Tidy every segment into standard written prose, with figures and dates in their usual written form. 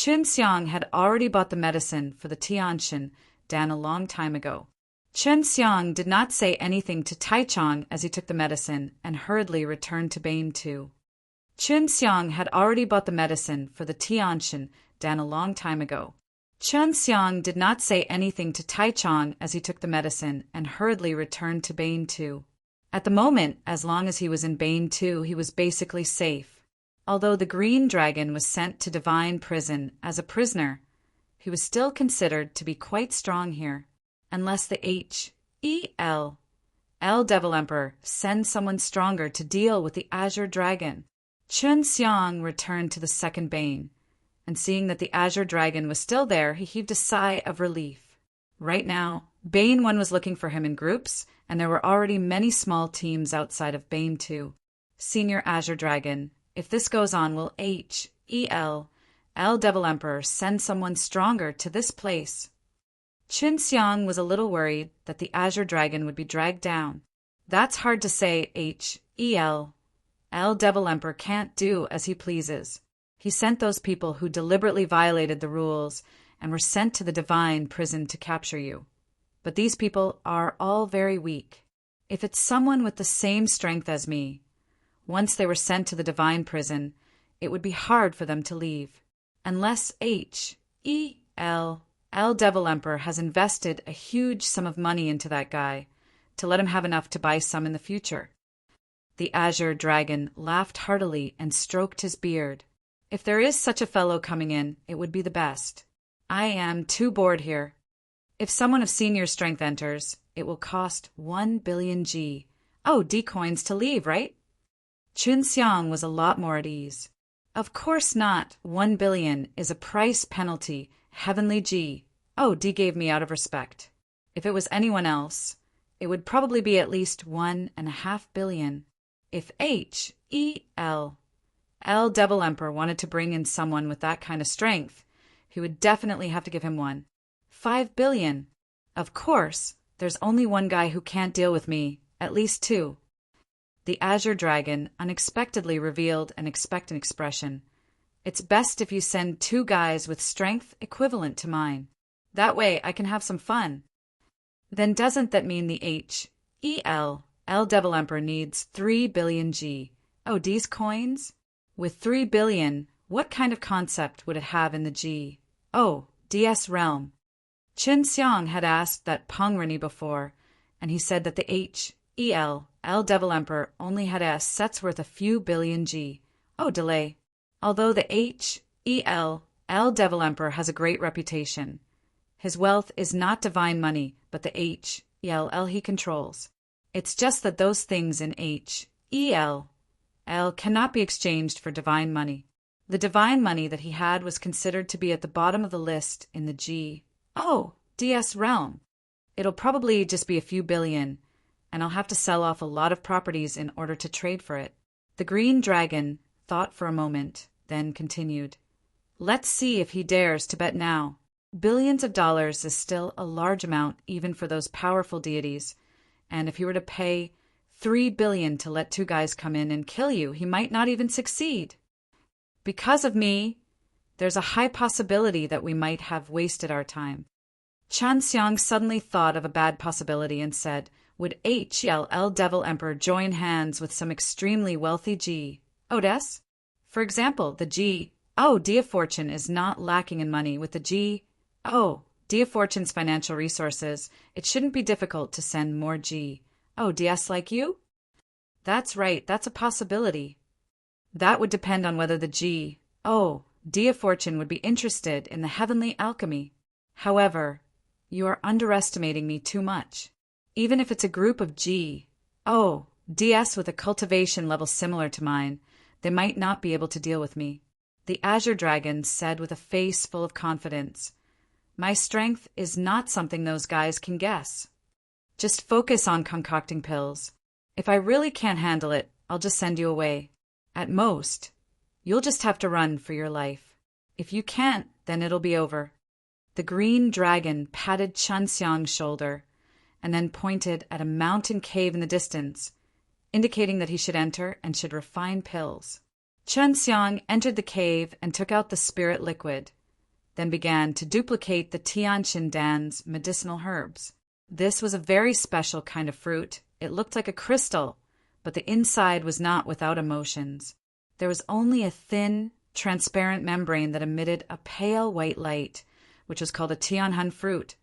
Chun Xiang had already bought the medicine for the Tianshan Dan a long time ago. Chun Xiang did not say anything to Taichung as he took the medicine and hurriedly returned to Bane too. Chun Xiang had already bought the medicine for the Tianshan Dan a long time ago. Chun Xiang did not say anything to Taichung as he took the medicine and hurriedly returned to Bane too. At the moment, as long as he was in Bane too, he was basically safe. Although the green dragon was sent to divine prison as a prisoner, he was still considered to be quite strong here. Unless the H.E.L. Devil Emperor sends someone stronger to deal with the Azure Dragon. Chun Xiang returned to the second Bane, and seeing that the Azure Dragon was still there, he heaved a sigh of relief. Right now, Bane 1 was looking for him in groups, and there were already many small teams outside of Bane 2. Senior Azure Dragon, if this goes on, will H.E.L. Devil Emperor send someone stronger to this place? Chun Xiang was a little worried that the Azure Dragon would be dragged down. That's hard to say. H.E.L. Devil Emperor can't do as he pleases. He sent those people who deliberately violated the rules and were sent to the divine prison to capture you. But these people are all very weak. If it's someone with the same strength as me, once they were sent to the divine prison, it would be hard for them to leave. Unless H.E.L. Devil Emperor has invested a huge sum of money into that guy to let him have enough to buy some in the future. The Azure Dragon laughed heartily and stroked his beard. If there is such a fellow coming in, it would be the best. I am too bored here. If someone of senior strength enters, it will cost 1 billion G. Oh, D coins to leave, right? Chun Xiang was a lot more at ease. Of course not. 1 billion is a price penalty. Heavenly G. Oh, D gave me out of respect. If it was anyone else, it would probably be at least 1.5 billion. If H.E.L. Devil Emperor wanted to bring in someone with that kind of strength, he would definitely have to give him 1.5 billion. Of course, there's only one guy who can't deal with me, at least 2. The Azure Dragon unexpectedly revealed an expectant expression. It's best if you send 2 guys with strength equivalent to mine. That way I can have some fun. Then doesn't that mean the H.E.L. Devil Emperor needs 3 billion G? Oh, D's coins? With 3 billion, what kind of concept would it have in the G? Oh, DS realm. Chun Xiang had asked that Pongrani before, and he said that the H.E.L. Devil Emperor only had sets worth a few billion G. Oh, delay. Although the H.E.L. Devil Emperor has a great reputation, his wealth is not divine money, but the H.E.L. he controls. It's just that those things in H.E.L. cannot be exchanged for divine money. The divine money that he had was considered to be at the bottom of the list in the DS realm. It'll probably just be a few billion, and I'll have to sell off a lot of properties in order to trade for it. The green dragon thought for a moment, then continued. Let's see if he dares to bet now. Billions of dollars is still a large amount even for those powerful deities, and if he were to pay 3 billion to let 2 guys come in and kill you, he might not even succeed. Because of me, there's a high possibility that we might have wasted our time. Chun Xiang suddenly thought of a bad possibility and said, would H.L. Devil Emperor join hands with some extremely wealthy G? Odes? For example, the G. D of Fortune is not lacking in money with the G. D of Fortune's financial resources. It shouldn't be difficult to send more G. DS like you? That's right, that's a possibility. That would depend on whether the G. D of Fortune would be interested in the heavenly alchemy. However, you are underestimating me too much. Even if it's a group of G. DS with a cultivation level similar to mine, they might not be able to deal with me. The Azure Dragon said with a face full of confidence, my strength is not something those guys can guess. Just focus on concocting pills. If I really can't handle it, I'll just send you away. At most, you'll just have to run for your life. If you can't, then it'll be over. The green dragon patted Chun Xiang's shoulder and then pointed at a mountain cave in the distance, indicating that he should enter and should refine pills. Chun Xiang entered the cave and took out the spirit liquid. then began to duplicate the Tianqian Dan's medicinal herbs. This was a very special kind of fruit. It looked like a crystal, but the inside was not without emotions. There was only a thin, transparent membrane that emitted a pale white light, which was called a Tianhan fruit,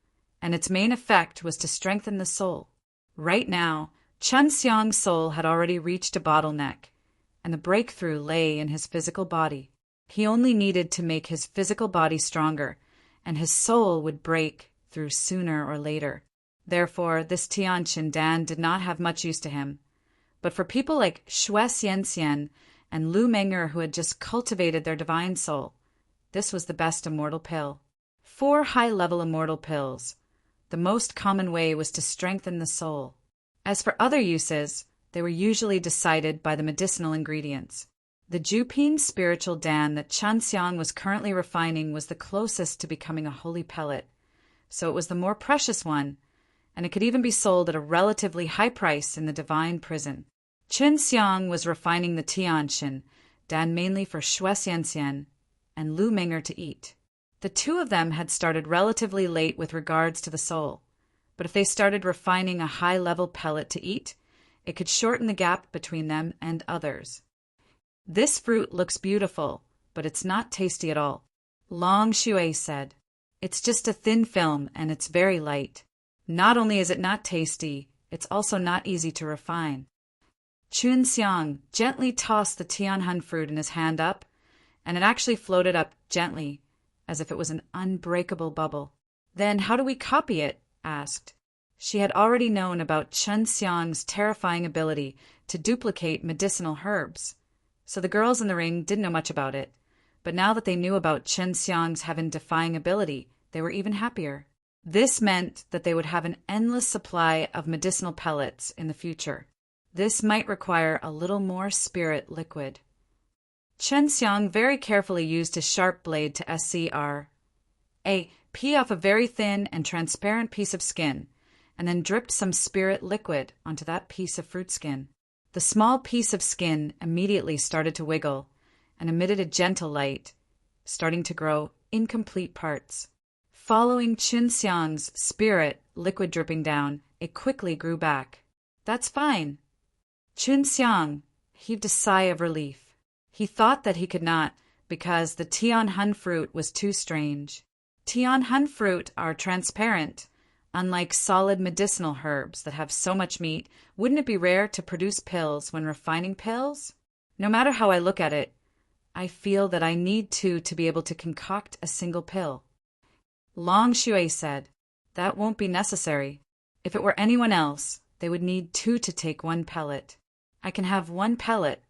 and its main effect was to strengthen the soul. Right now, Chen Xiang's soul had already reached a bottleneck, and the breakthrough lay in his physical body. He only needed to make his physical body stronger, and his soul would break through sooner or later. Therefore, this Tianqian Dan did not have much use to him. But for people like Xue Xianxian and Lu Menger who had just cultivated their divine soul, this was the best immortal pill. 4 high-level immortal pills. The most common way was to strengthen the soul. As for other uses, they were usually decided by the medicinal ingredients. The Jupin spiritual Dan that Chen Xiang was currently refining was the closest to becoming a holy pellet, so it was the more precious one, and it could even be sold at a relatively high price in the divine prison. Chen Xiang was refining the Tianqian Dan mainly for Xue Xianxian and Lu Menger to eat. The two of them had started relatively late with regards to the soul, but if they started refining a high-level pellet to eat, it could shorten the gap between them and others. This fruit looks beautiful, but it's not tasty at all. Long Xue said, "It's just a thin film and it's very light. Not only is it not tasty, it's also not easy to refine." Chun Xiang gently tossed the Tianhan fruit in his hand up, and it actually floated up gently, as if it was an unbreakable bubble. "Then how do we copy it?" asked. She had already known about Chen Xiang's terrifying ability to duplicate medicinal herbs, so the girls in the ring didn't know much about it. But now that they knew about Chen Xiang's heaven-defying ability, they were even happier. This meant that they would have an endless supply of medicinal pellets in the future. This might require a little more spirit liquid. Chen Xiang very carefully used his sharp blade to pee off a very thin and transparent piece of skin, and then dripped some spirit liquid onto that piece of fruit skin. The small piece of skin immediately started to wiggle and emitted a gentle light, starting to grow incomplete parts. Following Chen Xiang's spirit liquid dripping down, it quickly grew back. "That's fine." Chen Xiang heaved a sigh of relief. He thought that he could not, because the Tianhan fruit was too strange. Tianhan fruit are transparent. Unlike solid medicinal herbs that have so much meat, wouldn't it be rare to produce pills when refining pills? No matter how I look at it, I feel that I need two to be able to concoct a single pill. Long Xue said, "That won't be necessary. If it were anyone else, they would need 2 to take 1 pellet. I can have 1 pellet."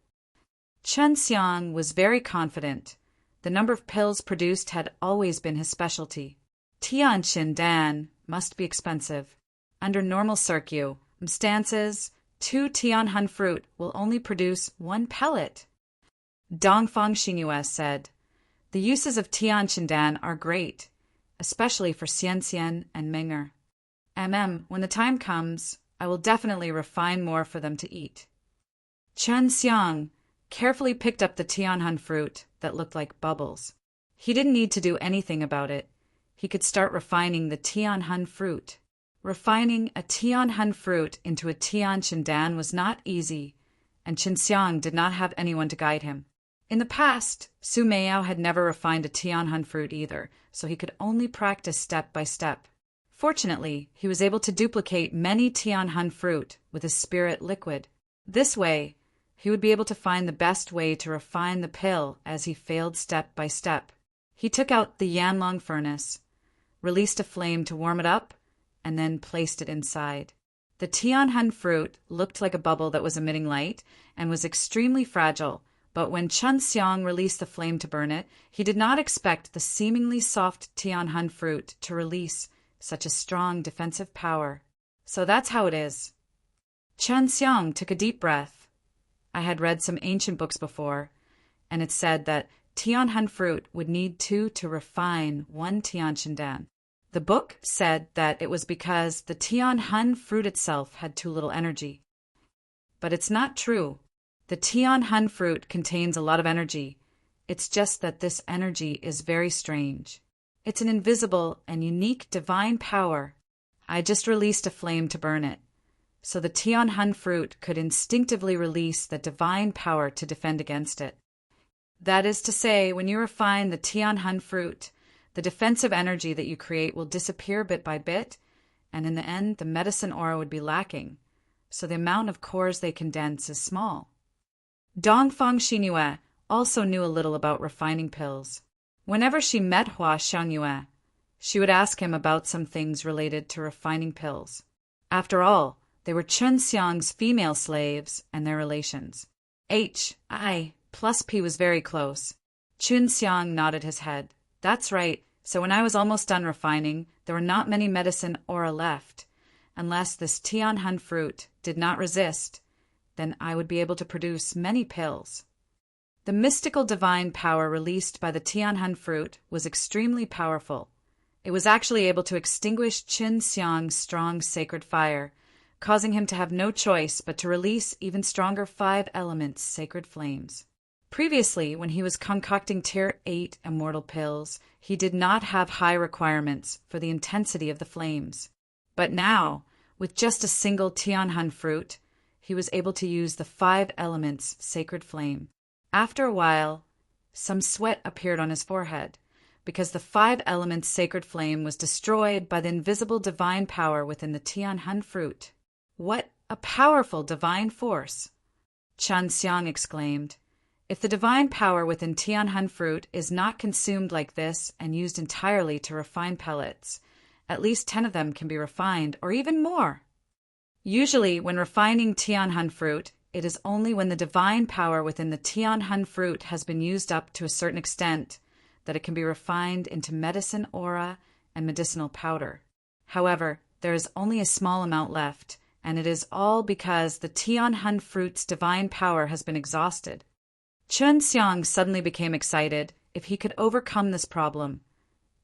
Chen Xiang was very confident. The number of pills produced had always been his specialty. Tianqian Dan must be expensive. Under normal circumstances, 2 Tianhan fruit will only produce 1 pellet. Dongfang Xingyue said, "The uses of Tianqian Dan are great, especially for Xianxian and Menger. When the time comes, I will definitely refine more for them to eat." Chen Xiang carefully picked up the Tianhan fruit that looked like bubbles. He didn't need to do anything about it. He could start refining the Tianhan fruit. Refining a Tianhan fruit into a Tianqian Dan was not easy, and Chen Xiang did not have anyone to guide him. In the past, Su Meiyao had never refined a Tianhan fruit either, so he could only practice step by step. Fortunately, he was able to duplicate many Tianhan fruit with his spirit liquid. This way, he would be able to find the best way to refine the pill as he failed step by step. He took out the Yanlong furnace, released a flame to warm it up, and then placed it inside. The Tianhan fruit looked like a bubble that was emitting light and was extremely fragile, but when Chen Xiang released the flame to burn it, he did not expect the seemingly soft Tianhan fruit to release such a strong defensive power. So that's how it is. Chen Xiang took a deep breath. I had read some ancient books before, and it said that Tianhan fruit would need 2 to refine 1 Tianqian Dan. The book said that it was because the Tianhan fruit itself had too little energy. But it's not true. The Tianhan fruit contains a lot of energy. It's just that this energy is very strange. It's an invisible and unique divine power. I just released a flame to burn it, so the Tianhun fruit could instinctively release the divine power to defend against it. That is to say, when you refine the Tianhun fruit, the defensive energy that you create will disappear bit by bit, and in the end, the medicine aura would be lacking, so the amount of cores they condense is small. Dongfang Xinyue also knew a little about refining pills. Whenever she met Hua Xiangyue, she would ask him about some things related to refining pills. After all, they were Chun Xiang's female slaves and their relations. I plus P was very close. Chun Xiang nodded his head. That's right, so when I was almost done refining, there were not many medicine aura left. Unless this Tianhun fruit did not resist, then I would be able to produce many pills. The mystical divine power released by the Tianhun fruit was extremely powerful. It was actually able to extinguish Qin Xiang's strong sacred fire, causing him to have no choice but to release even stronger 5 elements sacred flames. Previously, when he was concocting Tier 8 immortal pills, he did not have high requirements for the intensity of the flames. But now, with just a single Tianhun fruit, he was able to use the 5 elements sacred flame. After a while, some sweat appeared on his forehead, because the 5 elements sacred flame was destroyed by the invisible divine power within the Tianhun fruit. What a powerful divine force! Chun Xiang exclaimed. If the divine power within Tianhun fruit is not consumed like this and used entirely to refine pellets, at least 10 of them can be refined, or even more. Usually, when refining Tianhun fruit, it is only when the divine power within the Tianhun fruit has been used up to a certain extent that it can be refined into medicine aura and medicinal powder. However, there is only a small amount left, and it is all because the Tianhun fruit's divine power has been exhausted. Chun Xiang suddenly became excited if he could overcome this problem.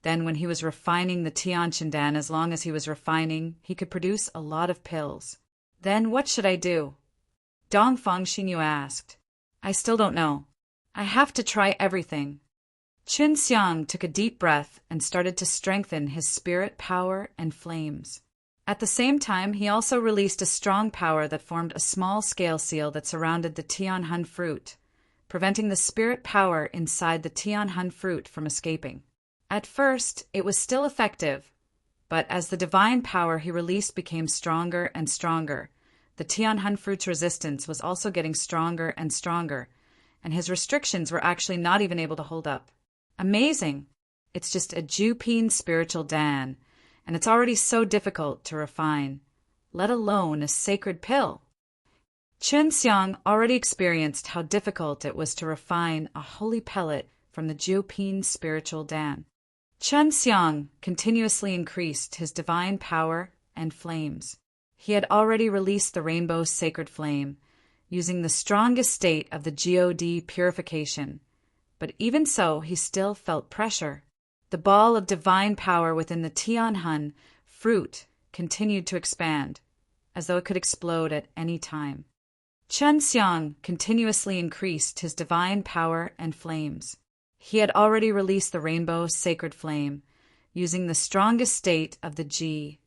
Then when he was refining the Tianshandan, as long as he was refining, he could produce a lot of pills. Then what should I do? Dongfang Xinyue asked. I still don't know. I have to try everything. Chun Xiang took a deep breath and started to strengthen his spirit power and flames. At the same time, he also released a strong power that formed a small scale seal that surrounded the Tianhun fruit, preventing the spirit power inside the Tianhun fruit from escaping. At first, it was still effective, but as the divine power he released became stronger and stronger, the Tianhun fruit's resistance was also getting stronger and stronger, and his restrictions were actually not even able to hold up. Amazing! It's just a Jupine spiritual Dan, and it's already so difficult to refine, let alone a sacred pill. Chun Xiang already experienced how difficult it was to refine a holy pellet from the Jupine spiritual Dan. Chun Xiang continuously increased his divine power and flames. He had already released the rainbow sacred flame, using the strongest state of the God purification. But even so, he still felt pressure. The ball of divine power within the Tianhun fruit continued to expand, as though it could explode at any time. Chun Xiang continuously increased his divine power and flames. He had already released the rainbow sacred flame, using the strongest state of the D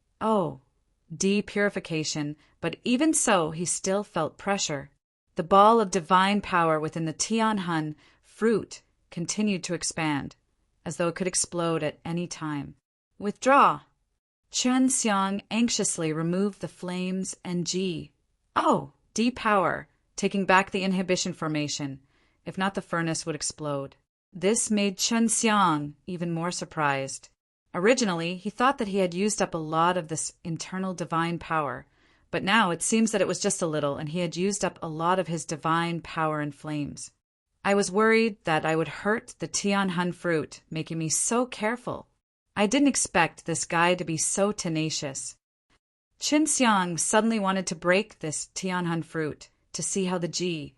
purification, but even so he still felt pressure. The ball of divine power within the Tianhun fruit continued to expand, as though it could explode at any time. Withdraw! Chun Xiang anxiously removed the flames and D power, taking back the inhibition formation. If not, the furnace would explode. This made Chun Xiang even more surprised. Originally, he thought that he had used up a lot of this internal divine power, but now it seems that it was just a little, and he had used up a lot of his divine power and flames. I was worried that I would hurt the Tianhun fruit, making me so careful. I didn't expect this guy to be so tenacious. Chun Xiang suddenly wanted to break this Tianhun fruit to see how the D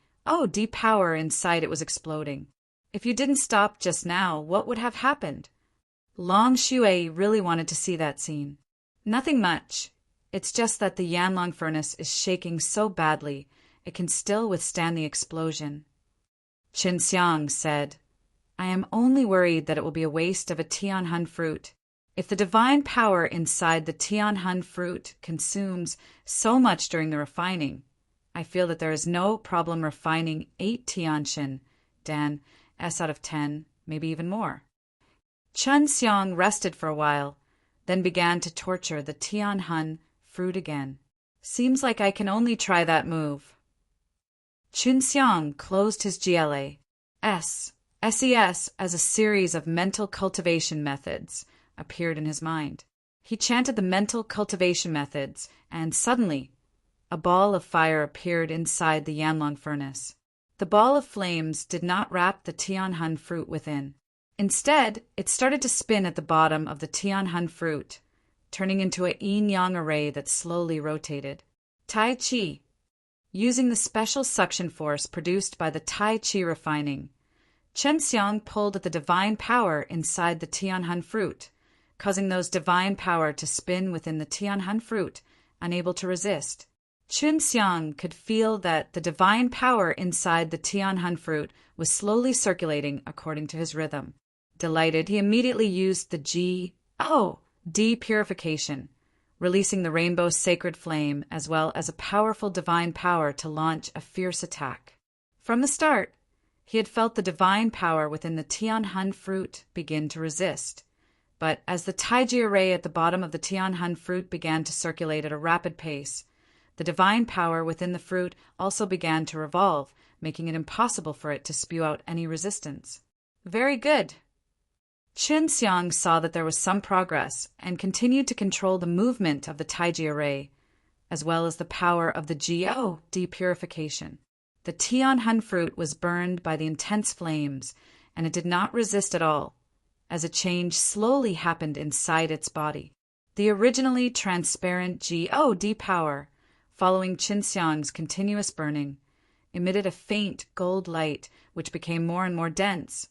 power inside it was exploding. If you didn't stop just now, what would have happened? Long Shui really wanted to see that scene. Nothing much. It's just that the Yanlong furnace is shaking so badly, it can still withstand the explosion. Chun Xiang said, I am only worried that it will be a waste of a Tianhun fruit. If the divine power inside the Tianhun fruit consumes so much during the refining, I feel that there is no problem refining 8 Tianxin, Dan, S out of 10, maybe even more. Chen Xiang rested for a while, then began to torture the Tianhun fruit again. Seems like I can only try that move. Chun Xiang closed his GLA, SES as a series of mental cultivation methods appeared in his mind. He chanted the mental cultivation methods, and suddenly, a ball of fire appeared inside the Yanlong furnace. The ball of flames did not wrap the Tianhun fruit within. Instead, it started to spin at the bottom of the Tianhun fruit, turning into a yin-yang array that slowly rotated. Tai Chi. Using the special suction force produced by the Tai Chi refining, Chen Xiang pulled at the divine power inside the Tianhun fruit, causing those divine power to spin within the Tianhun fruit, unable to resist. Chun Xiang could feel that the divine power inside the Tianhun fruit was slowly circulating according to his rhythm. Delighted, he immediately used the de-purification, releasing the rainbow sacred flame as well as a powerful divine power to launch a fierce attack. From the start, he had felt the divine power within the Tianhun fruit begin to resist. But as the Taiji array at the bottom of the Tianhun fruit began to circulate at a rapid pace, the divine power within the fruit also began to revolve, making it impossible for it to spew out any resistance. Very good. Chun Xiang saw that there was some progress and continued to control the movement of the Taiji array, as well as the power of the de-purification. The Tianhun fruit was burned by the intense flames, and it did not resist at all, as a change slowly happened inside its body. The originally transparent GOD power, following Chun Xiang's continuous burning, emitted a faint gold light which became more and more dense,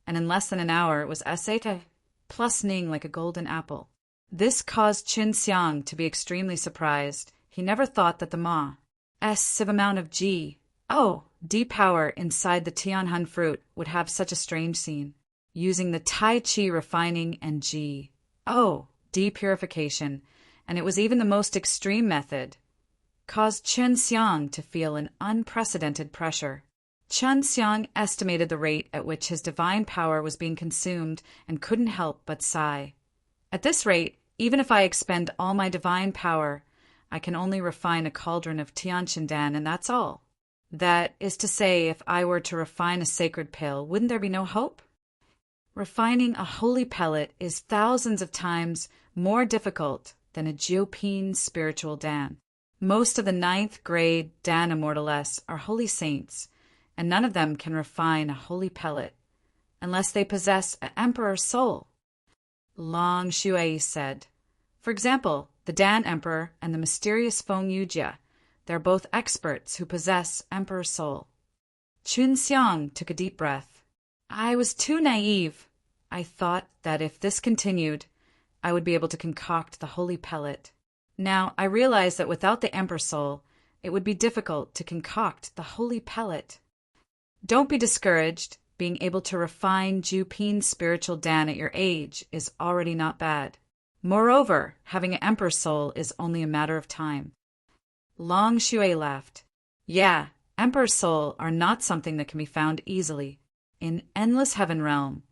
and in less than an hour it was Aseta plusning like a golden apple. This caused Chun Xiang to be extremely surprised. He never thought that the massive amount of D power inside the Tianhun fruit would have such a strange scene. Using the Tai Chi refining and de-purification, and it was even the most extreme method, caused Chun Xiang to feel an unprecedented pressure. Chun Xiang estimated the rate at which his divine power was being consumed and couldn't help but sigh. At this rate, even if I expend all my divine power, I can only refine a cauldron of Tianshandan, and that's all. That is to say, if I were to refine a sacred pill, wouldn't there be no hope? Refining a holy pellet is thousands of times more difficult than a Jiupin spiritual Dan. Most of the 9th grade Dan Immortales are holy saints, and none of them can refine a holy pellet unless they possess an emperor's soul. Long Shui said. For example, the Dan Emperor and the mysterious Feng Yujia, they're both experts who possess emperor's soul. Chun Xiang took a deep breath. I was too naive. I thought that if this continued, I would be able to concoct the holy pellet. Now, I realize that without the emperor soul, it would be difficult to concoct the holy pellet. Don't be discouraged. Being able to refine Jiupin spiritual Dan at your age is already not bad. Moreover, having an emperor soul is only a matter of time. Long Shui laughed. Yeah, emperor soul are not something that can be found easily. In Endless Heaven Realm,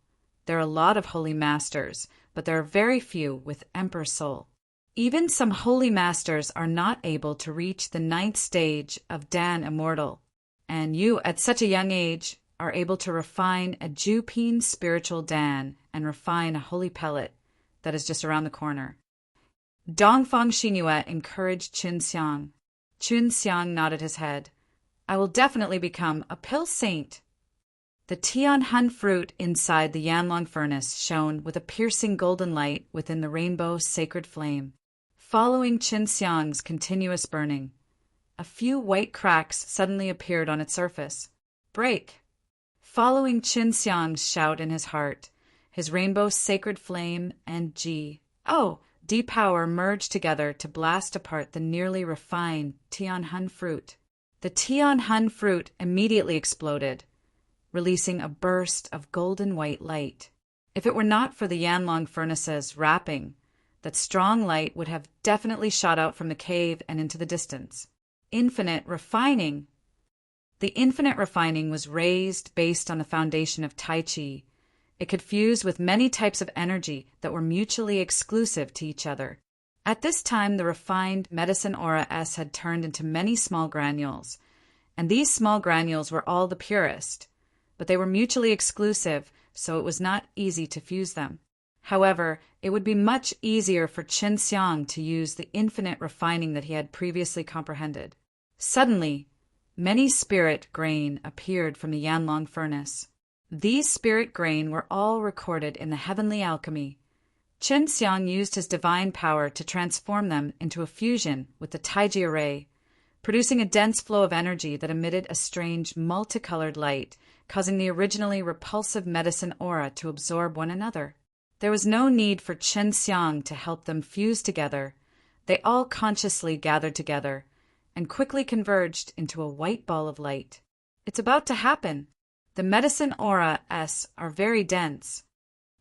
there are a lot of holy masters, but there are very few with emperor soul. Even some holy masters are not able to reach the 9th stage of Dan Immortal, and you, at such a young age, are able to refine a Jiupin spiritual Dan and refine a holy pellet that is just around the corner. Dongfang Xinhua encouraged Chun Xiang. Chun Xiang nodded his head. I will definitely become a pill saint. The Tianhun fruit inside the Yanlong furnace shone with a piercing golden light within the rainbow sacred flame. Following Chun Xiang's continuous burning, a few white cracks suddenly appeared on its surface. Break! Following Chun Xiang's shout in his heart, his rainbow sacred flame and D-power merged together to blast apart the nearly refined Tianhun fruit. The Tianhun fruit immediately exploded, releasing a burst of golden white light. If it were not for the Yanlong furnace's wrapping, that strong light would have definitely shot out from the cave and into the distance. Infinite refining. The infinite refining was raised based on the foundation of Tai Chi. It could fuse with many types of energy that were mutually exclusive to each other. At this time, the refined medicine aura S had turned into many small granules, and these small granules were all the purest, but they were mutually exclusive, so it was not easy to fuse them. However, it would be much easier for Chen Xiang to use the infinite refining that he had previously comprehended. Suddenly, many spirit grain appeared from the Yanlong furnace. These spirit grain were all recorded in the heavenly alchemy. Chen Xiang used his divine power to transform them into a fusion with the Taiji array, producing a dense flow of energy that emitted a strange multicolored light, causing the originally repulsive medicine aura to absorb one another. There was no need for Chen Xiang to help them fuse together. They all consciously gathered together and quickly converged into a white ball of light. It's about to happen. The medicine aura S are very dense.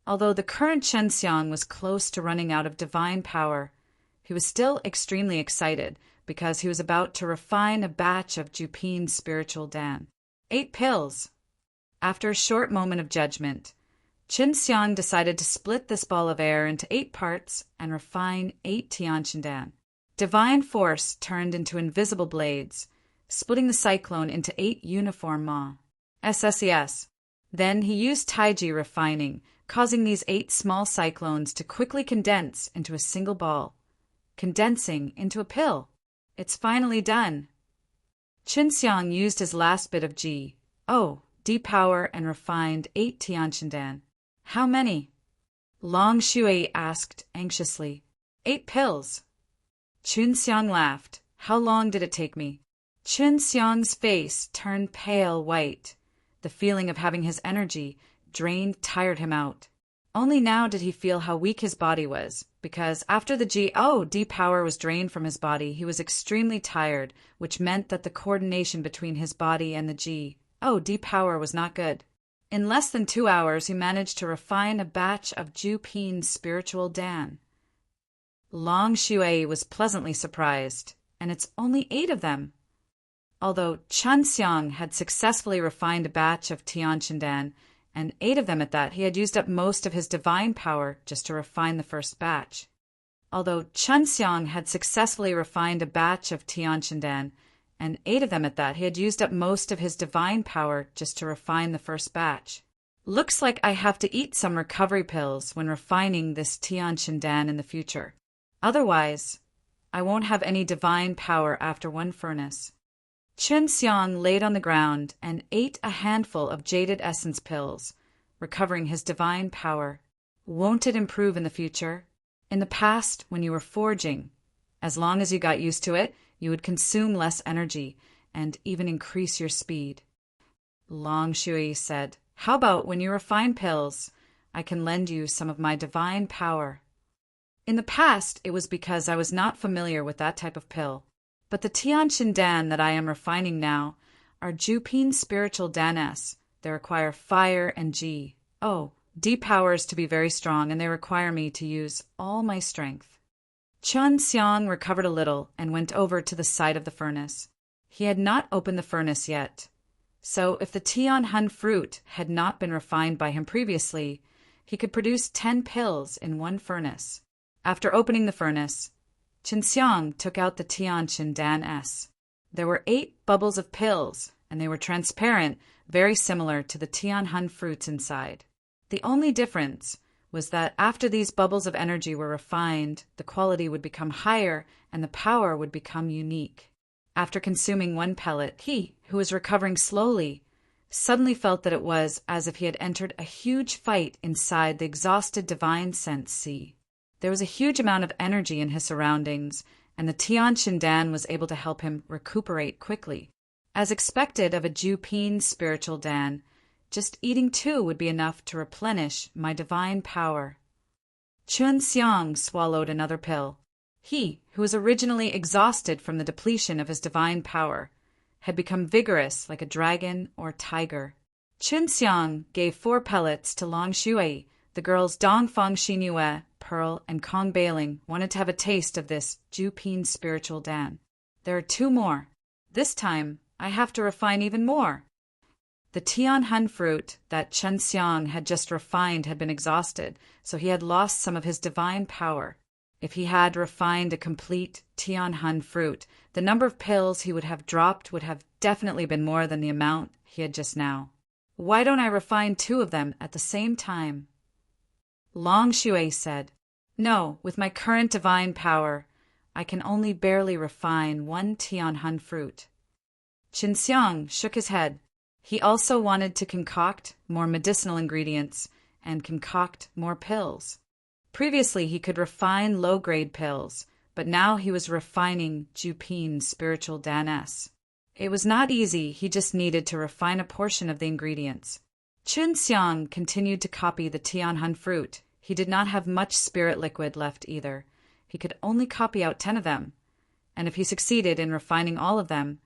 Although the current Chen Xiang was close to running out of divine power, he was still extremely excited because he was about to refine a batch of Jupin's spiritual Dan. 8 pills. After a short moment of judgment, Chen Xiang decided to split this ball of air into 8 parts and refine 8 Tianqian Dan. Divine force turned into invisible blades, splitting the cyclone into 8 uniform Ma. SSES. Then he used Taiji refining, causing these 8 small cyclones to quickly condense into a single ball, condensing into a pill. It's finally done. Chen Xiang used his last bit of Ji, depower and refined 8 Tianqian Dan. How many? Long Shui asked anxiously. 8 pills. Chen Xiang laughed. How long did it take me? Chen Xiang's face turned pale white. The feeling of having his energy drained tired him out. Only now did he feel how weak his body was, because after the D power was drained from his body, he was extremely tired, which meant that the coordination between his body and the D power was not good. In less than 2 hours, he managed to refine a batch of Jupin's spiritual Dan. Long Shui was pleasantly surprised, and it's only 8 of them. Although Chen Xiang had successfully refined a batch of Tianqian Dan, and 8 of them at that, he had used up most of his divine power just to refine the first batch. Although Chen Xiang had successfully refined a batch of Tianqian Dan, and 8 of them at that, he had used up most of his divine power just to refine the first batch. Looks like I have to eat some recovery pills when refining this Tianqian Dan in the future. Otherwise, I won't have any divine power after one furnace. Chen Xiang laid on the ground and ate a handful of jaded essence pills, recovering his divine power. Won't it improve in the future? In the past, when you were forging, as long as you got used to it, you would consume less energy and even increase your speed. Long Shui said, How about when you refine pills? I can lend you some of my divine power. In the past, it was because I was not familiar with that type of pill. But the Tianqian Dan that I am refining now are Jupin's spiritual Dan-S. They require fire and Ji. D powers to be very strong, and they require me to use all my strength. Chen Xiang recovered a little and went over to the side of the furnace. He had not opened the furnace yet. So if the Tian Hun fruit had not been refined by him previously, he could produce 10 pills in one furnace. After opening the furnace, Chen Xiang took out the Tianqian Dan-S. There were 8 bubbles of pills, and they were transparent, very similar to the Tian Hun fruits inside. The only difference was that after these bubbles of energy were refined, the quality would become higher and the power would become unique. After consuming one pellet, he, who was recovering slowly, suddenly felt that it was as if he had entered a huge fight inside the exhausted divine sense sea. There was a huge amount of energy in his surroundings, and the Tianqian Dan was able to help him recuperate quickly. As expected of a Jupin spiritual Dan, just eating 2 would be enough to replenish my divine power. Chen Xiang swallowed another pill. He, who was originally exhausted from the depletion of his divine power, had become vigorous like a dragon or tiger. Qinxiang gave 4 pellets to Long Shui. The girls Dongfang Xingyue, Pearl, and Kong Bailing wanted to have a taste of this Jupin spiritual Dan. There are 2 more. This time, I have to refine even more. The Tianhun fruit that Qinxiang had just refined had been exhausted, so he had lost some of his divine power. If he had refined a complete Tianhun fruit, the number of pills he would have dropped would have definitely been more than the amount he had just now. Why don't I refine 2 of them at the same time? Long Shui said, No, with my current divine power, I can only barely refine 1 Tianhun fruit. Qinxiang shook his head. He also wanted to concoct more medicinal ingredients and concoct more pills. Previously, he could refine low-grade pills, but now he was refining Jupin spiritual Dan-S. It was not easy, he just needed to refine a portion of the ingredients. Qinxiang continued to copy the Tianhun fruit. He did not have much spirit liquid left either. He could only copy out 10 of them, and if he succeeded in refining all of them,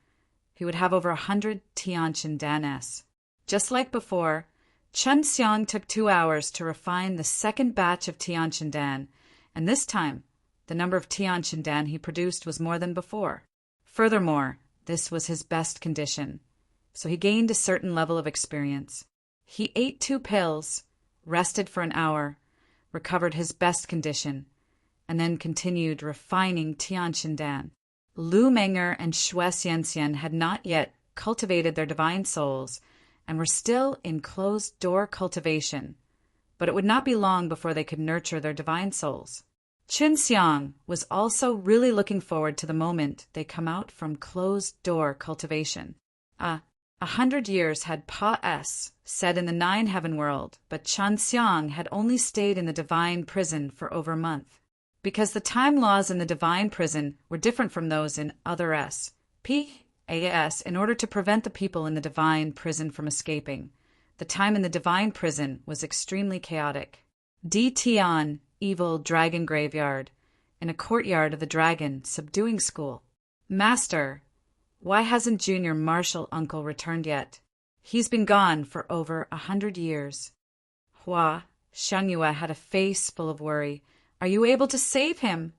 he would have over 100 Tianqin Dan-S. Just like before, Qinxiang took 2 hours to refine the second batch of Tianqin Dan, and this time, the number of Tianqin Dan he produced was more than before. Furthermore, this was his best condition, so he gained a certain level of experience. He ate 2 pills, rested for an hour, recovered his best condition, and then continued refining Tianqin Dan. Lu Menger and Xue Xianxian had not yet cultivated their divine souls and were still in closed-door cultivation, but it would not be long before they could nurture their divine souls. Qinxiang was also really looking forward to the moment they come out from closed-door cultivation. 100 years had Pa-S said in the 9 heaven world, but Qinxiang had only stayed in the divine prison for over a month. Because the time laws in the divine prison were different from those in other PAS, in order to prevent the people in the divine prison from escaping, the time in the divine prison was extremely chaotic. Tian, evil dragon graveyard, in a courtyard of the dragon subduing school. Master, why hasn't Junior Marshal Uncle returned yet? He's been gone for over 100 years. Hua Shangyue had a face full of worry. Are you able to save him?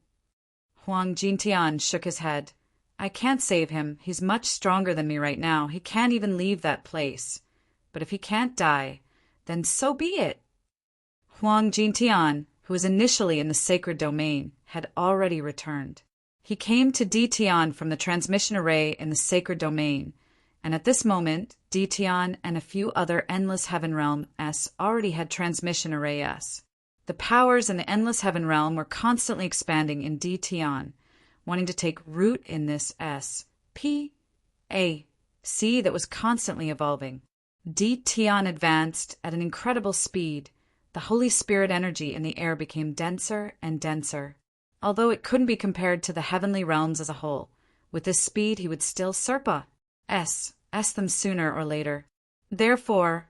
Huang Jintian shook his head. I can't save him. He's much stronger than me right now. He can't even leave that place. But if he can't die, then so be it. Huang Jintian, who was initially in the sacred domain, had already returned. He came to Ditian from the transmission array in the sacred domain, and at this moment, Ditian and a few other Endless Heaven Realm S already had transmission array S. The powers in the Endless Heaven Realm were constantly expanding in Ditian, wanting to take root in this SPAC that was constantly evolving. Ditian advanced at an incredible speed. The Holy Spirit energy in the air became denser and denser. Although it couldn't be compared to the heavenly realms as a whole, with this speed he would still S them sooner or later. Therefore,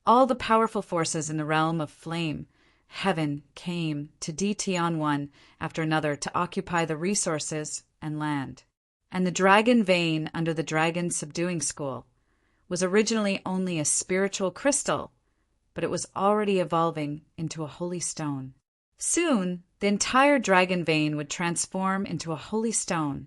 all the powerful forces in the realm of flame, heaven, came to Ditian one after another to occupy the resources and land. And the dragon vein under the dragon subduing school was originally only a spiritual crystal, but it was already evolving into a holy stone. Soon, the entire dragon vein would transform into a holy stone,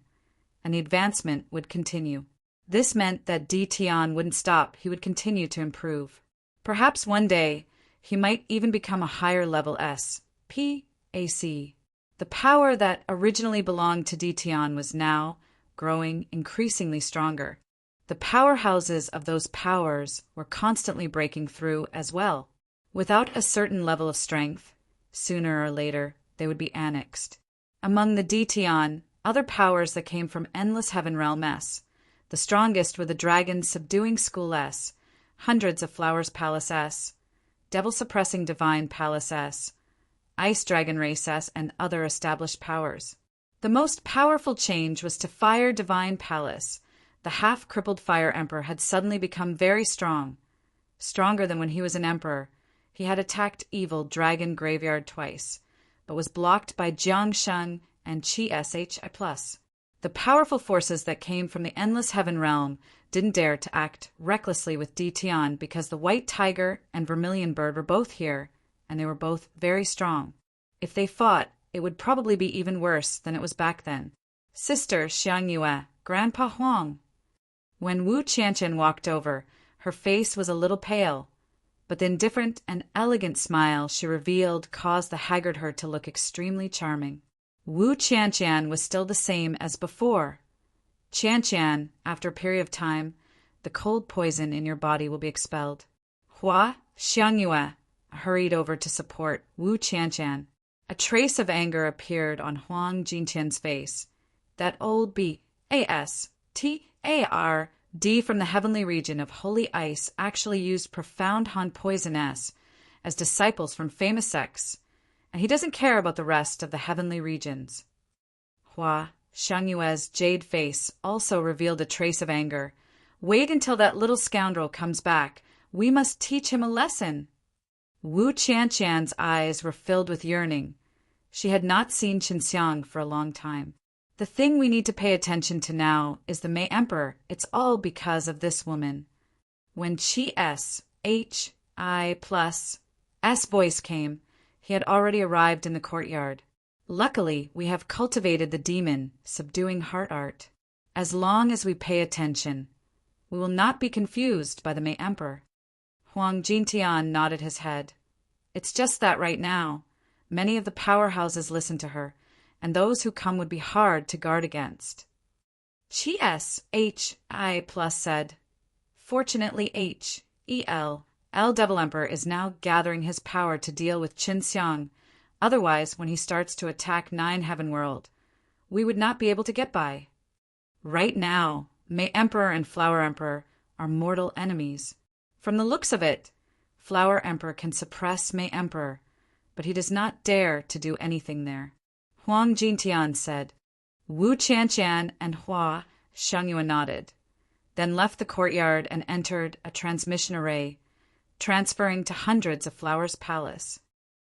and the advancement would continue. This meant that Ditian wouldn't stop, he would continue to improve. Perhaps one day, he might even become a higher level SPAC. The power that originally belonged to Ditian was now growing increasingly stronger. The powerhouses of those powers were constantly breaking through as well. Without a certain level of strength, sooner or later, they would be annexed. Among the Ditian, other powers that came from Endless Heaven Realm S. The strongest were the Dragon Subduing School S, Hundreds of Flowers Palace S, Devil Suppressing Divine Palace S, Ice Dragon Race S, and other established powers. The most powerful change was to Fire Divine Palace. The half-crippled Fire Emperor had suddenly become very strong, stronger than when he was an emperor. He had attacked evil Dragon Graveyard twice, but was blocked by Jiangsheng and Chi SHI+. The The powerful forces that came from the endless heaven realm didn't dare to act recklessly with Di Tian because the white tiger and vermilion bird were both here, and they were both very strong. If they fought, it would probably be even worse than it was back then. Sister Xiang Yue, Grandpa Huang. When Wu Qianqian walked over, her face was a little pale, but the indifferent and elegant smile she revealed caused the haggard her to look extremely charming. Wu Qianqian was still the same as before. Qianqian, after a period of time, the cold poison in your body will be expelled. Hua Xiangyue hurried over to support Wu Qianqian. A trace of anger appeared on Huang Jinqian's face. That old B-A-S-T-A-R-D from the heavenly region of holy ice actually used profound Han poison as disciples from famous sects, and he doesn't care about the rest of the heavenly regions. Hua Xiangyue's jade face also revealed a trace of anger. Wait until that little scoundrel comes back. We must teach him a lesson. Wu Qianqian's eyes were filled with yearning. She had not seen Qinxiang for a long time. The thing we need to pay attention to now is the Mei Emperor. It's all because of this woman. When Chi's voice came, he had already arrived in the courtyard. Luckily, we have cultivated the demon, subduing heart art. As long as we pay attention, we will not be confused by the Mei Emperor. Huang Jintian nodded his head. It's just that right now, many of the powerhouses listen to her, and those who come would be hard to guard against. Chi's said. Fortunately, El Devil Emperor is now gathering his power to deal with Qinxiang. Otherwise, when he starts to attack 9 Heaven World, we would not be able to get by. Right now, Mei Emperor and Flower Emperor are mortal enemies. From the looks of it, Flower Emperor can suppress Mei Emperor, but he does not dare to do anything there. Huang Jintian said. Wu Qianqian and Hua Xiangyue nodded, then left the courtyard and entered a transmission array, transferring to hundreds of Flower's palace.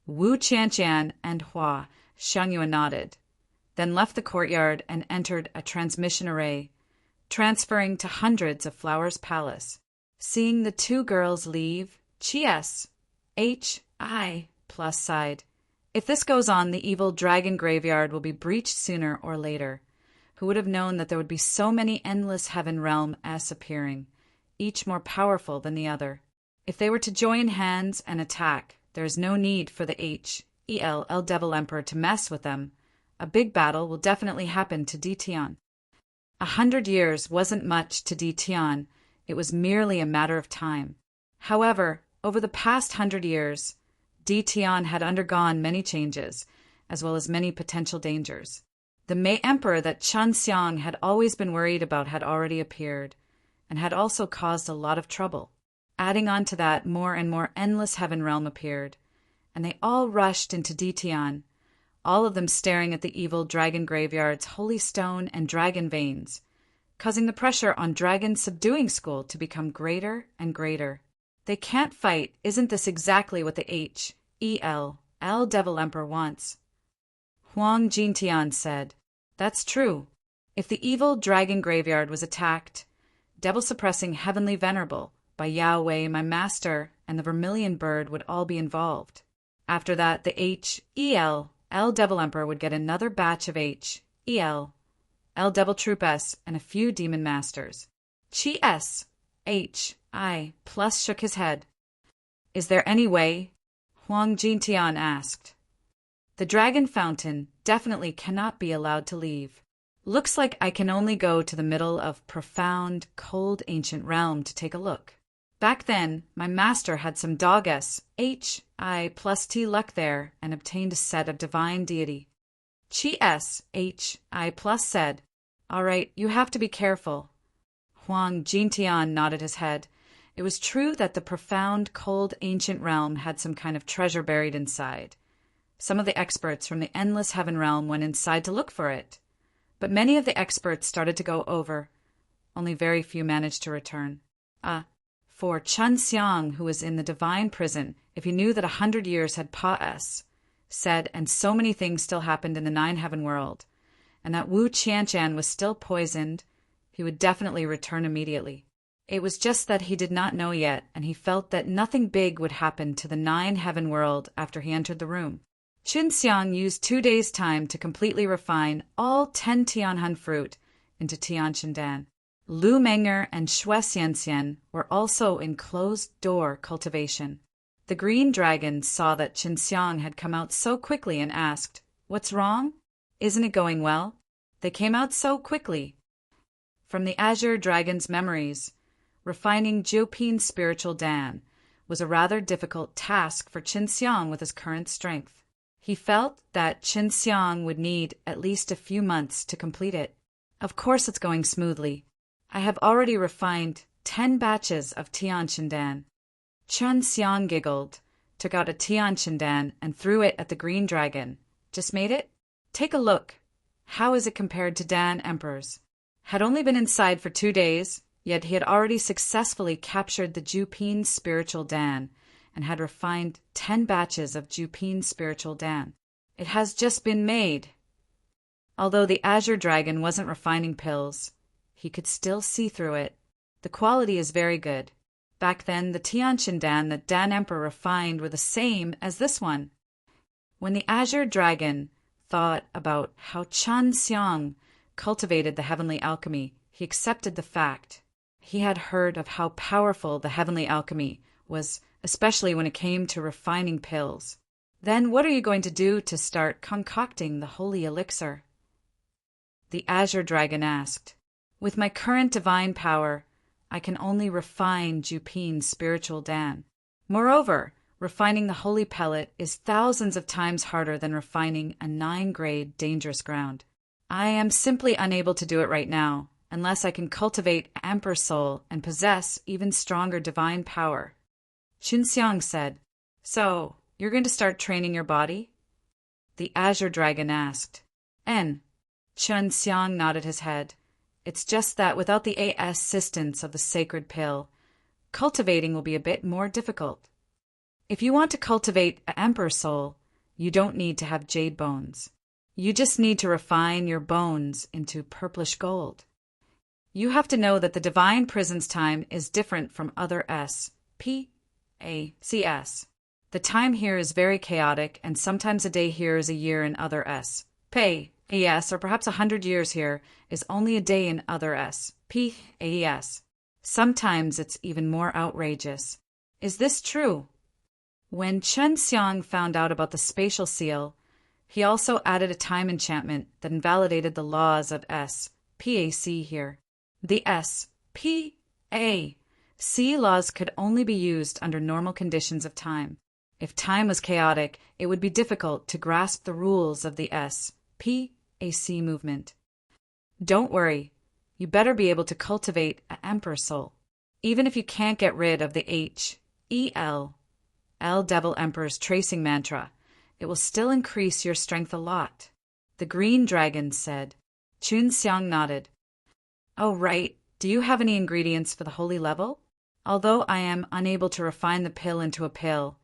Wu Qianqian and Hua Xiangyue nodded, then left the courtyard and entered a transmission array, transferring to hundreds of Flower's palace. Seeing the 2 girls leave, Chi's sighed. If this goes on, the evil dragon graveyard will be breached sooner or later. Who would have known that there would be so many endless heaven realm appearing, each more powerful than the other? If they were to join hands and attack, there is no need for the El Devil Emperor to mess with them. A big battle will definitely happen to Di Tian. 100 years wasn't much to Di Tian. It was merely a matter of time. However, over the past 100 years, Di Tian had undergone many changes, as well as many potential dangers. The Mei Emperor that Qinxiang had always been worried about had already appeared, and had also caused a lot of trouble. Adding on to that, more and more endless heaven realm appeared, and they all rushed into Di Tian, all of them staring at the evil dragon graveyard's holy stone and dragon veins, causing the pressure on Dragon Subduing School to become greater and greater. They can't fight. Isn't this exactly what the El Devil Emperor wants? Huang Jintian said. That's true. If the evil dragon graveyard was attacked, devil-suppressing Heavenly Venerable, by Yahweh, my master, and the vermilion bird would all be involved. After that, the El Devil Emperor would get another batch of El Devil Troopers and a few demon masters. Chi's shook his head. Is there any way? Huang Jintian asked. The dragon fountain definitely cannot be allowed to leave. Looks like I can only go to the middle of profound, cold ancient realm to take a look. Back then, my master had some dog T luck there and obtained a set of divine deity. Chi's said. All right, you have to be careful. Huang Jintian nodded his head. It was true that the profound, cold ancient realm had some kind of treasure buried inside. Some of the experts from the endless heaven realm went inside to look for it, but many of the experts started to go over. Only very few managed to return. For Qinxiang, who was in the divine prison, if he knew that 100 years had said, and so many things still happened in the 9 Heaven World, and that Wu Qianqian was still poisoned, he would definitely return immediately. It was just that he did not know yet, and he felt that nothing big would happen to the 9 heaven world after he entered the room. Qin Xiang used 2 days' time to completely refine all 10 Tianhan fruit into Tianqin Dan. Lu Menger and Xue Xianxian were also in closed-door cultivation. The green dragon saw that Qin Xiang had come out so quickly and asked, "What's wrong? Isn't it going well? They came out so quickly." From the Azure Dragon's memories, refining Jiupin spiritual Dan was a rather difficult task for Qin Xiang with his current strength. He felt that Qin Xiang would need at least a few months to complete it. Of course it's going smoothly. I have already refined 10 batches of Tianqin Dan. Qin Xiang giggled, took out a Tianqin Dan and threw it at the green dragon. "Just made it? Take a look. How is it compared to Dan Emperor's?" Had only been inside for 2 days, yet he had already successfully captured the Jiupin spiritual Dan and had refined 10 batches of Jiupin spiritual Dan. It has just been made. Although the Azure Dragon wasn't refining pills, he could still see through it. The quality is very good. Back then, the Tianqin Dan that Dan Emperor refined were the same as this one. When the Azure Dragon thought about how Qin Xiang cultivated the heavenly alchemy, he accepted the fact. He had heard of how powerful the heavenly alchemy was, especially when it came to refining pills. "Then what are you going to do to start concocting the holy elixir?" the Azure Dragon asked. "With my current divine power, I can only refine Jiupin's spiritual Dan. Moreover, refining the holy pellet is thousands of times harder than refining a 9-grade dangerous ground. I am simply unable to do it right now, unless I can cultivate Emperor Soul and possess even stronger divine power." Qin Xiang said, "So, you're going to start training your body?" the Azure Dragon asked. Qin Xiang nodded his head. "It's just that without the assistance of the sacred pill, cultivating will be a bit more difficult. If you want to cultivate an Emperor Soul, you don't need to have jade bones. You just need to refine your bones into purplish gold. You have to know that the Divine Prison's time is different from other SPACS. The time here is very chaotic, and sometimes a day here is a year in other SPACS, or perhaps 100 years here is only a day in other SPACS. Sometimes it's even more outrageous. Is this true?" When Qin Xiang found out about the spatial seal, he also added a time enchantment that invalidated the laws of SPAC here. The SPAC laws could only be used under normal conditions of time. If time was chaotic, it would be difficult to grasp the rules of the SPAC movement. "Don't worry. You better be able to cultivate an Emperor Soul. Even if you can't get rid of the HEL Devil Emperor's tracing mantra, it will still increase your strength a lot," the green dragon said. Qin Xiang nodded. "Oh, right. Do you have any ingredients for the holy level? Although I am unable to refine the pill into a pill,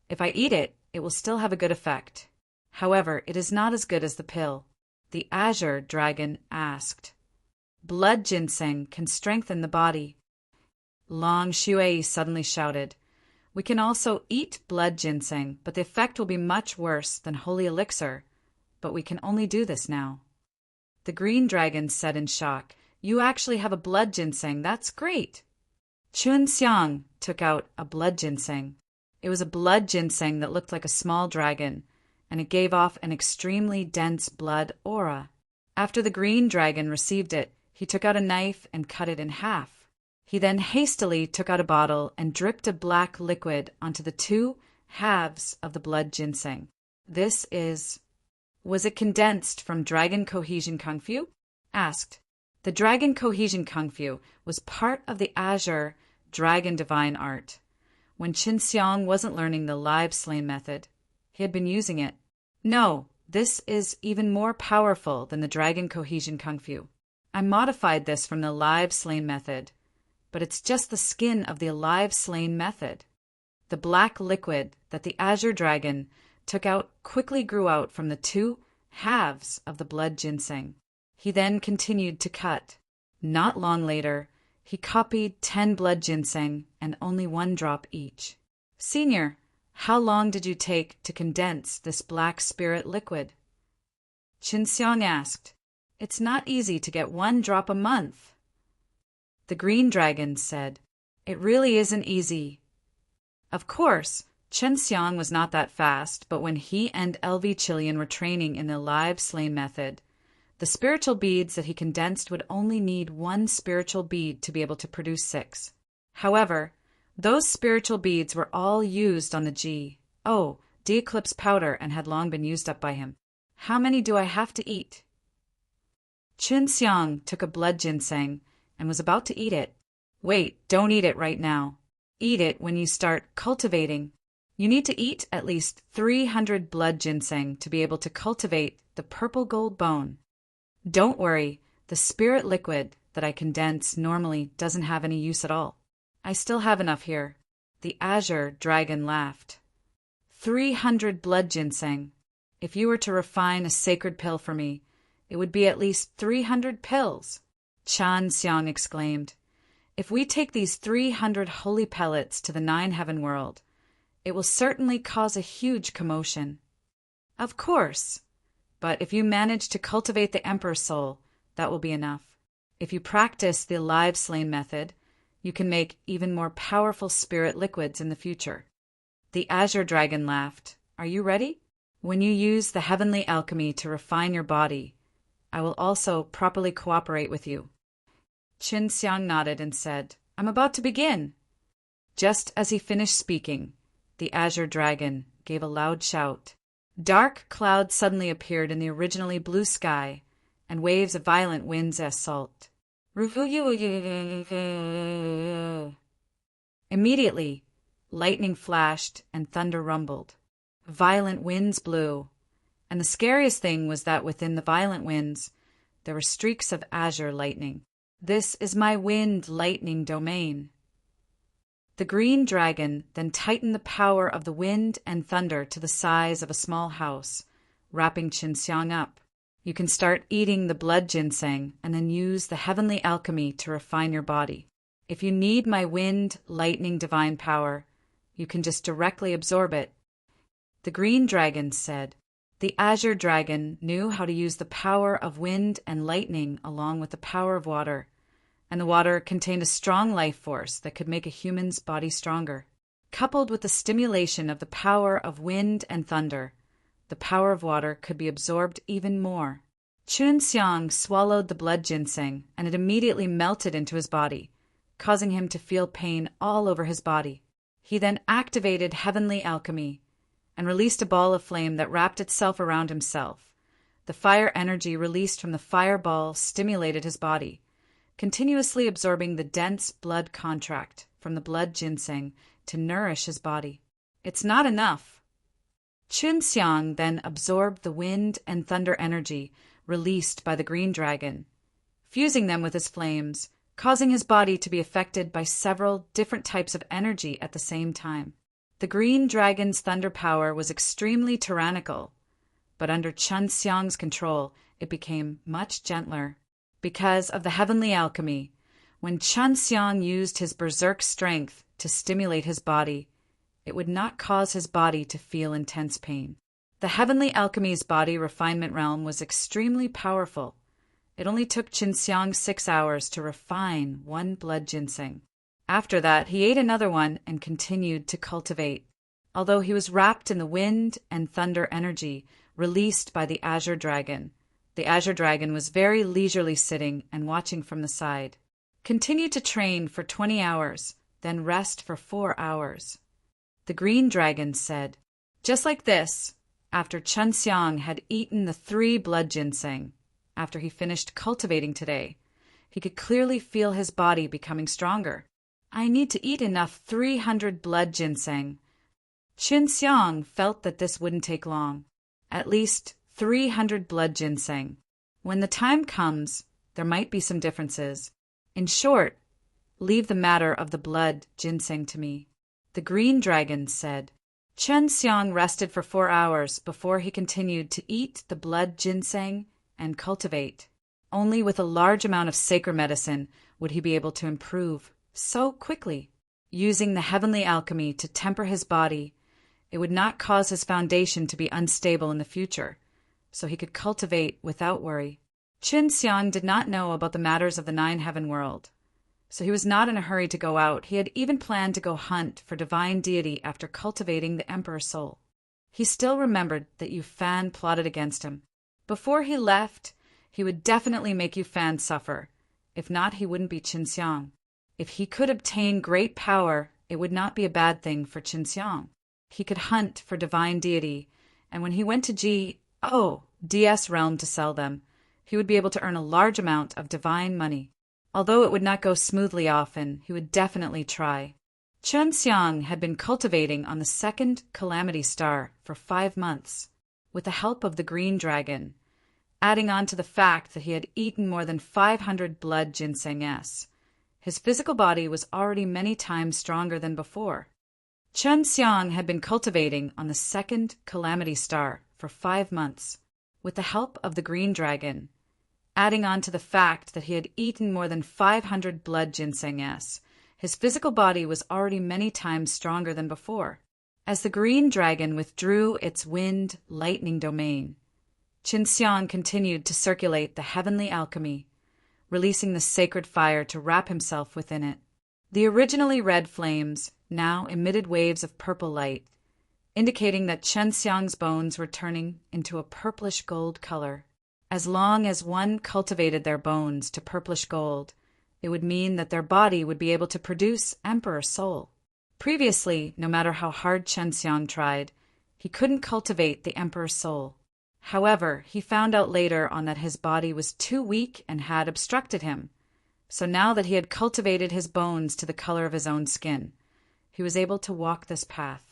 if I eat it, it will still have a good effect. However, it is not as good as the pill," the Azure Dragon asked. "Blood ginseng can strengthen the body." Long Shui suddenly shouted, "We can also eat blood ginseng, but the effect will be much worse than holy elixir. But we can only do this now." The green dragon said in shock, "You actually have a blood ginseng. That's great." Qin Xiang took out a blood ginseng. It was a blood ginseng that looked like a small dragon, and it gave off an extremely dense blood aura. After the green dragon received it, he took out a knife and cut it in half. He then hastily took out a bottle and dripped a black liquid onto the 2 halves of the blood ginseng. Was it condensed from Dragon Cohesion Kung Fu? Asked. The Dragon Cohesion Kung Fu was part of the Azure Dragon Divine Art. When Qin Xiang wasn't learning the live slain method, he had been using it. "No, this is even more powerful than the Dragon Cohesion Kung Fu. I modified this from the live slain method, but it's just the skin of the alive slain method." The black liquid that the Azure Dragon took out quickly grew out from the 2 halves of the blood ginseng. He then continued to cut. Not long later, he copied 10 blood ginseng and only 1 drop each. Senior, how long did you take to condense this black spirit liquid? Qinxiang asked. It's not easy to get 1 drop a month. The green dragon said, It really isn't easy. Of course, Qinxiang was not that fast, but when he and LV Chilian were training in the live slain method, the spiritual beads that he condensed would only need 1 spiritual bead to be able to produce 6. However, those spiritual beads were all used on the D-eclipse powder and had long been used up by him. How many do I have to eat? Qinxiang took a blood ginseng and was about to eat it. Wait, don't eat it right now. Eat it when you start cultivating. You need to eat at least 300 blood ginseng to be able to cultivate the purple gold bone. Don't worry, the spirit liquid that I condense normally doesn't have any use at all. I still have enough here. The azure dragon laughed. 300 blood ginseng. If you were to refine a sacred pill for me, it would be at least 300 pills. Qinxiang exclaimed. If we take these 300 holy pellets to the 9-heaven world, it will certainly cause a huge commotion. Of course, but if you manage to cultivate the Emperor's soul, that will be enough. If you practice the live slain method, you can make even more powerful spirit liquids in the future. The azure dragon laughed. Are you ready? When you use the heavenly alchemy to refine your body, I will also properly cooperate with you. Qinxiang nodded and said, I'm about to begin. Just as he finished speaking, the azure dragon gave a loud shout. Dark clouds suddenly appeared in the originally blue sky, and waves of violent winds assault. Immediately, lightning flashed and thunder rumbled. Violent winds blew, and the scariest thing was that within the violent winds, there were streaks of azure lightning. This is my wind lightning domain. The green dragon then tightened the power of the wind and thunder to the size of a small house, wrapping Qinxiang up. You can start eating the blood ginseng and then use the heavenly alchemy to refine your body. If you need my wind lightning divine power, you can just directly absorb it. The green dragon said. The azure dragon knew how to use the power of wind and lightning along with the power of water, and the water contained a strong life force that could make a human's body stronger. Coupled with the stimulation of the power of wind and thunder, the power of water could be absorbed even more. Qinxiang swallowed the blood ginseng, and it immediately melted into his body, causing him to feel pain all over his body. He then activated heavenly alchemy and released a ball of flame that wrapped itself around himself. The fire energy released from the fireball stimulated his body, continuously absorbing the dense blood contract from the blood ginseng to nourish his body. It's not enough. Qinxiang then absorbed the wind and thunder energy released by the green dragon, fusing them with his flames, causing his body to be affected by several different types of energy at the same time. The green dragon's thunder power was extremely tyrannical, but under Qinxiang's control, it became much gentler. Because of the heavenly alchemy, when Qinxiang used his berserk strength to stimulate his body, it would not cause his body to feel intense pain. The heavenly alchemy's body refinement realm was extremely powerful. It only took Qinxiang 6 hours to refine 1 blood ginseng. After that, he ate another one and continued to cultivate. Although he was wrapped in the wind and thunder energy released by the azure dragon was very leisurely sitting and watching from the side. Continue to train for 20 hours, then rest for 4 hours. The green dragon said. Just like this, after Qinxiang had eaten the 3 blood ginseng, after he finished cultivating today, he could clearly feel his body becoming stronger. I need to eat enough 300 blood ginseng. Qinxiang felt that this wouldn't take long. At least 300 blood ginseng. When the time comes, there might be some differences. In short, leave the matter of the blood ginseng to me. The green dragon said. Qinxiang rested for 4 hours before he continued to eat the blood ginseng and cultivate. Only with a large amount of sacred medicine would he be able to improve so quickly. Using the heavenly alchemy to temper his body, it would not cause his foundation to be unstable in the future, so he could cultivate without worry. Qin Xiang did not know about the matters of the nine-heaven world, so he was not in a hurry to go out. He had even planned to go hunt for divine deity after cultivating the emperor's soul. He still remembered that Yu Fan plotted against him. Before he left, he would definitely make Yu Fan suffer. If not, he wouldn't be Qin Xiang. If he could obtain great power, it would not be a bad thing for Qin Xiang. He could hunt for divine deity, and when he went to DS realm to sell them, he would be able to earn a large amount of divine money. Although it would not go smoothly often, he would definitely try. Qin Xiang had been cultivating on the second calamity star for 5 months, with the help of the green dragon, adding on to the fact that he had eaten more than 500 blood ginseng s. His physical body was already many times stronger than before. Qin Xiang had been cultivating on the second calamity star for 5 months, with the help of the green dragon, adding on to the fact that he had eaten more than 500 blood ginseng s. His physical body was already many times stronger than before. As the green dragon withdrew its wind lightning domain, Qin Xiang continued to circulate the heavenly alchemy, releasing the sacred fire to wrap himself within it. The originally red flames now emitted waves of purple light, indicating that Qin Xiang's bones were turning into a purplish gold color. As long as one cultivated their bones to purplish gold, it would mean that their body would be able to produce emperor soul. Previously, no matter how hard Qin Xiang tried, he couldn't cultivate the emperor's soul. However, he found out later on that his body was too weak and had obstructed him. So now that he had cultivated his bones to the color of his own skin, he was able to walk this path.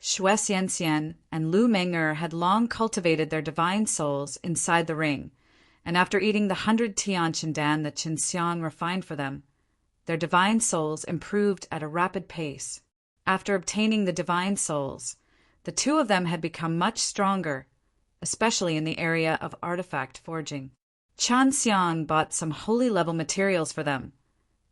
Xue Xianxian and Lu Meng'er had long cultivated their divine souls inside the ring, and after eating the 100 Tianqian Dan that Qin Xiang refined for them, their divine souls improved at a rapid pace. After obtaining the divine souls, the two of them had become much stronger, especially in the area of artifact forging. Qin Xiang bought some holy-level materials for them,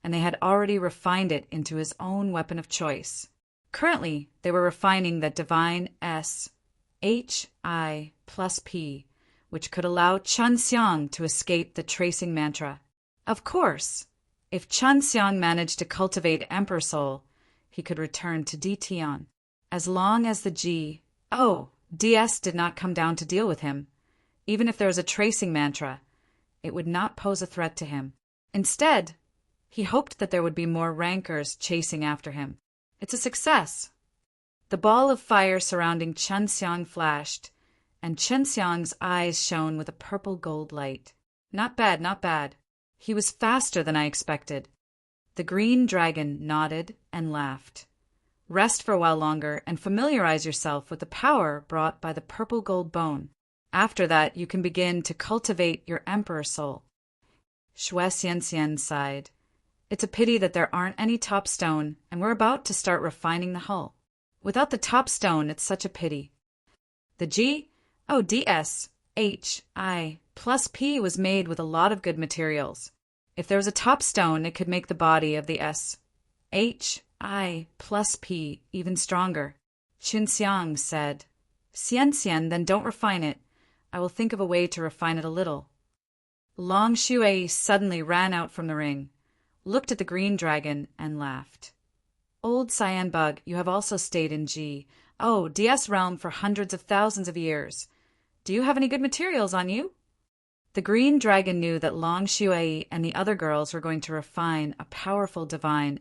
and they had already refined it into his own weapon of choice. Currently, they were refining the divine SHI plus P, which could allow Qin Xiang to escape the tracing mantra. Of course, if Qin Xiang managed to cultivate Emperor Soul, he could return to DTian. As long as the DS did not come down to deal with him, even if there was a tracing mantra, it would not pose a threat to him. Instead, he hoped that there would be more rankers chasing after him. It's a success. The ball of fire surrounding Qin Xiang flashed, and Qin Xiang's eyes shone with a purple gold light. Not bad, not bad. He was faster than I expected. The green dragon nodded and laughed. Rest for a while longer and familiarize yourself with the power brought by the purple gold bone. After that, you can begin to cultivate your emperor soul. Xue Xianxian sighed. It's a pity that there aren't any top stone, and we're about to start refining the hull. Without the top stone, it's such a pity. The DSHI plus P was made with a lot of good materials. If there was a top stone, it could make the body of the SHI plus P even stronger. Qin Xiang said. Xianxian, then don't refine it. I will think of a way to refine it a little. Long Shui suddenly ran out from the ring, looked at the green dragon, and laughed. Old Cyan Bug, you have also stayed in DS realm for hundreds of thousands of years. Do you have any good materials on you? The green dragon knew that Long Shui and the other girls were going to refine a powerful divine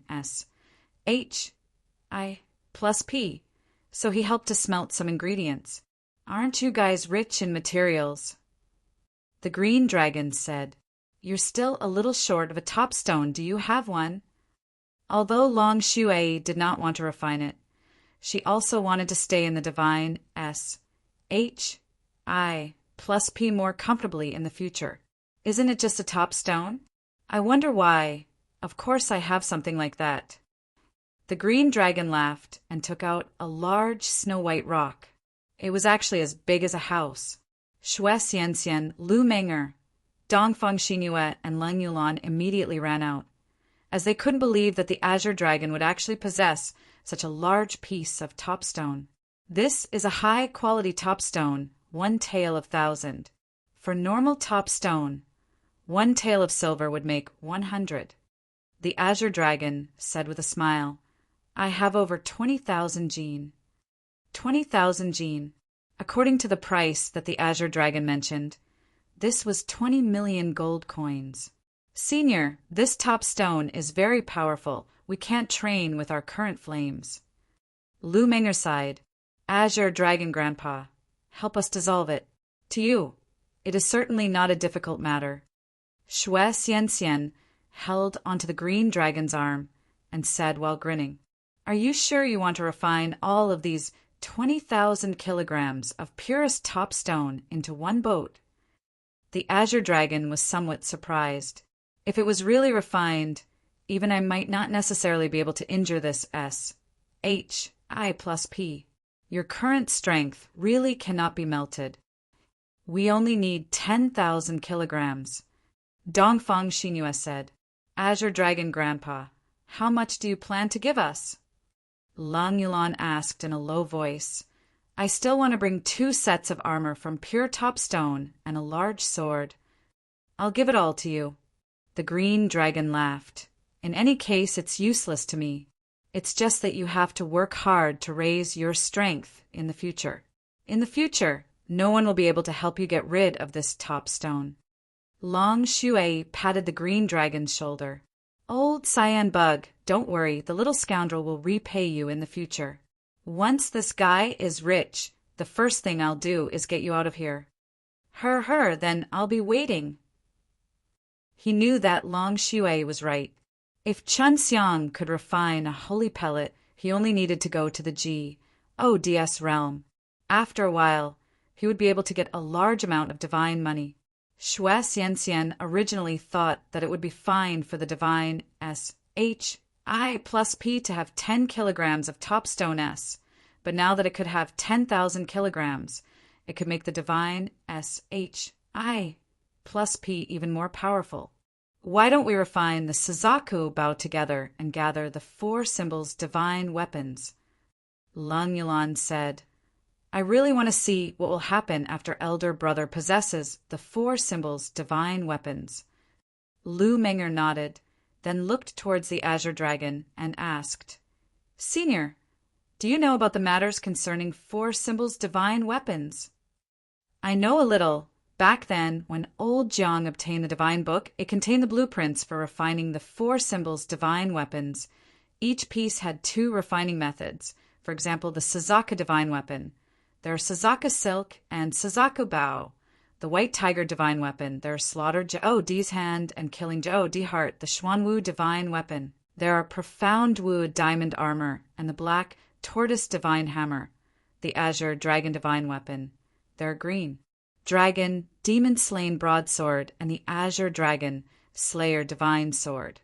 SHI plus P, so he helped to smelt some ingredients. Aren't you guys rich in materials? The green dragon said. You're still a little short of a top stone. Do you have one? Although Long Shui did not want to refine it, she also wanted to stay in the divine SHI plus P more comfortably in the future. Isn't it just a top stone? I wonder why. Of course I have something like that. The green dragon laughed and took out a large snow-white rock. It was actually as big as a house. Xue Xianxian, Lu Meng'er, Dongfang Xingyue and Leng Yulan immediately ran out, as they couldn't believe that the Azure Dragon would actually possess such a large piece of topstone. This is a high-quality topstone, 1 tael of 1,000. For normal topstone, 1 tael of silver would make 100. The Azure Dragon said with a smile, I have over 20,000 jin. 20,000 jin. According to the price that the Azure Dragon mentioned, this was 20 million gold coins. Senior, this top stone is very powerful. We can't train with our current flames. Lu Menger sighed. Azure Dragon Grandpa, help us dissolve it. To you, it is certainly not a difficult matter. Xue Xianxian held onto the green dragon's arm and said while grinning, Are you sure you want to refine all of these 20,000 kilograms of purest top stone into one boat? The Azure Dragon was somewhat surprised. If it was really refined, even I might not necessarily be able to injure this S-H-I plus P. Your current strength really cannot be melted. We only need 10,000 kilograms. Dongfang Xingyue said, Azure Dragon Grandpa, how much do you plan to give us? Lang Yulan asked in a low voice, I still want to bring 2 sets of armor from pure top stone and a large sword. I'll give it all to you. The green dragon laughed. In any case, it's useless to me. It's just that you have to work hard to raise your strength in the future. In the future, no one will be able to help you get rid of this top stone. Long Shui patted the green dragon's shoulder. Old Cyan Bug, don't worry, the little scoundrel will repay you in the future. Once this guy is rich, the first thing I'll do is get you out of here. Then I'll be waiting. He knew that Long Shui was right. If Chun Xiang could refine a holy pellet, he only needed to go to the G-O-D-S realm. After a while, he would be able to get a large amount of divine money. Xue Xianxian originally thought that it would be fine for the divine S-H-I plus P to have 10 kilograms of topstone S, but now that it could have 10,000 kilograms, it could make the divine S-H-I plus P even more powerful. Why don't we refine the Suzaku bow together and gather the 4 symbols divine weapons? Lang Yulan said, I really want to see what will happen after Elder Brother possesses the 4 symbols divine weapons. Lu Menger nodded, then looked towards the Azure Dragon and asked, Senior, do you know about the matters concerning 4 symbols divine weapons? I know a little. Back then, when old Jiang obtained the divine book, it contained the blueprints for refining the 4 symbols divine weapons. Each piece had 2 refining methods. For example, the Suzaku divine weapon. There are Suzaku silk and Suzaku bow. The white tiger divine weapon. There are slaughter Jiao Di's hand and killing Jiao Di heart, the Xuanwu divine weapon. There are profound Wu diamond armor and the black tortoise divine hammer. The azure dragon divine weapon. There are green dragon, demon-slain broadsword, and the azure dragon, slayer divine sword.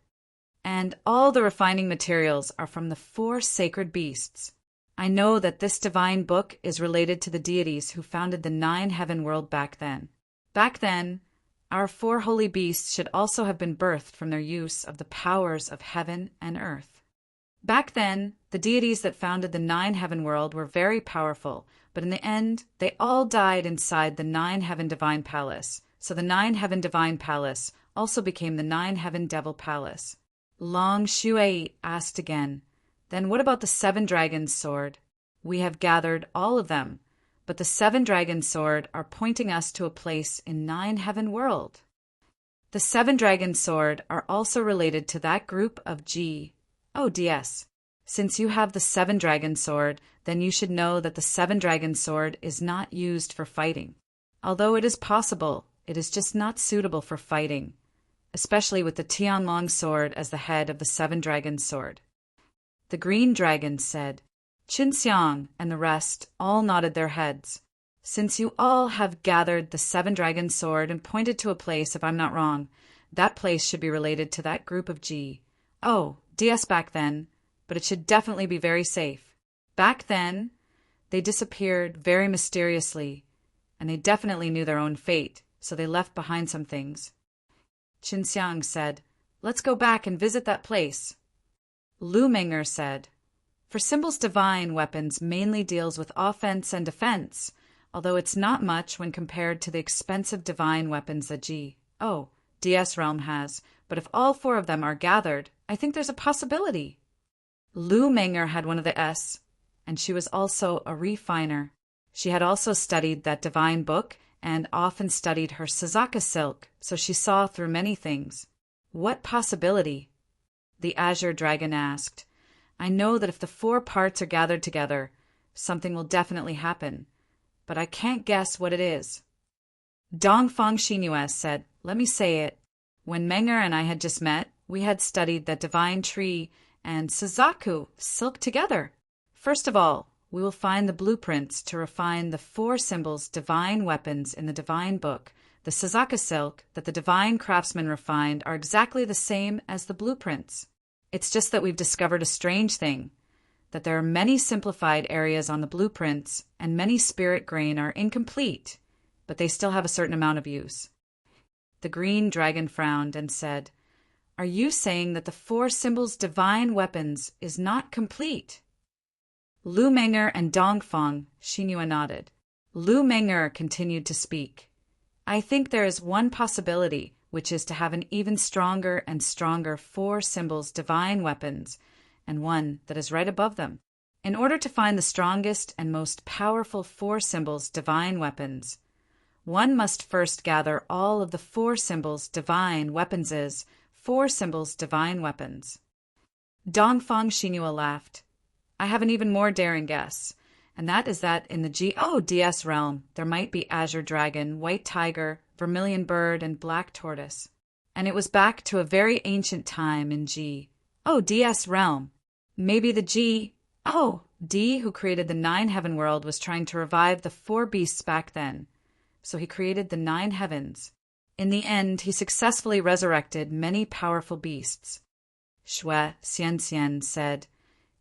And all the refining materials are from the 4 sacred beasts. I know that this divine book is related to the deities who founded the 9 heaven world back then. Back then, our 4 holy beasts should also have been birthed from their use of the powers of heaven and earth. Back then, the deities that founded the 9 heaven world were very powerful, but in the end, they all died inside the 9 heaven divine palace. So the 9 heaven divine palace also became the 9 heaven devil palace. Long Shui asked again, Then what about the 7 dragons' sword? We have gathered all of them, but the 7 dragons' sword are pointing us to a place in 9 heaven world. The 7 dragons' sword are also related to that group of G-O-D-S. Since you have the 7 dragon sword, then you should know that the 7 dragon sword is not used for fighting. Although it is possible, it is just not suitable for fighting, especially with the Tianlong sword as the head of the 7 dragon sword. The green dragon said. Qin Xiang and the rest all nodded their heads. Since you all have gathered the 7 dragon sword and pointed to a place, if I'm not wrong, that place should be related to that group of G-O-D-S back then, but it should definitely be very safe. Back then, they disappeared very mysteriously, and they definitely knew their own fate, so they left behind some things. Qinxiang said, "Let's go back and visit that place." Lu Meng'er said, "For symbols divine weapons mainly deals with offense and defense, although it's not much when compared to the expensive divine weapons that DS realm has, but if all four of them are gathered, I think there's a possibility." Lu Meng'er had one of the S, and she was also a refiner. She had also studied that divine book and often studied her Sazaka silk, so she saw through many things. "What possibility?" the azure dragon asked. "I know that if the four parts are gathered together, something will definitely happen, but I can't guess what it is." Dongfang Xinhua said, "Let me say it. When Meng'er and I had just met, we had studied that divine tree and Suzaku silk together. First of all, we will find the blueprints to refine the four symbols divine weapons in the divine book. The Sazaka silk that the divine craftsmen refined are exactly the same as the blueprints. It's just that we've discovered a strange thing, that there are many simplified areas on the blueprints and many spirit grain are incomplete, but they still have a certain amount of use." The green dragon frowned and said, "Are you saying that the four symbols divine weapons is not complete?" Lu Meng'er and Dongfang Xinhua nodded. Lu Meng'er continued to speak. "I think there is one possibility, which is to have an even stronger and stronger four symbols divine weapons, and one that is right above them. In order to find the strongest and most powerful four symbols divine weapons, one must first gather all of the four symbols divine weapons' four symbols divine weapons." Dongfang Xinhua laughed. "I have an even more daring guess, and that is that in the DS realm there might be azure dragon, white tiger, vermilion bird, and black tortoise. And it was back to a very ancient time in DS realm. Maybe the D who created the 9 heaven world was trying to revive the 4 beasts back then, so he created the 9 heavens. In the end, he successfully resurrected many powerful beasts." Shui Xianxian said,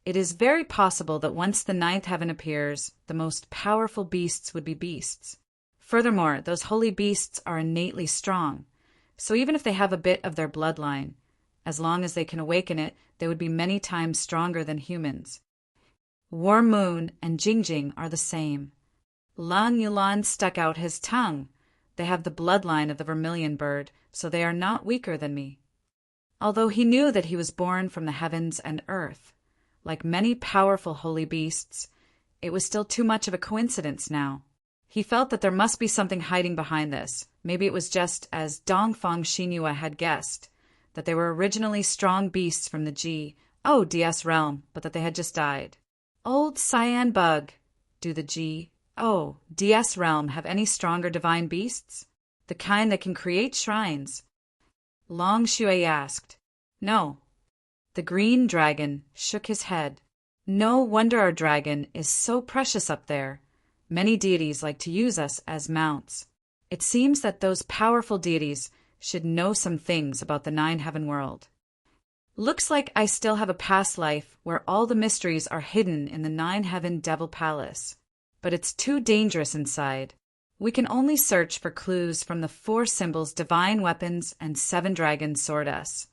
"It is very possible that once the 9th heaven appears, the most powerful beasts would be beasts. Furthermore, those holy beasts are innately strong, so even if they have a bit of their bloodline, as long as they can awaken it, they would be many times stronger than humans. War Moon and Jingjing are the same. Lang Yulan stuck out his tongue. They have the bloodline of the vermilion bird, so they are not weaker than me." Although he knew that he was born from the heavens and earth, like many powerful holy beasts, it was still too much of a coincidence now. He felt that there must be something hiding behind this. Maybe it was just as Dongfang Xinhua had guessed, that they were originally strong beasts from the DS realm, but that they had just died. Old Cyan Bug, do the DS realm have any stronger divine beasts? The kind that can create shrines? Long Shui asked. "No." The green dragon shook his head. "No wonder our dragon is so precious up there. Many deities like to use us as mounts. It seems that those powerful deities should know some things about the 9 heaven world. Looks like I still have a past life where all the mysteries are hidden in the 9 heaven devil palace. But it's too dangerous inside. We can only search for clues from the 4 symbols divine weapons and 7 dragons sword S.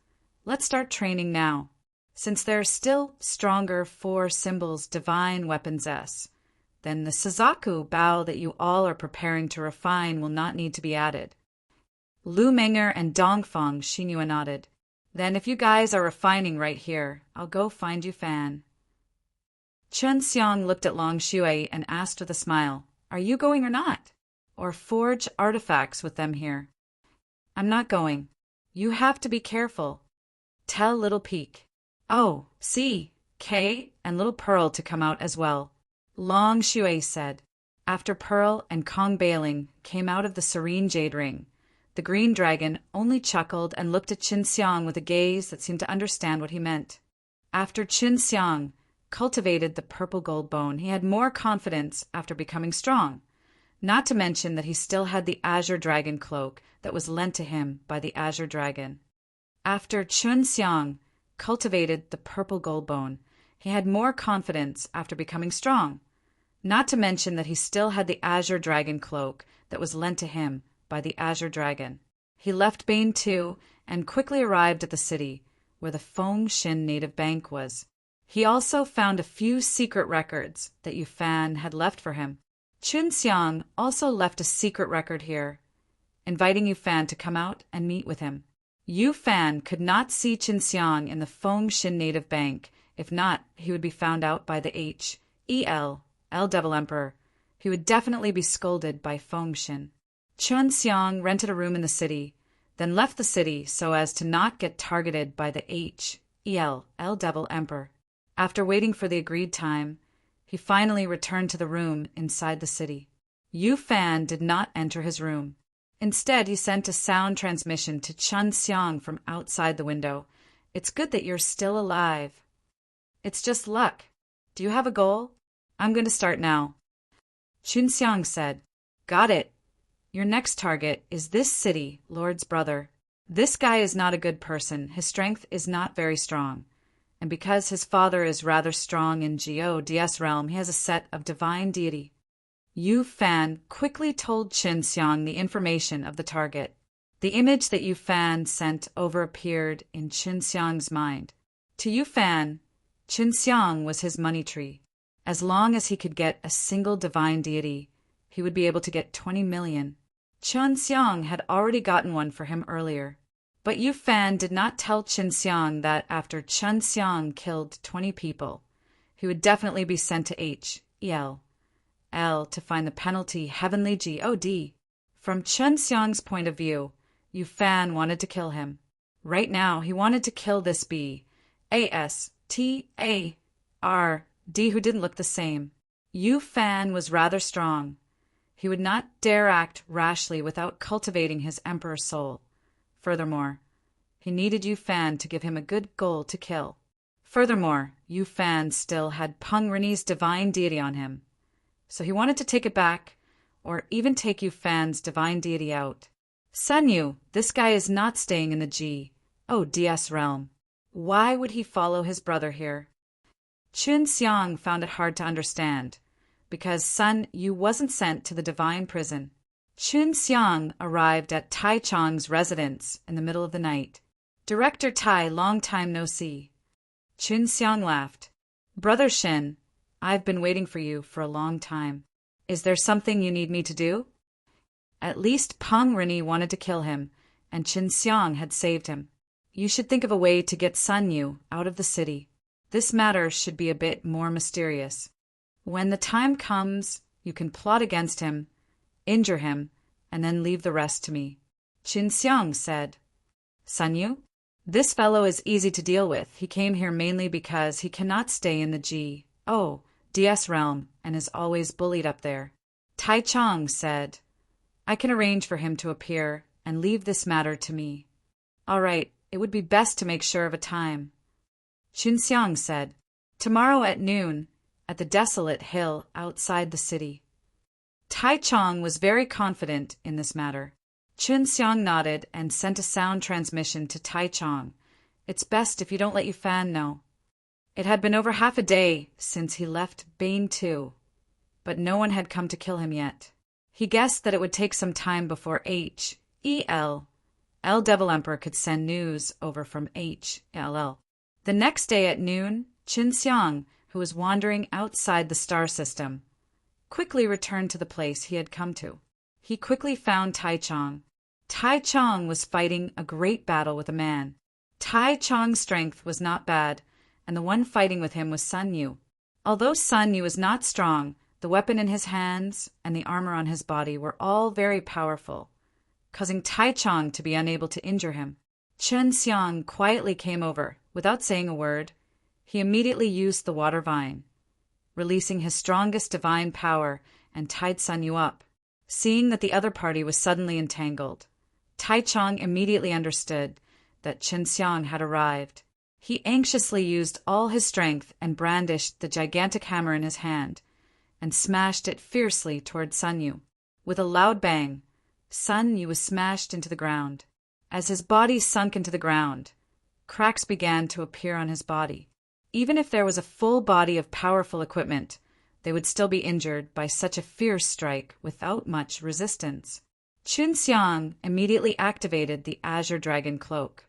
Let's start training now, since there are still stronger 4 symbols divine weapons S. Then the Suzaku bow that you all are preparing to refine will not need to be added." Lu Meng'er and Dongfang Xinhua nodded. "Then if you guys are refining right here, I'll go find you Fan." Chen Xiang looked at Long Shui and asked with a smile, "Are you going or not? Or forge artifacts with them here?" "I'm not going. You have to be careful. Tell Little Peak, Kay, and Little Pearl to come out as well," Long Shui said. After Pearl and Kong Bailing came out of the serene jade ring, the green dragon only chuckled and looked at Qin Xiang with a gaze that seemed to understand what he meant. After Qin Xiang cultivated the purple gold bone, he had more confidence after becoming strong, not to mention that he still had the azure dragon cloak that was lent to him by the azure dragon. After Qin Xiang cultivated the purple gold bone, he had more confidence after becoming strong, not to mention that he still had the azure dragon cloak that was lent to him by the Azure Dragon. He left Bane too and quickly arrived at the city, where the Fengshan native bank was. He also found a few secret records that Yu Fan had left for him. Chun Xiang also left a secret record here, inviting Yu Fan to come out and meet with him. Yu Fan could not see Chun Xiang in the Fengshan native bank. If not, he would be found out by the L Devil Emperor. He would definitely be scolded by Fengshan. Chun Xiang rented a room in the city, then left the city so as to not get targeted by the L Devil Emperor. After waiting for the agreed time, he finally returned to the room inside the city. Yu Fan did not enter his room. Instead, he sent a sound transmission to Chun Xiang from outside the window. "It's good that you're still alive. It's just luck. Do you have a goal? I'm going to start now." Chun Xiang said, "Got it. Your next target is this city, Lord's brother. This guy is not a good person. His strength is not very strong. And because his father is rather strong in Gods realm, he has a set of divine deity." Yu Fan quickly told Chun Xiang the information of the target. The image that Yu Fan sent over appeared in Chun Xiang's mind. To Yu Fan, Chun Xiang was his money tree. As long as he could get a single divine deity, he would be able to get 20 million. Chun Xiang had already gotten one for him earlier. But Yu Fan did not tell Chun Xiang that after Chun Xiang killed 20 people, he would definitely be sent to L to find the penalty heavenly God. From Chun Xiang's point of view, Yu Fan wanted to kill him. Right now, he wanted to kill this Astard who didn't look the same. Yu Fan was rather strong. He would not dare act rashly without cultivating his emperor soul. Furthermore, he needed Yu Fan to give him a good goal to kill. Furthermore, Yu Fan still had Peng Rini's divine deity on him. So he wanted to take it back, or even take Yu Fan's divine deity out. Sun Yu, this guy is not staying in the Gods realm. Why would he follow his brother here? Chun Xiang found it hard to understand, because Sun Yu wasn't sent to the divine prison. Chun Xiang arrived at Tai Chong's residence in the middle of the night. "Director Tai, long time no see." Chun Xiang laughed. "Brother Shin, I've been waiting for you for a long time. Is there something you need me to do?" At least Peng Rini wanted to kill him, and Chun Xiang had saved him. "You should think of a way to get Sun Yu out of the city. This matter should be a bit more mysterious. When the time comes, you can plot against him, injure him, and then leave the rest to me." Chun Xiang said, "Sun Yu? This fellow is easy to deal with. He came here mainly because he cannot stay in the Gods realm and is always bullied up there." Tai Chong said, "I can arrange for him to appear and leave this matter to me." "All right, it would be best to make sure of a time." Chun Xiang said, "Tomorrow at noon, at the desolate hill outside the city." Tai Chong was very confident in this matter. Chun Xiang nodded and sent a sound transmission to Tai Chong. "It's best if you don't let Yu Fan know." It had been over half a day since he left Bane too, but no one had come to kill him yet. He guessed that it would take some time before L Devil Emperor could send news over from HLL. The next day at noon, Chun Xiang, who was wandering outside the star system, quickly returned to the place he had come to. He quickly found Tai Chong. Tai Chong was fighting a great battle with a man. Tai Chong's strength was not bad, and the one fighting with him was Sun Yu. Although Sun Yu was not strong, the weapon in his hands and the armor on his body were all very powerful, causing Tai Chong to be unable to injure him. Chun Xiang quietly came over. Without saying a word, he immediately used the water vine, releasing his strongest divine power, and tied Sun Yu up. Seeing that the other party was suddenly entangled, Tai Chong immediately understood that Chun Xiang had arrived. He anxiously used all his strength and brandished the gigantic hammer in his hand, and smashed it fiercely toward Sun Yu. With a loud bang, Sun Yu was smashed into the ground. As his body sunk into the ground, cracks began to appear on his body. Even if there was a full body of powerful equipment, they would still be injured by such a fierce strike without much resistance. Xiang immediately activated the Azure Dragon Cloak,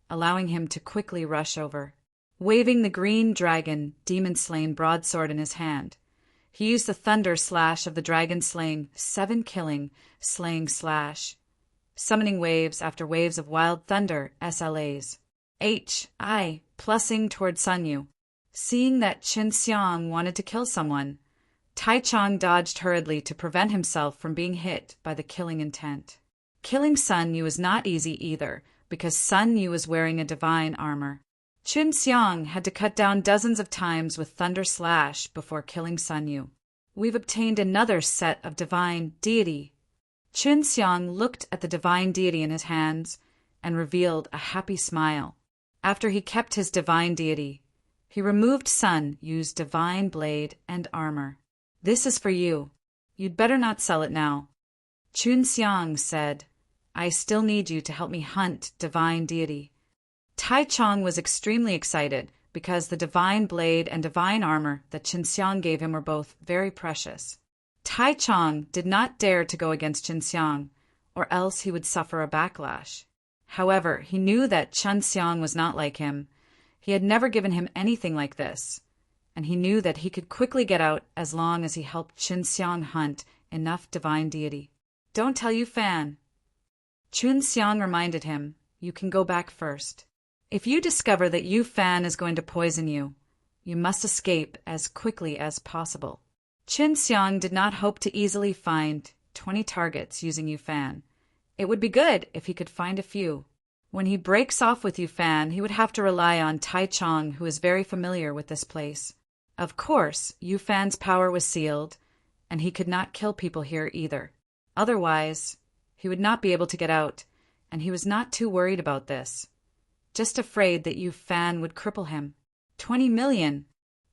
allowing him to quickly rush over. Waving the green dragon demon-slain broadsword in his hand, he used the thunder slash of the dragon-slaying, 7-killing, slaying slash, summoning waves after waves of wild thunder SLAs. Plussing toward Sun Yu. Seeing that Xiang wanted to kill someone, Taichung dodged hurriedly to prevent himself from being hit by the killing intent. Killing Sun Yu was not easy either, because Sun Yu was wearing a divine armor. Xiang had to cut down dozens of times with Thunder Slash before killing Sun Yu. We've obtained another set of divine deity. Xiang looked at the divine deity in his hands and revealed a happy smile. After he kept his divine deity, he removed Sun Yu's divine blade and armor. This is for you. You'd better not sell it now. Xiang said, I still need you to help me hunt divine deity. Taichung was extremely excited because the divine blade and divine armor that Xiang gave him were both very precious. Taichung did not dare to go against Xiang, or else he would suffer a backlash. However, he knew that Xiang was not like him. He had never given him anything like this, and he knew that he could quickly get out as long as he helped Xiang hunt enough divine deity. Don't tell Yu Fan. Xiang reminded him, you can go back first. If you discover that Yu Fan is going to poison you, you must escape as quickly as possible. Xiang did not hope to easily find 20 targets using Yu Fan. It would be good if he could find a few. When he breaks off with Yu Fan, he would have to rely on Taichung, who is very familiar with this place. Of course, Yu Fan's power was sealed, and he could not kill people here either. Otherwise, he would not be able to get out, and he was not too worried about this. Just afraid that Yu Fan would cripple him. 20 million!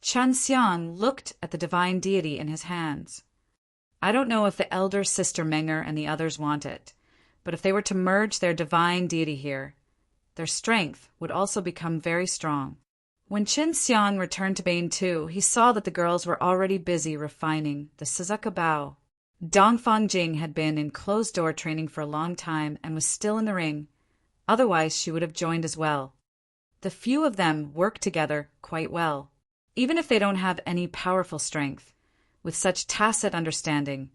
Xiang looked at the divine deity in his hands. I don't know if the elder sister Menger and the others want it, but if they were to merge their divine deity here, their strength would also become very strong. When Xiang returned to Bane 2, he saw that the girls were already busy refining the Suzuka Bao. Dongfang Jing had been in closed-door training for a long time and was still in the ring. Otherwise, she would have joined as well. The few of them work together quite well. Even if they don't have any powerful strength, with such tacit understanding,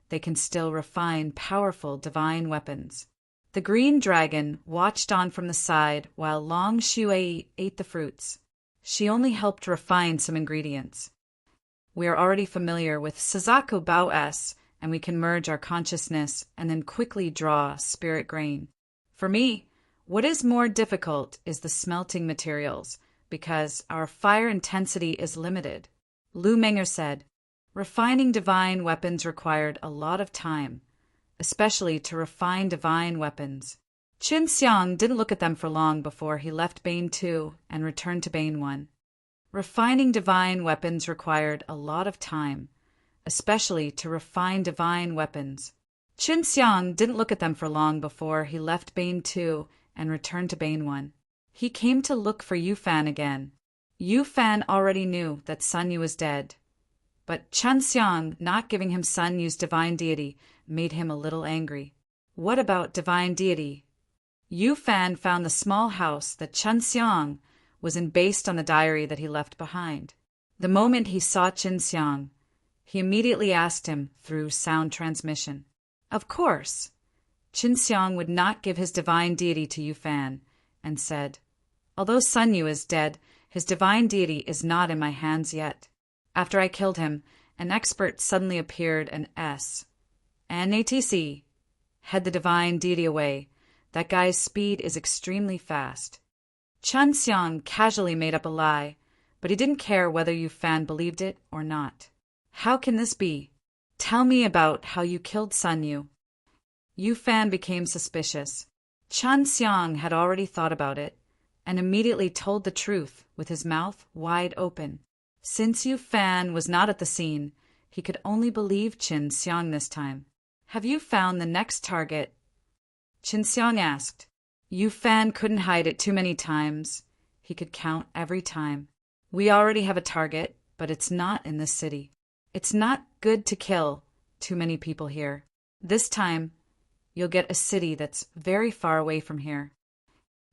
they can still refine powerful divine weapons. The green dragon watched on from the side while Long Shui ate the fruits. She only helped refine some ingredients. We are already familiar with Suzaku Bao S, and we can merge our consciousness and then quickly draw spirit grain. For me, what is more difficult is the smelting materials, because our fire intensity is limited. Lu Menger said, refining divine weapons required a lot of time, especially to refine divine weapons. Xiang didn't look at them for long before he left Bane 2 and returned to Bane 1. Refining divine weapons required a lot of time, especially to refine divine weapons. Xiang didn't look at them for long before he left Bane 2 and returned to Bane 1. He came to look for Yu Fan again. Yu Fan already knew that Sun Yu was dead, but Xiang not giving him Sun Yu's divine deity made him a little angry. What about divine deity? Yu Fan found the small house that Xiang was in based on the diary that he left behind. The moment he saw Xiang, he immediately asked him through sound transmission. Of course, Xiang would not give his divine deity to Yu Fan, and said, although Sun Yu is dead, his divine deity is not in my hands yet. After I killed him, an expert suddenly appeared and NATC, head the divine deity away. That guy's speed is extremely fast. Xiang casually made up a lie, but he didn't care whether Yu Fan believed it or not. How can this be? Tell me about how you killed Sun Yu. Yu Fan became suspicious. Xiang had already thought about it, and immediately told the truth with his mouth wide open. Since Yu Fan was not at the scene, he could only believe Xiang this time. Have you found the next target? Xiang asked. Yu Fan couldn't hide it too many times. He could count every time. We already have a target, but it's not in this city. It's not good to kill too many people here. This time, you'll get a city that's very far away from here.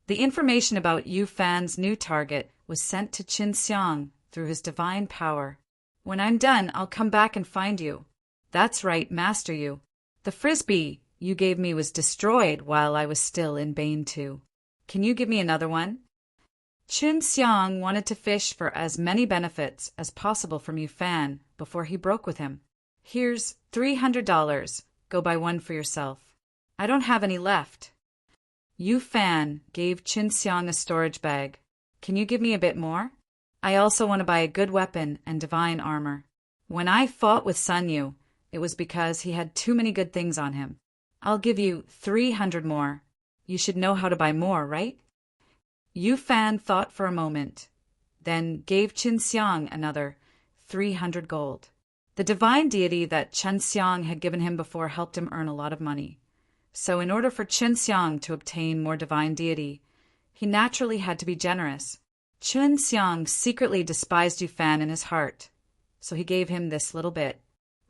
The information about Yu Fan's new target was sent to Qin Xiang through his divine power. When I'm done, I'll come back and find you. That's right, Master Yu. The frisbee you gave me was destroyed while I was still in Bane 2. Can you give me another one? Qin Xiang wanted to fish for as many benefits as possible from Yu Fan before he broke with him. Here's $300. Go buy one for yourself. I don't have any left. Yu Fan gave Qin Xiang a storage bag. Can you give me a bit more? I also want to buy a good weapon and divine armor. When I fought with Sun Yu, it was because he had too many good things on him. I'll give you 300 more. You should know how to buy more, right? Yu Fan thought for a moment, then gave Qin Xiang another 300 gold. The divine deity that Qin Xiang had given him before helped him earn a lot of money. So in order for Qin Xiang to obtain more divine deity, he naturally had to be generous. Qin Xiang secretly despised Yu Fan in his heart, so he gave him this little bit.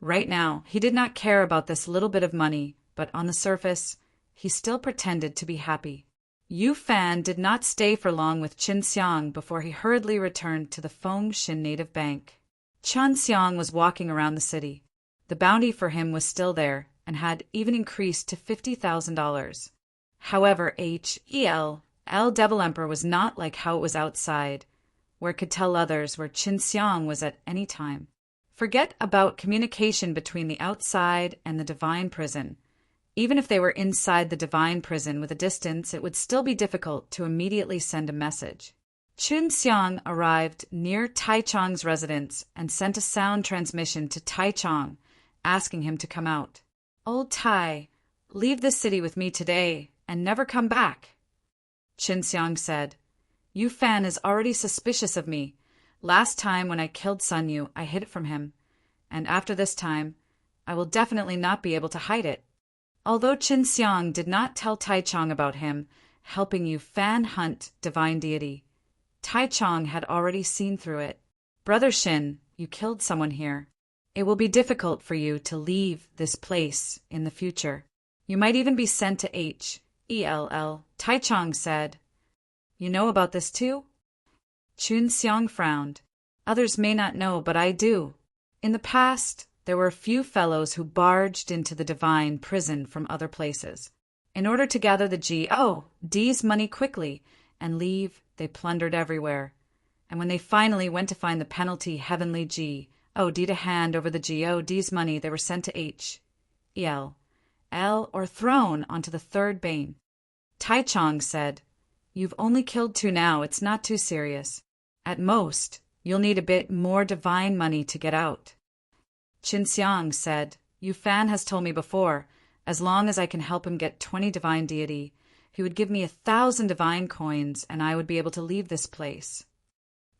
Right now, he did not care about this little bit of money, but on the surface, he still pretended to be happy. Yu Fan did not stay for long with Qin Xiang before he hurriedly returned to the Fengshan native bank. Qin Xiang was walking around the city. The bounty for him was still there and had even increased to $50,000. However, the Devil Emperor was not like how it was outside, where it could tell others where Qin Xiang was at any time. Forget about communication between the outside and the divine prison. Even if they were inside the divine prison with a distance, it would still be difficult to immediately send a message. Qin Xiang arrived near Taichong's residence and sent a sound transmission to Taichong, asking him to come out. Old Tai, leave this city with me today and never come back. Qin Xiang said, Yu Fan is already suspicious of me. Last time when I killed Sun Yu, I hid it from him, and after this time, I will definitely not be able to hide it. Although Qin Xiang did not tell Taichong about him helping Yu Fan hunt divine deity, Taichong had already seen through it. Brother Shin, you killed someone here. It will be difficult for you to leave this place in the future. You might even be sent to Hell. Taichong said, You know about this too? Qin Xiang frowned. Others may not know, but I do. In the past, there were a few fellows who barged into the divine prison from other places. In order to gather the God's money quickly and leave, they plundered everywhere. And when they finally went to find the penalty heavenly God to hand over the God's money, they were sent to Hell, or thrown onto the third bane. Taichong said, You've only killed 2 now, it's not too serious. At most, you'll need a bit more divine money to get out. Qin Xiang said, Yu Fan has told me before, as long as I can help him get 20 divine deity, he would give me 1,000 divine coins and I would be able to leave this place.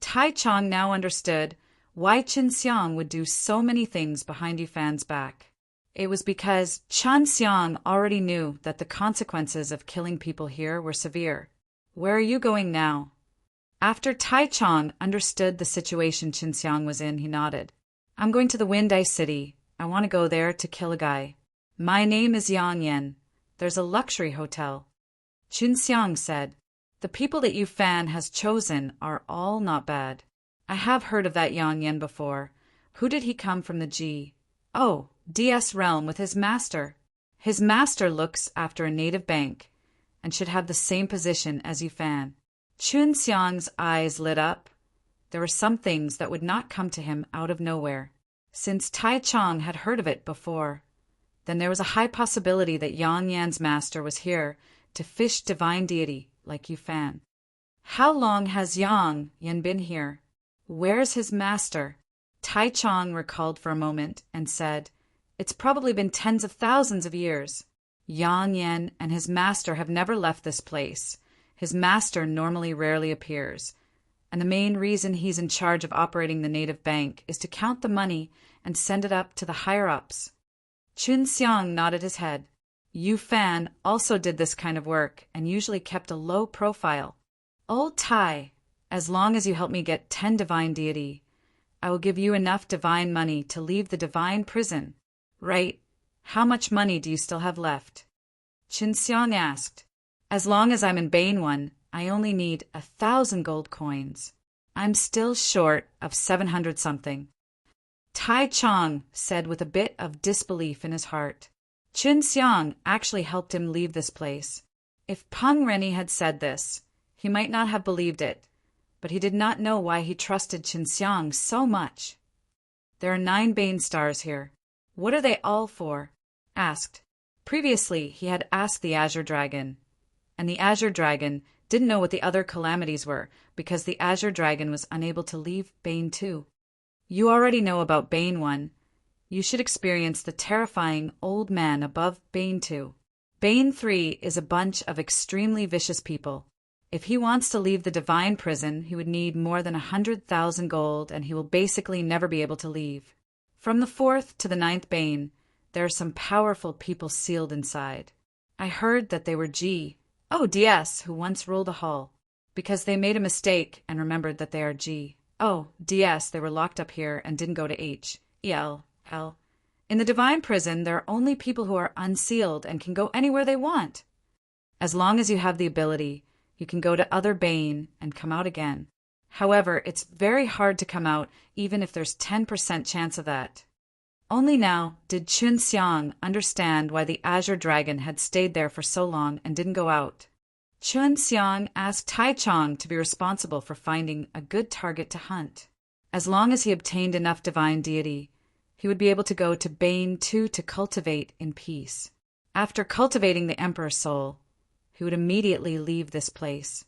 Taichong now understood why Qin Xiang would do so many things behind Yu Fan's back. It was because Qin Xiang already knew that the consequences of killing people here were severe. Where are you going now? After Taichong understood the situation Qin Xiang was in, he nodded. I'm going to the Wind Ice City. I want to go there to kill a guy. My name is Yang Yan. There's a luxury hotel. Qin Xiang said, The people that Yu Fan has chosen are all not bad. I have heard of that Yang Yan before. Who did he come from the DS realm with his master? His master looks after a native bank and should have the same position as Yu Fan. Qin Xiang's eyes lit up. There were some things that would not come to him out of nowhere, since Taichong had heard of it before. Then there was a high possibility that Yang Yan's master was here to fish divine deity like Yu Fan. How long has Yang Yan been here? Where's his master? Taichong recalled for a moment and said, It's probably been tens of thousands of years. Yang Yan and his master have never left this place. His master normally rarely appears, and the main reason he's in charge of operating the native bank is to count the money and send it up to the higher-ups. Qin Xiang nodded his head. Yu Fan also did this kind of work and usually kept a low profile. Old Tai, as long as you help me get 10 divine deity, I will give you enough divine money to leave the divine prison. Right? How much money do you still have left? Xiang asked. As long as I'm in Bane 1, I only need 1,000 gold coins. I'm still short of 700 something. Taichung said with a bit of disbelief in his heart. Xiang actually helped him leave this place. If Peng Rennie had said this, he might not have believed it, but he did not know why he trusted Xiang so much. There are 9 Bane stars here. What are they all for? Asked. Previously, he had asked the Azure Dragon, and the Azure Dragon didn't know what the other calamities were because the Azure Dragon was unable to leave Bane 2. You already know about Bane 1. You should experience the terrifying old man above Bane 2. Bane 3 is a bunch of extremely vicious people. If he wants to leave the divine prison, he would need more than 100,000 gold, and he will basically never be able to leave. From the 4th to the 9th Bane, there are some powerful people sealed inside. I heard that they were DS who once ruled a hall, because they made a mistake and remembered that they are DS, they were locked up here and didn't go to L. In the divine prison, there are only people who are unsealed and can go anywhere they want. As long as you have the ability, you can go to other Bane and come out again. However, it's very hard to come out even if there's 10% chance of that. Only now did Xiang understand why the Azure Dragon had stayed there for so long and didn't go out. Xiang asked Taichung to be responsible for finding a good target to hunt. As long as he obtained enough divine deity, he would be able to go to Bane 2 to cultivate in peace. After cultivating the Emperor's soul, he would immediately leave this place.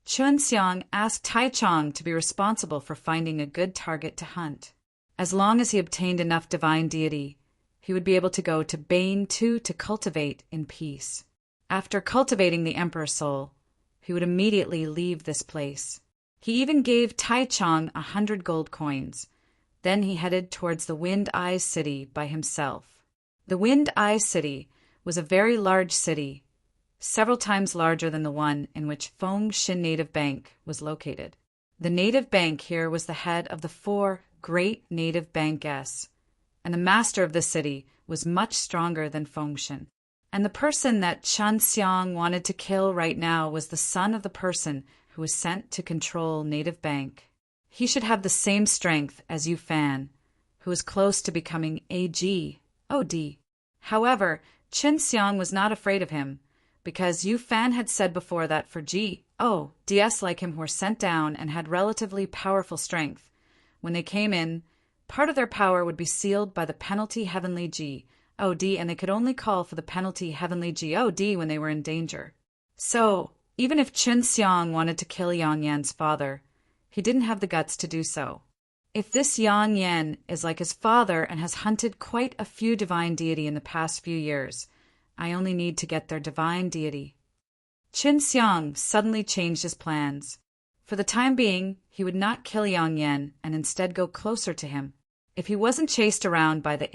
Xiang asked Taichung to be responsible for finding a good target to hunt. As long as he obtained enough divine deity, he would be able to go to Bane 2 to cultivate in peace. After cultivating the Emperor's soul, he would immediately leave this place. He even gave Taichung 100 gold coins. Then he headed towards the Wind Eyes City by himself. The Wind Eyes City was a very large city, several times larger than the one in which Fengshan Native Bank was located. The native bank here was the head of the 4 great native bankess, and the master of the city was much stronger than Fengshan. And the person that Xiang wanted to kill right now was the son of the person who was sent to control Native Bank. He should have the same strength as Yu Fan, who is close to becoming AGOD. However, Xiang was not afraid of him, because Yu Fan had said before that for DS like him who were sent down and had relatively powerful strength, when they came in, part of their power would be sealed by the penalty heavenly GOD, and they could only call for the penalty heavenly GOD when they were in danger. So, even if Xiang wanted to kill Yang Yan's father, he didn't have the guts to do so. If this Yang Yan is like his father and has hunted quite a few divine deity in the past few years, I only need to get their divine deity. Xiang suddenly changed his plans. For the time being, he would not kill Yang Yan and instead go closer to him. If he wasn't chased around by the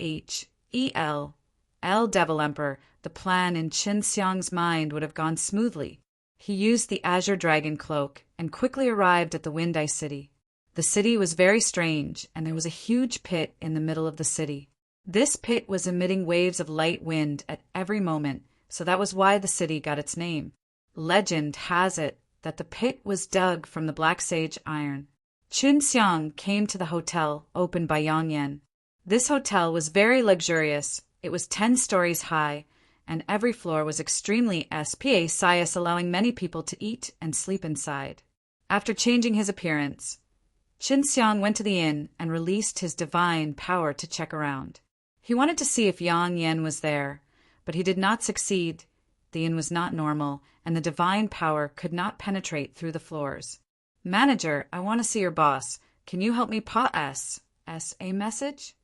Devil Emperor, the plan in Xiang's mind would have gone smoothly. He used the Azure Dragon cloak and quickly arrived at the Wind Eye City. The city was very strange, and there was a huge pit in the middle of the city. This pit was emitting waves of light wind at every moment, so that was why the city got its name. Legend has it that the pit was dug from the Black Sage iron. Xiang came to the hotel opened by Yang Yan. This hotel was very luxurious. It was 10 stories high, and every floor was extremely spacious, allowing many people to eat and sleep inside. After changing his appearance, Xiang went to the inn and released his divine power to check around. He wanted to see if Yang Yan was there, but he did not succeed. The inn was not normal, and the divine power could not penetrate through the floors. Manager, I want to see your boss. Can you help me pass a message?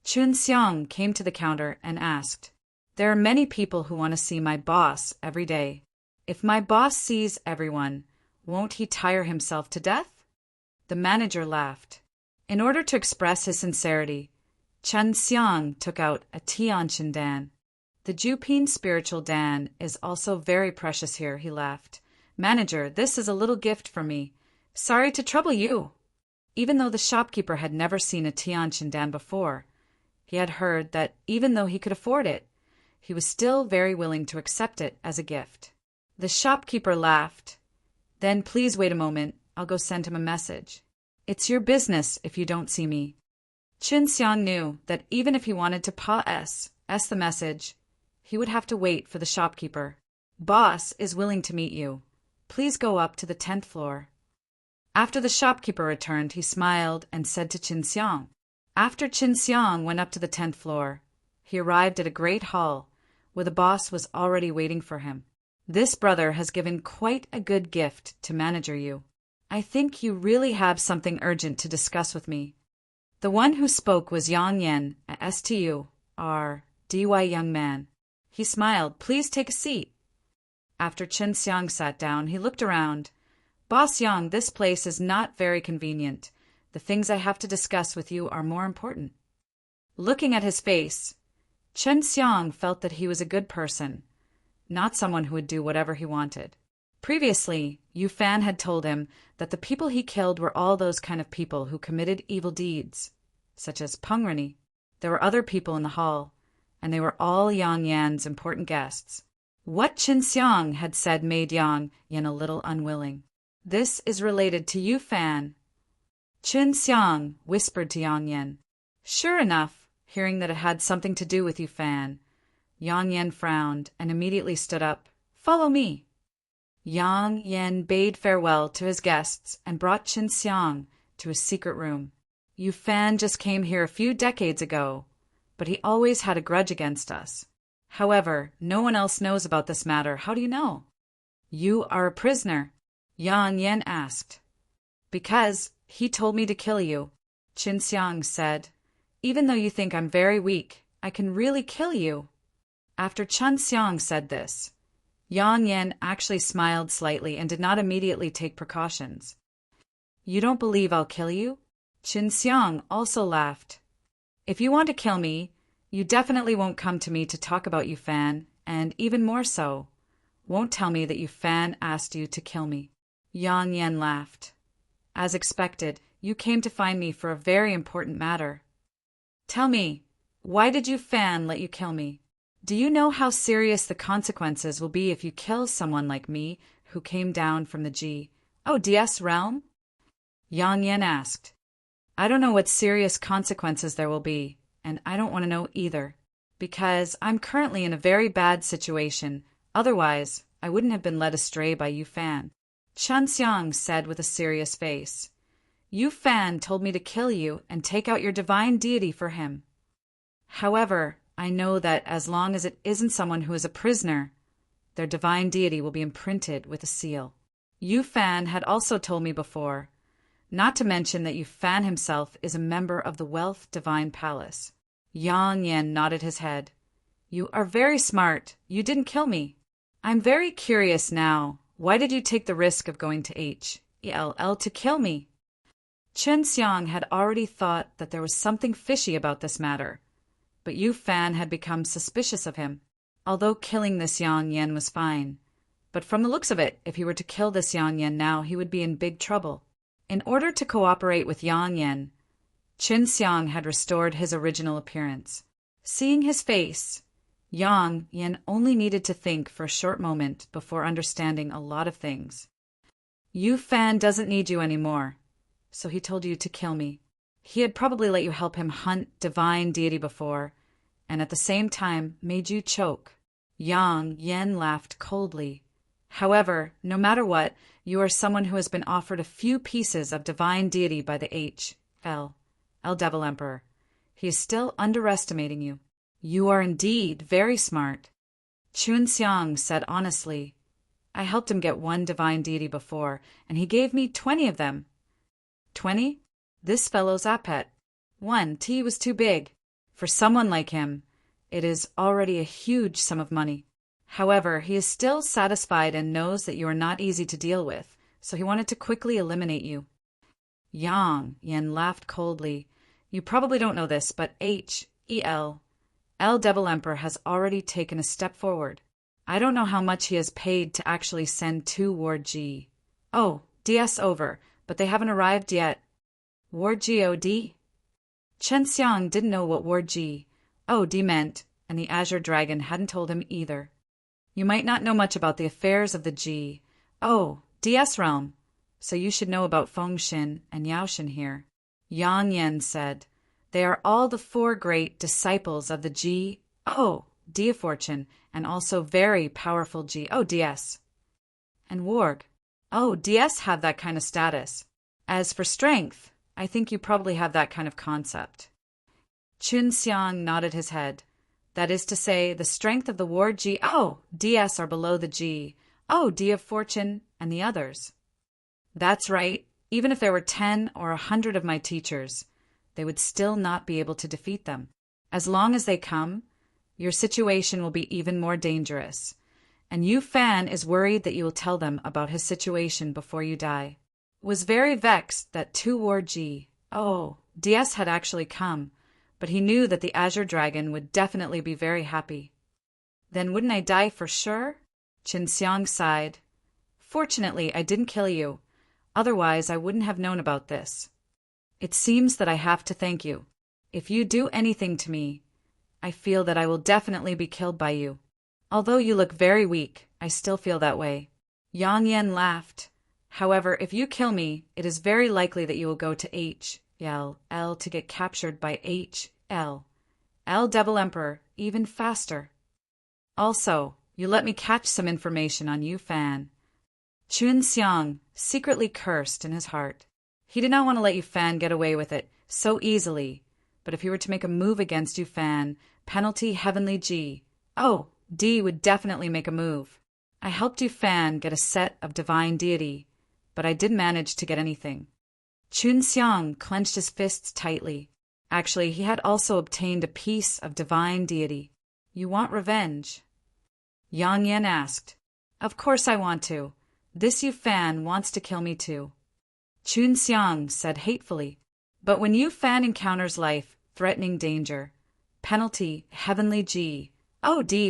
Xiang came to the counter and asked, There are many people who want to see my boss every day. If my boss sees everyone, won't he tire himself to death? The manager laughed. In order to express his sincerity, Xiang took out a Tianqian Dan. The Jupin spiritual Dan is also very precious here, he laughed. Manager, this is a little gift from me. Sorry to trouble you. Even though the shopkeeper had never seen a Tianqian Dan before, he had heard that even though he could afford it, he was still very willing to accept it as a gift. The shopkeeper laughed. Then please wait a moment, I'll go send him a message. It's your business if you don't see me. Qin Xiang knew that even if he wanted to pass the message, he would have to wait for the shopkeeper. Boss is willing to meet you. Please go up to the 10th floor. After the shopkeeper returned, he smiled and said to Qin Xiang. After Qin Xiang went up to the 10th floor, he arrived at a great hall where the boss was already waiting for him. This brother has given quite a good gift to manager you. I think you really have something urgent to discuss with me. The one who spoke was Yang Yan, a STURDY young man. He smiled. Please take a seat. After Qin Xiang sat down, he looked around. Boss Yang, this place is not very convenient. The things I have to discuss with you are more important. Looking at his face, Qin Xiang felt that he was a good person, not someone who would do whatever he wanted. Previously, Yu Fan had told him that the people he killed were all those kind of people who committed evil deeds, such as Pengrani. There were other people in the hall, and they were all Yang Yan's important guests. What Qin Xiang had said made Yang Yan a little unwilling. This is related to Yu Fan. Qin Xiang whispered to Yang Yan. Sure enough, hearing that it had something to do with Yu Fan, Yang Yan frowned and immediately stood up. Follow me. Yang Yan bade farewell to his guests and brought Qin Xiang to his secret room. Yu Fan just came here a few decades ago, but he always had a grudge against us. However, no one else knows about this matter. How do you know? You are a prisoner, Yang Yan asked. Because he told me to kill you, Qin Xiang said. Even though you think I'm very weak, I can really kill you. After Qin Xiang said this, Yang Yan actually smiled slightly and did not immediately take precautions. You don't believe I'll kill you? Qin Xiang also laughed. If you want to kill me, you definitely won't come to me to talk about Yu Fan, and even more so, won't tell me that Yu Fan asked you to kill me. Yang Yan laughed. As expected, you came to find me for a very important matter. Tell me, why did Yu Fan let you kill me? Do you know how serious the consequences will be if you kill someone like me who came down from the GODS realm? Yang Yan asked. I don't know what serious consequences there will be, and I don't want to know either, because I'm currently in a very bad situation. Otherwise, I wouldn't have been led astray by Yu Fan. Qin Xiang said with a serious face. Yu Fan told me to kill you and take out your divine deity for him. However, I know that as long as it isn't someone who is a prisoner, their divine deity will be imprinted with a seal. Yu Fan had also told me before, not to mention that Yu Fan himself is a member of the Wealth Divine Palace. Yang Yan nodded his head. You are very smart. You didn't kill me. I'm very curious now. Why did you take the risk of going to HELL to kill me? Qin Xiang had already thought that there was something fishy about this matter, but Yu Fan had become suspicious of him. Although killing this Yang Yan was fine, but from the looks of it, if he were to kill this Yang Yan now, he would be in big trouble. In order to cooperate with Yang Yan, Qin Xiang had restored his original appearance. Seeing his face, Yang Yan only needed to think for a short moment before understanding a lot of things. Yu Fan doesn't need you anymore, so he told you to kill me. He had probably let you help him hunt divine deity before, and at the same time made you choke. Yang Yan laughed coldly. However, no matter what, you are someone who has been offered a few pieces of divine deity by the HELL Devil Emperor. He is still underestimating you. You are indeed very smart. Qin Xiang said honestly. I helped him get one divine deity before, and he gave me 20 of them. 20? This fellow's appet. 1 T was too big. For someone like him, it is already a huge sum of money. However, he is still satisfied and knows that you are not easy to deal with, so he wanted to quickly eliminate you. Yang Yan laughed coldly. You probably don't know this, but HELL Devil Emperor has already taken a step forward. I don't know how much he has paid to actually send 2 Ward GODS over, but they haven't arrived yet. Ward GOD? Qin Xiang didn't know what Ward GOD meant, and the Azure Dragon hadn't told him either. You might not know much about the affairs of the DS realm, so you should know about Fengshin and Yaoshin here. Yang Yan said, they are all the four great disciples of the Dia Fortune, and also very powerful DS. And Warg. DS have that kind of status. As for strength, I think you probably have that kind of concept. Chun Xiang nodded his head. That is to say, the strength of the Warg DS are below the Dia Fortune and the others. That's right. Even if there were 10 or 100 of my teachers, they would still not be able to defeat them. As long as they come, your situation will be even more dangerous. And Yu Fan is worried that you will tell them about his situation before you die. Was very vexed that two Warg DS had actually come, but he knew that the Azure Dragon would definitely be very happy. Then wouldn't I die for sure? Qin Xiang sighed. Fortunately, I didn't kill you. Otherwise, I wouldn't have known about this. It seems that I have to thank you. If you do anything to me, I feel that I will definitely be killed by you. Although you look very weak, I still feel that way. Yang Yan laughed. However, if you kill me, it is very likely that you will go to HL to get captured by L Devil Emperor even faster. Also, you let me catch some information on Yu Fan. Chun Xiang secretly cursed in his heart. He did not want to let Yu Fan get away with it so easily, but if he were to make a move against Yu Fan, penalty Heavenly D would definitely make a move. I helped Yu Fan get a set of divine deity, but I didn't manage to get anything. Chun Xiang clenched his fists tightly. Actually, he had also obtained a piece of divine deity. You want revenge? Yang Yan asked. Of course I want to. This Yu Fan wants to kill me too. Chun Xiang said hatefully. But when Yu Fan encounters life-threatening danger, penalty Heavenly D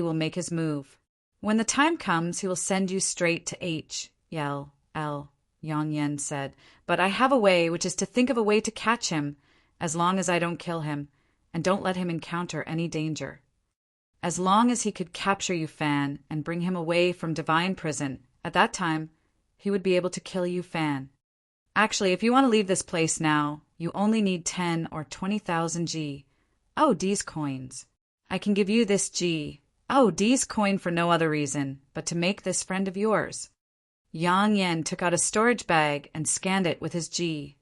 will make his move. When the time comes, he will send you straight to HL, Yang Yan said. But I have a way, which is to think of a way to catch him, as long as I don't kill him, and don't let him encounter any danger. As long as he could capture Yu Fan and bring him away from divine prison, at that time, he would be able to kill Yu Fan. Actually, if you want to leave this place now, you only need 10 or 20,000 D's coins. I can give you this D's coin for no other reason, but to make this friend of yours. Yang Yan took out a storage bag and scanned it with his D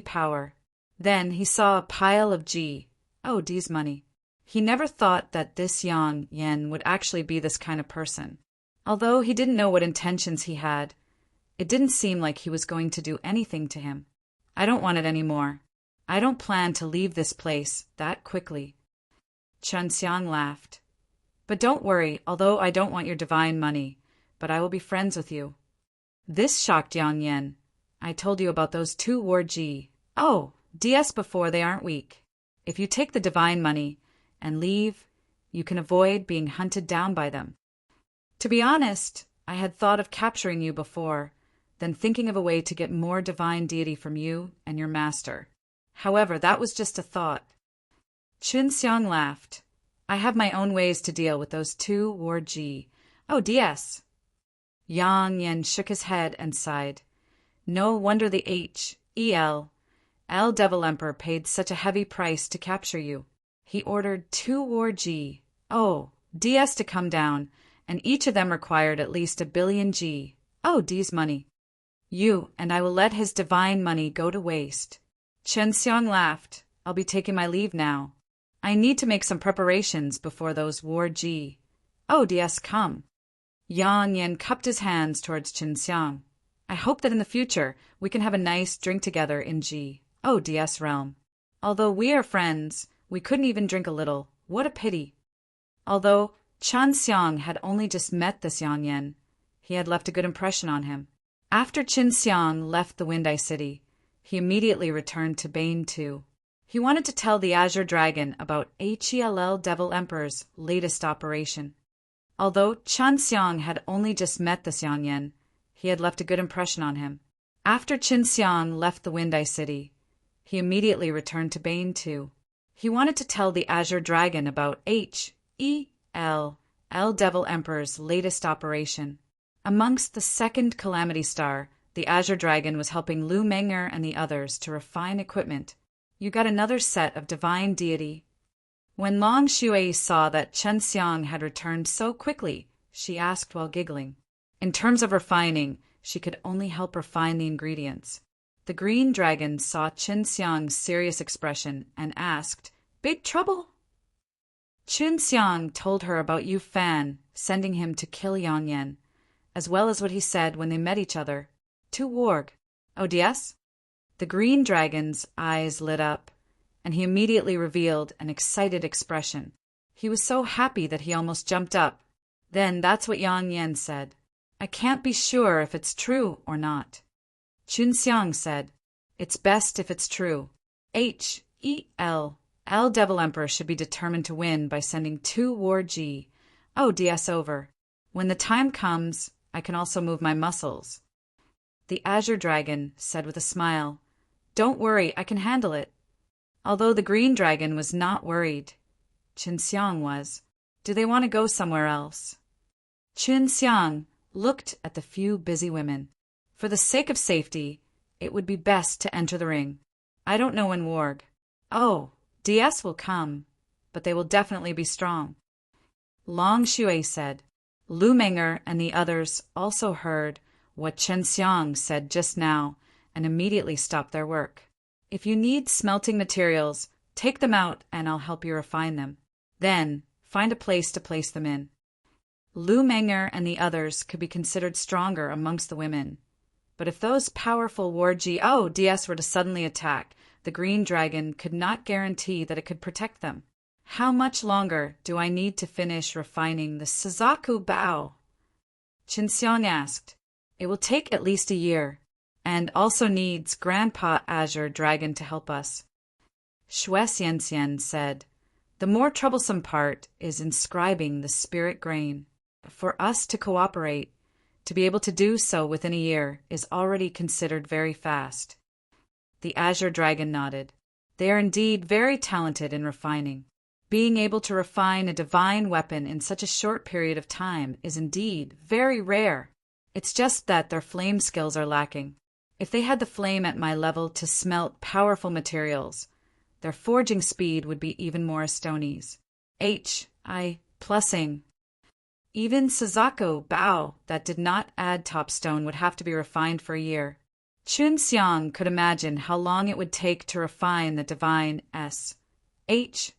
power. Then he saw a pile of D's money. He never thought that this Yang Yan would actually be this kind of person. Although he didn't know what intentions he had, it didn't seem like he was going to do anything to him. I don't want it anymore. I don't plan to leave this place that quickly. Chun Xiang laughed. But don't worry, although I don't want your divine money, but I will be friends with you. This shocked Yang Yan. I told you about those two Warg DS before. They aren't weak. If you take the divine money and leave, you can avoid being hunted down by them. To be honest, I had thought of capturing you before, then thinking of a way to get more divine deity from you and your master. However, that was just a thought. Chun Xiang laughed. I have my own ways to deal with those two Warg DS. Yang Yan shook his head and sighed. No wonder the L Devil Emperor paid such a heavy price to capture you. He ordered two Warg DS to come down, and each of them required at least 1 billion D's money. You and I will let his divine money go to waste. Chun Xiang laughed. I'll be taking my leave now. I need to make some preparations before those Warg DS come. Yang Yan cupped his hands towards Chun Xiang. I hope that in the future we can have a nice drink together in DS realm. Although we are friends, we couldn't even drink a little. What a pity. Although Chun Xiang had only just met this Yang Yan, he had left a good impression on him. After Chun Xiang left the Wind Eye City, he immediately returned to Bane too. He wanted to tell the Azure Dragon about HELL Devil Emperor's latest operation. Although Chun Xiang had only just met this Yang Yan, he had left a good impression on him. After Chun Xiang left the Wind Eye City, he immediately returned to Bane too. He wanted to tell the Azure Dragon about Devil Emperor's latest operation. Amongst the second Calamity Star, the Azure Dragon was helping Lu Menger and the others to refine equipment. You got another set of divine deity. When Long Shui saw that Chen Xiang had returned so quickly, she asked while giggling. In terms of refining, she could only help refine the ingredients. The Green Dragon saw Chen Xiang's serious expression and asked, "Big trouble?" Chen Xiang told her about Yu Fan sending him to kill Yang Yan, as well as what he said when they met each other. To Warg. ODS? The Green Dragon's eyes lit up, and he immediately revealed an excited expression. He was so happy that he almost jumped up. Then that's what Yang Yan said. "I can't be sure if it's true or not." Chun Xiang said, "It's best if it's true. Al Devil Emperor should be determined to win by sending 2 War G. ODS over. When the time comes, I can also move my muscles." The Azure Dragon said with a smile, "Don't worry, I can handle it." Although the Green Dragon was not worried, Qin Xiang was. "Do they want to go somewhere else?" Qin Xiang looked at the few busy women. "For the sake of safety, it would be best to enter the ring. I don't know when Warg. Oh, DS will come, but they will definitely be strong." Long Shui said. Lu Menger and the others also heard what Chen Xiang said just now and immediately stopped their work. "If you need smelting materials, take them out and I'll help you refine them. Then, find a place to place them in." Lu Menger and the others could be considered stronger amongst the women. But if those powerful War GODS were to suddenly attack, the Green Dragon could not guarantee that it could protect them. "How much longer do I need to finish refining the Suzaku Bao?" Qin Xiang asked. "It will take at least a year, and also needs Grandpa Azure Dragon to help us." Xue Xianxian said, "The more troublesome part is inscribing the spirit grain. For us to cooperate, to be able to do so within a year is already considered very fast." The Azure Dragon nodded. "They are indeed very talented in refining. Being able to refine a divine weapon in such a short period of time is indeed very rare. It's just that their flame skills are lacking. If they had the flame at my level to smelt powerful materials, their forging speed would be even more astonies. Plussing. Even Suzaku Bao that did not add topstone would have to be refined for a year." Chun Xiang could imagine how long it would take to refine the divine SHI+P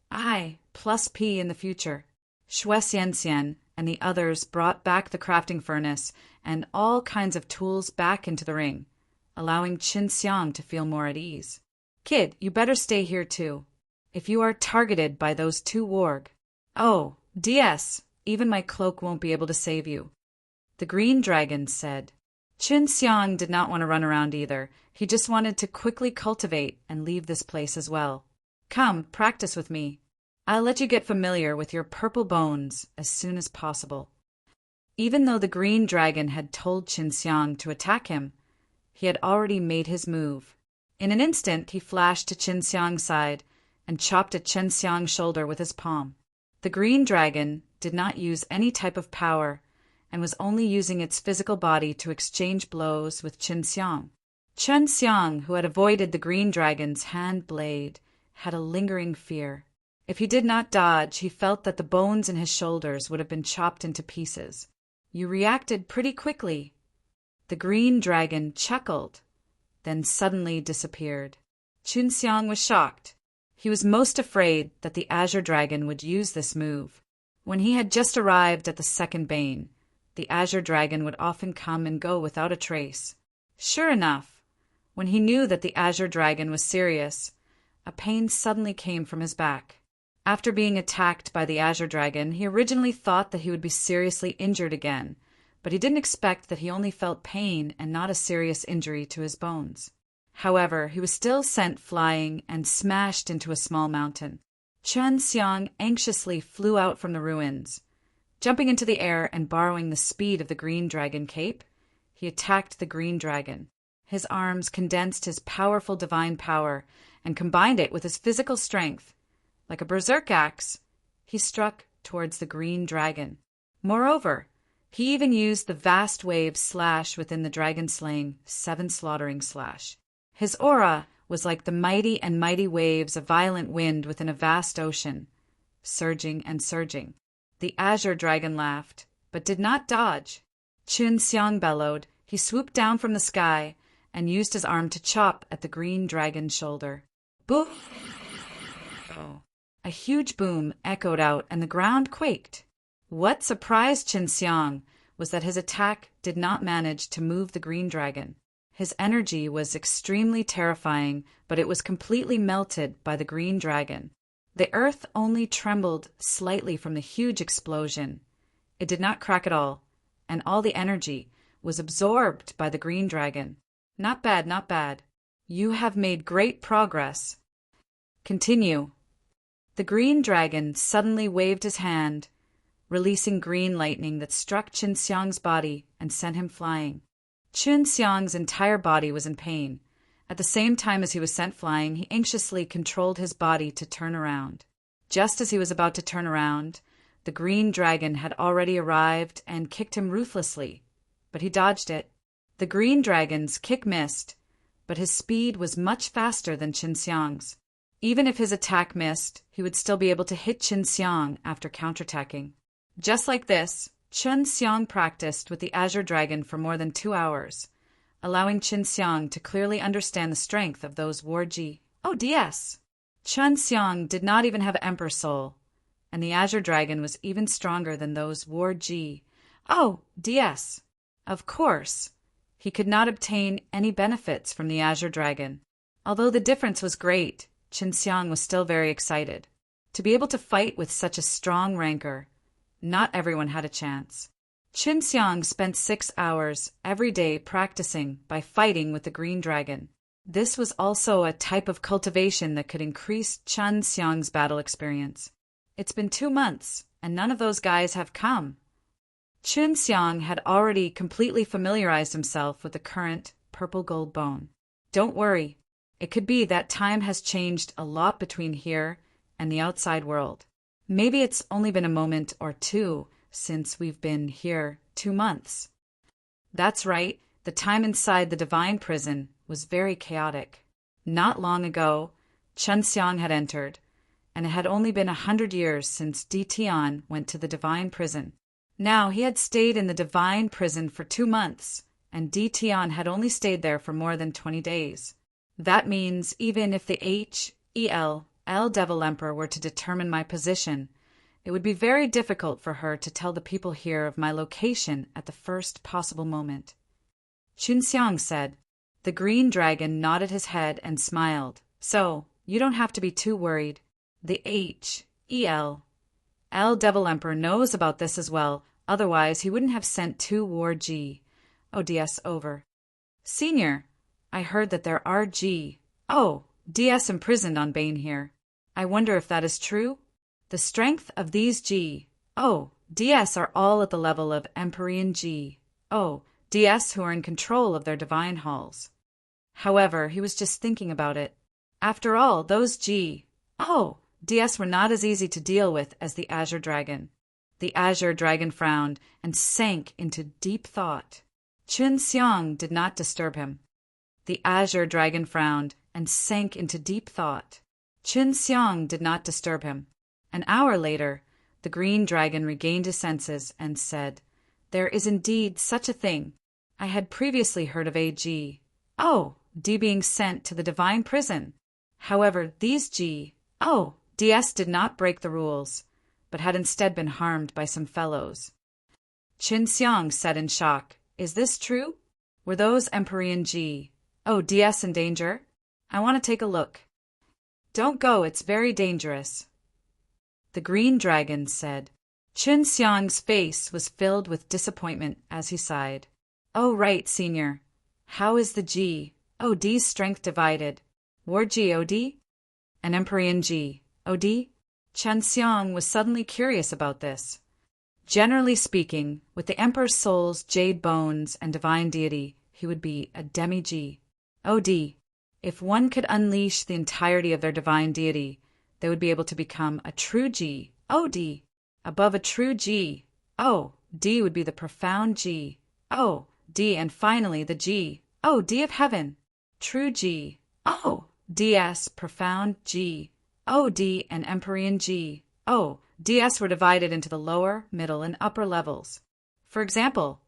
in the future. Xue Xianxian and the others brought back the crafting furnace and all kinds of tools back into the ring, allowing Qin Xiang to feel more at ease. "Kid, you better stay here too. If you are targeted by those 2 Warg. Oh, DS, even my cloak won't be able to save you." The Green Dragon said. Qin Xiang did not want to run around either. He just wanted to quickly cultivate and leave this place as well. "Come, practice with me. I'll let you get familiar with your purple bones as soon as possible." Even though the Green Dragon had told Qin Xiang to attack him, he had already made his move. In an instant, he flashed to Qin Xiang's side and chopped at Qin Xiang's shoulder with his palm. The Green Dragon did not use any type of power and was only using its physical body to exchange blows with Qin Xiang. Qin Xiang, who had avoided the Green Dragon's hand blade, had a lingering fear. If he did not dodge, he felt that the bones in his shoulders would have been chopped into pieces. "You reacted pretty quickly." The Green Dragon chuckled, then suddenly disappeared. Qin Xiang was shocked. He was most afraid that the Azure Dragon would use this move. When he had just arrived at the second bane, the Azure Dragon would often come and go without a trace. Sure enough, when he knew that the Azure Dragon was serious, a pain suddenly came from his back. After being attacked by the Azure Dragon, he originally thought that he would be seriously injured again, but he didn't expect that he only felt pain and not a serious injury to his bones. However, he was still sent flying and smashed into a small mountain. Chen Xiang anxiously flew out from the ruins. Jumping into the air and borrowing the speed of the Green Dragon cape, he attacked the Green Dragon. His arms condensed his powerful divine power and combined it with his physical strength. Like a berserk axe, he struck towards the green dragon. Moreover, he even used the vast waves slash within the dragon slaying 7 slaughtering slash. His aura was like the mighty and mighty waves of violent wind within a vast ocean, surging and surging. The azure dragon laughed, but did not dodge. Qin Xiang bellowed. He swooped down from the sky and used his arm to chop at the green dragon's shoulder. Boo! Oh. A huge boom echoed out and the ground quaked. What surprised Qin Xiang was that his attack did not manage to move the green dragon. His energy was extremely terrifying, but it was completely melted by the green dragon. The earth only trembled slightly from the huge explosion. It did not crack at all, and all the energy was absorbed by the green dragon. Not bad, not bad. You have made great progress. Continue. The green dragon suddenly waved his hand, releasing green lightning that struck Qin Xiang's body and sent him flying. Qin Xiang's entire body was in pain. At the same time as he was sent flying, he anxiously controlled his body to turn around. Just as he was about to turn around, the green dragon had already arrived and kicked him ruthlessly, but he dodged it. The green dragon's kick missed, but his speed was much faster than Qin Xiang's. Even if his attack missed, he would still be able to hit Qin Xiang after counterattacking. Just like this, Qin Xiang practiced with the azure dragon for more than 2 hours, allowing Qin Xiang to clearly understand the strength of those war ji. Oh, DS! Qin Xiang did not even have Emperor Soul, and the azure dragon was even stronger than those war ji. Oh, DS! Of course, he could not obtain any benefits from the azure dragon. Although the difference was great, Qin Xiang was still very excited. To be able to fight with such a strong rancor, not everyone had a chance. Qin Xiang spent 6 hours every day practicing by fighting with the green dragon. This was also a type of cultivation that could increase Qin Xiang's battle experience. It's been 2 months, and none of those guys have come. Qin Xiang had already completely familiarized himself with the current purple gold bone. Don't worry. It could be that time has changed a lot between here and the outside world. Maybe it's only been a moment or two since we've been here 2 months. That's right, the time inside the divine prison was very chaotic. Not long ago, Qin Xiang had entered, and it had only been 100 years since Di Tian went to the divine prison. Now he had stayed in the divine prison for 2 months, and Di Tian had only stayed there for more than 20 days. That means even if the L Devil Emperor were to determine my position, it would be very difficult for her to tell the people here of my location at the first possible moment. Qin Xiang said. The green dragon nodded his head and smiled. So, you don't have to be too worried. The L Devil Emperor knows about this as well, otherwise he wouldn't have sent 2 war G. ODS over. Senior, I heard that there are DS imprisoned on Bane here. I wonder if that is true? The strength of these DS are all at the level of Empyrean DS who are in control of their divine halls. However, he was just thinking about it. After all, those DS were not as easy to deal with as the Azure Dragon. The Azure Dragon frowned and sank into deep thought. Qin Xiang did not disturb him. The Azure Dragon frowned and sank into deep thought. Qin Xiang did not disturb him. An hour later, the green dragon regained his senses and said, There is indeed such a thing. I had previously heard of D being sent to the divine prison. However, these DS did not break the rules, but had instead been harmed by some fellows. Qin Xiang said in shock, Is this true? Were those Empyrean DS in danger? I want to take a look. Don't go, it's very dangerous. The green dragon said. Qin Xiang's face was filled with disappointment as he sighed. Oh, right, senior. How is the D's strength divided? War GOD? An Empyrean OD? Qin Xiang was suddenly curious about this. Generally speaking, with the Emperor's soul's jade bones and divine deity, he would be a demi OD. If one could unleash the entirety of their divine deity, they would be able to become a true OD. above a true G. Oh, D would be the profound G. Oh, D, and finally the G. Oh, D of heaven. True G. Oh, DS, profound G. Oh, D, and Empyrean G. Oh, DS were divided into the lower, middle, and upper levels. For example,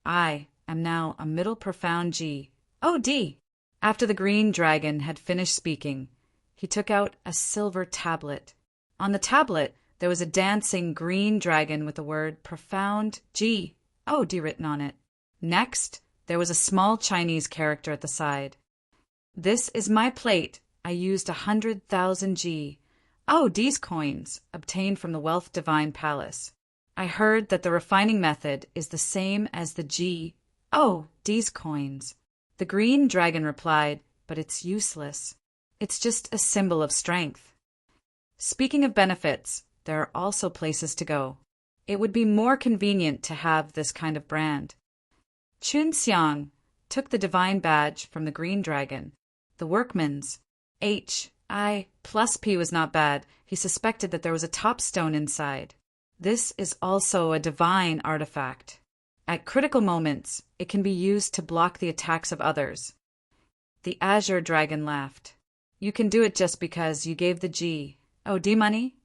I am now a middle profound G. Oh, D. After the green dragon had finished speaking, he took out a silver tablet. On the tablet, there was a dancing green dragon with the word profound G. Oh, D written on it. Next, there was a small Chinese character at the side. This is my plate. I used 100,000 G. Oh, D's coins, obtained from the Wealth Divine Palace. I heard that the refining method is the same as the G. Oh, D's coins. The green dragon replied, but it's useless. It's just a symbol of strength. Speaking of benefits, there are also places to go. It would be more convenient to have this kind of brand. Chun Xiang took the divine badge from the green dragon. The workman's HI plus P was not bad. He suspected that there was a top stone inside. This is also a divine artifact. At critical moments, it can be used to block the attacks of others. The azure dragon laughed. You can do it just because you gave the G. Oh, D money?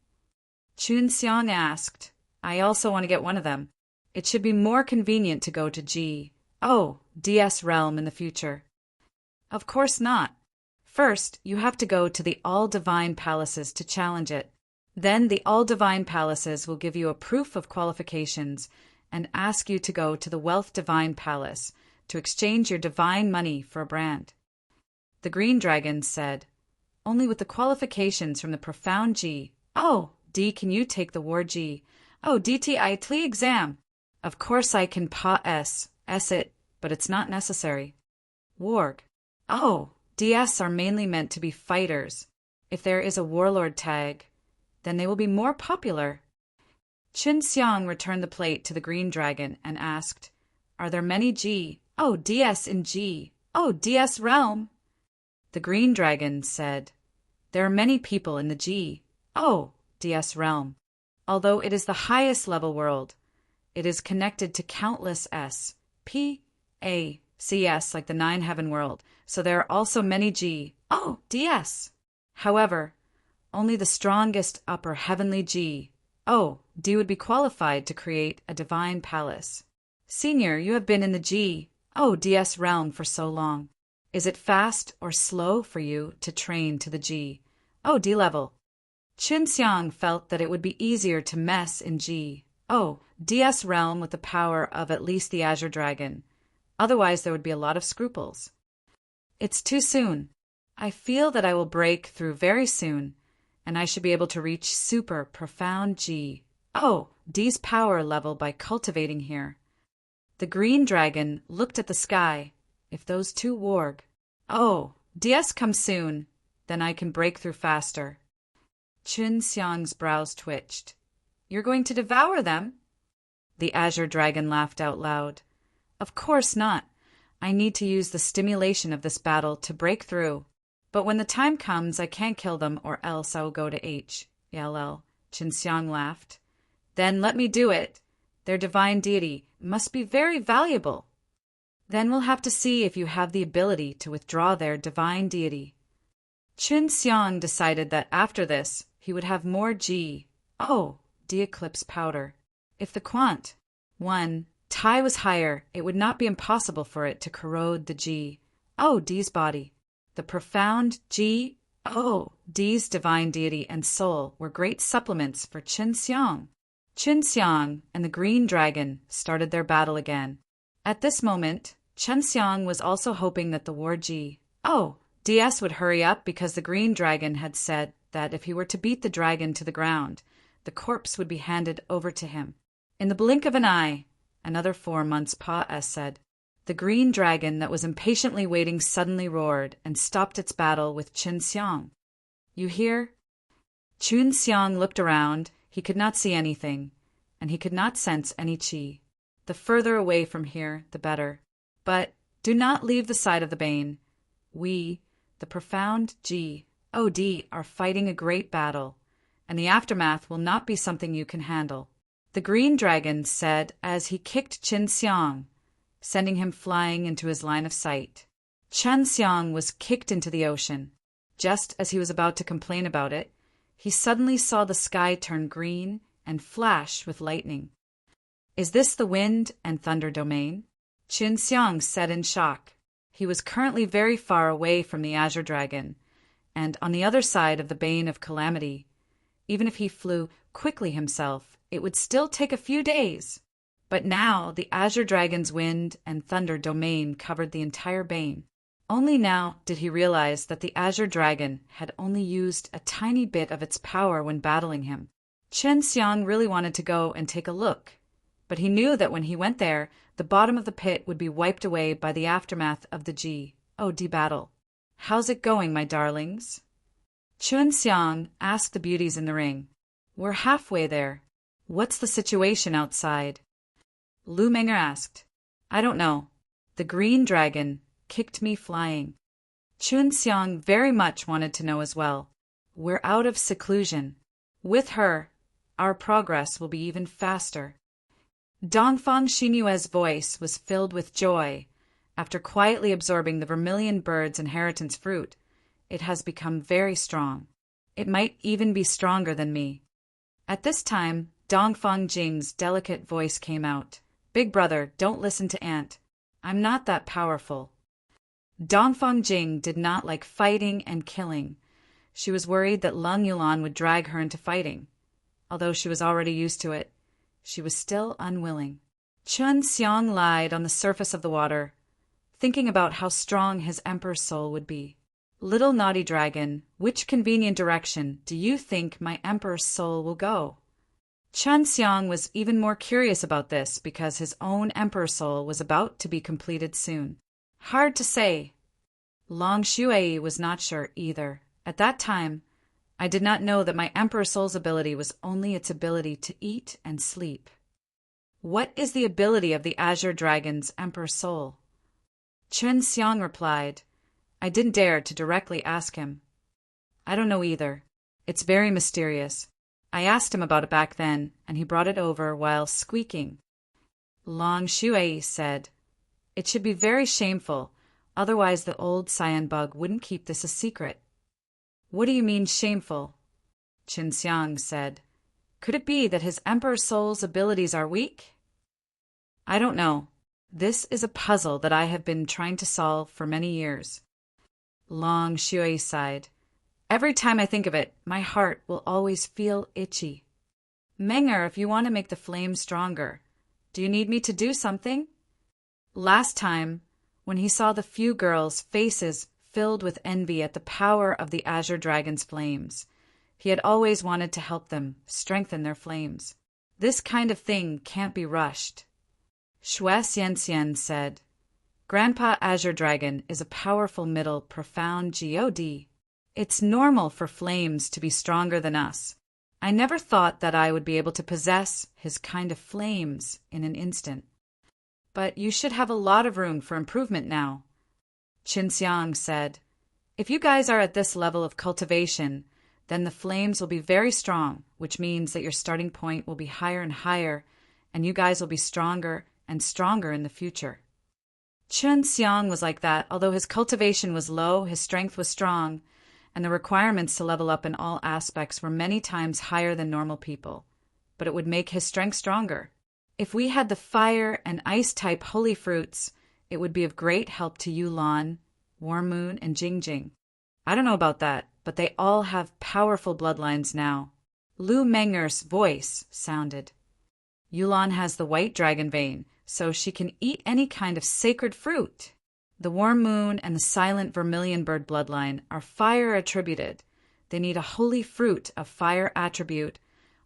Chun Xiang asked. I also want to get one of them. It should be more convenient to go to G. Oh, DS realm in the future. Of course not. First, you have to go to the all-divine palaces to challenge it. Then the all-divine palaces will give you a proof of qualifications and ask you to go to the Wealth Divine Palace to exchange your divine money for a brand. The green dragon said, only with the qualifications from the profound G. Oh, D, can you take the war G? Oh, DTI TLE exam. Of course I can S it, but it's not necessary. Warg. Oh, DS are mainly meant to be fighters. If there is a warlord tag, then they will be more popular. Chun Xiang returned the plate to the green dragon and asked, are there many G? Oh, DS in G. Oh, DS realm. The green dragon said, there are many people in the G. Oh, DS realm. Although it is the highest level world, it is connected to countless S, P, A, CS like the 9 heaven world, so there are also many G. Oh, DS. However, only the strongest upper heavenly G. Oh, D would be qualified to create a divine palace. Senior, you have been in the G. Oh, DS realm for so long. Is it fast or slow for you to train to the G? Oh, D level. Chun Xiang felt that it would be easier to mess in G. Oh, DS realm with the power of at least the Azure Dragon. Otherwise, there would be a lot of scruples. It's too soon. I feel that I will break through very soon, and I should be able to reach super profound G. Oh, D's power level by cultivating here. The green dragon looked at the sky. If those two warg. Oh, DS come soon, then I can break through faster. Chun Xiang's brows twitched. You're going to devour them? The Azure Dragon laughed out loud. Of course not. I need to use the stimulation of this battle to break through. But when the time comes, I can't kill them or else I will go to HLL. Chun Xiang laughed. Then let me do it. Their divine deity must be very valuable. Then we'll have to see if you have the ability to withdraw their divine deity. Chun Xiang decided that after this, he would have more G. Oh, D-eclipse powder. If the quant 1 tie was higher, it would not be impossible for it to corrode the G. Oh, D's body. The profound G. Oh, D's divine deity and soul were great supplements for Chun Xiang. Chun Xiang and the green dragon started their battle again. At this moment, Chun Xiang was also hoping that the war G. Oh, DS would hurry up because the green dragon had said that if he were to beat the dragon to the ground, the corpse would be handed over to him. In the blink of an eye, another 4 months said. The green dragon that was impatiently waiting suddenly roared and stopped its battle with Chun Xiang. You hear? Chun Xiang looked around. He could not see anything, and he could not sense any qi. The further away from here, the better. But do not leave the side of the Bane. We, the profound G, OD, are fighting a great battle, and the aftermath will not be something you can handle. the green dragon said as he kicked Qin Xiang, sending him flying into his line of sight. Qin Xiang was kicked into the ocean. Just as he was about to complain about it, he suddenly saw the sky turn green and flash with lightning. Is this the wind and thunder domain? Qin Xiang said in shock. He was currently very far away from the Azure Dragon, and on the other side of the Bane of Calamity. Even if he flew quickly himself, it would still take a few days. But now the Azure Dragon's wind and thunder domain covered the entire Bane. Only now did he realize that the Azure Dragon had only used a tiny bit of its power when battling him. Qin Xiang really wanted to go and take a look, but he knew that when he went there, the bottom of the pit would be wiped away by the aftermath of the G.O.D. battle. How's it going, my darlings? Qin Xiang asked the beauties in the ring. We're halfway there. What's the situation outside? Lu Meng'er asked. I don't know. The green dragon kicked me flying. Qin Xiang very much wanted to know as well. We're out of seclusion. With her, our progress will be even faster. Dongfang Xinyue's voice was filled with joy. After quietly absorbing the vermilion bird's inheritance fruit, it has become very strong. It might even be stronger than me. At this time, Dongfang Jing's delicate voice came out. Big brother, don't listen to Aunt. I'm not that powerful. Dongfang Jing did not like fighting and killing. She was worried that Lung Yulan would drag her into fighting. Although she was already used to it, she was still unwilling. Qin Xiang lied on the surface of the water, thinking about how strong his emperor's soul would be. Little naughty dragon, which convenient direction do you think my emperor's soul will go? Qin Xiang was even more curious about this because his own emperor's soul was about to be completed soon. Hard to say. Long Shui was not sure either. At that time, I did not know that my emperor's soul's ability was only its ability to eat and sleep. What is the ability of the Azure Dragon's emperor's soul? Qin Xiang replied. I didn't dare to directly ask him. I don't know either. It's very mysterious. I asked him about it back then, and he brought it over while squeaking. Long Shui said, It should be very shameful, otherwise the old cyan bug wouldn't keep this a secret. What do you mean shameful? Qin Xiang said. Could it be that his emperor's soul's abilities are weak? I don't know. This is a puzzle that I have been trying to solve for many years. Long Shui sighed. Every time I think of it, my heart will always feel itchy. Meng'er, if you want to make the flame stronger, do you need me to do something? Last time, when he saw the few girls' faces filled with envy at the power of the Azure Dragon's flames, he had always wanted to help them strengthen their flames. This kind of thing can't be rushed. Xue Xianxian said, Grandpa Azure Dragon is a powerful middle profound God. It's normal for flames to be stronger than us. I never thought that I would be able to possess his kind of flames in an instant. But you should have a lot of room for improvement now. Qin Xiang said, If you guys are at this level of cultivation, then the flames will be very strong, which means that your starting point will be higher and higher, and you guys will be stronger and stronger in the future. Qin Xiang was like that. Although his cultivation was low, his strength was strong, and the requirements to level up in all aspects were many times higher than normal people. But it would make his strength stronger. If we had the fire and ice-type holy fruits, it would be of great help to Yulan, Warm Moon, and Jingjing. I don't know about that, but they all have powerful bloodlines now. Lu Meng'er's voice sounded. Yulan has the white dragon vein, so she can eat any kind of sacred fruit. The Warm Moon and the silent vermilion bird bloodline are fire attributed. They need a holy fruit of fire attribute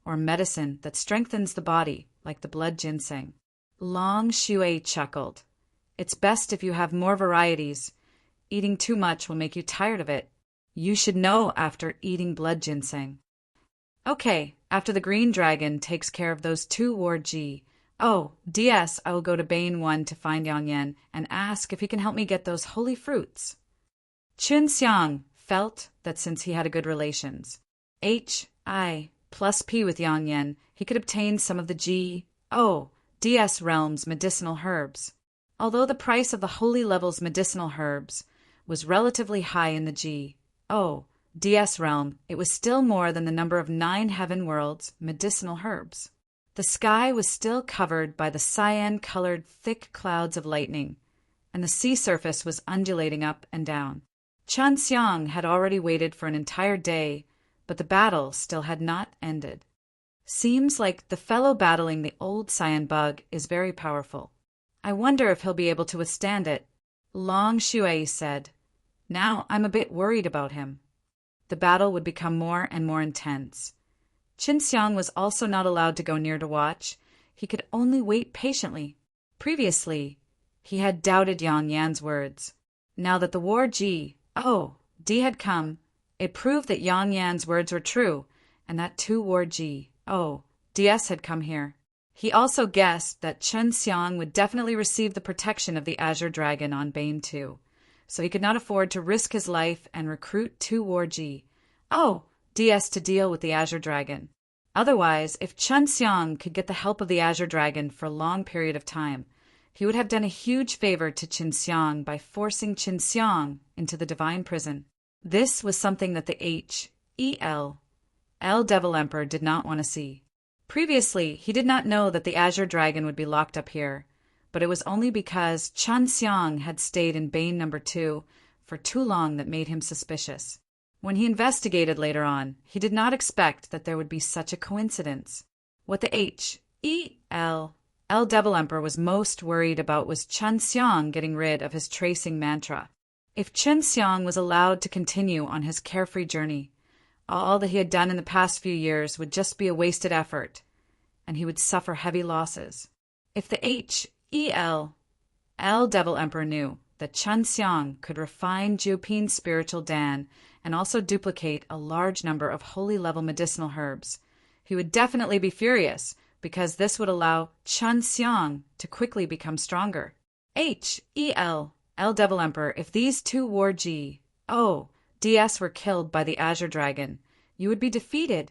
or medicine that strengthens the body, like the blood ginseng. Long Shui chuckled. It's best if you have more varieties. Eating too much will make you tired of it. You should know after eating blood ginseng. Okay, after the green dragon takes care of those two Ward G. Oh, DS, I will go to Bane 1 to find Yang Yan and ask if he can help me get those holy fruits. Qin Xiang felt that since he had a good relations, H.I. plus P with Yang Yan, he he could obtain some of the DS realm's medicinal herbs. Although the price of the holy level's medicinal herbs was relatively high in the DS realm, it was still more than the number of 9 heaven worlds' medicinal herbs. The sky was still covered by the cyan-colored thick clouds of lightning, and the sea surface was undulating up and down. Chen Xiang had already waited for an entire day, but the battle still had not ended. Seems like the fellow battling the old cyan bug is very powerful. I wonder if he'll be able to withstand it, Long Shui said. Now I'm a bit worried about him. The battle would become more and more intense. Qin Xiang was also not allowed to go near to watch. He could only wait patiently. Previously, he had doubted Yang Yan's words. Now that the war D had come, it proved that Yang Yan's words were true, and that 2 war DS had come here. He also guessed that Chen Xiang would definitely receive the protection of the Azure Dragon on Bane 2, so he could not afford to risk his life and recruit 2 war DS to deal with the Azure Dragon. Otherwise, if Chen Xiang could get the help of the Azure Dragon for a long period of time, he would have done a huge favor to Qin Xiang by forcing Qin Xiang into the divine prison. This was something that the Devil Emperor did not want to see. Previously, he did not know that the Azure Dragon would be locked up here, but it was only because Chen Xiang had stayed in Bane No. 2 for too long that made him suspicious. When he investigated later on, he did not expect that there would be such a coincidence. What the Devil Emperor was most worried about was Chen Xiang getting rid of his tracing mantra. If Chen Xiang was allowed to continue on his carefree journey, all that he had done in the past few years would just be a wasted effort, and he would suffer heavy losses. If the Devil Emperor knew that Chen Xiang could refine Jiupin's spiritual Dan and also duplicate a large number of holy-level medicinal herbs, he would definitely be furious, because this would allow Chen Xiang to quickly become stronger. Devil Emperor, if these 2 war DS were killed by the Azure Dragon, you would be defeated.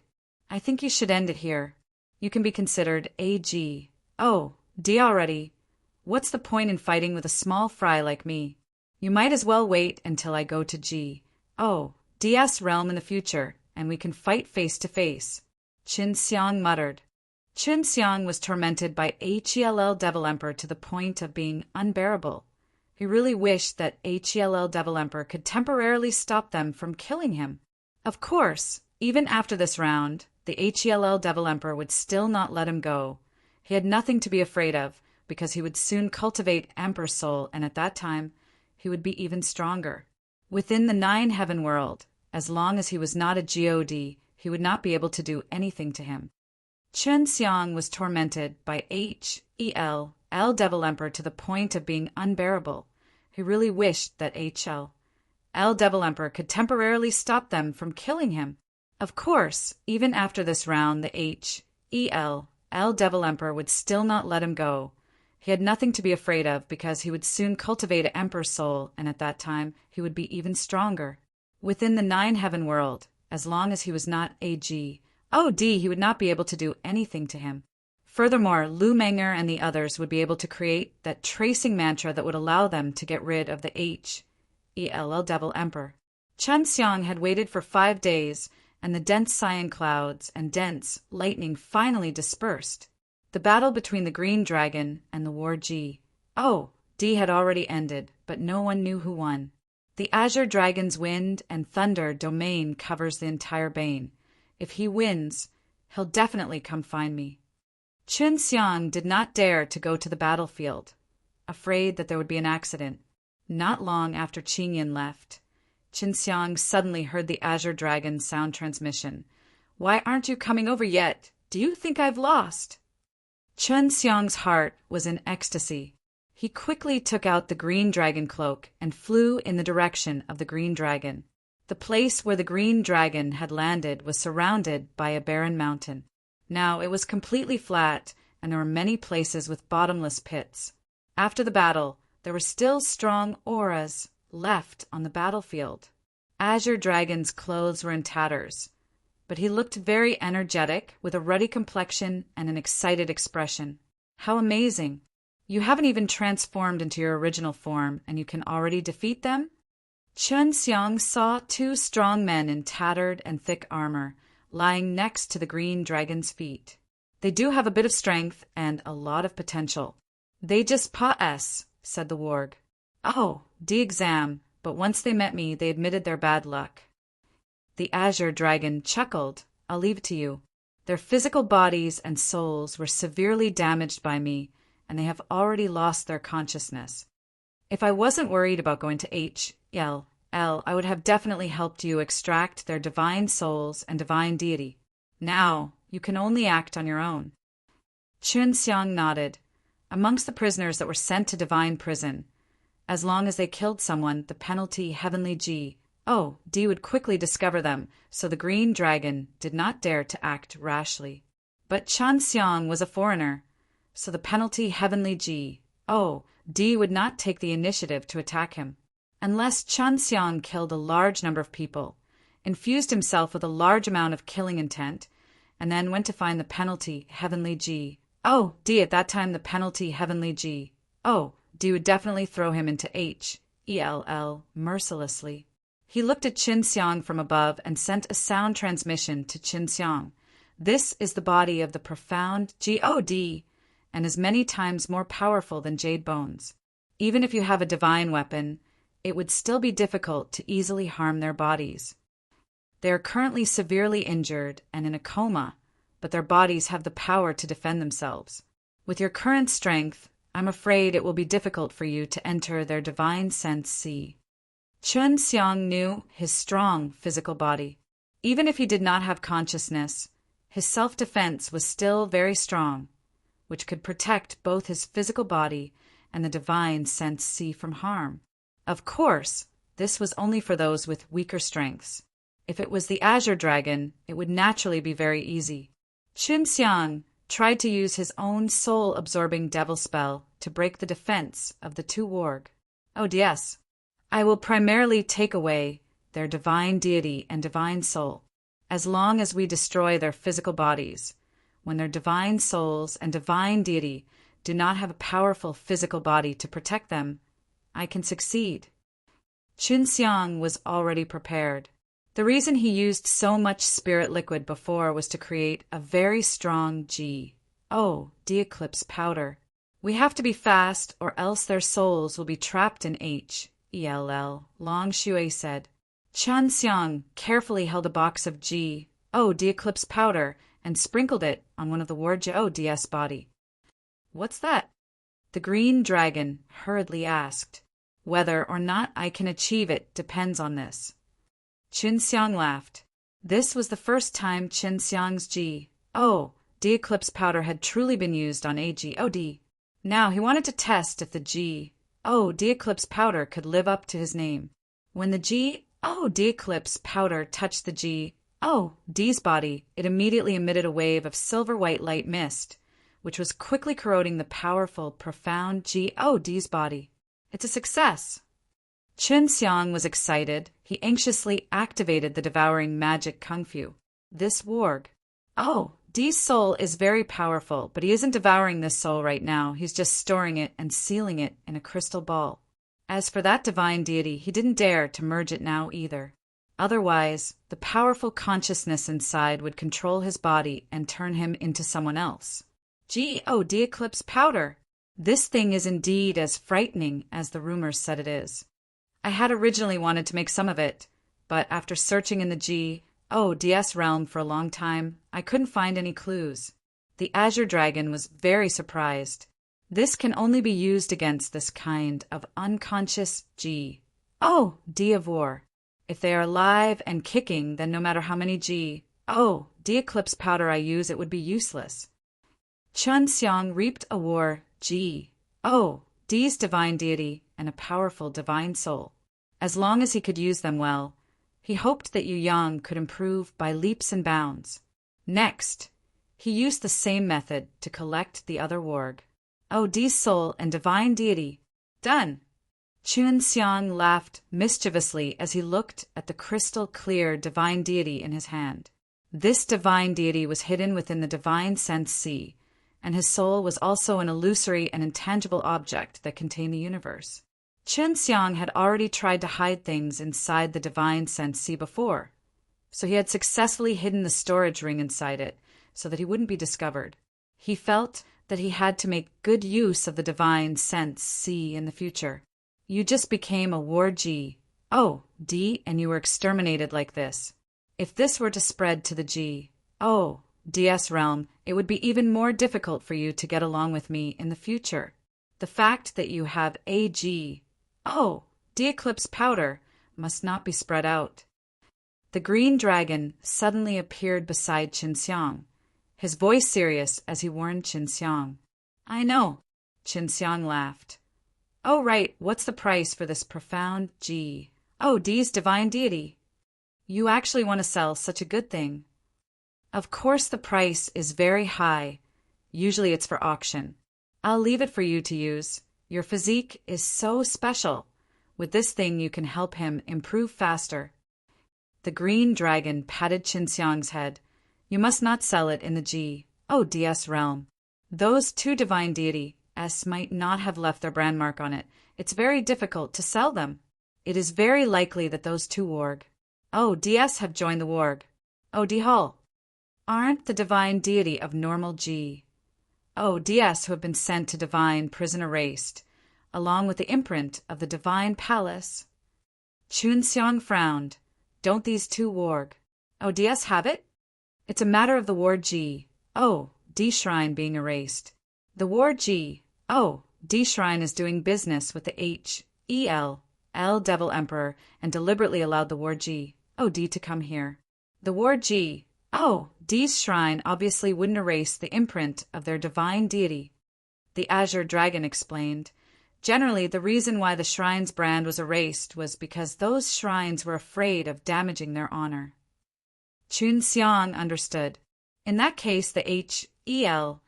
I think you should end it here. You can be considered D already. What's the point in fighting with a small fry like me? You might as well wait until I go to DS realm in the future, and we can fight face to face, Qin Xiang muttered. Qin Xiang was tormented by Devil Emperor to the point of being unbearable. He really wished that Devil Emperor could temporarily stop them from killing him. Of course, even after this round, the Devil Emperor would still not let him go. He had nothing to be afraid of, because he would soon cultivate Emperor Soul, and at that time, he would be even stronger. Within the 9 heaven world, as long as he was not a God, he would not be able to do anything to him. Qin Xiang was tormented by Devil Emperor to the point of being unbearable. He really wished that Devil Emperor could temporarily stop them from killing him. Of course, even after this round, the Devil Emperor would still not let him go. He had nothing to be afraid of, because he would soon cultivate an Emperor Soul, and at that time, he would be even stronger. Within the 9 heaven world, as long as he was not he would not be able to do anything to him. Furthermore, Lu Menger and the others would be able to create that tracing mantra that would allow them to get rid of the Devil Emperor. Chen Xiang had waited for 5 days, and the dense cyan clouds and dense lightning finally dispersed. The battle between the Green Dragon and the war D had already ended, but no one knew who won. The Azure Dragon's wind and thunder domain covers the entire Bane. If he wins, he'll definitely come find me. Qin Xiang did not dare to go to the battlefield, afraid that there would be an accident. Not long after Qinyan left, Qin Xiang suddenly heard the Azure Dragon's sound transmission. "Why aren't you coming over yet? Do you think I've lost?" Qin Xiang's heart was in ecstasy. He quickly took out the Green Dragon cloak and flew in the direction of the Green Dragon. The place where the Green Dragon had landed was surrounded by a barren mountain. Now it was completely flat, and there were many places with bottomless pits. After the battle, there were still strong auras left on the battlefield. Azure Dragon's clothes were in tatters, but he looked very energetic, with a ruddy complexion and an excited expression. How amazing! You haven't even transformed into your original form, and you can already defeat them? Chen Xiang saw two strong men in tattered and thick armor, lying next to the green dragon's feet. They do have a bit of strength and a lot of potential. They just pass, said the warg. Oh, exam, but once they met me, they admitted their bad luck. The azure dragon chuckled. I'll leave it to you. Their physical bodies and souls were severely damaged by me, and they have already lost their consciousness. If I wasn't worried about going to HLL, I would have definitely helped you extract their divine souls and divine deity. Now, you can only act on your own. Chun Xiang nodded. Amongst the prisoners that were sent to divine prison, as long as they killed someone, the penalty Heavenly D would quickly discover them, so the green dragon did not dare to act rashly. But Chan Xiang was a foreigner, so the penalty Heavenly D would not take the initiative to attack him. Unless Chan Xiang killed a large number of people, infused himself with a large amount of killing intent, and then went to find the penalty Heavenly at that time the penalty Heavenly D would definitely throw him into HELL mercilessly. He looked at Qin Xiang from above and sent a sound transmission to Qin Xiang. This is the body of the profound God, and is many times more powerful than jade bones. Even if you have a divine weapon, it would still be difficult to easily harm their bodies. They are currently severely injured and in a coma, but their bodies have the power to defend themselves. With your current strength, I'm afraid it will be difficult for you to enter their divine sense sea. Chun Xiang knew his strong physical body. Even if he did not have consciousness, his self-defense was still very strong, which could protect both his physical body and the divine sense sea from harm. Of course, this was only for those with weaker strengths. If it was the azure dragon, it would naturally be very easy. Chun Xiang tried to use his own soul-absorbing devil spell to break the defense of the two warg. Yes. I will primarily take away their divine deity and divine soul, as long as we destroy their physical bodies. When their divine souls and divine deity do not have a powerful physical body to protect them, I can succeed. Chun Xiang was already prepared. The reason he used so much spirit liquid before was to create a very strong eclipse powder. We have to be fast, or else their souls will be trapped in HELL, Long Shui said. Chan Xiang carefully held a box of eclipse powder and sprinkled it on one of the War's body. What's that? The green dragon hurriedly asked. Whether or not I can achieve it depends on this. Qin Xiang laughed. This was the first time Qin Xiang's eclipse powder had truly been used on a God. Now he wanted to test if the eclipse powder could live up to his name. When the eclipse powder touched the D's body, it immediately emitted a wave of silver-white light mist, which was quickly corroding the powerful, profound D's body. It's a success. Qin Xiang was excited. He anxiously activated the devouring magic kung fu. This warg. D's soul is very powerful, but he isn't devouring this soul right now. He's just storing it and sealing it in a crystal ball. As for that divine deity, he didn't dare to merge it now either. Otherwise, the powerful consciousness inside would control his body and turn him into someone else. D eclipse powder. This thing is indeed as frightening as the rumors said it is. I had originally wanted to make some of it, but after searching in the DS realm for a long time, I couldn't find any clues. The azure dragon was very surprised. This can only be used against this kind of unconscious D of war. If they are alive and kicking, then no matter how many D eclipse powder I use, it would be useless. Chun Xiang reaped a war D's divine deity and a powerful divine soul. As long as he could use them well, he hoped that Yu Yang could improve by leaps and bounds. Next, he used the same method to collect the other warg. D's soul and divine deity. Done! Chun Xiang laughed mischievously as he looked at the crystal-clear divine deity in his hand. This divine deity was hidden within the divine sense sea, and his soul was also an illusory and intangible object that contained the universe. Chen Xiang had already tried to hide things inside the divine sense sea before, so he had successfully hidden the storage ring inside it so that he wouldn't be discovered. He felt that he had to make good use of the divine sense sea in the future. You just became a war G. Oh, D, and you were exterminated like this. If this were to spread to the G, oh, DS realm, it would be even more difficult for you to get along with me in the future. The fact that you have a G, oh, D-eclipse powder, must not be spread out. The green dragon suddenly appeared beside Qin Xiang, his voice serious as he warned Qin Xiang. I know, Qin Xiang laughed. Oh, right, what's the price for this profound G? Oh, D's divine deity. You actually want to sell such a good thing. Of course the price is very high. Usually it's for auction. I'll leave it for you to use. Your physique is so special. With this thing you can help him improve faster. The green dragon patted Qin Xiang's head. You must not sell it in the G, oh, DS realm. Those two divine deity S might not have left their brand mark on it. It's very difficult to sell them. It is very likely that those two warg, oh, DS have joined the warg. Oh, D Hull, aren't the divine deity of normal G. Oh, DS who have been sent to divine prison erased, along with the imprint of the divine palace. Qin Xiang frowned. Don't these two warg? Oh, DS have it? It's a matter of the ward G. Oh, D shrine being erased. The ward G. Oh, D shrine is doing business with the H, E, L devil emperor and deliberately allowed the ward G. Oh, D to come here. The ward G. Oh, D's shrine obviously wouldn't erase the imprint of their divine deity. The Azure Dragon explained. Generally, the reason why the shrine's brand was erased was because those shrines were afraid of damaging their honor. Qin Xiang understood. In that case, the H, E, L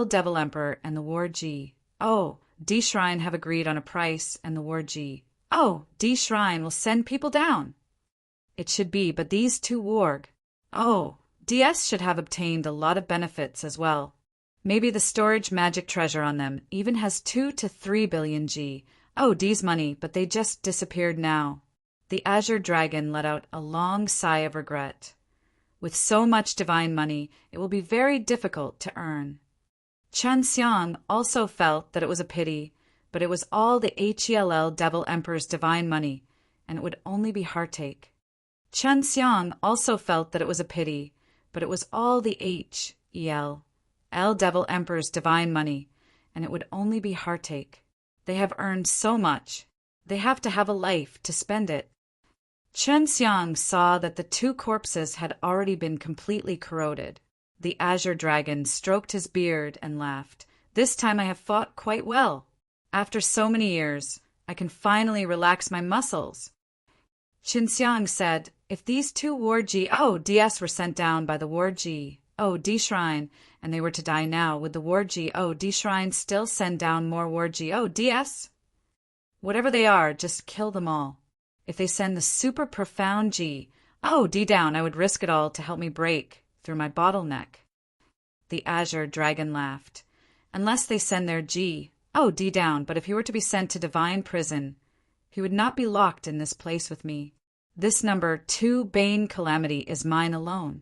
devil emperor and the ward G. Oh, D shrine have agreed on a price and the ward G. Oh, D shrine will send people down. It should be, but these two warg. Oh, DS should have obtained a lot of benefits as well. Maybe the storage magic treasure on them even has 2 to 3 billion G. Oh, D's money, but they just disappeared now. The Azure Dragon let out a long sigh of regret. With so much divine money, it will be very difficult to earn. Chen Xiang also felt that it was a pity, but it was all the HELL Devil Emperor's divine money, and it would only be heartache. Chen Xiang also felt that it was a pity, but it was all the HELL Devil Emperor's divine money, and it would only be heartache. They have earned so much. They have to have a life to spend it. Chen Xiang saw that the two corpses had already been completely corroded. The Azure Dragon stroked his beard and laughed. This time I have fought quite well. After so many years, I can finally relax my muscles. Qin Xiang said, if these two Ward G, oh, DS were sent down by the Ward G, oh, D Shrine, and they were to die now, would the Ward G, oh, D Shrine still send down more Ward G, oh, DS? Whatever they are, just kill them all. If they send the super profound G, oh, D down, I would risk it all to help me break through my bottleneck. The Azure Dragon laughed. Unless they send their G, oh, D down, but if he were to be sent to divine prison, he would not be locked in this place with me. This number 2 Bane calamity is mine alone.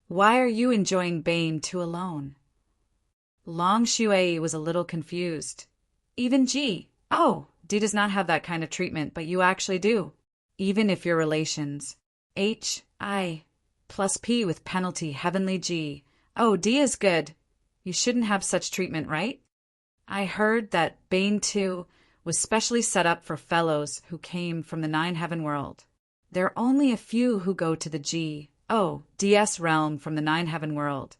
Why are you enjoying Bane 2 alone? Long Shui was a little confused. Even G, oh, D does not have that kind of treatment, but you actually do. Even if your relations. H, I, plus P with penalty, heavenly G. Oh, D is good. You shouldn't have such treatment, right? I heard that Bane 2 was specially set up for fellows who came from the 9 heaven world. There are only a few who go to the G, oh, DS realm from the 9 heaven world.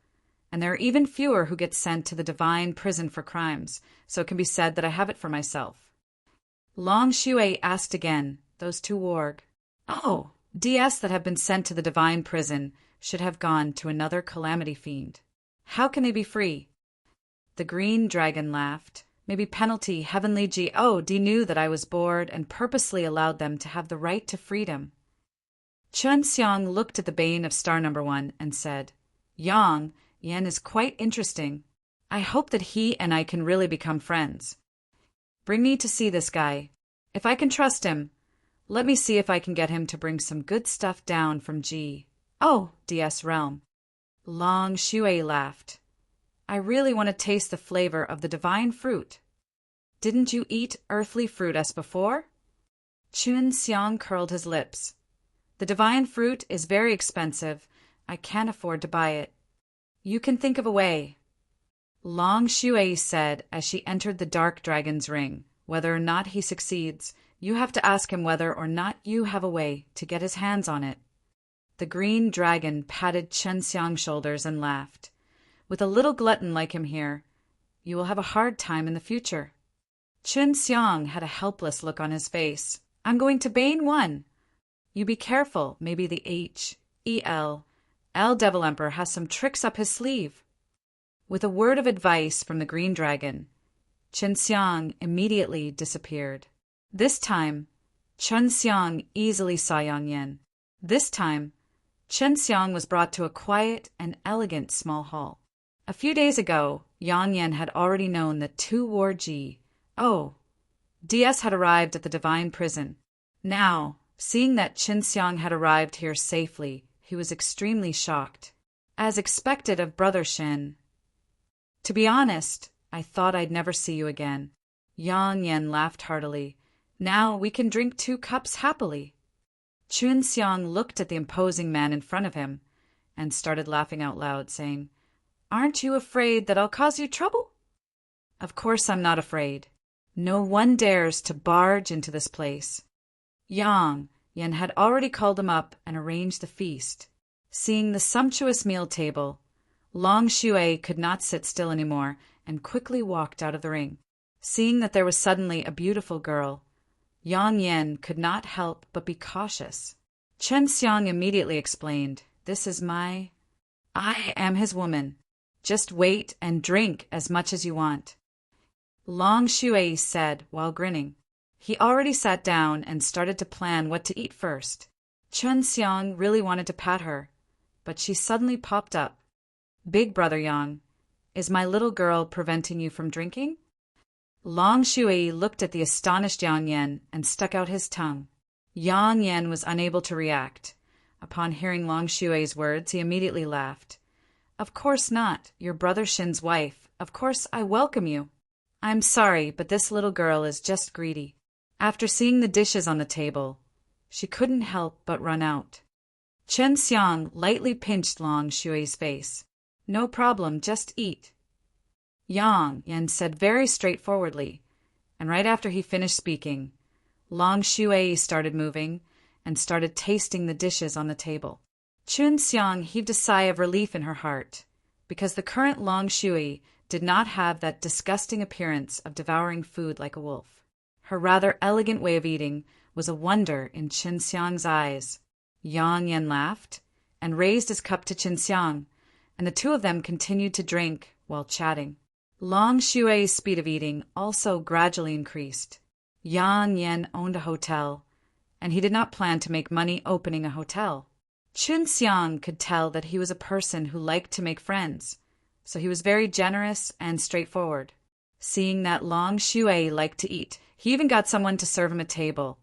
And there are even fewer who get sent to the divine prison for crimes, so it can be said that I have it for myself. Long Shui asked again, those two warg. Oh, DS that have been sent to the divine prison should have gone to another calamity fiend. How can they be free? The green dragon laughed. Maybe penalty, heavenly G. Oh, D knew that I was bored and purposely allowed them to have the right to freedom. Chun Xiang looked at the bane of star number 1 and said, Yang Yan is quite interesting. I hope that he and I can really become friends. Bring me to see this guy. If I can trust him, let me see if I can get him to bring some good stuff down from DS realm. Long Shui laughed. I really want to taste the flavor of the divine fruit. Didn't you eat earthly fruit as before? Chun Xiang curled his lips. The divine fruit is very expensive. I can't afford to buy it. You can think of a way. Long Shui said as she entered the dark dragon's ring. Whether or not he succeeds, you have to ask him whether or not you have a way to get his hands on it. The green dragon patted Chun Xiang's shoulders and laughed. With a little glutton like him here, you will have a hard time in the future. Chun Xiang had a helpless look on his face. I'm going to Bane 1. You be careful, maybe the L Devil Emperor has some tricks up his sleeve. With a word of advice from the green dragon, Chun Xiang immediately disappeared. This time, Chun Xiang easily saw Yang Yan. This time, Chun Xiang was brought to a quiet and elegant small hall. A few days ago, Yang Yan had already known that two War DS had arrived at the divine prison. Now, seeing that Chun Xiang had arrived here safely, he was extremely shocked. As expected of Brother Shin. To be honest, I thought I'd never see you again. Yang Yan laughed heartily. Now we can drink 2 cups happily. Chun Xiang looked at the imposing man in front of him and started laughing out loud, saying, Aren't you afraid that I'll cause you trouble? Of course I'm not afraid. No one dares to barge into this place. Yang Yan had already called him up and arranged the feast. Seeing the sumptuous meal table, Long Shui could not sit still anymore and quickly walked out of the ring. Seeing that there was suddenly a beautiful girl, Yang Yan could not help but be cautious. Chun Xiang immediately explained, I am his woman. Just wait and drink as much as you want. Long Shui said while grinning. He already sat down and started to plan what to eat first. Chun Xiang really wanted to pat her, but she suddenly popped up. Big brother Yang, is my little girl preventing you from drinking? Long Shui looked at the astonished Yang Yan and stuck out his tongue. Yang Yan was unable to react. Upon hearing Long Shui's words, he immediately laughed. Of course not, your brother Shin's wife. Of course I welcome you. I'm sorry, but this little girl is just greedy. After seeing the dishes on the table, she couldn't help but run out. Chun Xiang lightly pinched Long Shui's face. No problem, just eat. Yang Yan said very straightforwardly, and right after he finished speaking, Long Shui started moving and started tasting the dishes on the table. Chun Xiang heaved a sigh of relief in her heart, because the current Long Shui did not have that disgusting appearance of devouring food like a wolf. Her rather elegant way of eating was a wonder in Chun Xiang's eyes. Yang Yan laughed and raised his cup to Chun Xiang, and the two of them continued to drink while chatting. Long Shui's speed of eating also gradually increased. Yang Yan owned a hotel, and he did not plan to make money opening a hotel. Chun Xiang could tell that he was a person who liked to make friends, so he was very generous and straightforward. Seeing that Long Shui liked to eat, he even got someone to serve him a table,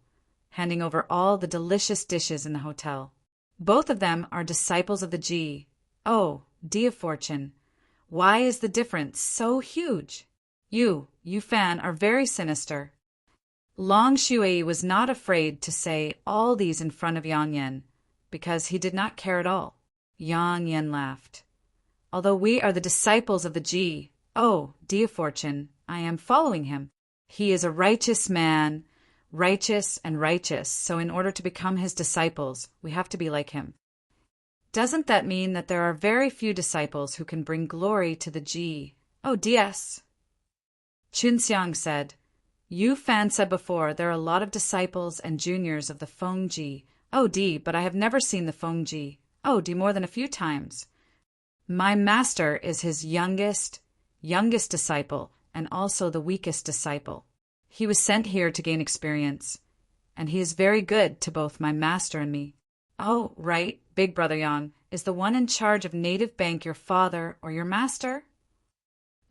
handing over all the delicious dishes in the hotel. Both of them are disciples of the D of Fortune. Why is the difference so huge? You Fan, are very sinister. Long Shui was not afraid to say all these in front of Yang Yan, because he did not care at all. Yang Yan laughed. Although we are the disciples of the D of Fortune, I am following him. He is a righteous man, righteous, so in order to become his disciples, we have to be like him. Doesn't that mean that there are very few disciples who can bring glory to the DS? Chun Xiang said. Yu Fan said before there are a lot of disciples and juniors of the Feng but I have never seen the Feng more than a few times. My master is his youngest disciple, and also the weakest disciple. He was sent here to gain experience, and he is very good to both my master and me. Oh, right, Big Brother Yang. Is the one in charge of Native Bank your father or your master?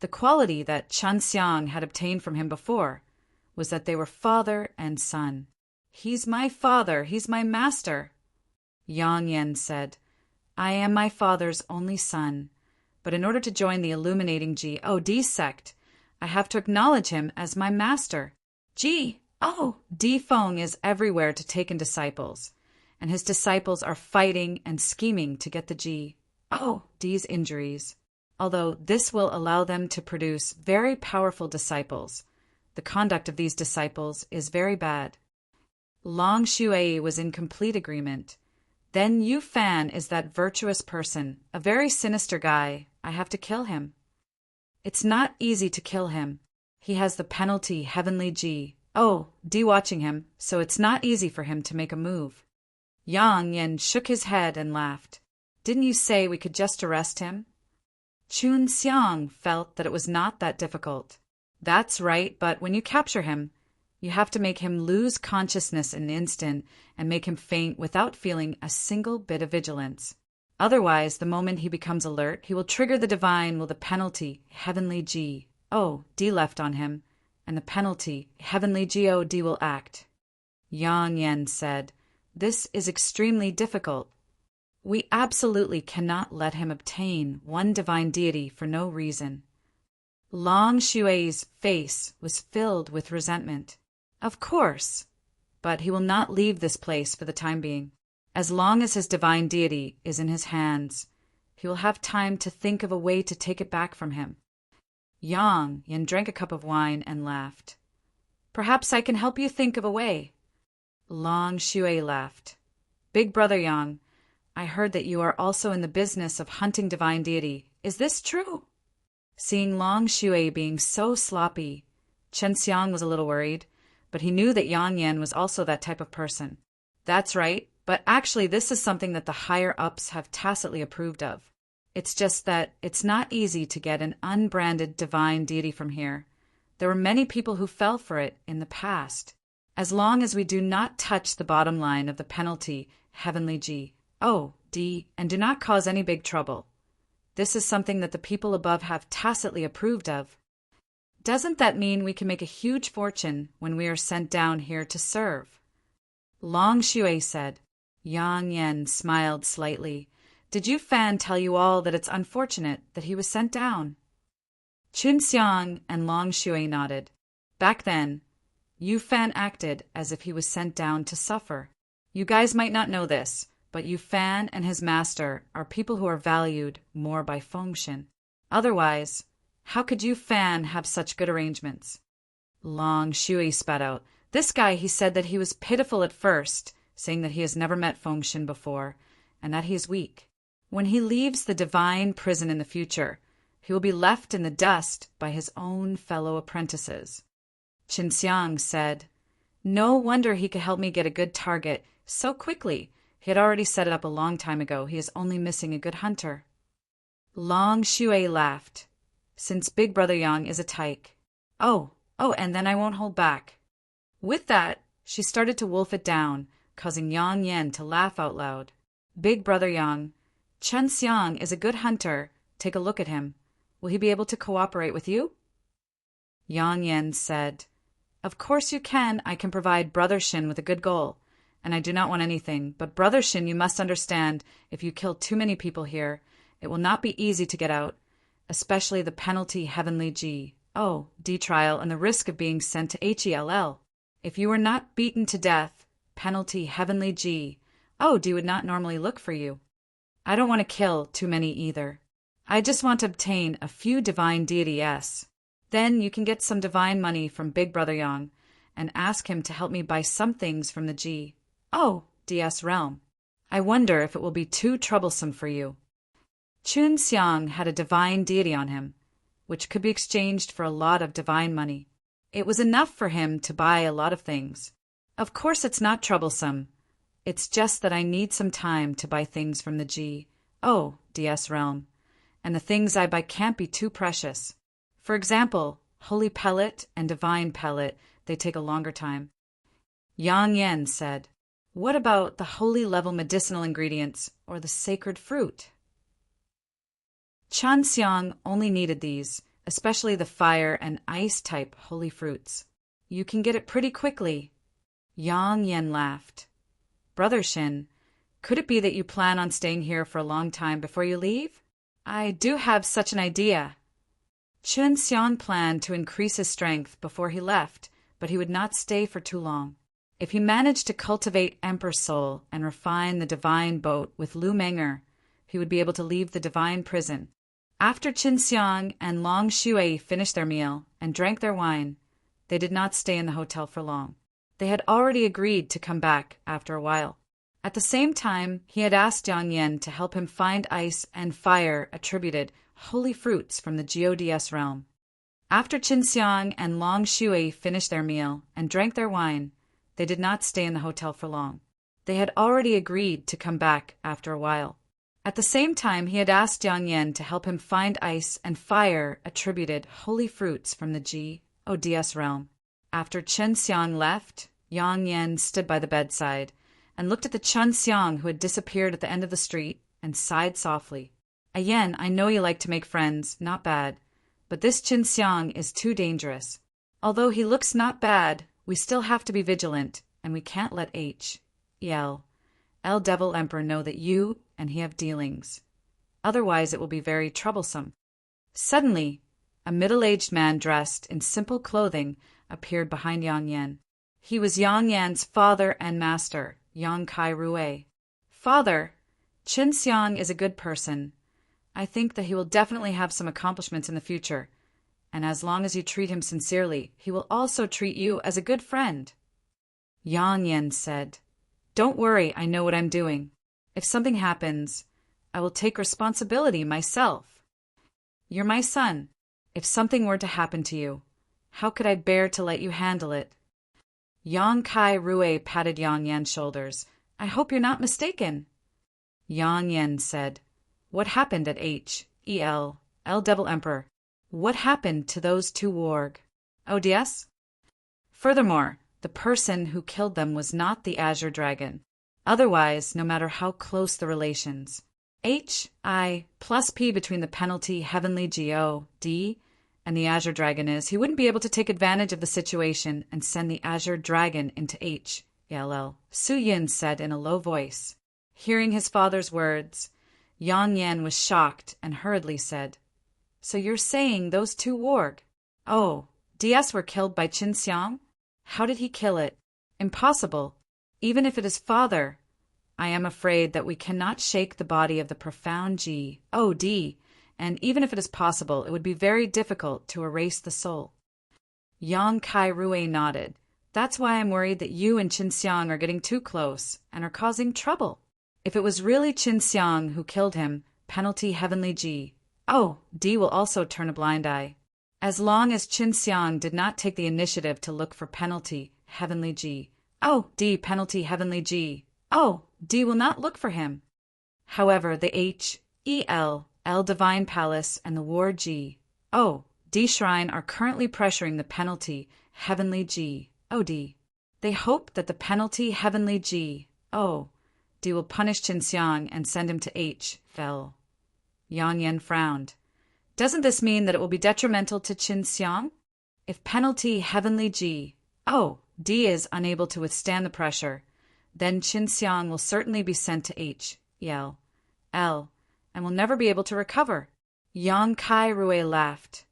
The quality that Chen Xiang had obtained from him before was that they were father and son. He's my father, he's my master. Yang Yen said, I am my father's only son, but in order to join the illuminating God sect, I have to acknowledge him as my master. Di Feng is everywhere to take in disciples, and his disciples are fighting and scheming to get the D's injuries. Although this will allow them to produce very powerful disciples, the conduct of these disciples is very bad. Long Shui was in complete agreement. Then Yu Fan is that virtuous person, a very sinister guy. I have to kill him. It's not easy to kill him. He has the penalty Heavenly D watching him, so it's not easy for him to make a move. Yang Yen shook his head and laughed. Didn't you say we could just arrest him? Chun Xiang felt that it was not that difficult. That's right, but when you capture him, you have to make him lose consciousness in an instant and make him faint without feeling a single bit of vigilance. Otherwise, the moment he becomes alert, he will trigger the divine with the penalty, Heavenly D left on him, and the penalty, Heavenly God will act. Yang Yen said, This is extremely difficult. We absolutely cannot let him obtain one divine deity for no reason. Long Shui's face was filled with resentment. Of course, but he will not leave this place for the time being. As long as his divine deity is in his hands, he will have time to think of a way to take it back from him. Yang Yen drank a cup of wine and laughed. Perhaps I can help you think of a way. Long Shui laughed. Big Brother Yang, I heard that you are also in the business of hunting divine deity. Is this true? Seeing Long Shui being so sloppy, Chen Xiang was a little worried, but he knew that Yang Yen was also that type of person. That's right, but actually this is something that the higher-ups have tacitly approved of. It's just that it's not easy to get an unbranded divine deity from here. There were many people who fell for it in the past. As long as we do not touch the bottom line of the penalty, Heavenly D, and do not cause any big trouble. This is something that the people above have tacitly approved of. Doesn't that mean we can make a huge fortune when we are sent down here to serve? Long Shui said. Yang Yen smiled slightly. Did Yu Fan tell you all that it's unfortunate that he was sent down? Chun Xiang and Long Shui nodded. Back then, Yu Fan acted as if he was sent down to suffer. You guys might not know this, but Yu Fan and his master are people who are valued more by Fengshen. Otherwise, how could Yu Fan have such good arrangements? Long Shui spat out. This guy, he said that he was pitiful at first, saying that he has never met Fengshen before, and that he is weak. When he leaves the divine prison in the future, he will be left in the dust by his own fellow apprentices. Qin Xiang said, No wonder he could help me get a good target so quickly. He had already set it up a long time ago. He is only missing a good hunter. Long Shui laughed. Since Big Brother Yang is a tyke. Oh, and then I won't hold back. With that, she started to wolf it down, causing Yang Yen to laugh out loud. Big Brother Yang, Chen Xiang is a good hunter. Take a look at him. Will he be able to cooperate with you? Yang Yen said, Of course you can. I can provide Brother Shin with a good goal. And I do not want anything. But Brother Shin, you must understand, if you kill too many people here, it will not be easy to get out, especially the penalty Heavenly D trial and the risk of being sent to HELL. If you were not beaten to death, penalty Heavenly D would not normally look for you. I don't want to kill too many either. I just want to obtain a few divine deities. Then you can get some divine money from Big Brother Yang and ask him to help me buy some things from the DS realm. I wonder if it will be too troublesome for you. Chun Xiang had a divine deity on him, which could be exchanged for a lot of divine money. It was enough for him to buy a lot of things. Of course it's not troublesome. It's just that I need some time to buy things from the DS realm, and the things I buy can't be too precious. For example, Holy Pellet and Divine Pellet, they take a longer time. Yang Yen said, What about the holy level medicinal ingredients or the sacred fruit? Chanxiang only needed these, especially the fire and ice type holy fruits. You can get it pretty quickly. Yang Yan laughed. Brother Shin, could it be that you plan on staying here for a long time before you leave? I do have such an idea. Chun Xian planned to increase his strength before he left, but he would not stay for too long. If he managed to cultivate Emperor Soul and refine the divine boat with Lu Menger, he would be able to leave the divine prison. After Qin Xiang and Long Shui finished their meal and drank their wine, they did not stay in the hotel for long. They had already agreed to come back after a while. At the same time, he had asked Yang Yan to help him find ice and fire attributed holy fruits from the GODS realm. After Qin Xiang and Long Shui finished their meal and drank their wine, they did not stay in the hotel for long. They had already agreed to come back after a while. At the same time, he had asked Yang Yan to help him find ice and fire attributed holy fruits from the GODS realm. After Chen Xiang left, Yang Yan stood by the bedside and looked at the Chun Xiang who had disappeared at the end of the street and sighed softly. Yan, I know you like to make friends, not bad, but this Qin Xiang is too dangerous. Although he looks not bad, we still have to be vigilant, and we can't let L Devil Emperor know that you and he have dealings. Otherwise it will be very troublesome. Suddenly, a middle-aged man dressed in simple clothing appeared behind Yang Yan. He was Yang Yan's father and master, Yang Kai Rui. Father, Qin Xiang is a good person. I think that he will definitely have some accomplishments in the future, and as long as you treat him sincerely, he will also treat you as a good friend. Yang Yan said, Don't worry, I know what I'm doing. If something happens, I will take responsibility myself. You're my son. If something were to happen to you, how could I bear to let you handle it? Yang Kai Rui patted Yang Yan's shoulders. I hope you're not mistaken. Yang Yan said, What happened at L Devil Emperor? What happened to those two warg? ODS? Furthermore, the person who killed them was not the Azure Dragon. Otherwise, no matter how close the relations, HI plus P between the penalty Heavenly GOD and the Azure Dragon is, he wouldn't be able to take advantage of the situation and send the Azure Dragon into HLL. Su Yin said in a low voice. Hearing his father's words, Yang Yan was shocked and hurriedly said, So you're saying those two warg? Oh, DS were killed by Qin Xiang? How did he kill it? Impossible. Even if it is father, I am afraid that we cannot shake the body of the profound GOD, and even if it is possible, it would be very difficult to erase the soul. Yang Kai Rui nodded. That's why I'm worried that you and Qin Xiang are getting too close and are causing trouble. If it was really Qin Xiang who killed him, penalty Heavenly GOD will also turn a blind eye. As long as Qin Xiang did not take the initiative to look for penalty Heavenly GOD, penalty Heavenly GOD will not look for him. However, the HEL Divine Palace and the War GOD Shrine are currently pressuring the penalty Heavenly GOD. They hope that the penalty Heavenly GOD will punish Qin Xiang and send him to HL. Yang Yan frowned. Doesn't this mean that it will be detrimental to Qin Xiang? If penalty Heavenly GOD is unable to withstand the pressure, then Qin Xiang will certainly be sent to HL and will never be able to recover. Yang Kai Rui laughed.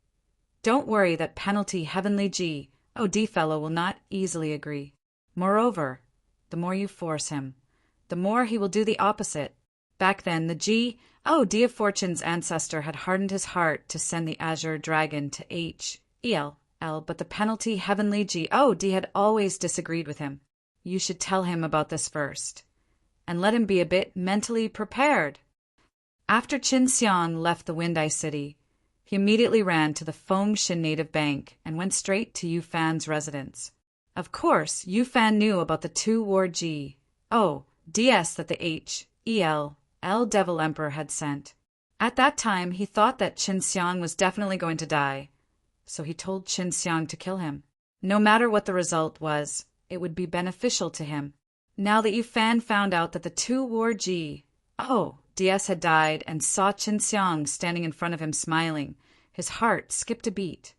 Don't worry, that penalty Heavenly GOD fellow will not easily agree. Moreover, the more you force him, the more he will do the opposite. Back then, the GOD of Fortune's ancestor had hardened his heart to send the Azure Dragon to HEL, but the penalty Heavenly GOD had always disagreed with him. You should tell him about this first, and let him be a bit mentally prepared. After Qin Xiang left the Windeye City, he immediately ran to the Fengshan Native Bank and went straight to Yu Fan's residence. Of course, Yu Fan knew about the two war GODs that the HEL Devil Emperor had sent. At that time, he thought that Qin Xiang was definitely going to die, so he told Qin Xiang to kill him. No matter what the result was, it would be beneficial to him. Now that Yu Fan found out that the two War DS had died and saw Qin Xiang standing in front of him smiling, his heart skipped a beat.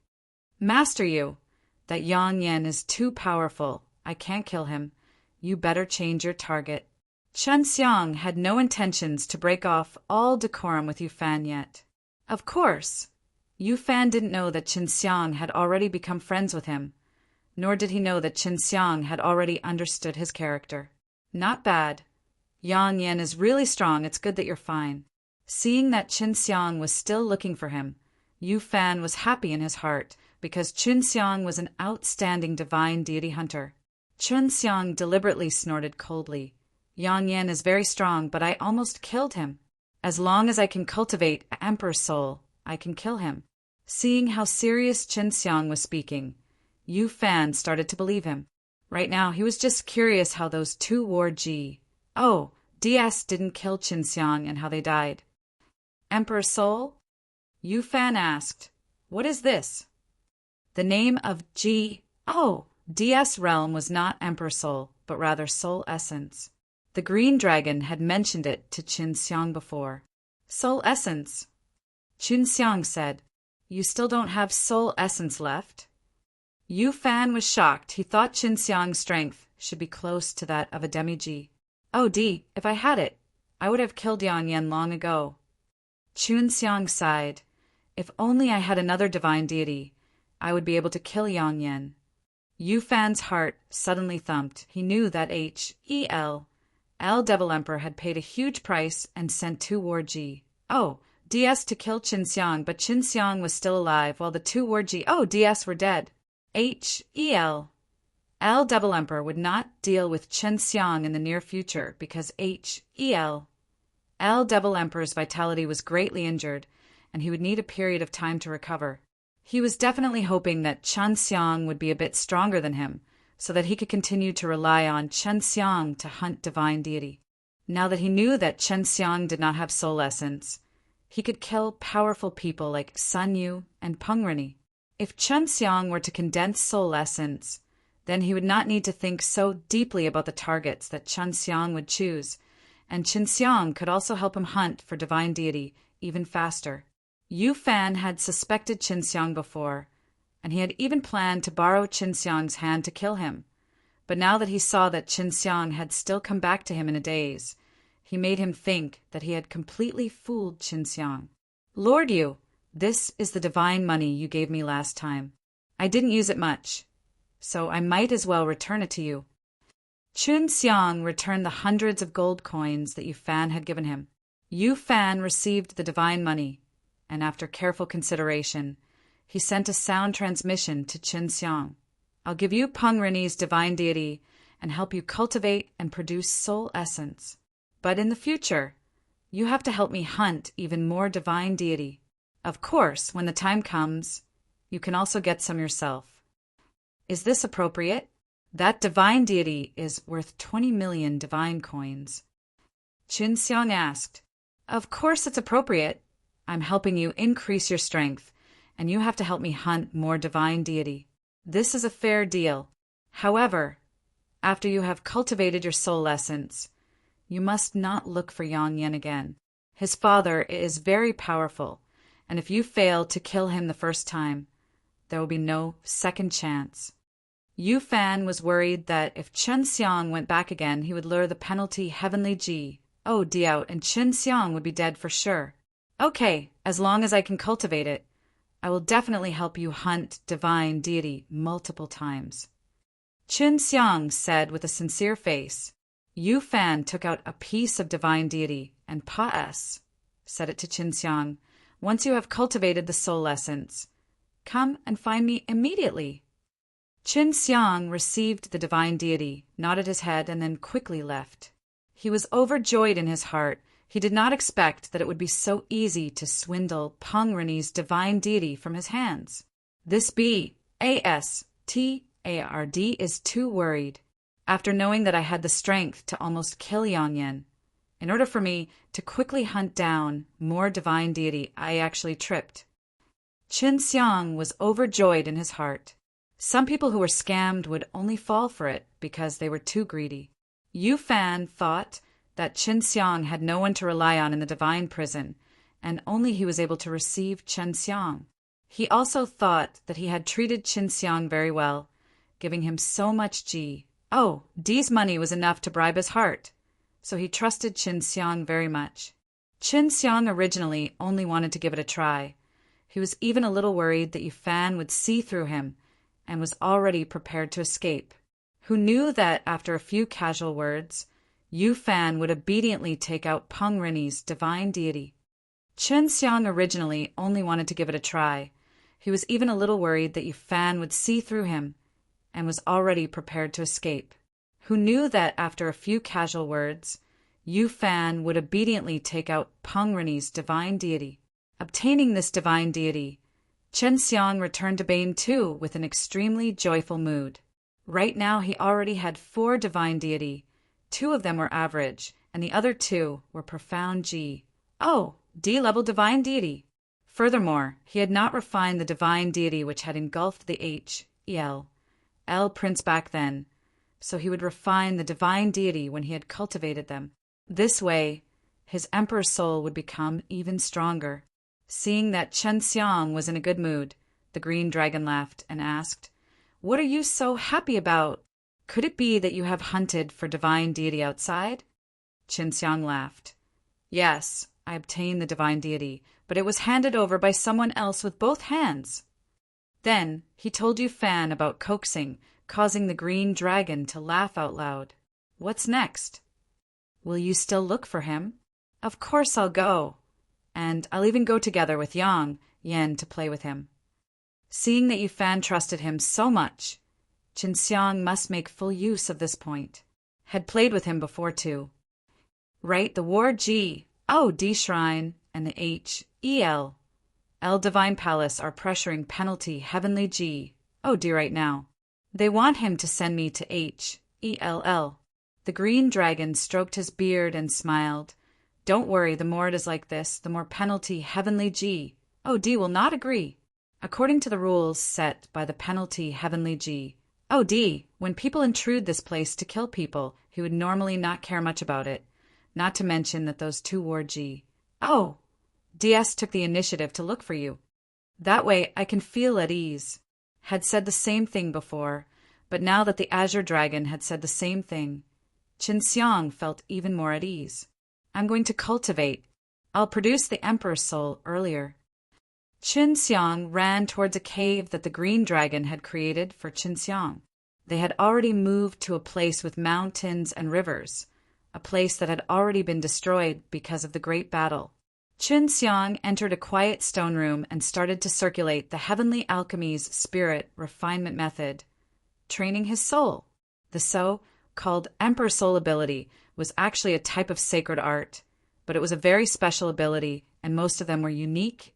Master Yu, that Yang Yan is too powerful. I can't kill him. You better change your target. Qin Xiang had no intentions to break off all decorum with Yu Fan yet. Of course, Yu Fan didn't know that Qin Xiang had already become friends with him, nor did he know that Qin Xiang had already understood his character. Not bad. Yang Yan is really strong. It's good that you're fine. Seeing that Qin Xiang was still looking for him, Yu Fan was happy in his heart because Qin Xiang was an outstanding divine deity hunter. Qin Xiang deliberately snorted coldly. Yang Yan is very strong, but I almost killed him. As long as I can cultivate Emperor's soul, I can kill him. Seeing how serious Qin Xiang was speaking, Yu Fan started to believe him. Right now, he was just curious how those two War DS didn't kill Qin Xiang and how they died. Emperor's soul? Yu Fan asked. What is this? The name of DS realm was not Emperor Soul, but rather Soul Essence. The green dragon had mentioned it to Qin Xiang before. Soul Essence. Qin Xiang said, You still don't have Soul Essence left? Yu Fan was shocked. He thought Qin Xiang's strength should be close to that of a demi-G. If I had it, I would have killed Yang Yan long ago. Qin Xiang sighed. If only I had another divine deity, I would be able to kill Yang Yan. Yu Fan's heart suddenly thumped. He knew that L Devil Emperor had paid a huge price and sent two War DS to kill Qin Xiang, but Qin Xiang was still alive while the two War DS were dead. L Devil Emperor would not deal with Qin Xiang in the near future because L Devil Emperor's vitality was greatly injured, and he would need a period of time to recover. He was definitely hoping that Qin Xiang would be a bit stronger than him, so that he could continue to rely on Qin Xiang to hunt divine deity. Now that he knew that Qin Xiang did not have soul essence, he could kill powerful people like Sun Yu and Peng Rini. If Qin Xiang were to condense soul essence, then he would not need to think so deeply about the targets that Qin Xiang would choose, and Qin Xiang could also help him hunt for divine deity even faster. Yu Fan had suspected Qin Xiang before, and he had even planned to borrow Qin Xiang's hand to kill him. But now that he saw that Qin Xiang had still come back to him in a daze, he made him think that he had completely fooled Qin Xiang. Lord Yu, this is the divine money you gave me last time. I didn't use it much, so I might as well return it to you. Qin Xiang returned the hundreds of gold coins that Yu Fan had given him. Yu Fan received the divine money, and after careful consideration, he sent a sound transmission to Qin Xiang. I'll give you Peng Rini's divine deity and help you cultivate and produce soul essence. But in the future, you have to help me hunt even more divine deity. Of course, when the time comes, you can also get some yourself. Is this appropriate? That divine deity is worth 20 million divine coins. Qin Xiang asked. Of course it's appropriate. I'm helping you increase your strength, and you have to help me hunt more divine deity. This is a fair deal. However, after you have cultivated your soul essence, you must not look for Yang Yan again. His father is very powerful, and if you fail to kill him the first time, there will be no second chance. Yu Fan was worried that if Qin Xiang went back again, he would lure the penalty Heavenly G out, and Qin Xiang would be dead for sure. Okay, as long as I can cultivate it, I will definitely help you hunt divine deity multiple times. Qin Xiang said with a sincere face. Yu Fan took out a piece of divine deity and said it to Qin Xiang. Once you have cultivated the soul essence, come and find me immediately. Qin Xiang received the divine deity, nodded his head, and then quickly left. He was overjoyed in his heart. He did not expect that it would be so easy to swindle Peng Rini's divine deity from his hands. This bastard is too worried. After knowing that I had the strength to almost kill Yang Yan, in order for me to quickly hunt down more divine deity, I actually tripped. Qin Xiang was overjoyed in his heart. Some people who were scammed would only fall for it because they were too greedy. Yu Fan thought that Qin Xiang had no one to rely on in the divine prison, and only he was able to receive Chen Xiang. He also thought that he had treated Qin Xiang very well, giving him so much ji. Oh, Di's money was enough to bribe his heart, so he trusted Qin Xiang very much. Qin Xiang originally only wanted to give it a try. He was even a little worried that Yu Fan would see through him, and was already prepared to escape. Who knew that after a few casual words, Yu Fan would obediently take out Peng Rinni's divine deity. Qin Xiang originally only wanted to give it a try. He was even a little worried that Yu Fan would see through him, and was already prepared to escape. Who knew that after a few casual words, Yu Fan would obediently take out Peng Rinni's divine deity. Obtaining this divine deity, Chen Xiang returned to Bane too with an extremely joyful mood. Right now he already had 4 divine deity. 2 of them were average, and the other 2 were profound G. Oh, D-level divine deity. Furthermore, he had not refined the divine deity which had engulfed the L prince back then, so he would refine the divine deity when he had cultivated them. This way, his emperor's soul would become even stronger. Seeing that Chen Xiang was in a good mood, the green dragon laughed and asked, "What are you so happy about? Could it be that you have hunted for divine deity outside?" Qin Xiang laughed. "Yes, I obtained the divine deity, but it was handed over by someone else with both hands." Then he told Yu Fan about coaxing, causing the green dragon to laugh out loud. "What's next?" "Will you still look for him?" "Of course I'll go. And I'll even go together with Yang Yan to play with him." Seeing that Yu Fan trusted him so much, Qin Xiang must make full use of this point. Had played with him before too. Right, the War G, D Shrine, and the L Divine Palace are pressuring penalty Heavenly G, D right now. They want him to send me to HELL. The green dragon stroked his beard and smiled. "Don't worry, the more it is like this, the more penalty Heavenly G, D will not agree. According to the rules set by the penalty Heavenly G, D, when people intrude this place to kill people, he would normally not care much about it, not to mention that those 2 War G. DS took the initiative to look for you. That way I can feel at ease." Had said the same thing before, but now that the Azure Dragon had said the same thing, Qin Xiang felt even more at ease. "I'm going to cultivate. I'll produce the Emperor's soul earlier." Qin Xiang ran towards a cave that the green dragon had created for Qin Xiang. They had already moved to a place with mountains and rivers, a place that had already been destroyed because of the great battle. Qin Xiang entered a quiet stone room and started to circulate the Heavenly Alchemy's spirit refinement method, training his soul. The so-called Emperor Soul ability was actually a type of sacred art, but it was a very special ability, and most of them were unique.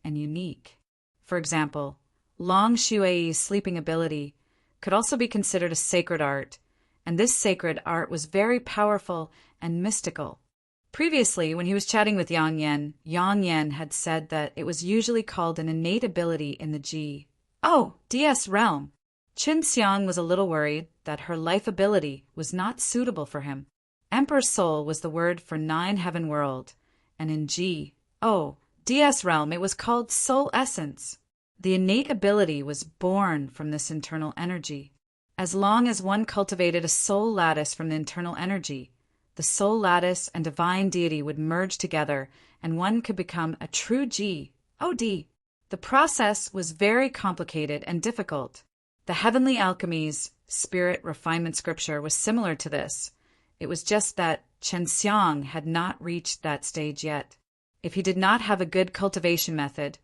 For example, Long Xueyi's sleeping ability could also be considered a sacred art, and this sacred art was very powerful and mystical. Previously, when he was chatting with Yang Yan had said that it was usually called an innate ability in the DS realm. Qin Xiang was a little worried that her life ability was not suitable for him. Emperor Soul was the word for 9 heaven world, and in DS realm it was called Soul Essence. The innate ability was born from this internal energy. As long as one cultivated a soul lattice from the internal energy, the soul lattice and divine deity would merge together, and one could become a true D. The process was very complicated and difficult. The Heavenly Alchemy's spirit refinement scripture was similar to this. It was just that Qin Xiang had not reached that stage yet. If he did not have a good cultivation method,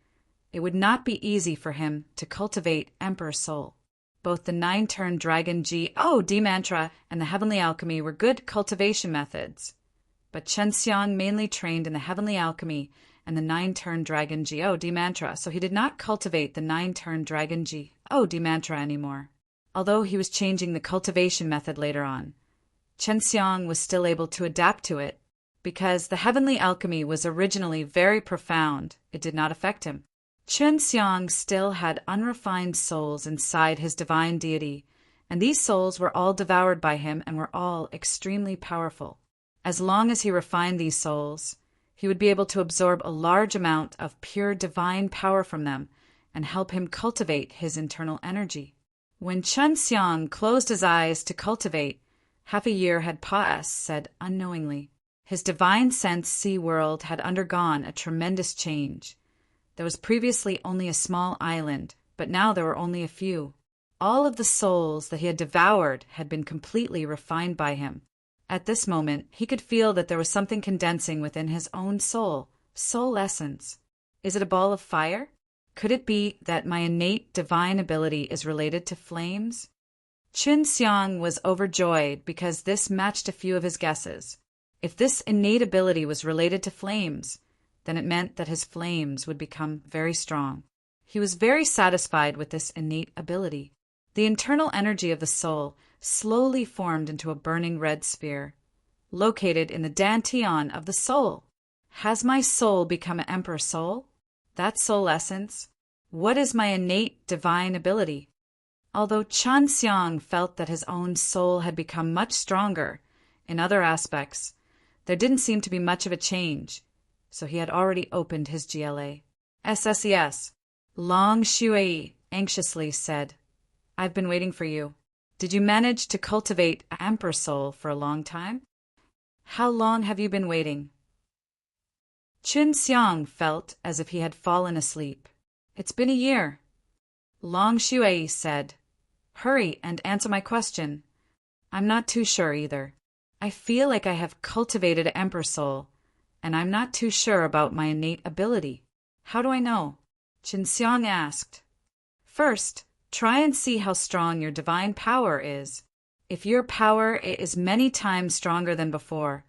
it would not be easy for him to cultivate Emperor Soul. Both the 9-turn Dragon D mantra and the Heavenly Alchemy were good cultivation methods. But Qin Xiang mainly trained in the Heavenly Alchemy and the 9-turn Dragon D mantra, so he did not cultivate the 9-turn Dragon D mantra anymore. Although he was changing the cultivation method later on, Qin Xiang was still able to adapt to it. Because the Heavenly Alchemy was originally very profound, it did not affect him. Qin Xiang still had unrefined souls inside his divine deity, and these souls were all devoured by him and were all extremely powerful. As long as he refined these souls, he would be able to absorb a large amount of pure divine power from them and help him cultivate his internal energy. When Chen Xiang closed his eyes to cultivate, half a year had passed, said unknowingly. His divine sense sea world had undergone a tremendous change. There was previously only a small island, but now there were only a few. All of the souls that he had devoured had been completely refined by him. At this moment, he could feel that there was something condensing within his own soul essence. Is it a ball of fire? Could it be that my innate divine ability is related to flames? Qin Xiang was overjoyed because this matched a few of his guesses. If this innate ability was related to flames, then it meant that his flames would become very strong. He was very satisfied with this innate ability. The internal energy of the soul slowly formed into a burning red sphere, located in the dantian of the soul. Has my soul become an emperor soul? That soul essence? What is my innate divine ability? Although Chen Xiang felt that his own soul had become much stronger in other aspects, there didn't seem to be much of a change, so he had already opened his GLA. SSES. Long Shui anxiously said, I've been waiting for you. Did you manage to cultivate an emperor soul for a long time? How long have you been waiting? Qin Xiang felt as if he had fallen asleep. It's been a year. Long Shui said, Hurry and answer my question. I'm not too sure either. I feel like I have cultivated an emperor soul, and I'm not too sure about my innate ability. How do I know? Qin Xiang asked. First, try and see how strong your divine power is. If your power is many times stronger than before,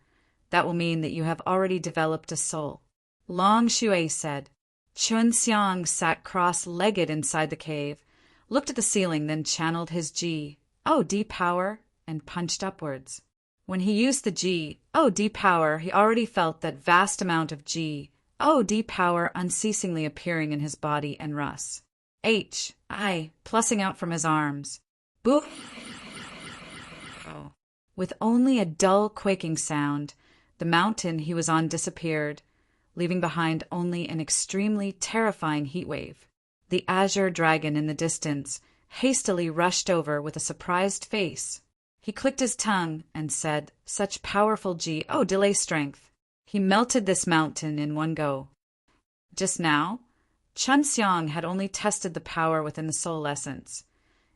that will mean that you have already developed a soul. Long Shui said. Qin Xiang sat cross-legged inside the cave, looked at the ceiling, then channeled his deep power, and punched upwards. When he used the deep power, he already felt that vast amount of deep power unceasingly appearing in his body and Russ. Plussing out from his arms. Boo! With only a dull quaking sound, the mountain he was on disappeared, leaving behind only an extremely terrifying heat wave. The azure dragon in the distance hastily rushed over with a surprised face. He clicked his tongue and said, Such powerful delay strength. He melted this mountain in one go. Just now, Chen Xiang had only tested the power within the soul essence,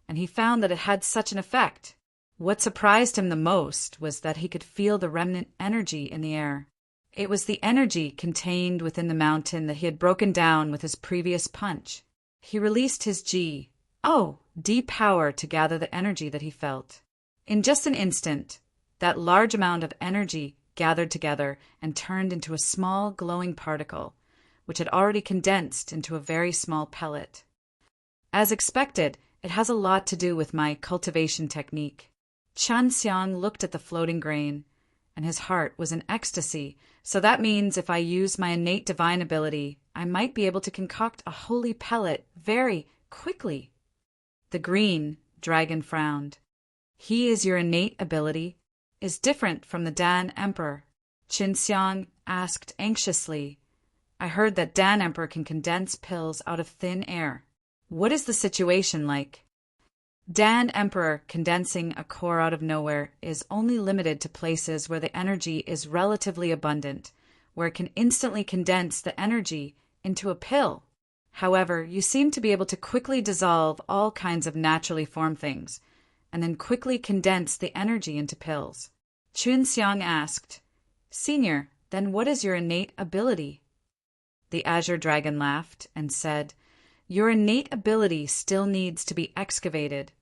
and he found that it had such an effect. What surprised him the most was that he could feel the remnant energy in the air. It was the energy contained within the mountain that he had broken down with his previous punch. He released his deep power to gather the energy that he felt. In just an instant, that large amount of energy gathered together and turned into a small glowing particle, which had already condensed into a very small pellet. As expected, it has a lot to do with my cultivation technique. Chen Xiang looked at the floating grain, and his heart was in ecstasy, so that means if I use my innate divine ability, I might be able to concoct a holy pellet very quickly. The green dragon frowned. He is your innate ability, is different from the Dan Emperor. Qin Xiang asked anxiously. I heard that Dan Emperor can condense pills out of thin air. What is the situation like? Dan Emperor condensing a core out of nowhere is only limited to places where the energy is relatively abundant, where it can instantly condense the energy into a pill. However, you seem to be able to quickly dissolve all kinds of naturally formed things, and then quickly condense the energy into pills. Qin Xiang asked, Senior, then what is your innate ability? The Azure Dragon laughed and said, Your innate ability still needs to be excavated.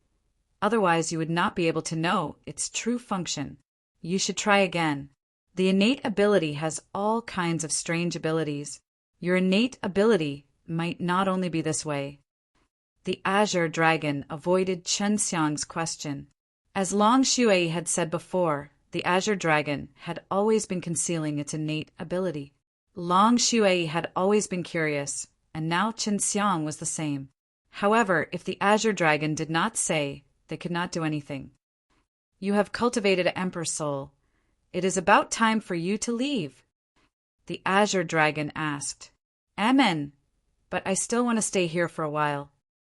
Otherwise, you would not be able to know its true function. You should try again. The innate ability has all kinds of strange abilities. Your innate ability might not only be this way. The Azure Dragon avoided Chen Xiang's question. As Long Shui had said before, the Azure Dragon had always been concealing its innate ability. Long Shui had always been curious, and now Qin Xiang was the same. However, if the Azure Dragon did not say, they could not do anything. You have cultivated an emperor's soul. It is about time for you to leave. The azure dragon asked. Amen, but I still want to stay here for a while.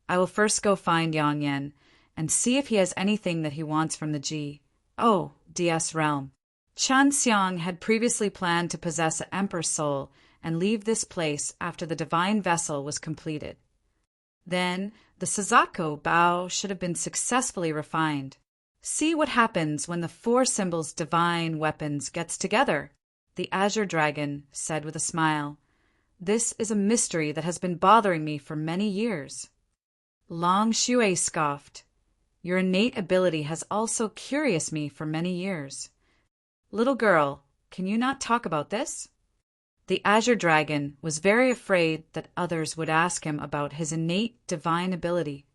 I will first go find Yang Yan and see if he has anything that he wants from the DS realm. Chen Xiang had previously planned to possess an emperor's soul and leave this place after the divine vessel was completed. Then the Suzaku bow should have been successfully refined. See what happens when the four symbols' divine weapons gets together, the azure dragon said with a smile. This is a mystery that has been bothering me for many years. Long Xue scoffed. Your innate ability has also curious me for many years. Little girl, can you not talk about this? The azure dragon was very afraid that others would ask him about his innate divine ability.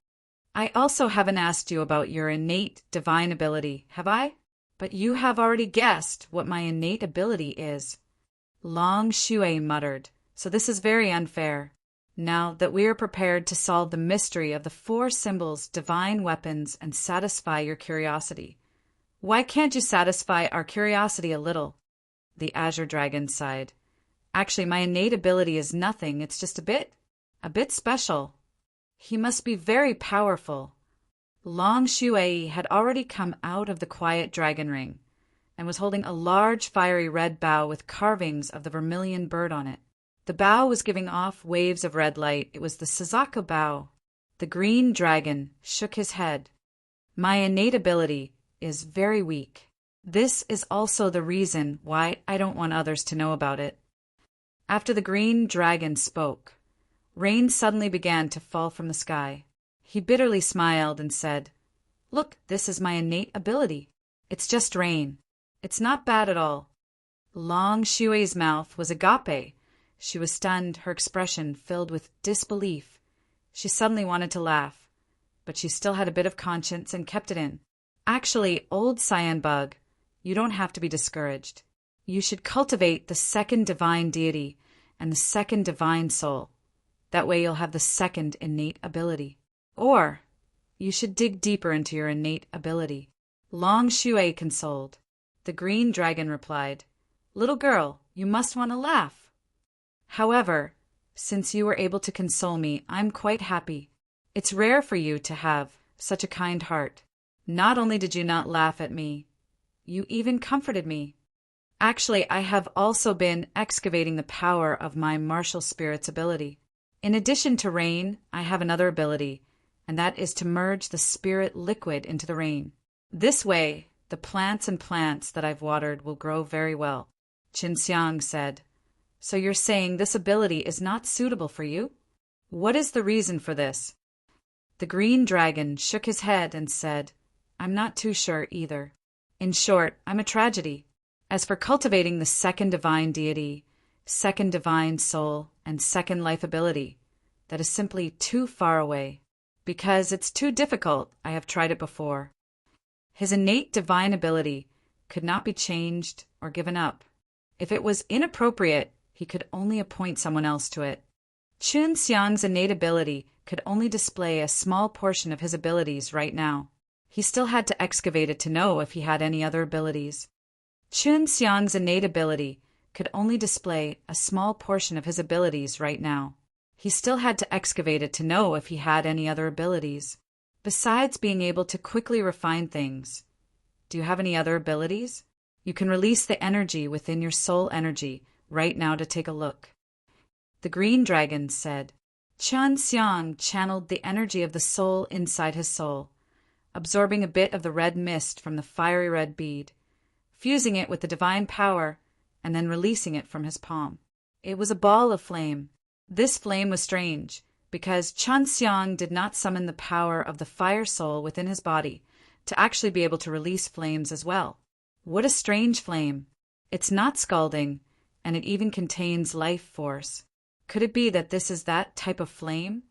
I also haven't asked you about your innate divine ability, have I? But you have already guessed what my innate ability is. Long Xue muttered, so this is very unfair. Now that we are prepared to solve the mystery of the four symbols' divine weapons and satisfy your curiosity, why can't you satisfy our curiosity a little? The azure dragon sighed. Actually, my innate ability is nothing, it's just a bit special. He must be very powerful. Long Xue had already come out of the quiet dragon ring and was holding a large fiery red bow with carvings of the vermilion bird on it. The bow was giving off waves of red light. It was the Suzaku bow. The green dragon shook his head. My innate ability is very weak. This is also the reason why I don't want others to know about it. After the green dragon spoke, rain suddenly began to fall from the sky. He bitterly smiled and said, Look, this is my innate ability. It's just rain. It's not bad at all. Long Xue's mouth was agape. She was stunned, her expression filled with disbelief. She suddenly wanted to laugh, but she still had a bit of conscience and kept it in. Actually, old Cyan Bug, you don't have to be discouraged. You should cultivate the second divine deity and the second divine soul. That way you'll have the second innate ability. Or you should dig deeper into your innate ability. Long Xue consoled. The green dragon replied, Little girl, you must want to laugh. However, since you were able to console me, I'm quite happy. It's rare for you to have such a kind heart. Not only did you not laugh at me, you even comforted me. Actually, I have also been excavating the power of my martial spirit's ability. In addition to rain, I have another ability, and that is to merge the spirit liquid into the rain. This way, the plants that I've watered will grow very well. Qin Xiang said, So you're saying this ability is not suitable for you? What is the reason for this? The green dragon shook his head and said, I'm not too sure either. In short, I'm a tragedy. As for cultivating the second divine deity, second divine soul, and second life ability, that is simply too far away. Because it's too difficult, I have tried it before. His innate divine ability could not be changed or given up. If it was inappropriate, he could only appoint someone else to it. Qin Xiang's innate ability could only display a small portion of his abilities right now. He still had to excavate it to know if he had any other abilities. Qin Xiang's innate ability could only display a small portion of his abilities right now. He still had to excavate it to know if he had any other abilities. Besides being able to quickly refine things, do you have any other abilities? You can release the energy within your soul energy right now to take a look. The green dragon said. Qin Xiang channeled the energy of the soul inside his soul, absorbing a bit of the red mist from the fiery red bead, fusing it with the divine power, and then releasing it from his palm. It was a ball of flame. This flame was strange, because Qin Xiang did not summon the power of the fire soul within his body to actually be able to release flames as well. What a strange flame. It's not scalding, and it even contains life force. Could it be that this is that type of flame?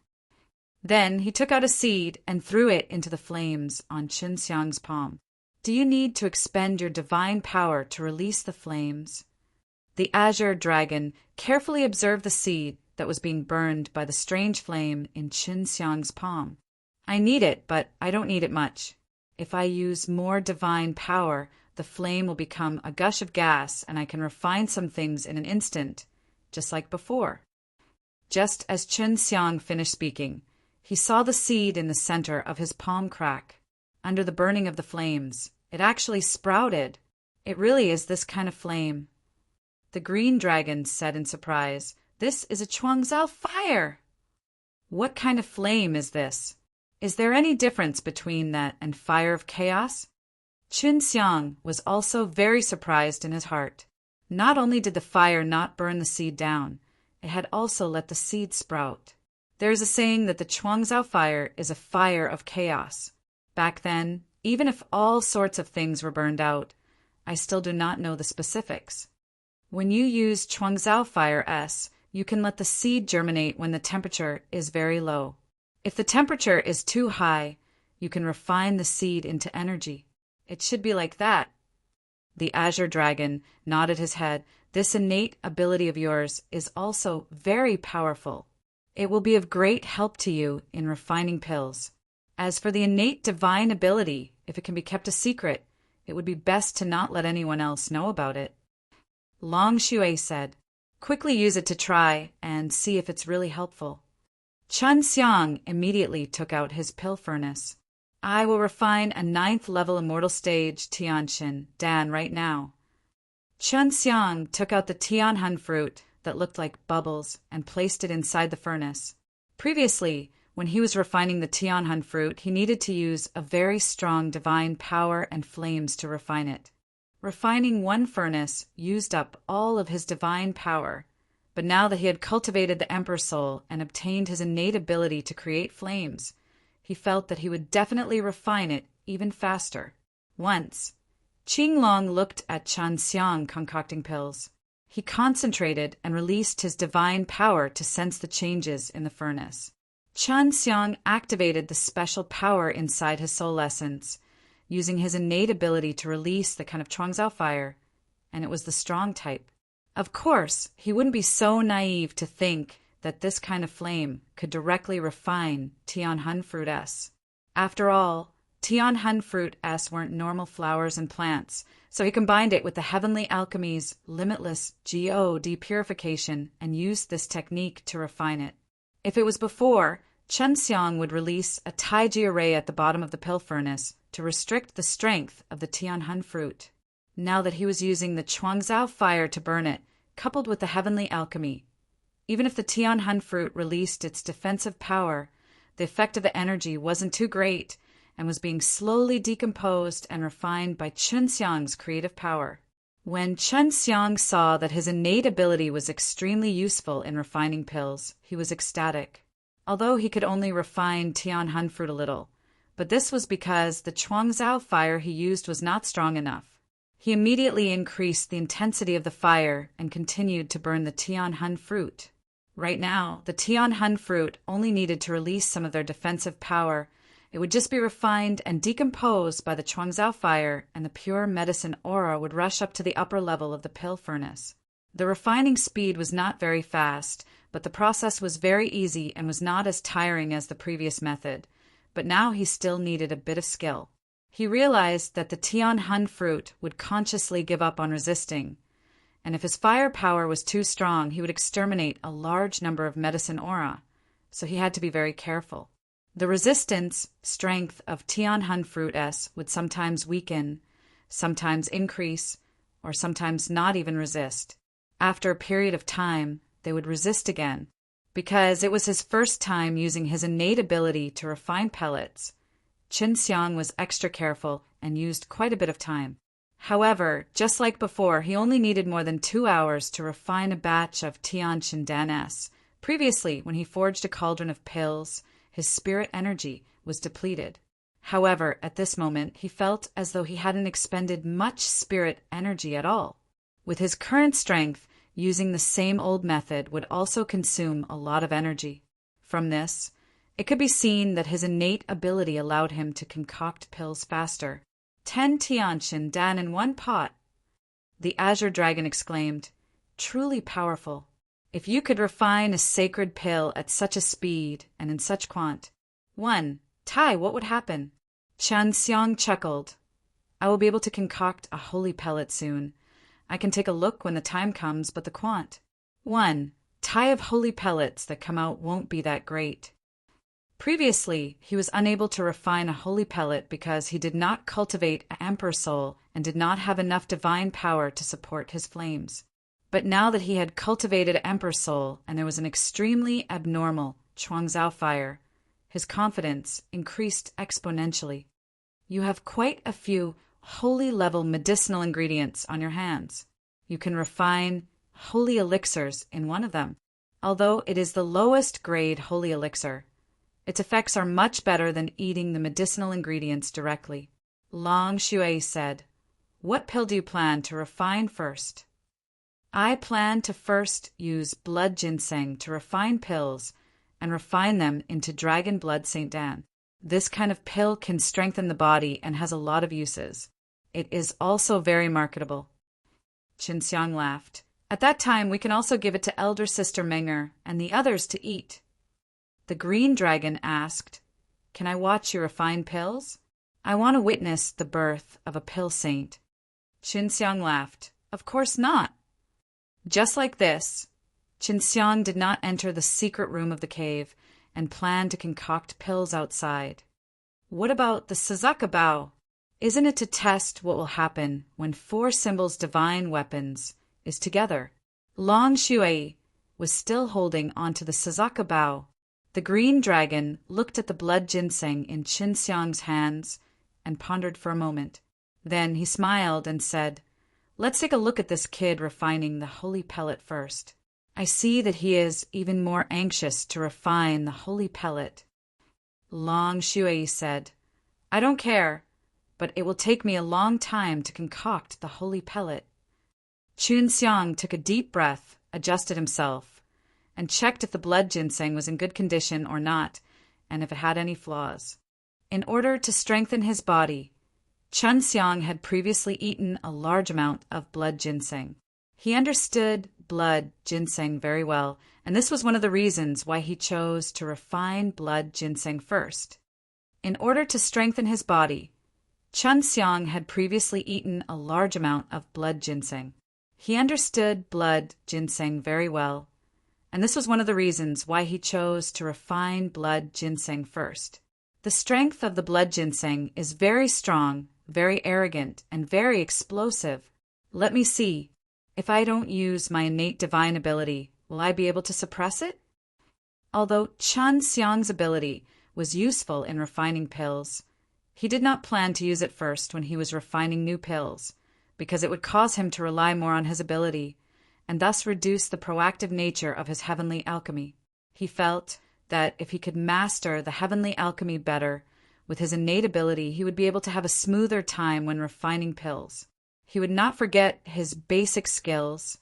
Then he took out a seed and threw it into the flames on Qin Xiang's palm. Do you need to expend your divine power to release the flames? The azure dragon carefully observed the seed that was being burned by the strange flame in Qin Xiang's palm. I need it, but I don't need it much. If I use more divine power, the flame will become a gush of gas and I can refine some things in an instant, just like before. Just as Chen Xiang finished speaking, he saw the seed in the center of his palm crack. Under the burning of the flames, it actually sprouted. It really is this kind of flame. The green dragon said in surprise, "This is a Chuangzhao fire!" "What kind of flame is this? Is there any difference between that and fire of chaos?" Qin Xiang was also very surprised in his heart. Not only did the fire not burn the seed down, it had also let the seed sprout. There is a saying that the Chuangzhao fire is a fire of chaos. Back then, even if all sorts of things were burned out, I still do not know the specifics. When you use Chuangzhao fire S, you can let the seed germinate when the temperature is very low. If the temperature is too high, you can refine the seed into energy. It should be like that. The Azure Dragon nodded his head. This innate ability of yours is also very powerful. It will be of great help to you in refining pills. As for the innate divine ability, if it can be kept a secret, it would be best to not let anyone else know about it. Long Xue said, "Quickly use it to try and see if it's really helpful." Chen Xiang immediately took out his pill furnace. "I will refine a 9th level immortal stage Tianxin Dan right now." Chen Xiang took out the Tianhun fruit that looked like bubbles and placed it inside the furnace. Previously, when he was refining the Tianhun fruit, he needed to use a very strong divine power and flames to refine it. Refining one furnace used up all of his divine power, but now that he had cultivated the Emperor Soul and obtained his innate ability to create flames, he felt that he would definitely refine it even faster. Once, Qinglong looked at Chen Xiang concocting pills. He concentrated and released his divine power to sense the changes in the furnace. Chen Xiang activated the special power inside his soul essence, using his innate ability to release the kind of Chuangzhao fire, and it was the strong type. Of course, he wouldn't be so naive to think that this kind of flame could directly refine Tianhun fruit S. After all, Tianhun fruit S weren't normal flowers and plants, so he combined it with the heavenly alchemy's limitless God purification and used this technique to refine it. If it was before, Chen Xiang would release a Taiji array at the bottom of the pill furnace to restrict the strength of the Tianhun fruit. Now that he was using the Chuangzhao fire to burn it, coupled with the heavenly alchemy, even if the Tianhun fruit released its defensive power, the effect of the energy wasn't too great and was being slowly decomposed and refined by Chen Xiang's creative power. When Chen Xiang saw that his innate ability was extremely useful in refining pills, he was ecstatic. Although he could only refine Tianhun fruit a little, but this was because the Chuangzhao fire he used was not strong enough. He immediately increased the intensity of the fire and continued to burn the Tianhun fruit. Right now, the Tianhun fruit only needed to release some of their defensive power. It would just be refined and decomposed by the Chuangzhao fire, and the pure medicine aura would rush up to the upper level of the pill furnace. The refining speed was not very fast, but the process was very easy and was not as tiring as the previous method. But now he still needed a bit of skill. He realized that the Tianhun fruit would consciously give up on resisting, and if his fire power was too strong, he would exterminate a large number of medicine aura, so he had to be very careful. The resistance strength of Tianhun fruit S would sometimes weaken, sometimes increase, or sometimes not even resist. After a period of time, they would resist again. Because it was his first time using his innate ability to refine pellets, Qin Xiang was extra careful and used quite a bit of time. However, just like before, he only needed more than 2 hours to refine a batch of Tianxin Dan S. Previously, when he forged a cauldron of pills, his spirit energy was depleted. However, at this moment, he felt as though he hadn't expended much spirit energy at all. With his current strength, using the same old method would also consume a lot of energy. From this, it could be seen that his innate ability allowed him to concoct pills faster. 10 Tianxin Dan in one pot. The Azure Dragon exclaimed, "Truly powerful. If you could refine a sacred pill at such a speed and in such quant." 1. Tai, what would happen? Chen Xiang chuckled. I will be able to concoct a holy pellet soon. I can take a look when the time comes, but the quant. 1. Tie of holy pellets that come out won't be that great. Previously, he was unable to refine a holy pellet because he did not cultivate an emperor soul and did not have enough divine power to support his flames. But now that he had cultivated emperor soul and there was an extremely abnormal Chuangzhao fire, his confidence increased exponentially. You have quite a few holy-level medicinal ingredients on your hands. You can refine holy elixirs in one of them. Although it is the lowest grade holy elixir, its effects are much better than eating the medicinal ingredients directly. Long Shui said, What pill do you plan to refine first? I plan to first use blood ginseng to refine pills and refine them into dragon blood St. Dan. This kind of pill can strengthen the body and has a lot of uses. It is also very marketable. Qin Xiang laughed. At that time, we can also give it to elder sister Menger and the others to eat. The green dragon asked, Can I watch you refine pills? I want to witness the birth of a pill saint. Qin Xiang laughed. Of course not. Just like this, Qin Xiang did not enter the secret room of the cave and planned to concoct pills outside. What about the Sazaka Bao? Isn't it to test what will happen when 4 symbols divine weapons is together? Long Shui was still holding onto the Sazaka Bao. The green dragon looked at the blood ginseng in Qin Xiang's hands and pondered for a moment. Then he smiled and said, Let's take a look at this kid refining the holy pellet first. I see that he is even more anxious to refine the holy pellet. Long Shui said, I don't care, but it will take me a long time to concoct the holy pellet. Qin Xiang took a deep breath, adjusted himself, and checked if the blood ginseng was in good condition or not, and if it had any flaws. In order to strengthen his body, Chen Xiang had previously eaten a large amount of blood ginseng. He understood blood ginseng very well, and this was one of the reasons why he chose to refine blood ginseng first. In order to strengthen his body, Chen Xiang had previously eaten a large amount of blood ginseng. He understood blood ginseng very well, and this was one of the reasons why he chose to refine blood ginseng first. The strength of the blood ginseng is very strong, very arrogant, and very explosive. Let me see. If I don't use my innate divine ability, will I be able to suppress it? Although Chen Xiang's ability was useful in refining pills, he did not plan to use it first when he was refining new pills, because it would cause him to rely more on his ability, and thus reduce the proactive nature of his heavenly alchemy. He felt that if he could master the heavenly alchemy better, with his innate ability, he would be able to have a smoother time when refining pills. He would not forget his basic skills.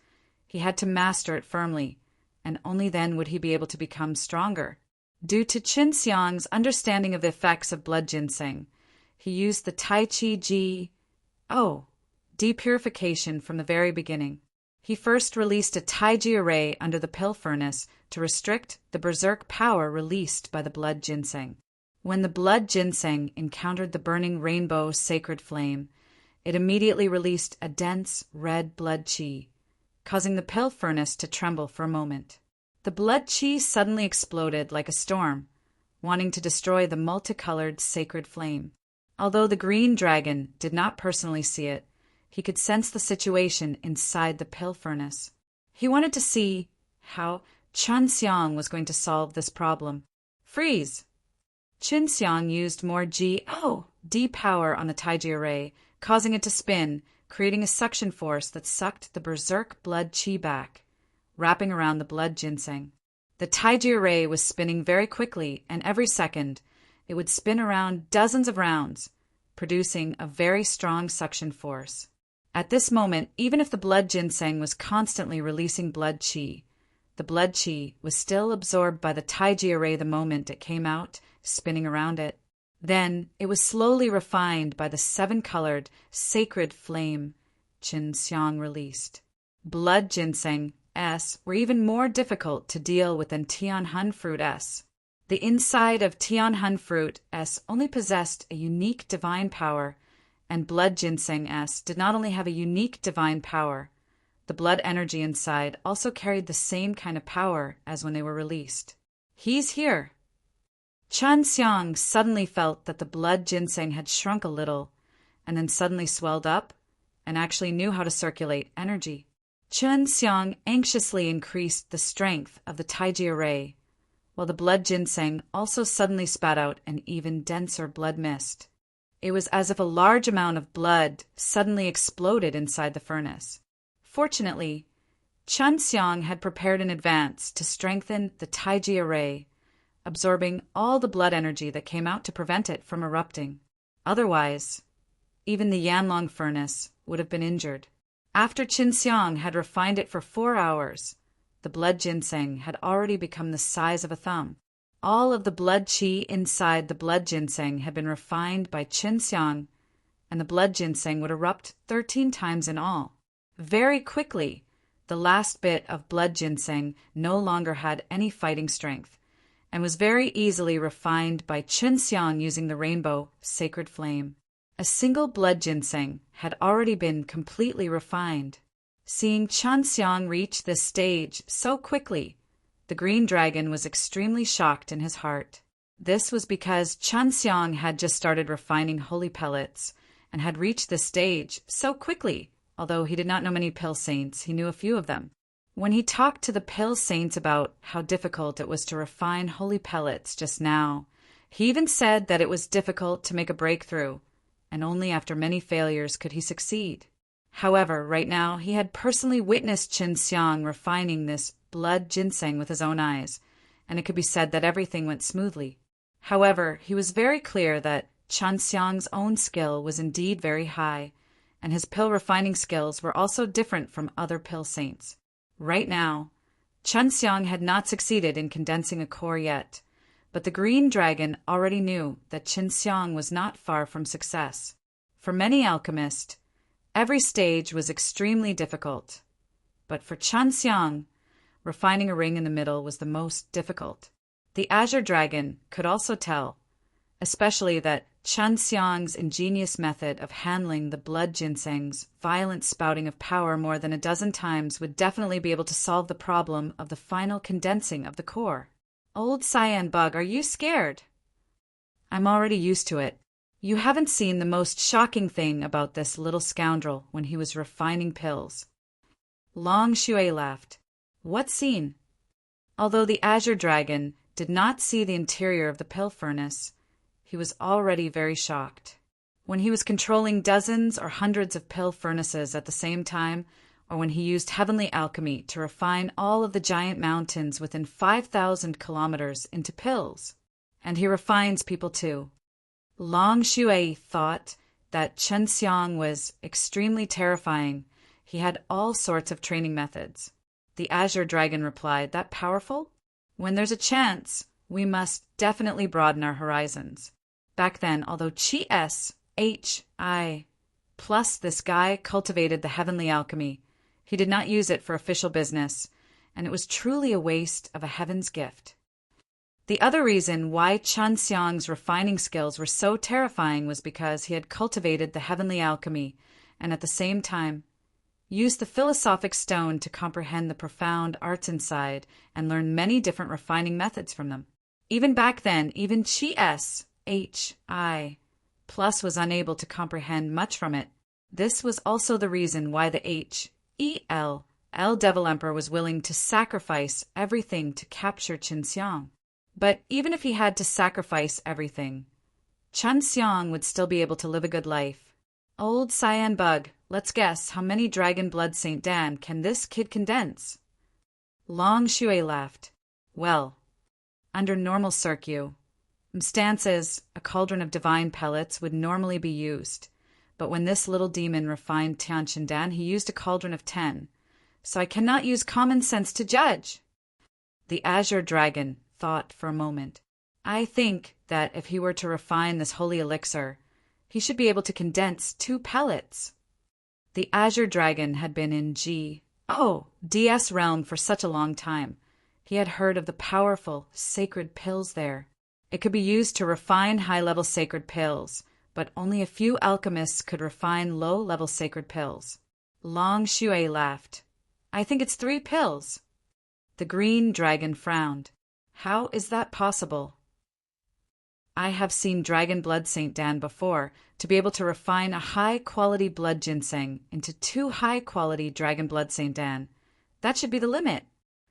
He had to master it firmly, and only then would he be able to become stronger. Due to Qin Xiang's understanding of the effects of blood ginseng, he used the Tai Chi depurification from the very beginning. He first released a Taiji array under the pill furnace to restrict the berserk power released by the blood ginseng. When the blood ginseng encountered the burning rainbow sacred flame, it immediately released a dense red blood qi, causing the pill furnace to tremble for a moment. The blood qi suddenly exploded like a storm, wanting to destroy the multicolored sacred flame. Although the green dragon did not personally see it, he could sense the situation inside the pill furnace. He wanted to see how Chen Xiang was going to solve this problem. Freeze! Qin Xiang used more D power on the Taiji array, causing it to spin, creating a suction force that sucked the berserk blood qi back, wrapping around the blood ginseng. The Taiji array was spinning very quickly, and every second it would spin around dozens of rounds, producing a very strong suction force. At this moment, even if the blood ginseng was constantly releasing blood qi, the blood qi was still absorbed by the Taiji array the moment it came out, spinning around it. Then it was slowly refined by the 7-colored sacred flame Qin Xiang released. Blood ginseng S were even more difficult to deal with than Tianhun fruit S. The inside of Tianhun fruit S only possessed a unique divine power, and blood ginseng S did not only have a unique divine power, the blood energy inside also carried the same kind of power as when they were released. He's here. Chen Xiang suddenly felt that the blood ginseng had shrunk a little, and then suddenly swelled up, and actually knew how to circulate energy. Chen Xiang anxiously increased the strength of the Taiji array, while the blood ginseng also suddenly spat out an even denser blood mist. It was as if a large amount of blood suddenly exploded inside the furnace. Fortunately, Chen Xiang had prepared in advance to strengthen the Taiji array, absorbing all the blood energy that came out to prevent it from erupting. Otherwise, even the Yanlong furnace would have been injured. After Qin Xiang had refined it for 4 hours, the blood ginseng had already become the size of a thumb. All of the blood qi inside the blood ginseng had been refined by Qin Xiang, and the blood ginseng would erupt 13 times in all. Very quickly, the last bit of blood ginseng no longer had any fighting strength, and was very easily refined by Qin Xiang using the rainbow sacred flame. A single blood ginseng had already been completely refined. Seeing Chen Xiang reach this stage so quickly, the green dragon was extremely shocked in his heart. This was because Chen Xiang had just started refining holy pellets and had reached this stage so quickly. Although he did not know many pill saints, he knew a few of them. When he talked to the pill saints about how difficult it was to refine holy pellets just now, he even said that it was difficult to make a breakthrough, and only after many failures could he succeed. However, right now he had personally witnessed Qin Xiang refining this blood ginseng with his own eyes, and it could be said that everything went smoothly. However, he was very clear that Chen Xiang's own skill was indeed very high, and his pill refining skills were also different from other pill saints. Right now, Chen Xiang had not succeeded in condensing a core yet, but the green dragon already knew that Qin Xiang was not far from success. For many alchemists, every stage was extremely difficult, but for Chen Xiang, refining a ring in the middle was the most difficult. The Azure Dragon could also tell, especially that Chen Xiang's ingenious method of handling the blood ginseng's violent spouting of power more than a dozen times would definitely be able to solve the problem of the final condensing of the core. Old Cyan Bug, are you scared? I'm already used to it. You haven't seen the most shocking thing about this little scoundrel when he was refining pills. Long Shui laughed. What scene? Although the Azure Dragon did not see the interior of the pill furnace, he was already very shocked. When he was controlling dozens or hundreds of pill furnaces at the same time, or when he used heavenly alchemy to refine all of the giant mountains within 5,000 kilometers into pills. And he refines people too. Long Shui thought that Chen Xiang was extremely terrifying. He had all sorts of training methods. The Azure Dragon replied, "That powerful? When there's a chance, we must definitely broaden our horizons." Back then, although Chi S, H, I, plus this guy cultivated the heavenly alchemy, he did not use it for official business, and it was truly a waste of a heaven's gift. The other reason why Chen Xiang's refining skills were so terrifying was because he had cultivated the heavenly alchemy, and at the same time, used the philosophic stone to comprehend the profound arts inside and learn many different refining methods from them. Even back then, even Chi S, H, I, plus was unable to comprehend much from it. This was also the reason why the H, E, L Devil Emperor was willing to sacrifice everything to capture Qin Xiang. But even if he had to sacrifice everything, Chen Xiang would still be able to live a good life. Old Cyan Bug, let's guess how many Dragon Blood Saint Dan can this kid condense? Long Shui laughed. Well, under normal circumstances, a cauldron of divine pellets would normally be used, but when this little demon refined Tianqin Dan, he used a cauldron of 10, so I cannot use common sense to judge. The Azure Dragon thought for a moment. I think that if he were to refine this holy elixir, he should be able to condense 2 pellets. The Azure Dragon had been in DS realm for such a long time. He had heard of the powerful, sacred pills there. It could be used to refine high-level sacred pills, but only a few alchemists could refine low-level sacred pills. Long Shui laughed. I think it's 3 pills. The green dragon frowned. How is that possible? I have seen Dragon Blood Saint Dan before to be able to refine a high-quality blood ginseng into 2 high-quality Dragon Blood Saint Dan. That should be the limit.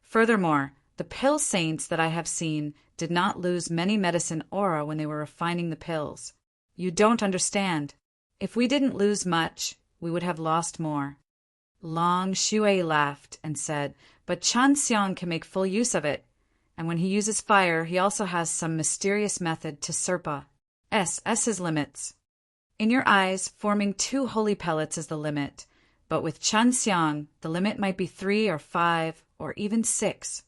Furthermore, the pill saints that I have seen did not lose many medicine aura when they were refining the pills. You don't understand. If we didn't lose much, we would have lost more. Long Shui laughed and said, but Chan Xiang can make full use of it. And when he uses fire, he also has some mysterious method to Serpa. His limits. In your eyes, forming 2 holy pellets is the limit, but with Chan Xiang, the limit might be 3 or 5 or even 6.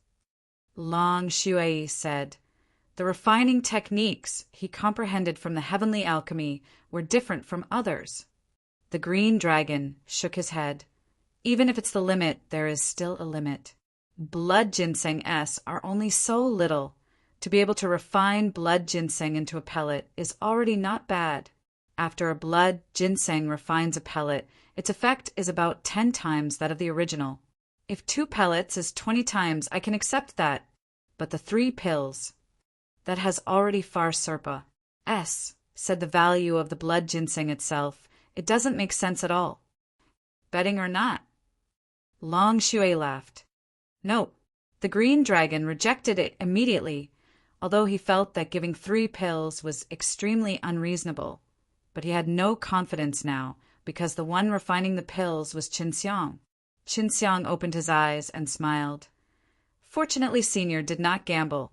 Long Shui said, the refining techniques he comprehended from the heavenly alchemy were different from others. The green dragon shook his head. Even if it's the limit, there is still a limit. Blood ginseng are only so little. To be able to refine blood ginseng into a pellet is already not bad. After a blood ginseng refines a pellet, its effect is about 10 times that of the original. If 2 pellets is 20 times, I can accept that. But the 3 pills, that has already far Serpa. Said the value of the blood ginseng itself. It doesn't make sense at all. Betting or not? Long Shui laughed. No, the green dragon rejected it immediately, although he felt that giving 3 pills was extremely unreasonable. But he had no confidence now, because the one refining the pills was Qin Xiang. Qin Xiang opened his eyes and smiled. Fortunately, Senior did not gamble.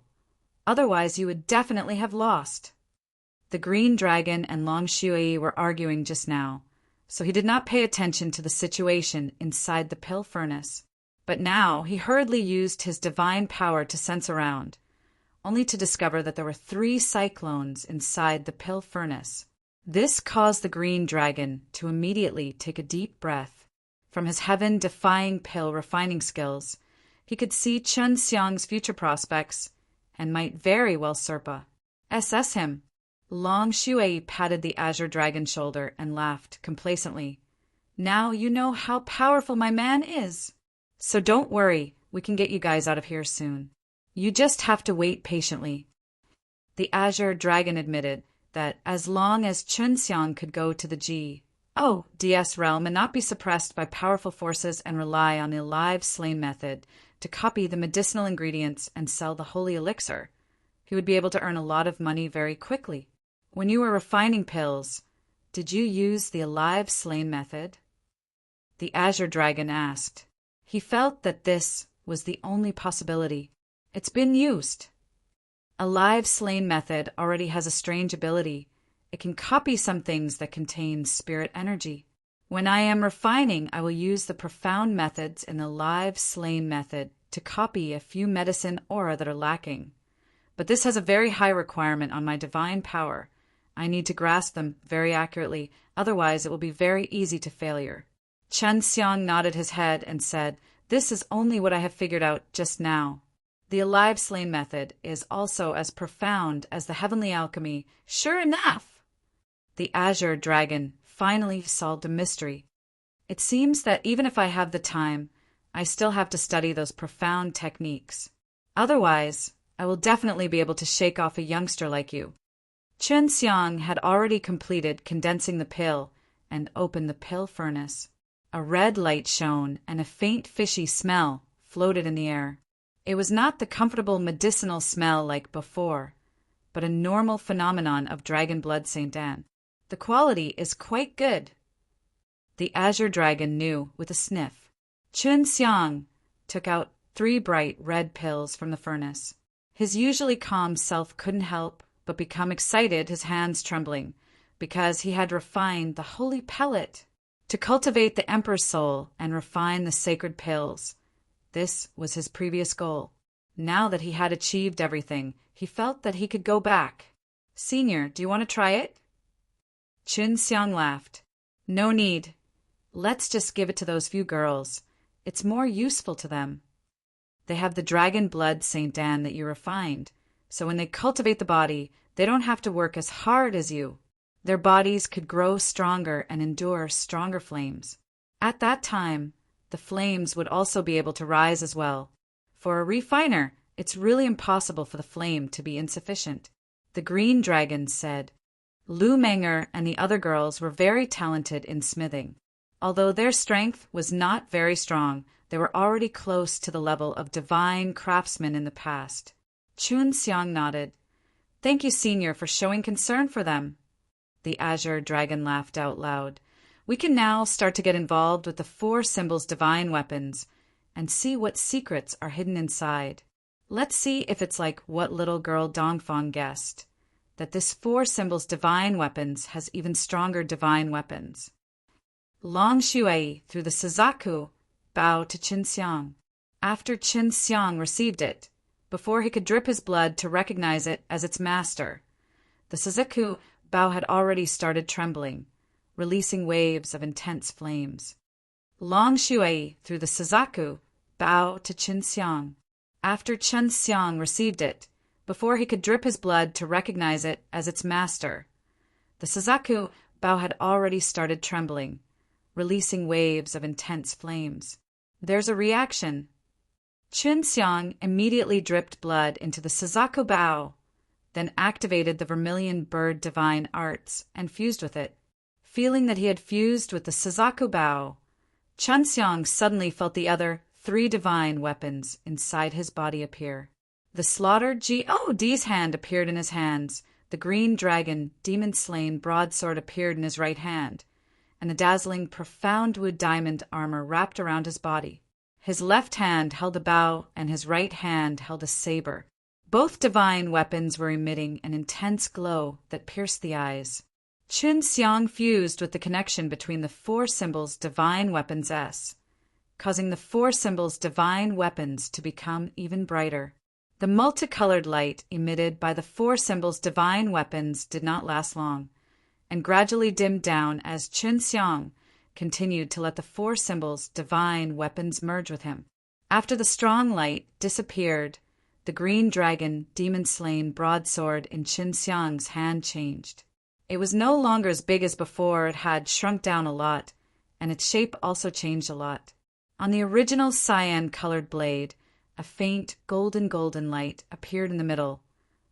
Otherwise, you would definitely have lost. The green dragon and Long Shui were arguing just now, so he did not pay attention to the situation inside the pill furnace. But now he hurriedly used his divine power to sense around, only to discover that there were 3 cyclones inside the pill furnace. This caused the green dragon to immediately take a deep breath. From his heaven-defying pill refining skills, he could see Chen Xiang's future prospects and might very well Serpa. Him. Long Shui patted the azure dragon's shoulder and laughed complacently. Now you know how powerful my man is. So don't worry, we can get you guys out of here soon. You just have to wait patiently. The azure dragon admitted that as long as Chen Xiang could go to the DS realm and not be suppressed by powerful forces and rely on the alive slain method to copy the medicinal ingredients and sell the holy elixir, he would be able to earn a lot of money very quickly. When you were refining pills, did you use the alive slain method? The azure dragon asked. He felt that this was the only possibility. It's been used. A live slain method already has a strange ability. It can copy some things that contain spirit energy. When I am refining, I will use the profound methods in the live slain method to copy a few medicine aura that are lacking. But this has a very high requirement on my divine power. I need to grasp them very accurately, otherwise it will be very easy to failure. Chen Xiang nodded his head and said, this is only what I have figured out just now. The alive slain method is also as profound as the heavenly alchemy. Sure enough! The azure dragon finally solved a mystery. It seems that even if I have the time, I still have to study those profound techniques. Otherwise, I will definitely be able to shake off a youngster like you. Chen Xiang had already completed condensing the pill and opened the pill furnace. A red light shone and a faint fishy smell floated in the air. It was not the comfortable medicinal smell like before, but a normal phenomenon of Dragon Blood Saint Dan. The quality is quite good. The azure dragon knew with a sniff. Chen Xiang took out 3 bright red pills from the furnace. His usually calm self couldn't help but become excited, his hands trembling, because he had refined the holy pellet. To cultivate the Emperor's soul and refine the sacred pills. This was his previous goal. Now that he had achieved everything, he felt that he could go back. Senior, do you want to try it? Qin Xiang laughed. No need. Let's just give it to those few girls. It's more useful to them. They have the dragon blood, Saint Dan, that you refined. So when they cultivate the body, they don't have to work as hard as you. Their bodies could grow stronger and endure stronger flames. At that time, the flames would also be able to rise as well. For a refiner, it's really impossible for the flame to be insufficient. The green dragon said. Lu Menger and the other girls were very talented in smithing. Although their strength was not very strong, they were already close to the level of divine craftsmen in the past. Chun Xiang nodded. Thank you, Senior, for showing concern for them. The azure dragon laughed out loud. We can now start to get involved with the 4 symbols' divine weapons and see what secrets are hidden inside. Let's see if it's like what little girl Dongfang guessed, that this 4 symbols' divine weapons has even stronger divine weapons. Long Shui, through the Suzaku, bowed to Qin Xiang. After Qin Xiang received it, before he could drip his blood to recognize it as its master, the Suzaku bow had already started trembling, releasing waves of intense flames. Long Shui, through the Suzaku, bowed to Qin Xiang. After Qin Xiang received it, before he could drip his blood to recognize it as its master, the Suzaku bow had already started trembling, releasing waves of intense flames. There's a reaction. Qin Xiang immediately dripped blood into the Suzaku bow, then activated the vermilion bird divine arts and fused with it. Feeling that he had fused with the Suzaku bow, Qin Xiang suddenly felt the other 3 divine weapons inside his body appear. The slaughtered God's hand appeared in his hands, the green dragon, demon-slain broadsword appeared in his right hand, and the dazzling profound wood diamond armor wrapped around his body. His left hand held a bow and his right hand held a saber. Both divine weapons were emitting an intense glow that pierced the eyes. Qin Xiang fused with the connection between the 4 symbols' divine weapons S, causing the 4 symbols' divine weapons to become even brighter. The multicolored light emitted by the 4 symbols' divine weapons did not last long, and gradually dimmed down as Qin Xiang continued to let the 4 symbols' divine weapons merge with him. After the strong light disappeared, the green dragon, demon-slain broadsword in Qin Xiang's hand changed. It was no longer as big as before. It had shrunk down a lot, and its shape also changed a lot. On the original cyan-colored blade, a faint golden light appeared in the middle,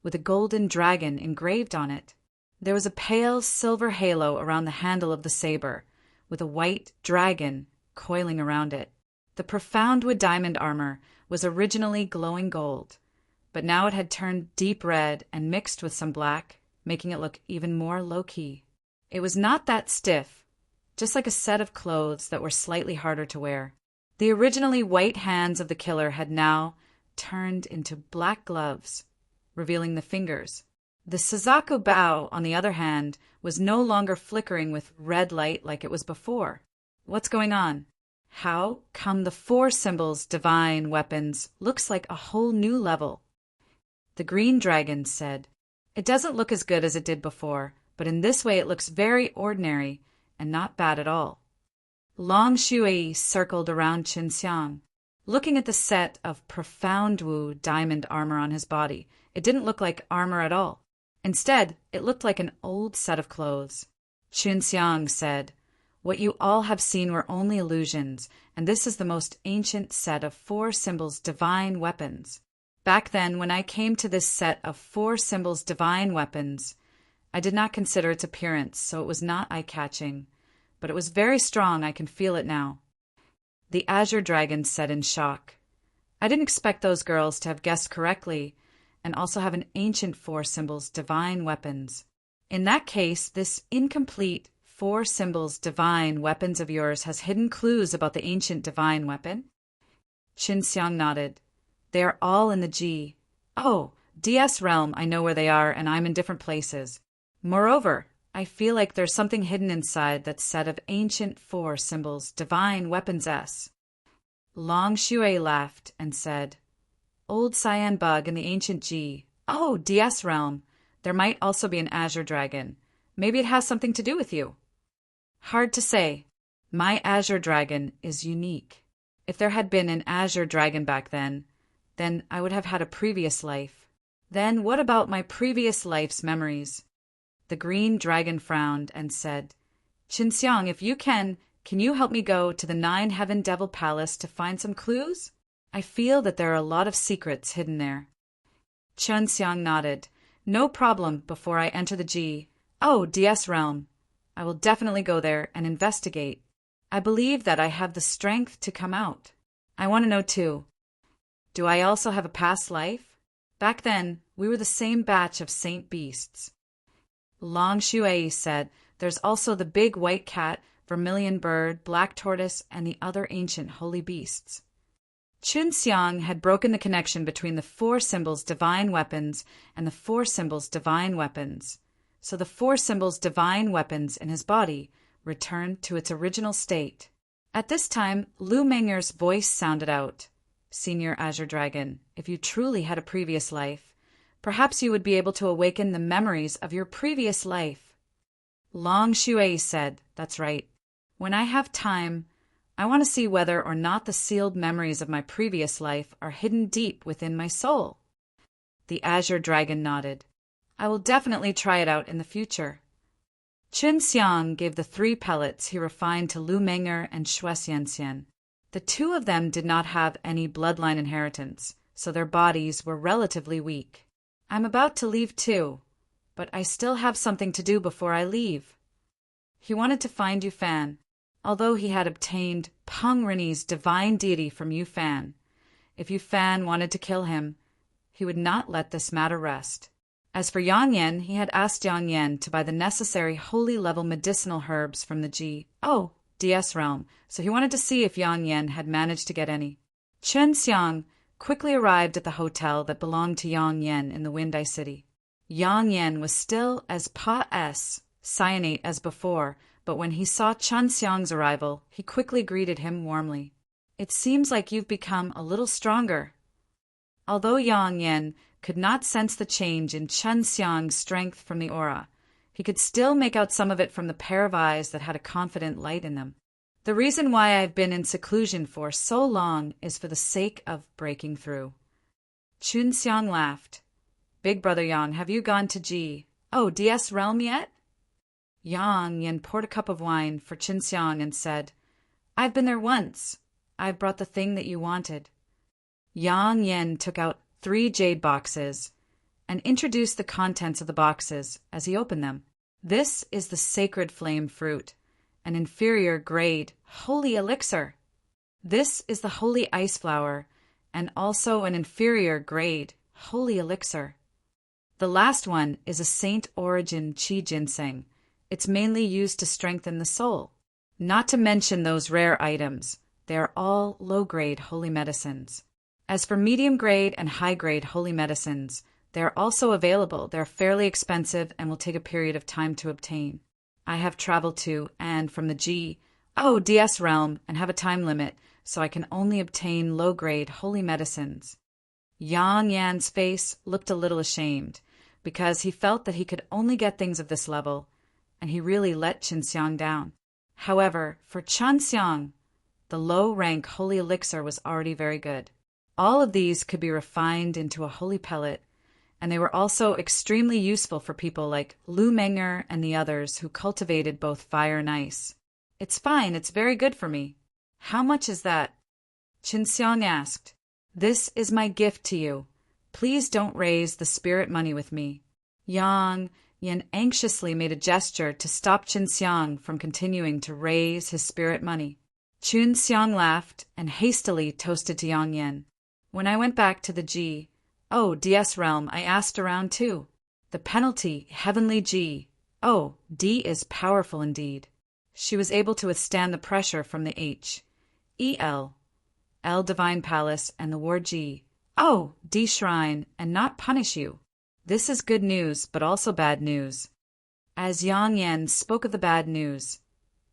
with a golden dragon engraved on it. There was a pale silver halo around the handle of the saber, with a white dragon coiling around it. The profound wood diamond armor was originally glowing gold, but now it had turned deep red and mixed with some black, making it look even more low-key. It was not that stiff, just like a set of clothes that were slightly harder to wear. The originally white hands of the killer had now turned into black gloves, revealing the fingers. The Suzaku bow, on the other hand, was no longer flickering with red light like it was before. What's going on? How come the 4 symbols' divine weapons looks like a whole new level? The green dragon said, It doesn't look as good as it did before, but in this way it looks very ordinary and not bad at all. Long Shui circled around Qin Xiang. Looking at the set of profound wu diamond armor on his body, it didn't look like armor at all. Instead, it looked like an old set of clothes. Qin Xiang said, What you all have seen were only illusions, and this is the most ancient set of 4 symbols' divine weapons. Back then, when I came to this set of 4 symbols' divine weapons, I did not consider its appearance, so it was not eye-catching, but it was very strong. I can feel it now. The azure dragon said in shock, I didn't expect those girls to have guessed correctly and also have an ancient 4 symbols' divine weapons. In that case, this incomplete 4 symbols' divine weapons of yours has hidden clues about the ancient divine weapon? Qin Xiang nodded. They are all in the G. Oh, DS realm, I know where they are, and I'm in different places. Moreover, I feel like there's something hidden inside that set of ancient 4 symbols' divine weapons S. Long Shui laughed and said, Old cyan bug in the ancient G. Oh, DS realm. There might also be an azure dragon. Maybe it has something to do with you. Hard to say. My azure dragon is unique. If there had been an azure dragon back then, then I would have had a previous life. Then what about my previous life's memories? The green dragon frowned and said, Qinxiang, if you can you help me go to the 9-Heaven Devil Palace to find some clues? I feel that there are a lot of secrets hidden there. Qinxiang nodded. No problem before I enter the DS realm. I will definitely go there and investigate. I believe that I have the strength to come out. I want to know too. Do I also have a past life? Back then, we were the same batch of saint beasts. Long Shui said, there's also the big white cat, vermilion bird, black tortoise, and the other ancient holy beasts. Qinxiang had broken the connection between the 4 symbols divine weapons and the 4 symbols divine weapons. So the 4 symbols divine weapons in his body returned to its original state. At this time, Lu Menger's voice sounded out. Senior Azure Dragon, if you truly had a previous life, perhaps you would be able to awaken the memories of your previous life. Long Shui said, that's right. When I have time, I want to see whether or not the sealed memories of my previous life are hidden deep within my soul. The Azure Dragon nodded. I will definitely try it out in the future. Qinxiang gave the 3 pellets he refined to Lu Menger and Shuexianxian. The 2 of them did not have any bloodline inheritance, so their bodies were relatively weak. I'm about to leave too, but I still have something to do before I leave. He wanted to find Yufan. Although he had obtained Peng Rini's divine deity from Yufan, if Yufan wanted to kill him, he would not let this matter rest. As for Yang Yan, he had asked Yang Yan to buy the necessary holy-level medicinal herbs from the DS realm, so he wanted to see if Yang Yan had managed to get any. Qinxiang quickly arrived at the hotel that belonged to Yang Yan in the Windai City. Yang Yan was still as cyanate as before, but when he saw Qinxiang's arrival, he quickly greeted him warmly. It seems like you've become a little stronger. Although Yang Yan could not sense the change in Qinxiang's strength from the aura, he could still make out some of it from the pair of eyes that had a confident light in them. The reason why I've been in seclusion for so long is for the sake of breaking through. Qinxiang laughed. Big Brother Yang, have you gone to DS realm yet? Yang Yan poured a cup of wine for Qinxiang and said, I've been there once. I've brought the thing that you wanted. Yang Yan took out 3 jade boxes and introduced the contents of the boxes as he opened them. This is the sacred flame fruit, an inferior grade holy elixir. This is the holy ice flower, and also an inferior grade holy elixir. The last one is a saint origin qi ginseng. It's mainly used to strengthen the soul. Not to mention those rare items, they are all low-grade holy medicines. As for medium-grade and high-grade holy medicines, they are also available. They're fairly expensive and will take a period of time to obtain. I have traveled to and from the DS realm and have a time limit, so I can only obtain low-grade holy medicines. Yang Yan's face looked a little ashamed, because he felt that he could only get things of this level, and he really let Qinxiang down. However, for Qinxiang, the low-rank holy elixir was already very good. All of these could be refined into a holy pellet, and they were also extremely useful for people like Lu Menger and the others who cultivated both fire and ice. It's fine, it's very good for me. How much is that? Qinxiang asked. This is my gift to you. Please don't raise the spirit money with me. Yang Yan anxiously made a gesture to stop Qinxiang from continuing to raise his spirit money. Qinxiang laughed and hastily toasted to Yang Yan. When I went back to the DS realm, I asked around too. The penalty, heavenly D is powerful indeed. She was able to withstand the pressure from the L Divine Palace and the War D Shrine and not punish you. This is good news, but also bad news. As Yang Yan spoke of the bad news,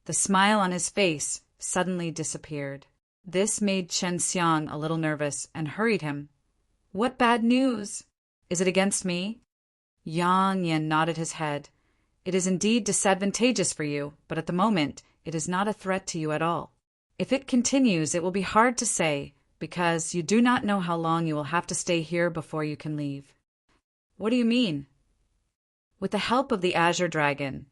the smile on his face suddenly disappeared. This made Qinxiang a little nervous and hurried him. What bad news? Is it against me? Yang Yan nodded his head. It is indeed disadvantageous for you, but at the moment it is not a threat to you at all. If it continues, it will be hard to say, because you do not know how long you will have to stay here before you can leave. What do you mean? With the help of the Azure Dragon,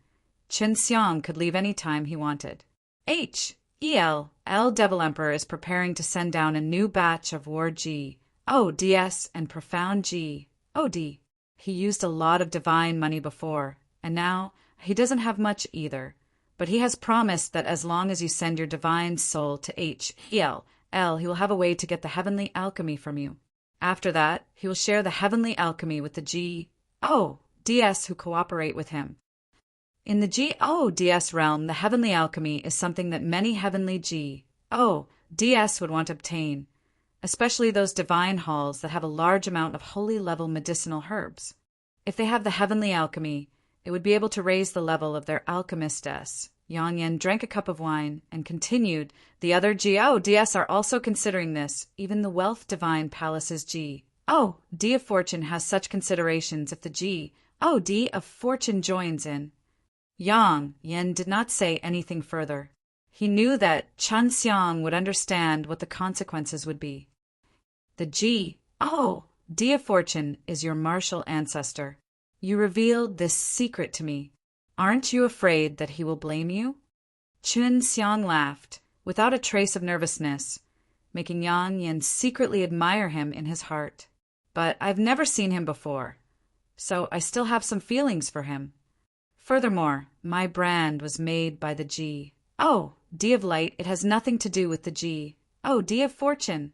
Qin Xiang could leave any time he wanted. El Devil Emperor is preparing to send down a new batch of War G, DS, and Profound G, D. He used a lot of divine money before, and now he doesn't have much either. But he has promised that as long as you send your divine soul to he will have a way to get the heavenly alchemy from you. After that, he will share the heavenly alchemy with the DS who cooperate with him. In the DS realm, the heavenly alchemy is something that many heavenly DS would want to obtain, especially those divine halls that have a large amount of holy level medicinal herbs. If they have the heavenly alchemy, it would be able to raise the level of their alchemistess. Yang Yan drank a cup of wine and continued, the other DS are also considering this, even the Wealth Divine Palace's D of Fortune has such considerations if the D of Fortune joins in. Yang Yan did not say anything further. He knew that Qin Xiang would understand what the consequences would be. The D of Fortune is your martial ancestor. You revealed this secret to me. Aren't you afraid that he will blame you? Qin Xiang laughed, without a trace of nervousness, making Yang Yan secretly admire him in his heart. But I've never seen him before, so I still have some feelings for him. Furthermore, my brand was made by the D of Light. It has nothing to do with the D of Fortune.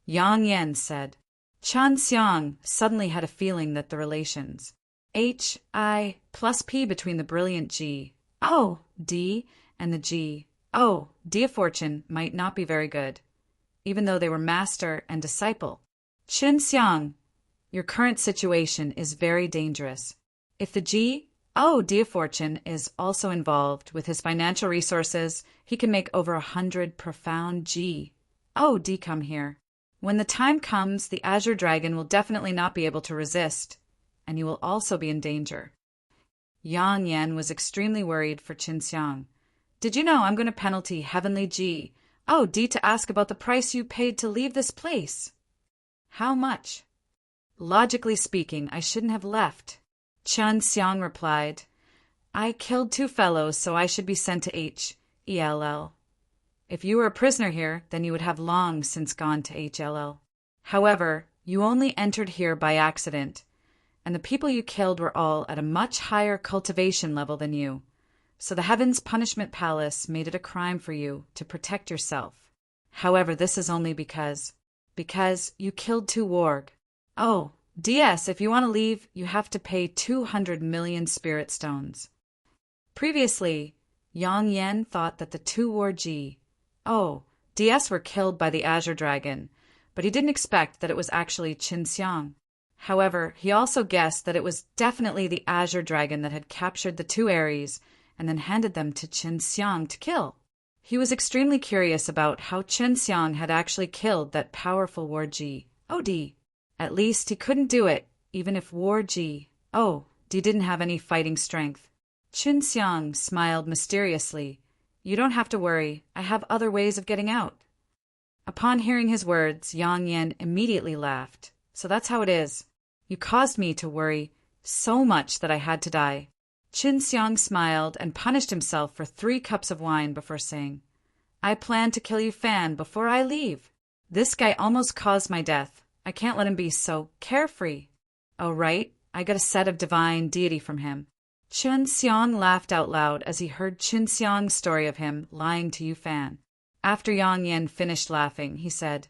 Yang Yan said. Qin Xiang suddenly had a feeling that the relations HI plus P between the brilliant D and the D of Fortune might not be very good, even though they were master and disciple. Qin Xiang, your current situation is very dangerous. If the D of Fortune is also involved with his financial resources, he can make over 100 profound D come here. When the time comes, the Azure Dragon will definitely not be able to resist, and you will also be in danger. Yang Yan was extremely worried for Qin Xiang. Did you know I'm going to penalty Heavenly D to ask about the price you paid to leave this place? How much? Logically speaking, I shouldn't have left. Qin Xiang replied, I killed 2 fellows, so I should be sent to HELL. If you were a prisoner here, then you would have long since gone to HLL. However, you only entered here by accident, and the people you killed were all at a much higher cultivation level than you. So the Heaven's Punishment Palace made it a crime for you to protect yourself. However, this is only because you killed 2 warg. DS, if you want to leave, you have to pay 200 million spirit stones. Previously, Yang Yan thought that the 2 warg DS were killed by the Azure Dragon, but he didn't expect that it was actually Qin Xiang. However, he also guessed that it was definitely the Azure Dragon that had captured the 2 Aries and then handed them to Qin Xiang to kill. He was extremely curious about how Qin Xiang had actually killed that powerful warg D. At least he couldn't do it, even if warg D didn't have any fighting strength. Qin Xiang smiled mysteriously. You don't have to worry, I have other ways of getting out. Upon hearing his words, Yang Yan immediately laughed. So that's how it is. You caused me to worry so much that I had to die. Qin Xiang smiled and punished himself for 3 cups of wine before saying, I plan to kill you Fan before I leave. This guy almost caused my death. I can't let him be so carefree. Oh right, I got a set of divine deity from him. Qin Xiang laughed out loud as he heard Qin Xiang's story of him lying to Yu Fan. After Yang Yan finished laughing, he said,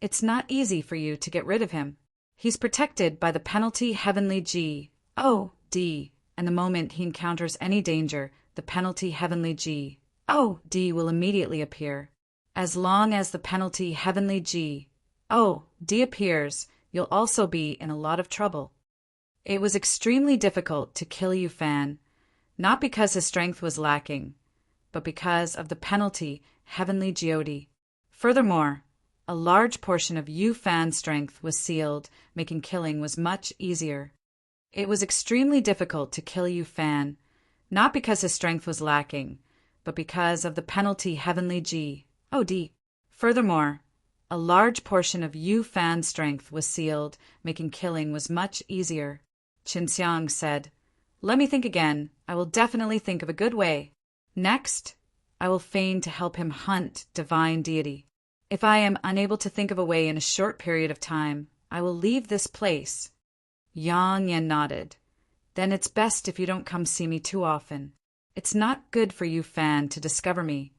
It's not easy for you to get rid of him. He's protected by the penalty Heavenly D, and the moment he encounters any danger, the penalty Heavenly D will immediately appear. As long as the penalty Heavenly D appears, you'll also be in a lot of trouble. It was extremely difficult to kill Yu Fan, not because his strength was lacking, but because of the penalty Heavenly Geode. Furthermore, a large portion of Yu Fan's strength was sealed, making killing was much easier. It was extremely difficult to kill Yu Fan, not because his strength was lacking, but because of the penalty Heavenly Geode. Furthermore, A large portion of Yu Fan's strength was sealed, making killing was much easier. Qin Xiang said, "Let me think again. I will definitely think of a good way. Next, I will feign to help him hunt divine deity. If I am unable to think of a way in a short period of time, I will leave this place." Yang Yan nodded. "Then it's best if you don't come see me too often. It's not good for Yu Fan to discover me.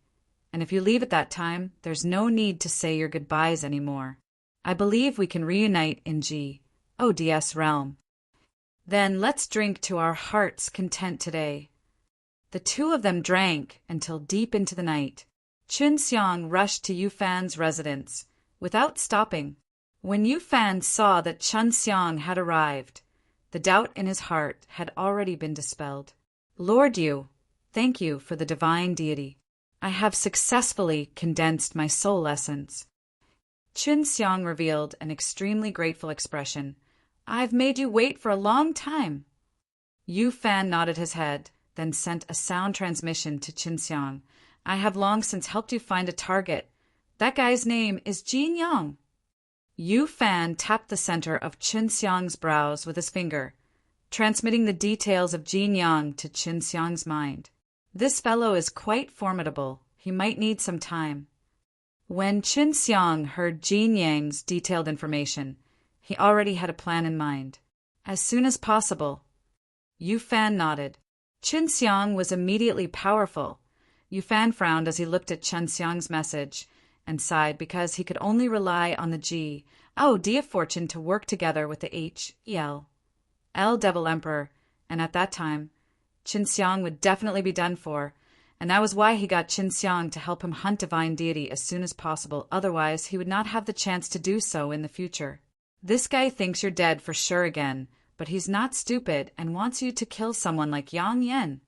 And if you leave at that time, there's no need to say your goodbyes anymore. I believe we can reunite in God's realm. Then let's drink to our heart's content today." The two of them drank until deep into the night. Qin Xiang rushed to Yu Fan's residence, without stopping. When Yu Fan saw that Qin Xiang had arrived, the doubt in his heart had already been dispelled. "Lord Yu, thank you for the divine deity. I have successfully condensed my soul essence." Qin Xiang revealed an extremely grateful expression. "I've made you wait for a long time." Yu Fan nodded his head, then sent a sound transmission to Qin Xiang. "I have long since helped you find a target. That guy's name is Jin Yang." Yu Fan tapped the center of Qin Xiang's brows with his finger, transmitting the details of Jin Yang to Qin Xiang's mind. "This fellow is quite formidable. He might need some time." When Qin Xiang heard Jin Yang's detailed information, he already had a plan in mind. "As soon as possible." Yu Fan nodded. Qin Xiang was immediately powerful. Yu Fan frowned as he looked at Qin Xiang's message and sighed because he could only rely on the D of Fortune to work together with the L Devil Emperor, and at that time, Qin Xiang would definitely be done for, and that was why he got Qin Xiang to help him hunt divine deity as soon as possible, otherwise he would not have the chance to do so in the future. "This guy thinks you're dead for sure again, but he's not stupid and wants you to kill someone like Yang Yan."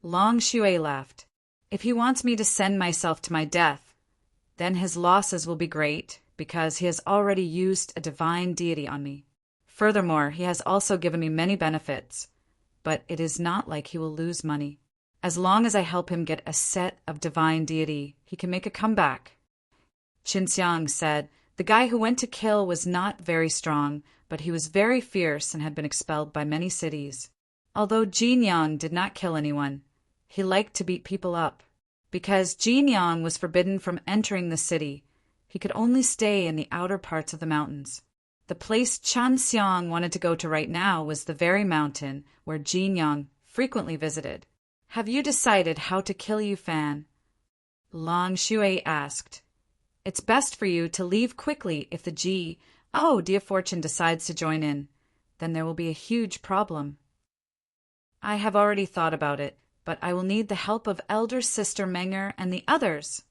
Long Shui laughed. "If he wants me to send myself to my death, then his losses will be great, because he has already used a divine deity on me. Furthermore, he has also given me many benefits, but it is not like he will lose money. As long as I help him get a set of divine deity, he can make a comeback." Qin Xiang said, "The guy who went to kill was not very strong, but he was very fierce and had been expelled by many cities. Although Jin Yang did not kill anyone, he liked to beat people up. Because Jin Yang was forbidden from entering the city, he could only stay in the outer parts of the mountains. The place Qin Xiang wanted to go to right now was the very mountain where Jin Yang frequently visited. "Have you decided how to kill Yu Fan?" Long Shui asked. "It's best for you to leave quickly if the of Fortune decides to join in. Then there will be a huge problem." "I have already thought about it, but I will need the help of elder sister Menger and the others."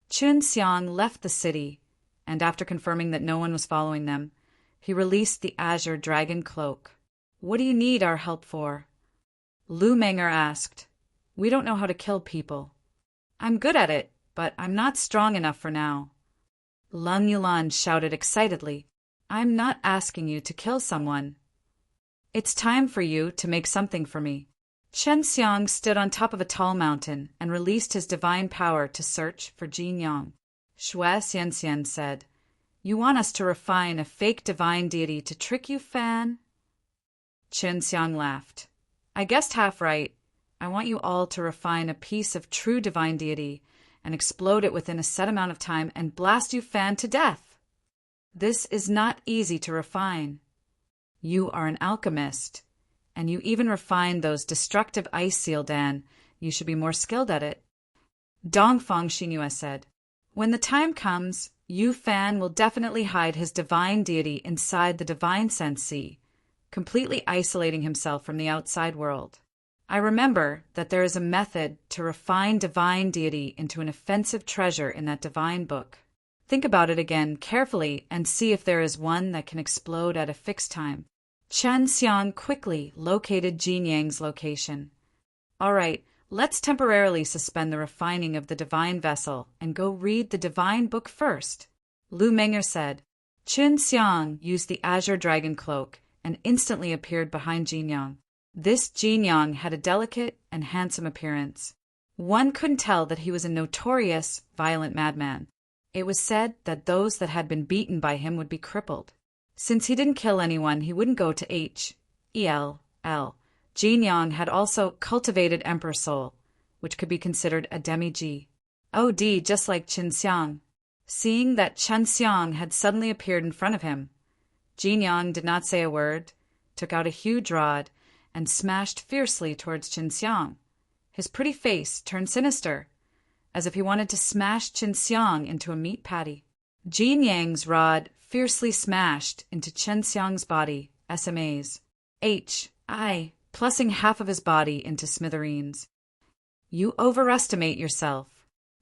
Qin Xiang left the city, and after confirming that no one was following them, he released the azure dragon cloak. "What do you need our help for?" Lu Menger asked. "We don't know how to kill people." "I'm good at it, but I'm not strong enough for now." Lung Yulan shouted excitedly. "I'm not asking you to kill someone. It's time for you to make something for me." Qin Xiang stood on top of a tall mountain and released his divine power to search for Jin Yang. Shui Xianxian said, "You want us to refine a fake divine deity to trick you, Fan?" Qin Xiang laughed. "I guessed half right. I want you all to refine a piece of true divine deity and explode it within a set amount of time and blast you Fan to death. This is not easy to refine. You are an alchemist, and you even refined those destructive ice seal Dan. You should be more skilled at it." Dongfang Xingyue said, "When the time comes, Yu Fan will definitely hide his divine deity inside the divine sensei, completely isolating himself from the outside world. I remember that there is a method to refine divine deity into an offensive treasure in that divine book. Think about it again carefully and see if there is one that can explode at a fixed time." Qin Xiang quickly located Jin Yang's location. "All right, let's temporarily suspend the refining of the divine vessel and go read the divine book first," Lu Menger said. Qin Xiang used the azure dragon cloak and instantly appeared behind Jin Yang. This Jin Yang had a delicate and handsome appearance. One couldn't tell that he was a notorious, violent madman. It was said that those that had been beaten by him would be crippled. Since he didn't kill anyone, he wouldn't go to H.E.L.L. Jin Yang had also cultivated Emperor Soul, which could be considered a demi-G. OD, just like Qin Xiang. Seeing that Chen Xiang had suddenly appeared in front of him, Jin Yang did not say a word, took out a huge rod, and smashed fiercely towards Qin Xiang. His pretty face turned sinister, as if he wanted to smash Qin Xiang into a meat patty. Jin Yang's rod fiercely smashed into Qin Xiang's body, SMAs. Plussing half of his body into smithereens. You overestimate yourself.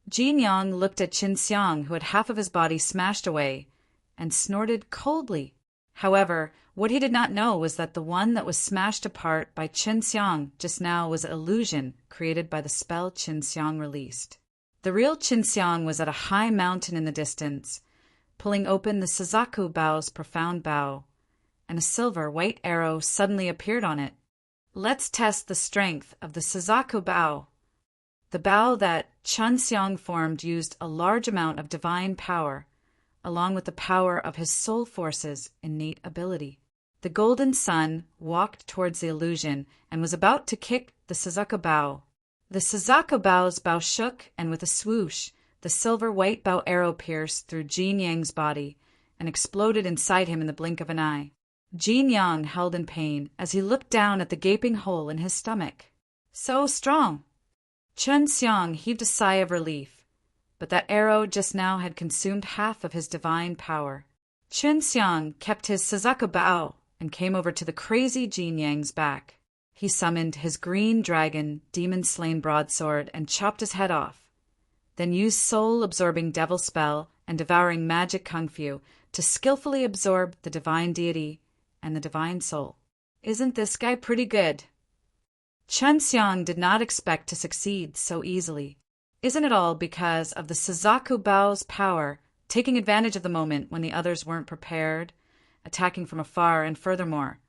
Jin Yang looked at Qin Xiang, who had half of his body smashed away, and snorted coldly. However, what he did not know was that the one that was smashed apart by Qin Xiang just now was an illusion created by the spell Qin Xiang released. The real Qin Xiang was at a high mountain in the distance, pulling open the Suzaku bow's profound bow, and a silver white arrow suddenly appeared on it. Let's test the strength of the Suzaku bow. The bow that Qin Xiang formed used a large amount of divine power, along with the power of his soul force's innate ability. The golden sun walked towards the illusion and was about to kick the Suzaku bow. The Suzaku bow's bow shook, and with a swoosh, the silver white bow arrow pierced through Jin Yang's body and exploded inside him in the blink of an eye. Jin Yang held in pain as he looked down at the gaping hole in his stomach. So strong! Qin Xiang heaved a sigh of relief, but that arrow just now had consumed half of his divine power. Qin Xiang kept his Suzaku bow and came over to the crazy Jin Yang's back. He summoned his green dragon, demon-slain broadsword, and chopped his head off, then used soul-absorbing devil spell and devouring magic kung fu to skillfully absorb the divine deity and the divine soul. Isn't this guy pretty good? Qin Xiang did not expect to succeed so easily. Isn't it all because of the Suzaku bow's power, taking advantage of the moment when the others weren't prepared, attacking from afar, and furthermore,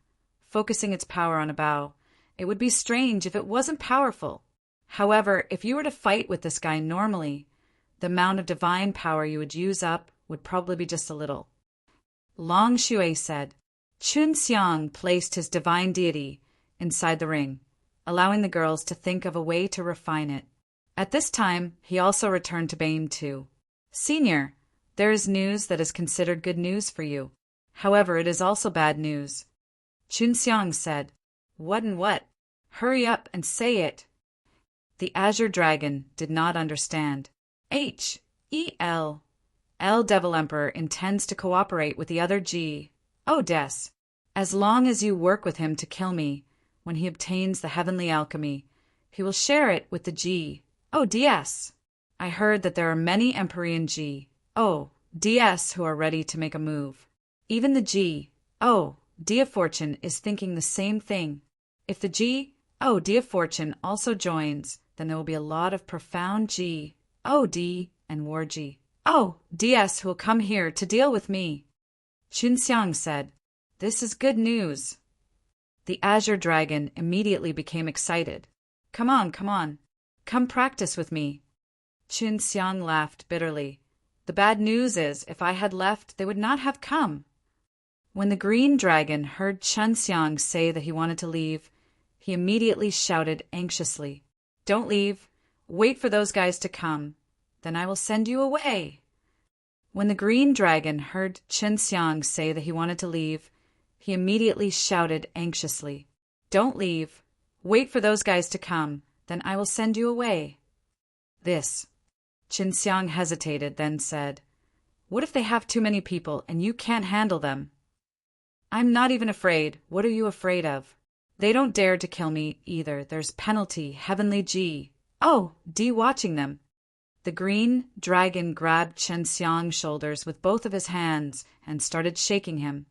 focusing its power on a bow? It would be strange if it wasn't powerful. However, if you were to fight with this guy normally, the amount of divine power you would use up would probably be just a little. Long Shui said. Qin Xiang placed his divine deity inside the ring, allowing the girls to think of a way to refine it. At this time, he also returned to Bane too. Senior, there is news that is considered good news for you. However, it is also bad news. Qin Xiang said. What and what? Hurry up and say it. The Azure Dragon did not understand. H.E.L. Devil Emperor intends to cooperate with the other G. Oh, Des. As long as you work with him to kill me, when he obtains the heavenly alchemy, he will share it with the G. Oh, DS. I heard that there are many Empyrean G. Oh, DS who are ready to make a move. Even the G. Oh, D of Fortune is thinking the same thing. If the G. Oh, D of Fortune also joins, then there will be a lot of profound G. Oh, D and War G. Oh, DS who will come here to deal with me. Qin Xiang said, This is good news. The Azure Dragon immediately became excited. Come on. Come practice with me. Qin Xiang laughed bitterly. The bad news is, if I had left, they would not have come. When the green dragon heard Qin Xiang say that he wanted to leave, he immediately shouted anxiously, Don't leave. Wait for those guys to come. Then I will send you away. When the green dragon heard Qin Xiang say that he wanted to leave, he immediately shouted anxiously, Don't leave. Wait for those guys to come. Then I will send you away. This. Qin Xiang hesitated, then said, What if they have too many people and you can't handle them? I'm not even afraid. What are you afraid of? They don't dare to kill me either. There's penalty, heavenly G. Oh, D watching them. The green dragon grabbed Qin Xiang's shoulders with both of his hands and started shaking him.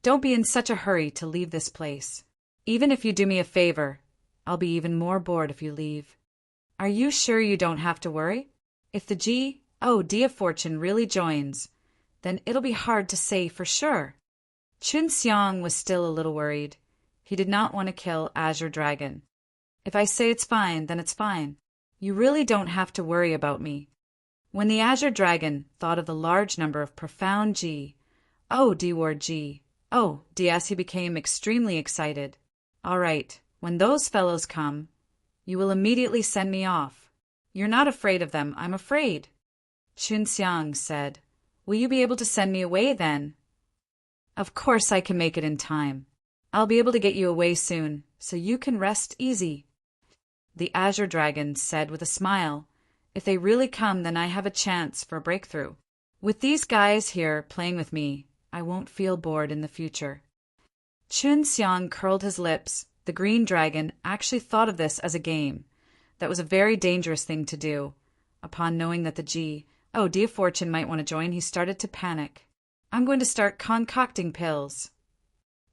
Don't be in such a hurry to leave this place. Even if you do me a favor, I'll be even more bored if you leave. Are you sure you don't have to worry? If the G. Oh, D of Fortune really joins, then it'll be hard to say for sure. Qin Xiang was still a little worried. He did not want to kill Azure Dragon. If I say it's fine, then it's fine. You really don't have to worry about me. When the Azure Dragon thought of the large number of profound G, word G, DS, he became extremely excited. All right, when those fellows come, you will immediately send me off. You're not afraid of them, I'm afraid. Chunxiang said, Will you be able to send me away then? Of course I can make it in time. I'll be able to get you away soon, so you can rest easy. The Azure Dragon said with a smile, If they really come, then I have a chance for a breakthrough. With these guys here playing with me, I won't feel bored in the future. Chunxiang curled his lips. The green dragon actually thought of this as a game. That was a very dangerous thing to do. Upon knowing that the D of Fortune might want to join, he started to panic. I'm going to start concocting pills.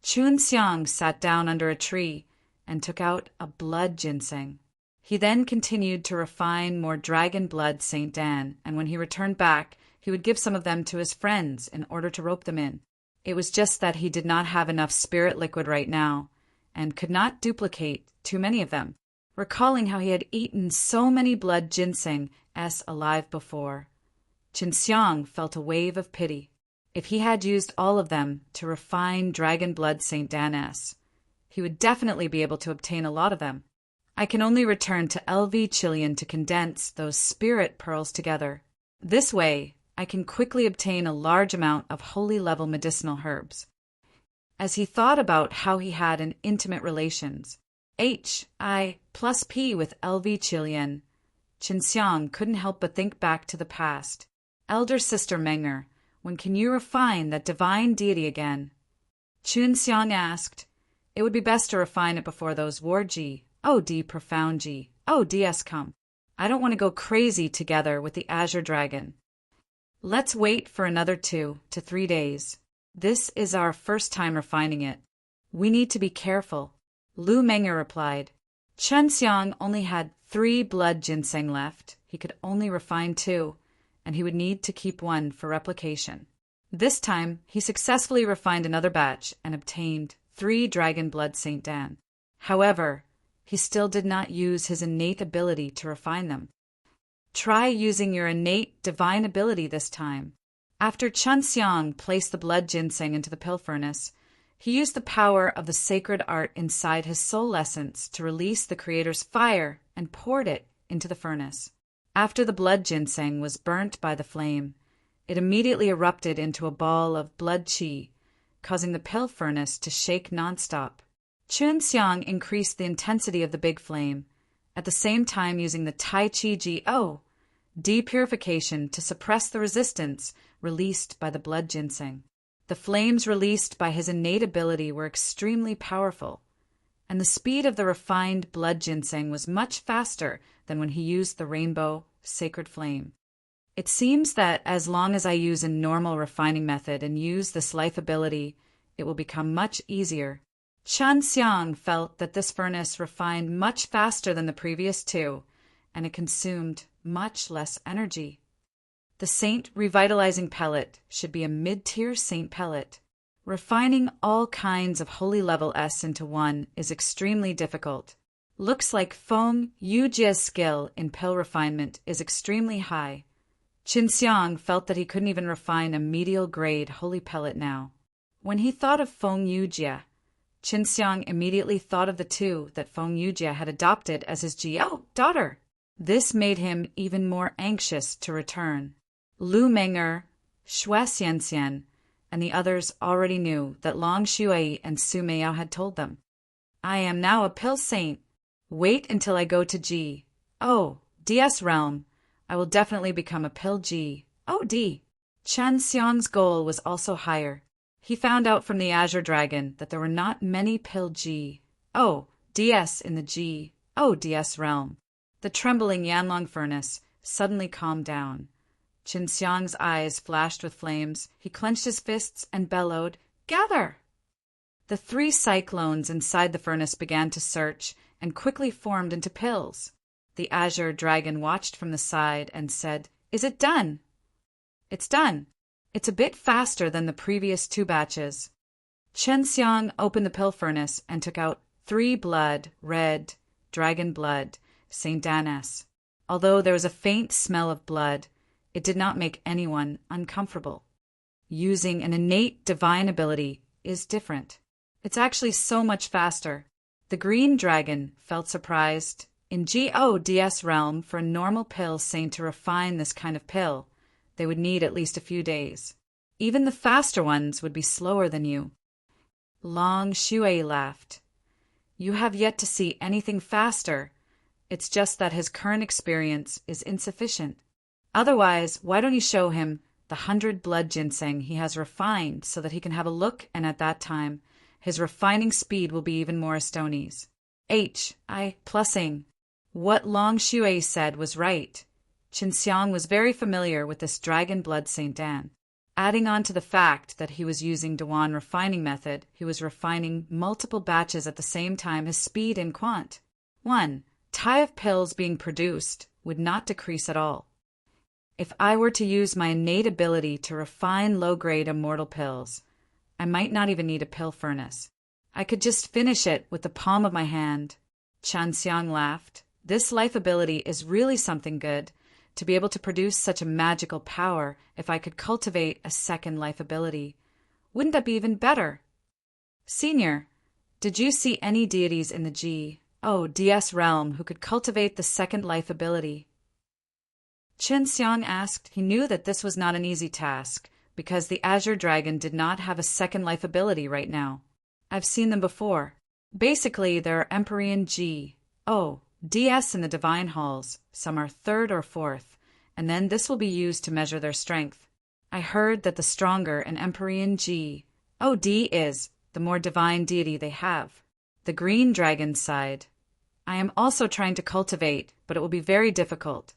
Chunxiang sat down under a tree and took out a blood ginseng. He then continued to refine more dragon blood Saint Dan, and when he returned back, he would give some of them to his friends in order to rope them in. It was just that he did not have enough spirit liquid right now, and could not duplicate too many of them, recalling how he had eaten so many blood ginseng alive before. Chunxiang felt a wave of pity. If he had used all of them to refine dragon blood Saint Dan he would definitely be able to obtain a lot of them. I can only return to LV Chilean to condense those spirit pearls together. This way, I can quickly obtain a large amount of holy-level medicinal herbs. As he thought about how he had an intimate relations, HI plus P with LV Chilean, Chunxiang couldn't help but think back to the past. Elder Sister Menger, when can you refine that divine deity again? Chunxiang asked. It would be best to refine it before those War G, D profound G, DS come. I don't want to go crazy together with the Azure Dragon. Let's wait for another 2 to 3 days. This is our first time refining it. We need to be careful. Lu Menger replied. Chunxiang only had 3 blood ginseng left. He could only refine 2, and he would need to keep 1 for replication. This time, he successfully refined another batch and obtained 3 dragon blood Saint Dan. However, he still did not use his innate ability to refine them. Try using your innate divine ability this time. After Chunxiang placed the blood ginseng into the pill furnace, he used the power of the sacred art inside his soul essence to release the Creator's fire and poured it into the furnace. After the blood ginseng was burnt by the flame, it immediately erupted into a ball of blood qi, causing the pill furnace to shake nonstop. Chunxiang increased the intensity of the big flame, at the same time using the Tai Chi depurification to suppress the resistance released by the blood ginseng. The flames released by his innate ability were extremely powerful, and the speed of the refined blood ginseng was much faster than when he used the rainbow sacred flame. It seems that as long as I use a normal refining method and use this life ability, it will become much easier. Chunxiang felt that this furnace refined much faster than the previous 2, and it consumed much less energy. The Saint Revitalizing Pellet should be a mid-tier Saint Pellet. Refining all kinds of holy level S into 1 is extremely difficult. Looks like Feng Yujia's skill in pill refinement is extremely high. Chunxiang felt that he couldn't even refine a medial grade holy pellet now. When he thought of Feng Yujia, Chunxiang immediately thought of the 2 that Feng Yujia had adopted as his daughter. This made him even more anxious to return. Lu Menger, Xue Xianxian, and the others already knew that Long Shuai and Su Meiyao had told them. I am now a pill saint. Wait until I go to DS realm. I will definitely become a pill D. Chunxiang's goal was also higher. He found out from the Azure Dragon that there were not many pill DS in the DS realm. The trembling Yanlong furnace suddenly calmed down. Chunxiang's eyes flashed with flames. He clenched his fists and bellowed, Gather! The 3 cyclones inside the furnace began to search and quickly formed into pills. The Azure Dragon watched from the side and said, Is it done? It's done. It's a bit faster than the previous 2 batches. Chunxiang opened the pill furnace and took out 3 red dragon blood Saint Dan. Although there was a faint smell of blood, It did not make anyone uncomfortable. Using an innate divine ability is different. It's actually so much faster. The green dragon felt surprised. In God's realm, for a normal pill saint to refine this kind of pill, they would need at least a few days. Even the faster ones would be slower than you. Long Shui laughed. You have yet to see anything faster. It's just that his current experience is insufficient. Otherwise, why don't you show him the 100 blood ginseng he has refined so that he can have a look, and at that time, his refining speed will be even more astonies. Plussing. What Long Shui said was right. Qinxiang was very familiar with this dragon blood Saint Dan. Adding on to the fact that he was using Dewan refining method, he was refining multiple batches at the same time. His speed in quant. 1. Tai of pills being produced would not decrease at all. If I were to use my innate ability to refine low-grade immortal pills, I might not even need a pill furnace. I could just finish it with the palm of my hand. Qinxiang laughed. This life ability is really something good. To be able to produce such a magical power, if I could cultivate a second life ability, wouldn't that be even better? Senior, did you see any deities in the Ds realm who could cultivate the second life ability? Qinxiang asked. He knew that this was not an easy task, because the Azure Dragon did not have a second life ability right now. I've seen them before. Basically, there are Empyrean DS in the Divine Halls. Some are 3rd or 4th, and then this will be used to measure their strength. I heard that the stronger an Empyrean D is, the more divine deity they have. The green dragon sighed. I am also trying to cultivate, but it will be very difficult,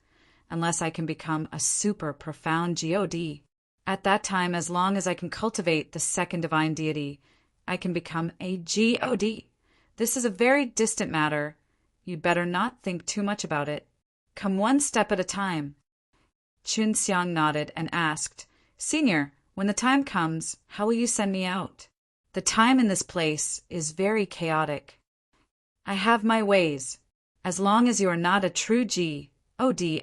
unless I can become a super profound God. At that time, as long as I can cultivate the second divine deity, I can become a God. This is a very distant matter. You'd better not think too much about it. Come one step at a time. Qinxiang nodded and asked, Senior, when the time comes, how will you send me out? The time in this place is very chaotic. I have my ways. As long as you are not a true God,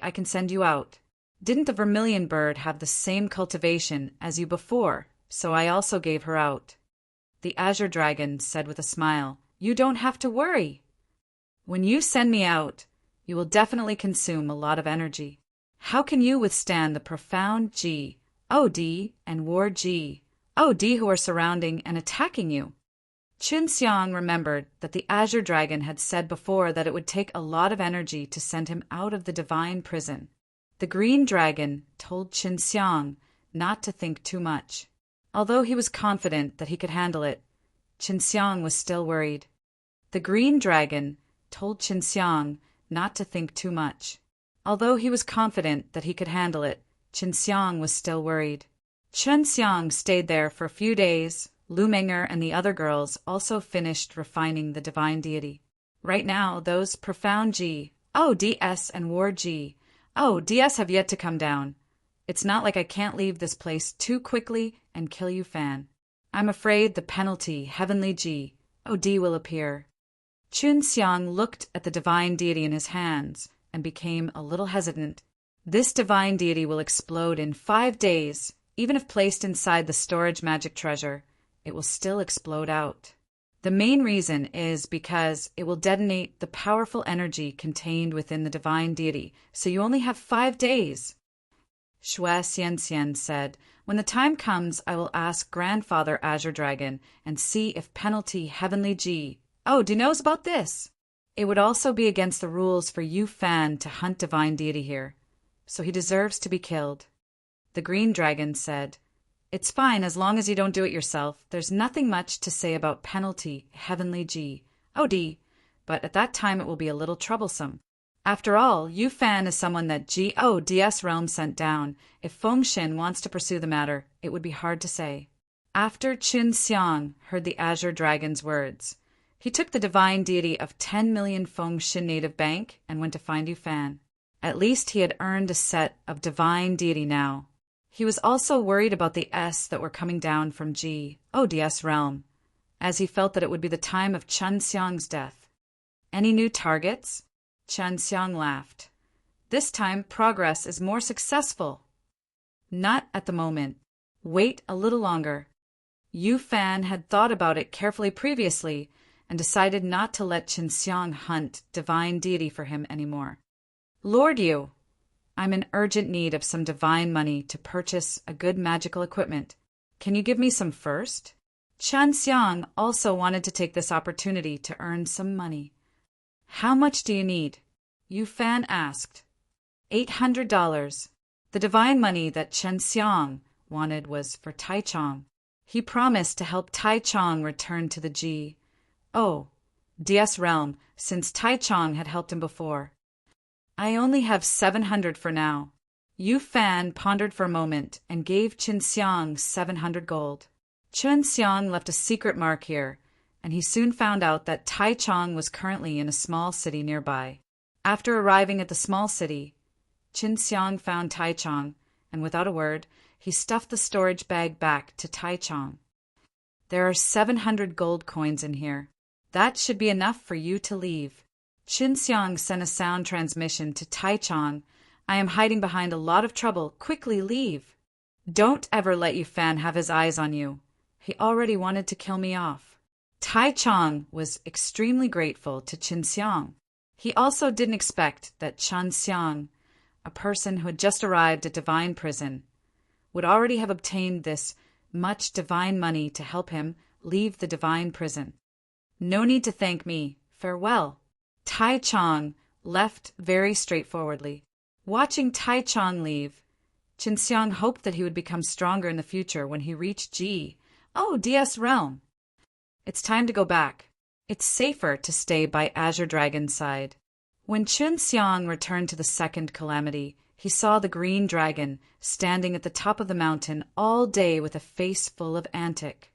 I can send you out. Didn't the vermilion bird have the same cultivation as you before, so I also gave her out? The Azure Dragon said with a smile, You don't have to worry. When you send me out, you will definitely consume a lot of energy. How can you withstand the profound and war who are surrounding and attacking you? Qinxiang remembered that the Azure Dragon had said before that it would take a lot of energy to send him out of the divine prison. The green dragon told Qinxiang not to think too much. Although he was confident that he could handle it, Qinxiang was still worried. The green dragon told Qinxiang not to think too much. Although he was confident that he could handle it, Qinxiang was still worried. Qinxiang stayed there for a few days. Lu Menger and the other girls also finished refining the divine deity. Right now, those profound DS and war DS have yet to come down. It's not like I can't leave this place too quickly and kill you, Fan. I'm afraid the penalty, heavenly will appear. Qinxiang looked at the divine deity in his hands and became a little hesitant. This divine deity will explode in 5 days. Even if placed inside the storage magic treasure, it will still explode out. The main reason is because it will detonate the powerful energy contained within the divine deity, so you only have 5 days. Xue Xianxian said, When the time comes, I will ask Grandfather Azure Dragon and see if penalty heavenly do knows about this. It would also be against the rules for Yu Fan to hunt divine deity here, so he deserves to be killed. The green dragon said, It's fine as long as you don't do it yourself. There's nothing much to say about penalty, heavenly but at that time it will be a little troublesome. After all, Yu Fan is someone that DS realm sent down. If Fengshen wants to pursue the matter, it would be hard to say. After Qinxiang heard the Azure Dragon's words, he took the divine deity of 10 million Fengshen native bank and went to find Yu Fan. At least he had earned a set of divine deity now. He was also worried about the S that were coming down from DS realm, as he felt that it would be the time of Qinxiang's death. Any new targets? Qinxiang laughed. This time, progress is more successful. Not at the moment. Wait a little longer. Yu Fan had thought about it carefully previously and decided not to let Qin Xiang hunt divine deity for him anymore. Lord Yu, I'm in urgent need of some divine money to purchase a good magical equipment. Can you give me some first? Qin Xiang also wanted to take this opportunity to earn some money. How much do you need? Yu Fan asked. $800. The divine money that Qin Xiang wanted was for Taichung. He promised to help Taichung return to the DS realm since Taichung had helped him before. I only have 700 for now. Yu Fan pondered for a moment and gave Qin Xiang 700 gold. Qin Xiang left a secret mark here, and he soon found out that Taichung was currently in a small city nearby. After arriving at the small city, Qin Xiang found Taichung, and without a word, he stuffed the storage bag back to Taichung. There are 700 gold coins in here. That should be enough for you to leave. Qin Xiang sent a sound transmission to Taichung. I am hiding behind a lot of trouble. Quickly leave. Don't ever let Yu Fan have his eyes on you. He already wanted to kill me off. Taichung was extremely grateful to Qin Xiang. He also didn't expect that Qin Xiang, a person who had just arrived at divine prison, would already have obtained this much divine money to help him leave the divine prison. No need to thank me. Farewell. Taichung left very straightforwardly. Watching Taichung leave, Qin Xiang hoped that he would become stronger in the future when he reached DS realm. It's time to go back. It's safer to stay by Azure Dragon's side. When Qin Xiang returned to the second calamity, he saw the green dragon standing at the top of the mountain all day with a face full of antic.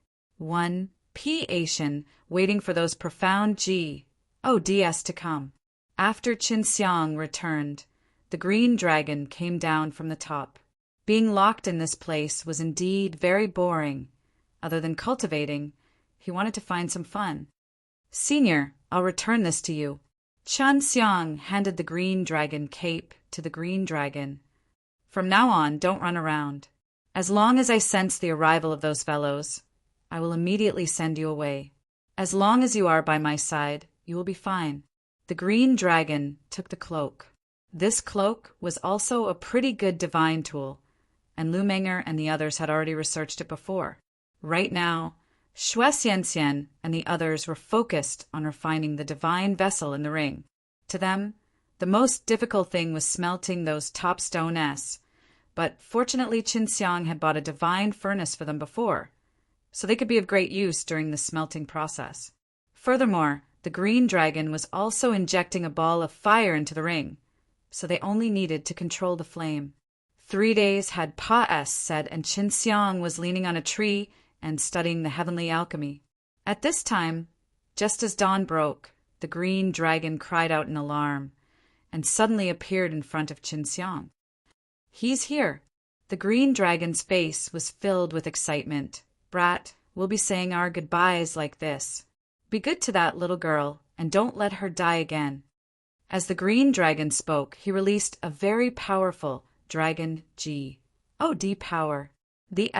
Patience, waiting for those profound DS to come. After Qin Xiang returned, the green dragon came down from the top. Being locked in this place was indeed very boring. Other than cultivating, he wanted to find some fun. Senior, I'll return this to you. Qin Xiang handed the green dragon cape to the green dragon. From now on, don't run around. As long as I sense the arrival of those fellows, I will immediately send you away. As long as you are by my side, you will be fine. The green dragon took the cloak. This cloak was also a pretty good divine tool, and Lu Menger and the others had already researched it before. Right now, Xue Xianxian and the others were focused on refining the divine vessel in the ring. To them, the most difficult thing was smelting those top stone-s, but fortunately Qin Xiang had bought a divine furnace for them before, so they could be of great use during the smelting process. Furthermore, the green dragon was also injecting a ball of fire into the ring, so they only needed to control the flame. 3 days had passed, and Qin Xiang was leaning on a tree and studying the heavenly alchemy. At this time, just as dawn broke, the green dragon cried out in alarm and suddenly appeared in front of Qin Xiang. He's here. The green dragon's face was filled with excitement. Brat, we'll be saying our goodbyes like this. Be good to that little girl and don't let her die again. As the green dragon spoke, he released a very powerful dragon D power. The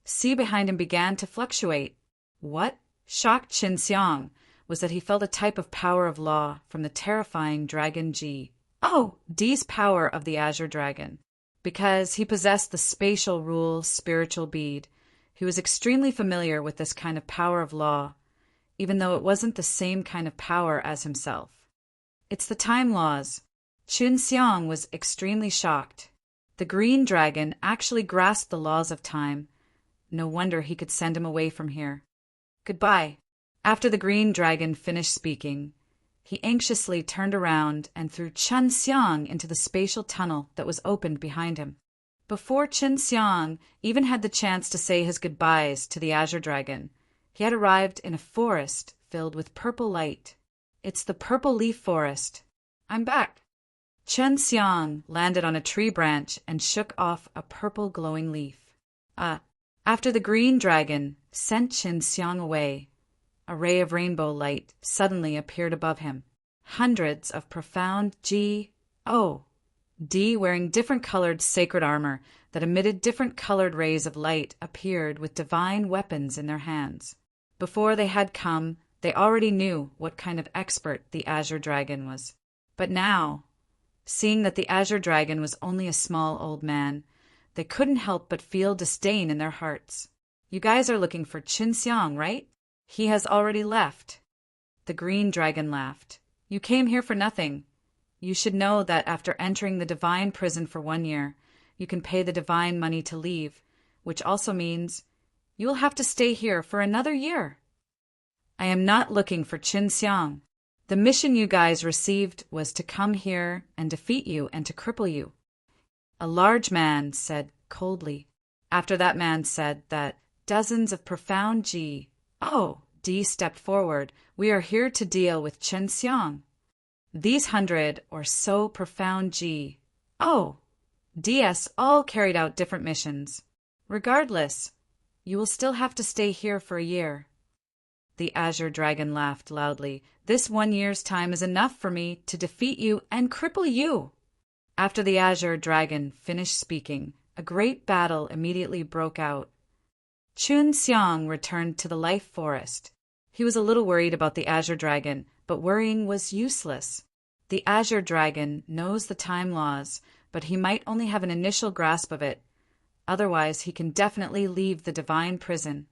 C behind him began to fluctuate. What shocked Qin Xiang was that he felt a type of power of law from the terrifying dragon D's power of the Azure Dragon. Because he possessed the spatial rule spiritual bead, he was extremely familiar with this kind of power of law, even though it wasn't the same kind of power as himself. It's the time laws. Qin Xiang was extremely shocked. The green dragon actually grasped the laws of time. No wonder he could send him away from here. Goodbye. After the green dragon finished speaking, he anxiously turned around and threw Qin Xiang into the spatial tunnel that was opened behind him. Before Qin Xiang even had the chance to say his goodbyes to the Azure Dragon, he had arrived in a forest filled with purple light. It's the purple leaf forest. I'm back. Qin Xiang landed on a tree branch and shook off a purple glowing leaf. After the green dragon sent Qin Xiang away, a ray of rainbow light suddenly appeared above him. Hundreds of profound D, wearing different colored sacred armor that emitted different colored rays of light, appeared with divine weapons in their hands. Before they had come, they already knew what kind of expert the Azure Dragon was. But now, seeing that the Azure Dragon was only a small old man, they couldn't help but feel disdain in their hearts. You guys are looking for Qin Xiang, right? He has already left. The Green Dragon laughed. You came here for nothing. You should know that after entering the divine prison for 1 year, you can pay the divine money to leave, which also means you will have to stay here for another year. I am not looking for Qin Xiang. The mission you guys received was to come here and defeat you and to cripple you. A large man said coldly. After that man said that dozens of profound D stepped forward. We are here to deal with Qin Xiang. These 100 or so profound DS all carried out different missions. Regardless, you will still have to stay here for a year. The Azure Dragon laughed loudly. This 1 year's time is enough for me to defeat you and cripple you. After the Azure Dragon finished speaking, a great battle immediately broke out. Qin Xiang returned to the Life Forest. He was a little worried about the Azure Dragon, but worrying was useless. The Azure Dragon knows the time laws, but he might only have an initial grasp of it. Otherwise, he can definitely leave the divine prison.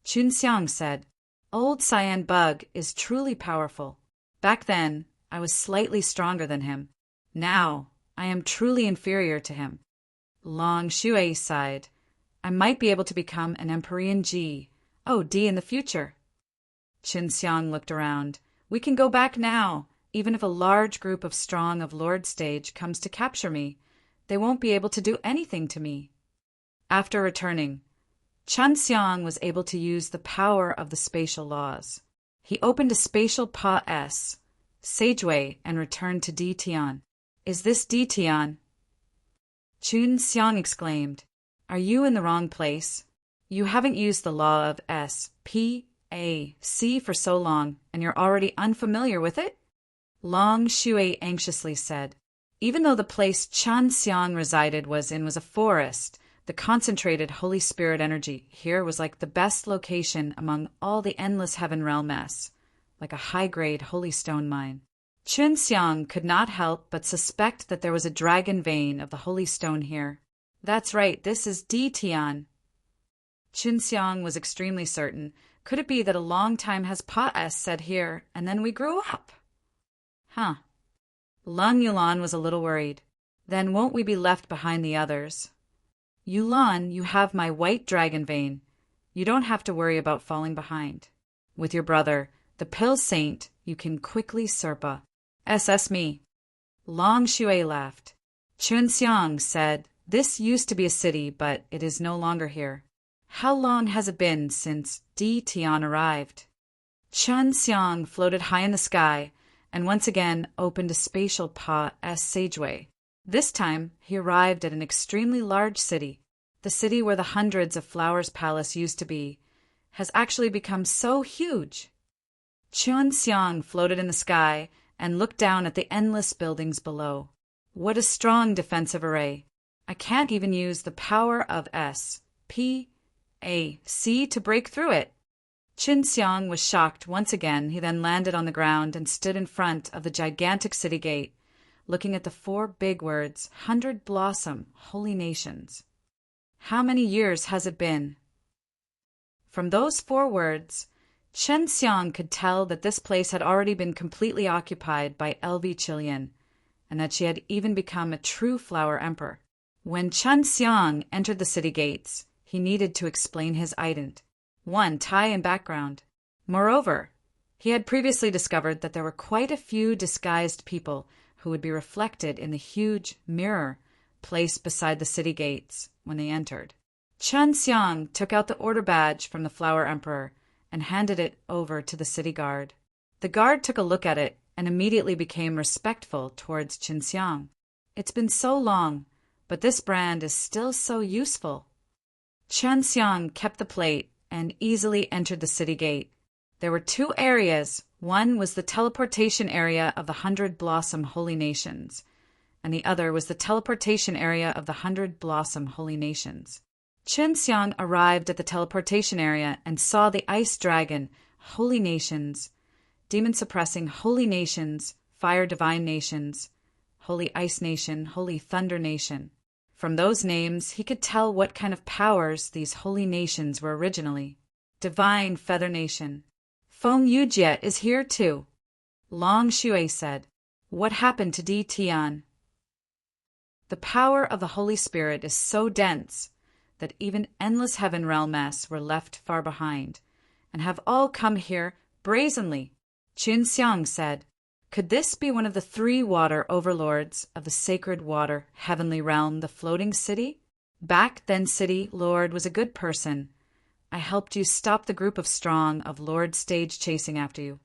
Qin Xiang said, Old Cyan Bug is truly powerful. Back then, I was slightly stronger than him. Now, I am truly inferior to him. Long Shui sighed. I might be able to become an Empyrean D in the future. Qin Xiang looked around. We can go back now. Even if a large group of strong of Lord Stage comes to capture me, they won't be able to do anything to me. After returning, Qin Xiang was able to use the power of the spatial laws. He opened a spatial Pa-S, Sageway, and returned to D Tian. Is this D Tian? Qin Xiang exclaimed. Are you in the wrong place? You haven't used the law of SPAC for so long, and you're already unfamiliar with it? Long Shui anxiously said. Even though the place Qin Xiang resided was a forest, the concentrated Holy Spirit energy here was like the best location among all the endless heaven realm-s, like a high-grade holy stone mine. Qin Xiang could not help but suspect that there was a dragon vein of the holy stone here. That's right, this is D Tian. Qin Xiang was extremely certain. Could it be that a long time has Pa-S said here, and then we grew up? Lung Yulan was a little worried. Then won't we be left behind the others? Yulan, you have my white dragon vein. You don't have to worry about falling behind. With your brother, the Pill Saint, you can quickly Serpa. SS me. Long Shui laughed. Qin Xiang said, This used to be a city, but it is no longer here. How long has it been since D Tian arrived? Qin Xiang floated high in the sky, and once again opened a spatial Pa-S Sageway. This time, he arrived at an extremely large city. The city where the hundreds of Flowers Palace used to be has actually become so huge. Qin Xiang floated in the sky and looked down at the endless buildings below. What a strong defensive array. I can't even use the power of SPAC to break through it. Qin Xiang was shocked once again. He then landed on the ground and stood in front of the gigantic city gate, looking at the 4 big words, 100 Blossom, Holy Nations. How many years has it been? From those 4 words, Qin Xiang could tell that this place had already been completely occupied by LV Chilian, and that she had even become a true flower emperor. When Qin Xiang entered the city gates, he needed to explain his ident. 1 tie and background. Moreover, he had previously discovered that there were quite a few disguised people who would be reflected in the huge mirror placed beside the city gates when they entered. Qin Xiang took out the order badge from the Flower Emperor and handed it over to the city guard. The guard took a look at it and immediately became respectful towards Qin Xiang. It's been so long, but this brand is still so useful. Qin Xiang kept the plate and easily entered the city gate. There were 2 areas. One was the teleportation area of the 100 Blossom Holy Nations, and the other was the teleportation area of the 100 Blossom Holy Nations. Chen Xiang arrived at the teleportation area and saw the Ice Dragon, Holy Nations, Demon Suppressing Holy Nations, Fire Divine Nations, Holy Ice Nation, Holy Thunder Nation. From those names, he could tell what kind of powers these holy nations were originally. Divine Feather Nation. Feng Yujie is here too. Long Shui said. What happened to Di Tian? The power of the Holy Spirit is so dense that even endless heaven realm-s were left far behind, and have all come here brazenly, Qin Xiang said. Could this be one of the 3 water overlords of the sacred water heavenly realm, the floating city? Back then city lord was a good person. I helped you stop the group of strong of lord stage chasing after you.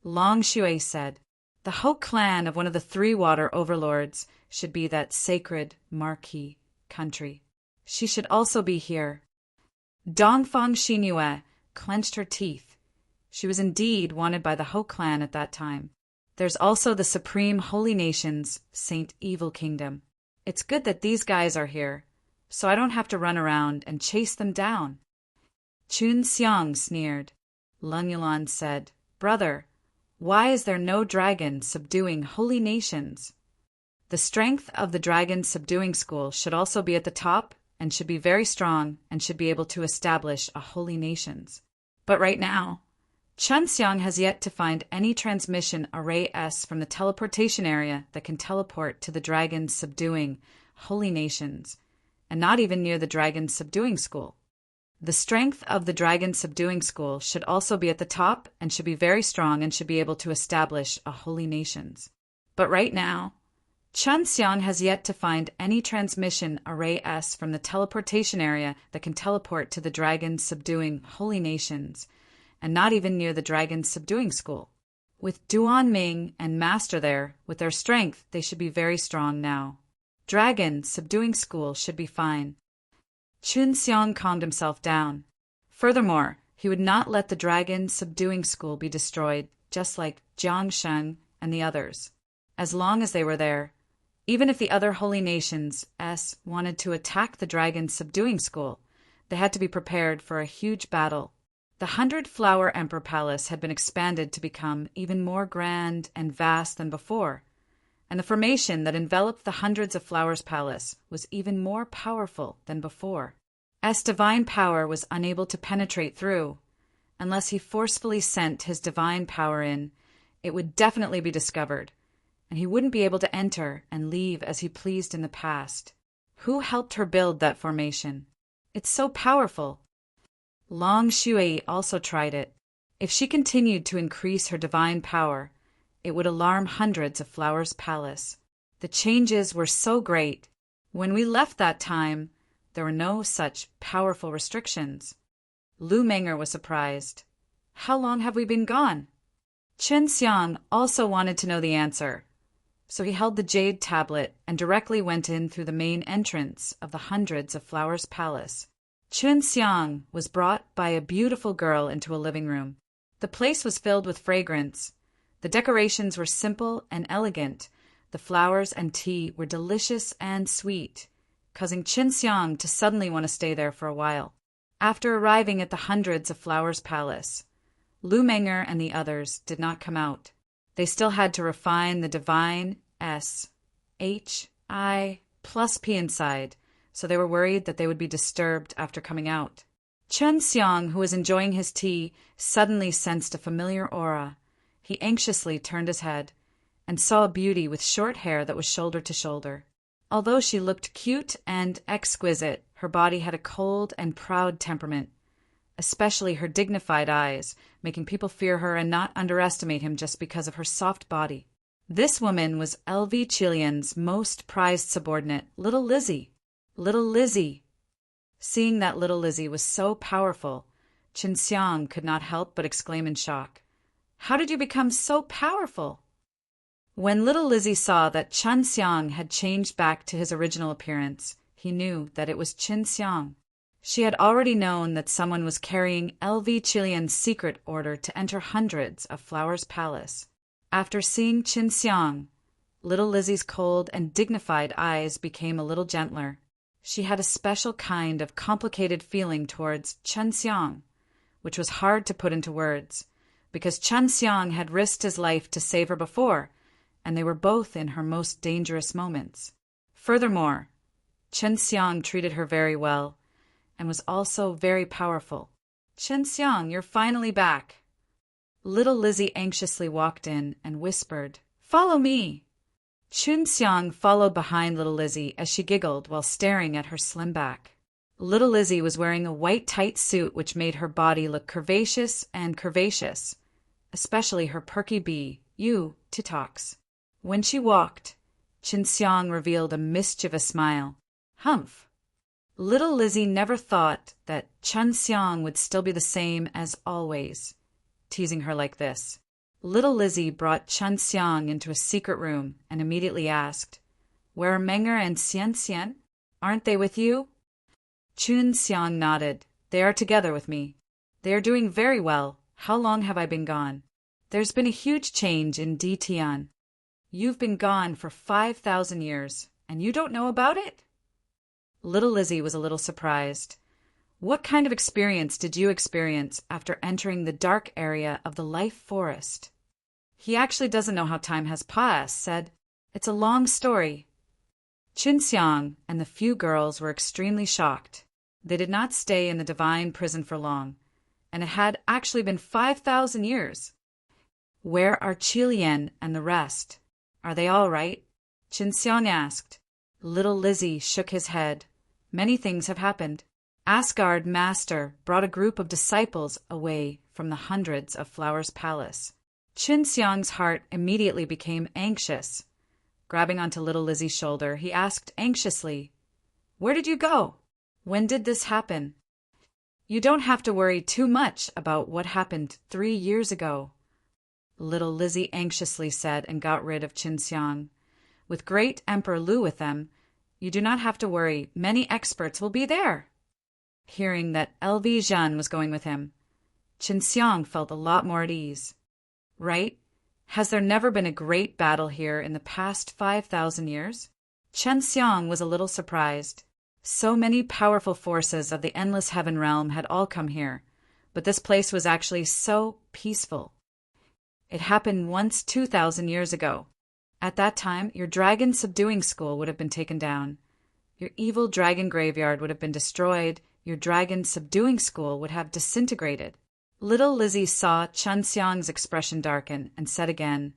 Long Shui said, the whole clan of one of the 3 water overlords should be that sacred marquee country. She should also be here. Dongfang Xinyue clenched her teeth. She was indeed wanted by the Ho clan at that time. There's also the Supreme Holy Nations, Saint Evil Kingdom. It's good that these guys are here, so I don't have to run around and chase them down. Chun Xiang sneered. Leng Yulan said, Brother, why is there no dragon subduing holy nations? The strength of the dragon subduing school should also be at the top and should be very strong and should be able to establish a holy nations. But right now, Chen Xiang has yet to find any transmission array S from the teleportation area that can teleport to the dragon subduing holy nations, and not even near the dragon subduing school. The strength of the dragon subduing school should also be at the top and should be very strong and should be able to establish a holy nations. But right now, Chen Xiang has yet to find any transmission array S from the teleportation area that can teleport to the dragon subduing holy nations, and not even near the dragon subduing school. With Duan Ming and Master there, with their strength, they should be very strong now. Dragon subduing school should be fine. Chun Xiang calmed himself down. Furthermore, he would not let the dragon subduing school be destroyed, just like Jiang Sheng and the others. As long as they were there, even if the other holy nations wanted to attack the dragon subduing school, they had to be prepared for a huge battle. The 100 Flower Emperor Palace had been expanded to become even more grand and vast than before, and the formation that enveloped the Hundreds of Flowers Palace was even more powerful than before. As divine power was unable to penetrate through, unless he forcefully sent his divine power in, it would definitely be discovered, and he wouldn't be able to enter and leave as he pleased in the past. Who helped her build that formation? It's so powerful. Long Shui also tried it. If she continued to increase her divine power, it would alarm Hundreds of Flowers Palace. The changes were so great. When we left that time, there were no such powerful restrictions. Lu Menger was surprised. How long have we been gone? Chen Xiang also wanted to know the answer, so he held the jade tablet and directly went in through the main entrance of the Hundreds of Flowers Palace. Chun Xiang was brought by a beautiful girl into a living room. The place was filled with fragrance. The decorations were simple and elegant. The flowers and tea were delicious and sweet, causing Qin Xiang to suddenly want to stay there for a while. After arriving at the Hundreds of Flowers Palace, Lu Menger and the others did not come out. They still had to refine the divine SHI plus P inside, so they were worried that they would be disturbed after coming out. Chen Xiang, who was enjoying his tea, suddenly sensed a familiar aura. He anxiously turned his head and saw a beauty with short hair that was shoulder to shoulder. Although she looked cute and exquisite, her body had a cold and proud temperament, especially her dignified eyes, making people fear her and not underestimate him just because of her soft body. This woman was L.V. Chilian's most prized subordinate, Little Lizzie. Little Lizzie. Seeing that Little Lizzie was so powerful, Qin Xiang could not help but exclaim in shock. How did you become so powerful? When Little Lizzie saw that Chen Xiang had changed back to his original appearance, he knew that it was Qin Xiang. She had already known that someone was carrying L.V. Chilian's secret order to enter Hundreds of Flowers Palace. After seeing Qin Xiang, Little Lizzie's cold and dignified eyes became a little gentler. She had a special kind of complicated feeling towards Chen Xiang, which was hard to put into words, because Chen Xiang had risked his life to save her before, and they were both in her most dangerous moments. Furthermore, Chen Xiang treated her very well, and was also very powerful. Chen Xiang, you're finally back. Little Lizzie anxiously walked in and whispered, "Follow me." Chen Xiang followed behind little Lizzie as she giggled while staring at her slim back. Little Lizzie was wearing a white tight suit which made her body look curvaceous, especially her perky titox. When she walked, Chen Xiang revealed a mischievous smile. Humph! Little Lizzie never thought that Chen Xiang would still be the same as always, teasing her like this. Little Lizzie brought Chen Xiang into a secret room and immediately asked, "Where are Menger and Xian Xian? Aren't they with you?" Chen Xiang nodded. "They are together with me. They are doing very well. How long have I been gone?" "There's been a huge change in Di Tian. You've been gone for 5,000 years, and you don't know about it?" Little Lizzie was a little surprised. "What kind of experience did you experience after entering the dark area of the life forest?" He actually doesn't know how time has passed, said, "It's a long story." Chen Xiang and the few girls were extremely shocked. They did not stay in the divine prison for long, and it had actually been 5,000 years. "Where are Qilian and the rest? Are they all right?" Chen Xiang asked. Little Lizzie shook his head. "Many things have happened. Asgard Master brought a group of disciples away from the hundreds of Flowers Palace." Chen Xiang's heart immediately became anxious. Grabbing onto little Lizzie's shoulder, he asked anxiously, "Where did you go? When did this happen?" "You don't have to worry too much about what happened 3 years ago," little Lizzie anxiously said, and got rid of Chen Xiang. "With great Emperor Lu with them, you do not have to worry. Many experts will be there." Hearing that LV Zhan was going with him, Chen Xiang felt a lot more at ease. "Right? Has there never been a great battle here in the past 5,000 years?" Chen Xiang was a little surprised. So many powerful forces of the endless heaven realm had all come here, but this place was actually so peaceful. "It happened once 2,000 years ago. At that time, your dragon subduing school would have been taken down. Your evil dragon graveyard would have been destroyed. Your dragon subduing school would have disintegrated." Little Lizzie saw Chen Xiang's expression darken and said again,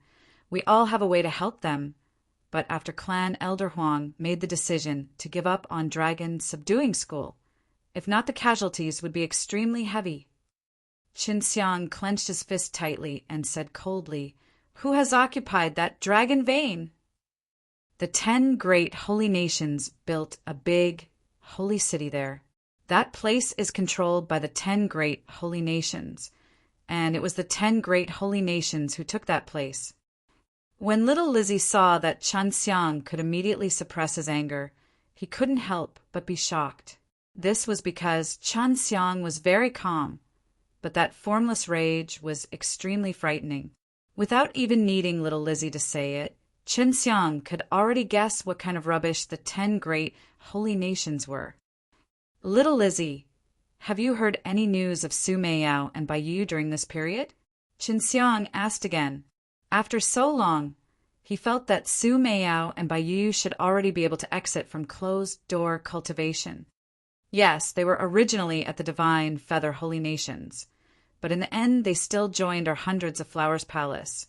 "We all have a way to help them." But after Clan Elder Huang made the decision to give up on dragon subduing school, if not, the casualties would be extremely heavy. Chen Xiang clenched his fist tightly and said coldly, "Who has occupied that dragon vein?" "The 10 great holy nations built a big, holy city there. That place is controlled by the 10 great holy nations, and it was the 10 great holy nations who took that place." When little Lizzie saw that Chen Xiang could immediately suppress his anger, he couldn't help but be shocked. This was because Chen Xiang was very calm, but that formless rage was extremely frightening. Without even needing little Lizzie to say it, Chen Xiang could already guess what kind of rubbish the 10 great holy nations were. "Little Lizzie, have you heard any news of Su Meiyao and Baiyu during this period?" Chen Xiang asked again. After so long, he felt that Su Meiyao and Baiyu should already be able to exit from closed-door cultivation. Yes, they were originally at the Divine Feather Holy Nations, but in the end they still joined our Hundreds of Flowers Palace,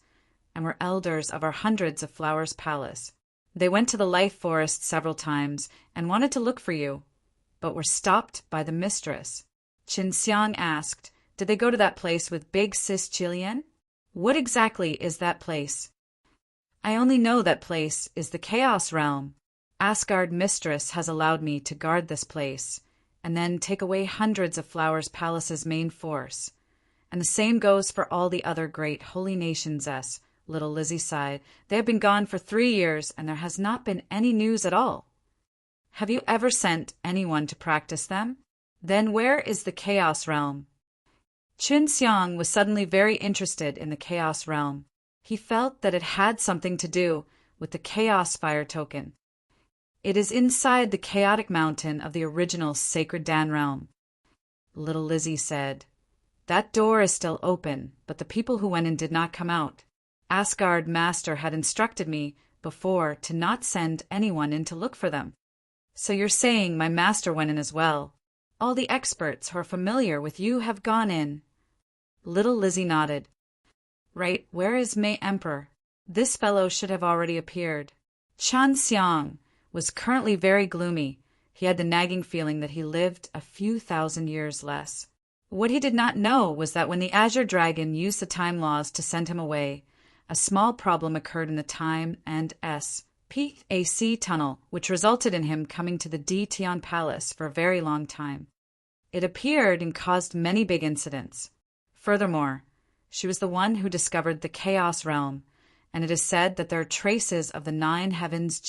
and were elders of our Hundreds of Flowers Palace. They went to the Life Forest several times and wanted to look for you, but were stopped by the mistress. Chen Xiang asked, "Did they go to that place with Big Sis Qilian? What exactly is that place?" "I only know that place is the Chaos Realm. Asgard Mistress has allowed me to guard this place, and then take away Hundreds of Flowers Palace's main force. And the same goes for all the other great holy nations." Little Lizzie sighed. "They have been gone for 3 years, and there has not been any news at all." "Have you ever sent anyone to practice them? Then where is the Chaos Realm?" Chen Xiang was suddenly very interested in the Chaos Realm. He felt that it had something to do with the Chaos Fire token. It is inside the chaotic mountain of the original Sacred Dan realm. Little Lizzie said, "That door is still open, but the people who went in did not come out. Asgard Master had instructed me before to not send anyone in to look for them. So you're saying my master went in as well? All the experts who are familiar with you have gone in." Little Lizzie nodded. "Right, where is May Emperor? This fellow should have already appeared." Chan Xiang was currently very gloomy. He had the nagging feeling that he lived a few thousand years less. What he did not know was that when the Azure Dragon used the time laws to send him away, a small problem occurred in the Time and SPAC tunnel, which resulted in him coming to the D Tian Palace for a very long time. It appeared and caused many big incidents. Furthermore, she was the one who discovered the Chaos Realm, and it is said that there are traces of the Nine Heavens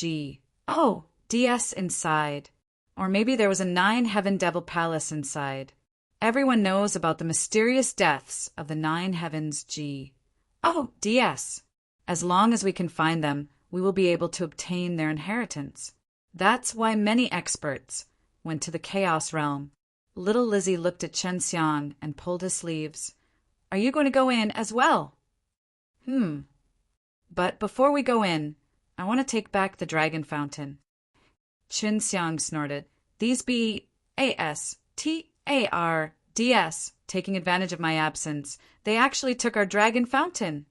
DS inside. Or maybe there was a Nine Heaven Devil Palace inside. Everyone knows about the mysterious deaths of the Nine Heavens DS. As long as we can find them, we will be able to obtain their inheritance. That's why many experts went to the Chaos Realm. Little Lizzie looked at Chen Xiang and pulled his sleeves. "Are you going to go in as well?" But before we go in, I want to take back the dragon fountain." Chen Xiang snorted. "These BASTARDS, taking advantage of my absence. They actually took our dragon fountain."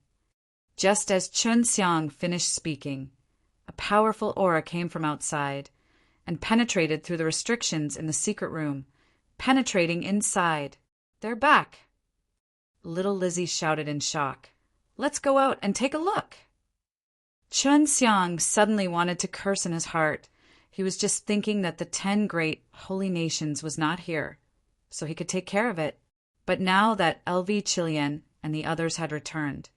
Just as Chen Xiang finished speaking, a powerful aura came from outside and penetrated through the restrictions in the secret room, penetrating inside. "They're back!" Little Lizzie shouted in shock. "Let's go out and take a look!" Chen Xiang suddenly wanted to curse in his heart. He was just thinking that the 10 great holy nations was not here, so he could take care of it. But now that LV Chilian and the others had returned,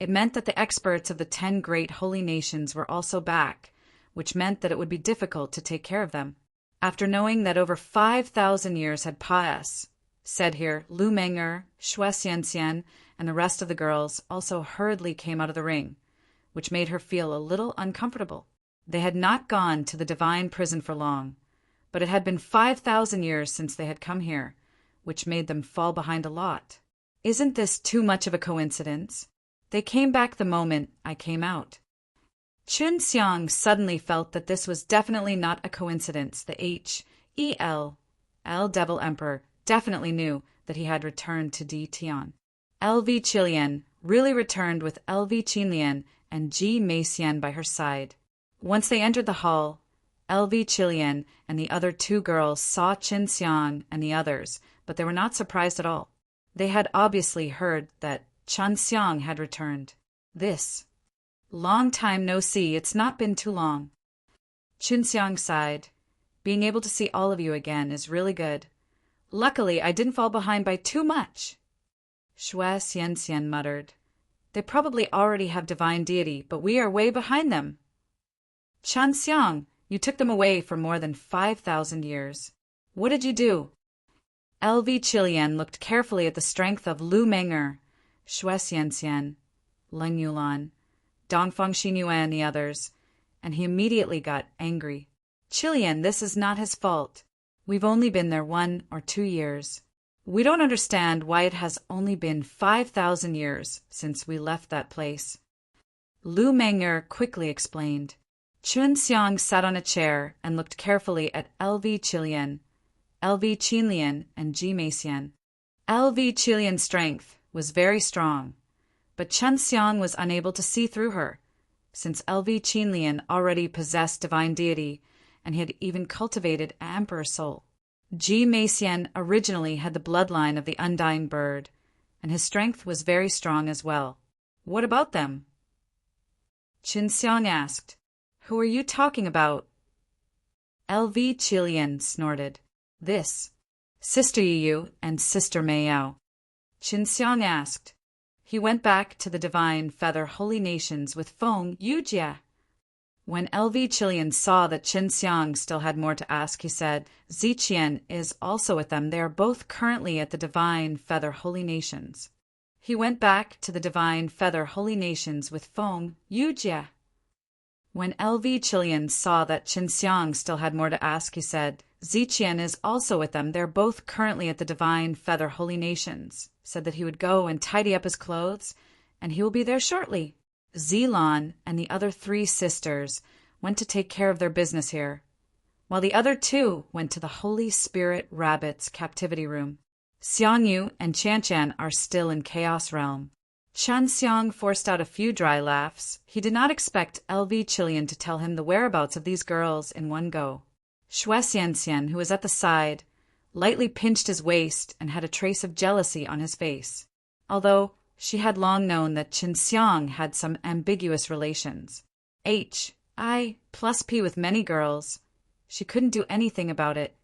it meant that the experts of the 10 great holy nations were also back, which meant that it would be difficult to take care of them. After knowing that over 5,000 years had passed, said here, Lu Meng'er, Xue Xianxian, and the rest of the girls also hurriedly came out of the ring, which made her feel a little uncomfortable. They had not gone to the divine prison for long, but it had been 5,000 years since they had come here, which made them fall behind a lot. Isn't this too much of a coincidence? They came back the moment I came out. Chen Xiang suddenly felt that this was definitely not a coincidence. The Devil Emperor definitely knew that he had returned to D Tian. LV Chilian really returned with LV Qinlian and Ji Meixian by her side. Once they entered the hall, LV Chilian and the other 2 girls saw Chen Xiang and the others, but they were not surprised at all. They had obviously heard that Chen Xiang had returned. "This. Long time no see, it's not been too long." Chen Xiang sighed. "Being able to see all of you again is really good. Luckily, I didn't fall behind by too much." Xue Xianxian muttered. "They probably already have divine deity, but we are way behind them." "Chen Xiang, you took them away for more than 5,000 years. What did you do?" LV Chilian looked carefully at the strength of Lu Meng'er, Xue Xianxian, Leng Yulan, Dongfang Xinyue and the others, and he immediately got angry. "Chilian, this is not his fault. We've only been there 1 or 2 years. We don't understand why it has only been 5,000 years since we left that place." Lu Meng'er quickly explained. Chen Xiang sat on a chair and looked carefully at LV Chilian, LV Qinlian, and Ji Meixian. LV Chilian's strength was very strong, but Chen Xiang was unable to see through her, since LV Qinlian already possessed divine deity and he had even cultivated an emperor soul. Ji Meixian originally had the bloodline of the undying bird, and his strength was very strong as well. "What about them?" Chen Xiang asked. "Who are you talking about?" LV Chilian snorted. "This. Sister Yu and Sister Meiyao." Chen Xiang asked. He went back to the divine feather holy nations with Feng Yujie. When LV Chilian saw that Chen Xiang still had more to ask, he said, "Ziqian is also with them. They are both currently at the divine feather holy nations." He went back to the divine feather holy nations with Feng Yujie. When LV Chilian saw that Qinxiang still had more to ask, he said, Ziqian is also with them. They're both currently at the Divine Feather Holy Nations. Said that he would go and tidy up his clothes, and he will be there shortly. Zilan and the other 3 sisters went to take care of their business here, while the other 2 went to the Holy Spirit Rabbit's captivity room. Xiangyu and Qianchan are still in Chaos Realm. Qianxiang forced out a few dry laughs. He did not expect LV Chilian to tell him the whereabouts of these girls in one go. Xue Xianxian, who was at the side, lightly pinched his waist and had a trace of jealousy on his face, although she had long known that Qinxiang had some ambiguous relations. I plus P with many girls. She couldn't do anything about it.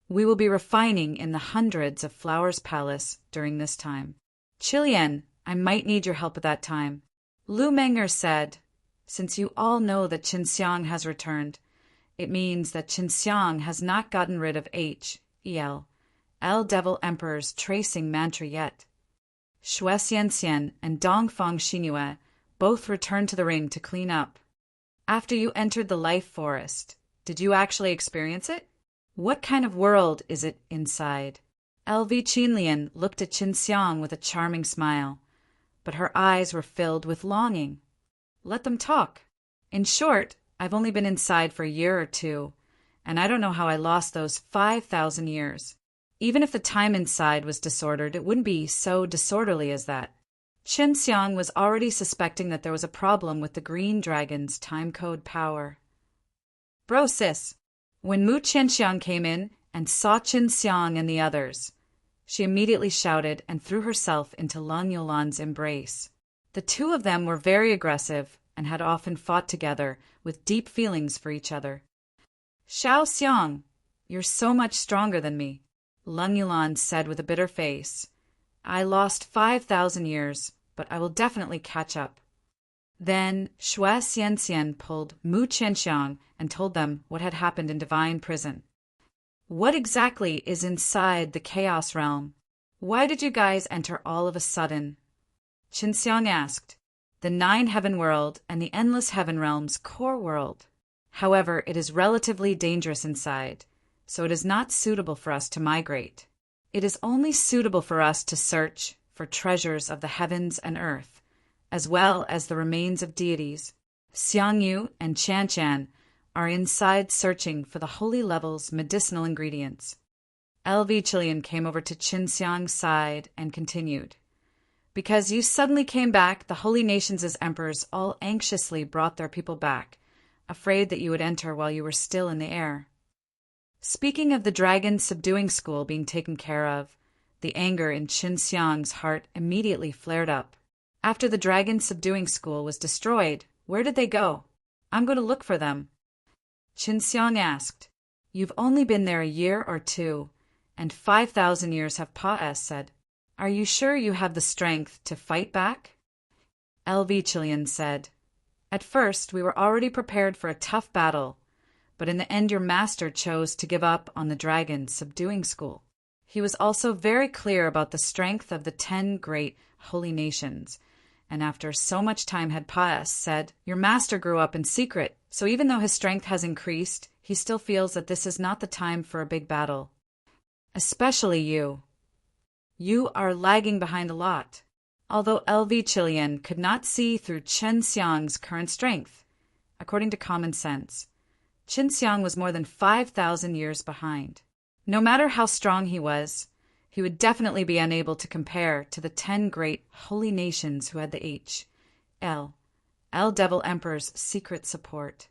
We will be refining in the hundreds of Flowers Palace during this time. Chilian, I might need your help at that time. Lu Menger said, since you all know that Qinxiang has returned, it means that Qinxiang has not gotten rid of L Devil Emperor's tracing mantra yet. Xue Xianxian and Dongfang Xinue both returned to the ring to clean up. After you entered the life forest, did you actually experience it? What kind of world is it inside? LV Qinlian looked at Qinxiang with a charming smile, but her eyes were filled with longing. Let them talk. In short, I've only been inside for a year or 2, and I don't know how I lost those 5,000 years. Even if the time inside was disordered, it wouldn't be so disorderly as that. Qinxiang was already suspecting that there was a problem with the green dragon's time code power. Bro, sis. When Mu Qianxiang came in and saw Qinxiang and the others, she immediately shouted and threw herself into Lang Yolan's embrace. The 2 of them were very aggressive and had often fought together with deep feelings for each other. Xiao Xiang, you're so much stronger than me, Lang Yolan said with a bitter face. I lost 5,000 years, but I will definitely catch up. Then Xue Xianxian pulled Mu Qianxiang and told them what had happened in Divine Prison. What exactly is inside the Chaos Realm? Why did you guys enter all of a sudden? Qinxiang asked. The 9 Heaven World and the Endless Heaven Realm's core world. However, it is relatively dangerous inside, so it is not suitable for us to migrate. It is only suitable for us to search for treasures of the heavens and earth, as well as the remains of deities. Xiangyu and Qianchan are inside searching for the holy level's medicinal ingredients. LV Chilian came over to Qinxiang's side and continued. Because you suddenly came back, the holy nations' emperors all anxiously brought their people back, afraid that you would enter while you were still in the air. Speaking of the dragon subduing school being taken care of, the anger in Qinxiang's heart immediately flared up. After the dragon subduing school was destroyed, where did they go? I'm going to look for them. Qinxiang asked. You've only been there a year or 2, and 5,000 years have passed, said. Are you sure you have the strength to fight back? LV Chilian said. At first, we were already prepared for a tough battle, but in the end your master chose to give up on the dragon subduing school. He was also very clear about the strength of the 10 great holy nations, and after so much time had passed, said, Your master grew up in secret, so even though his strength has increased, he still feels that this is not the time for a big battle. Especially you. You are lagging behind a lot. Although LV Chilian could not see through Qinxiang's current strength, according to common sense, Qinxiang was more than 5,000 years behind. No matter how strong he would definitely be unable to compare to the 10 great holy nations who had the L Devil Emperor's secret support.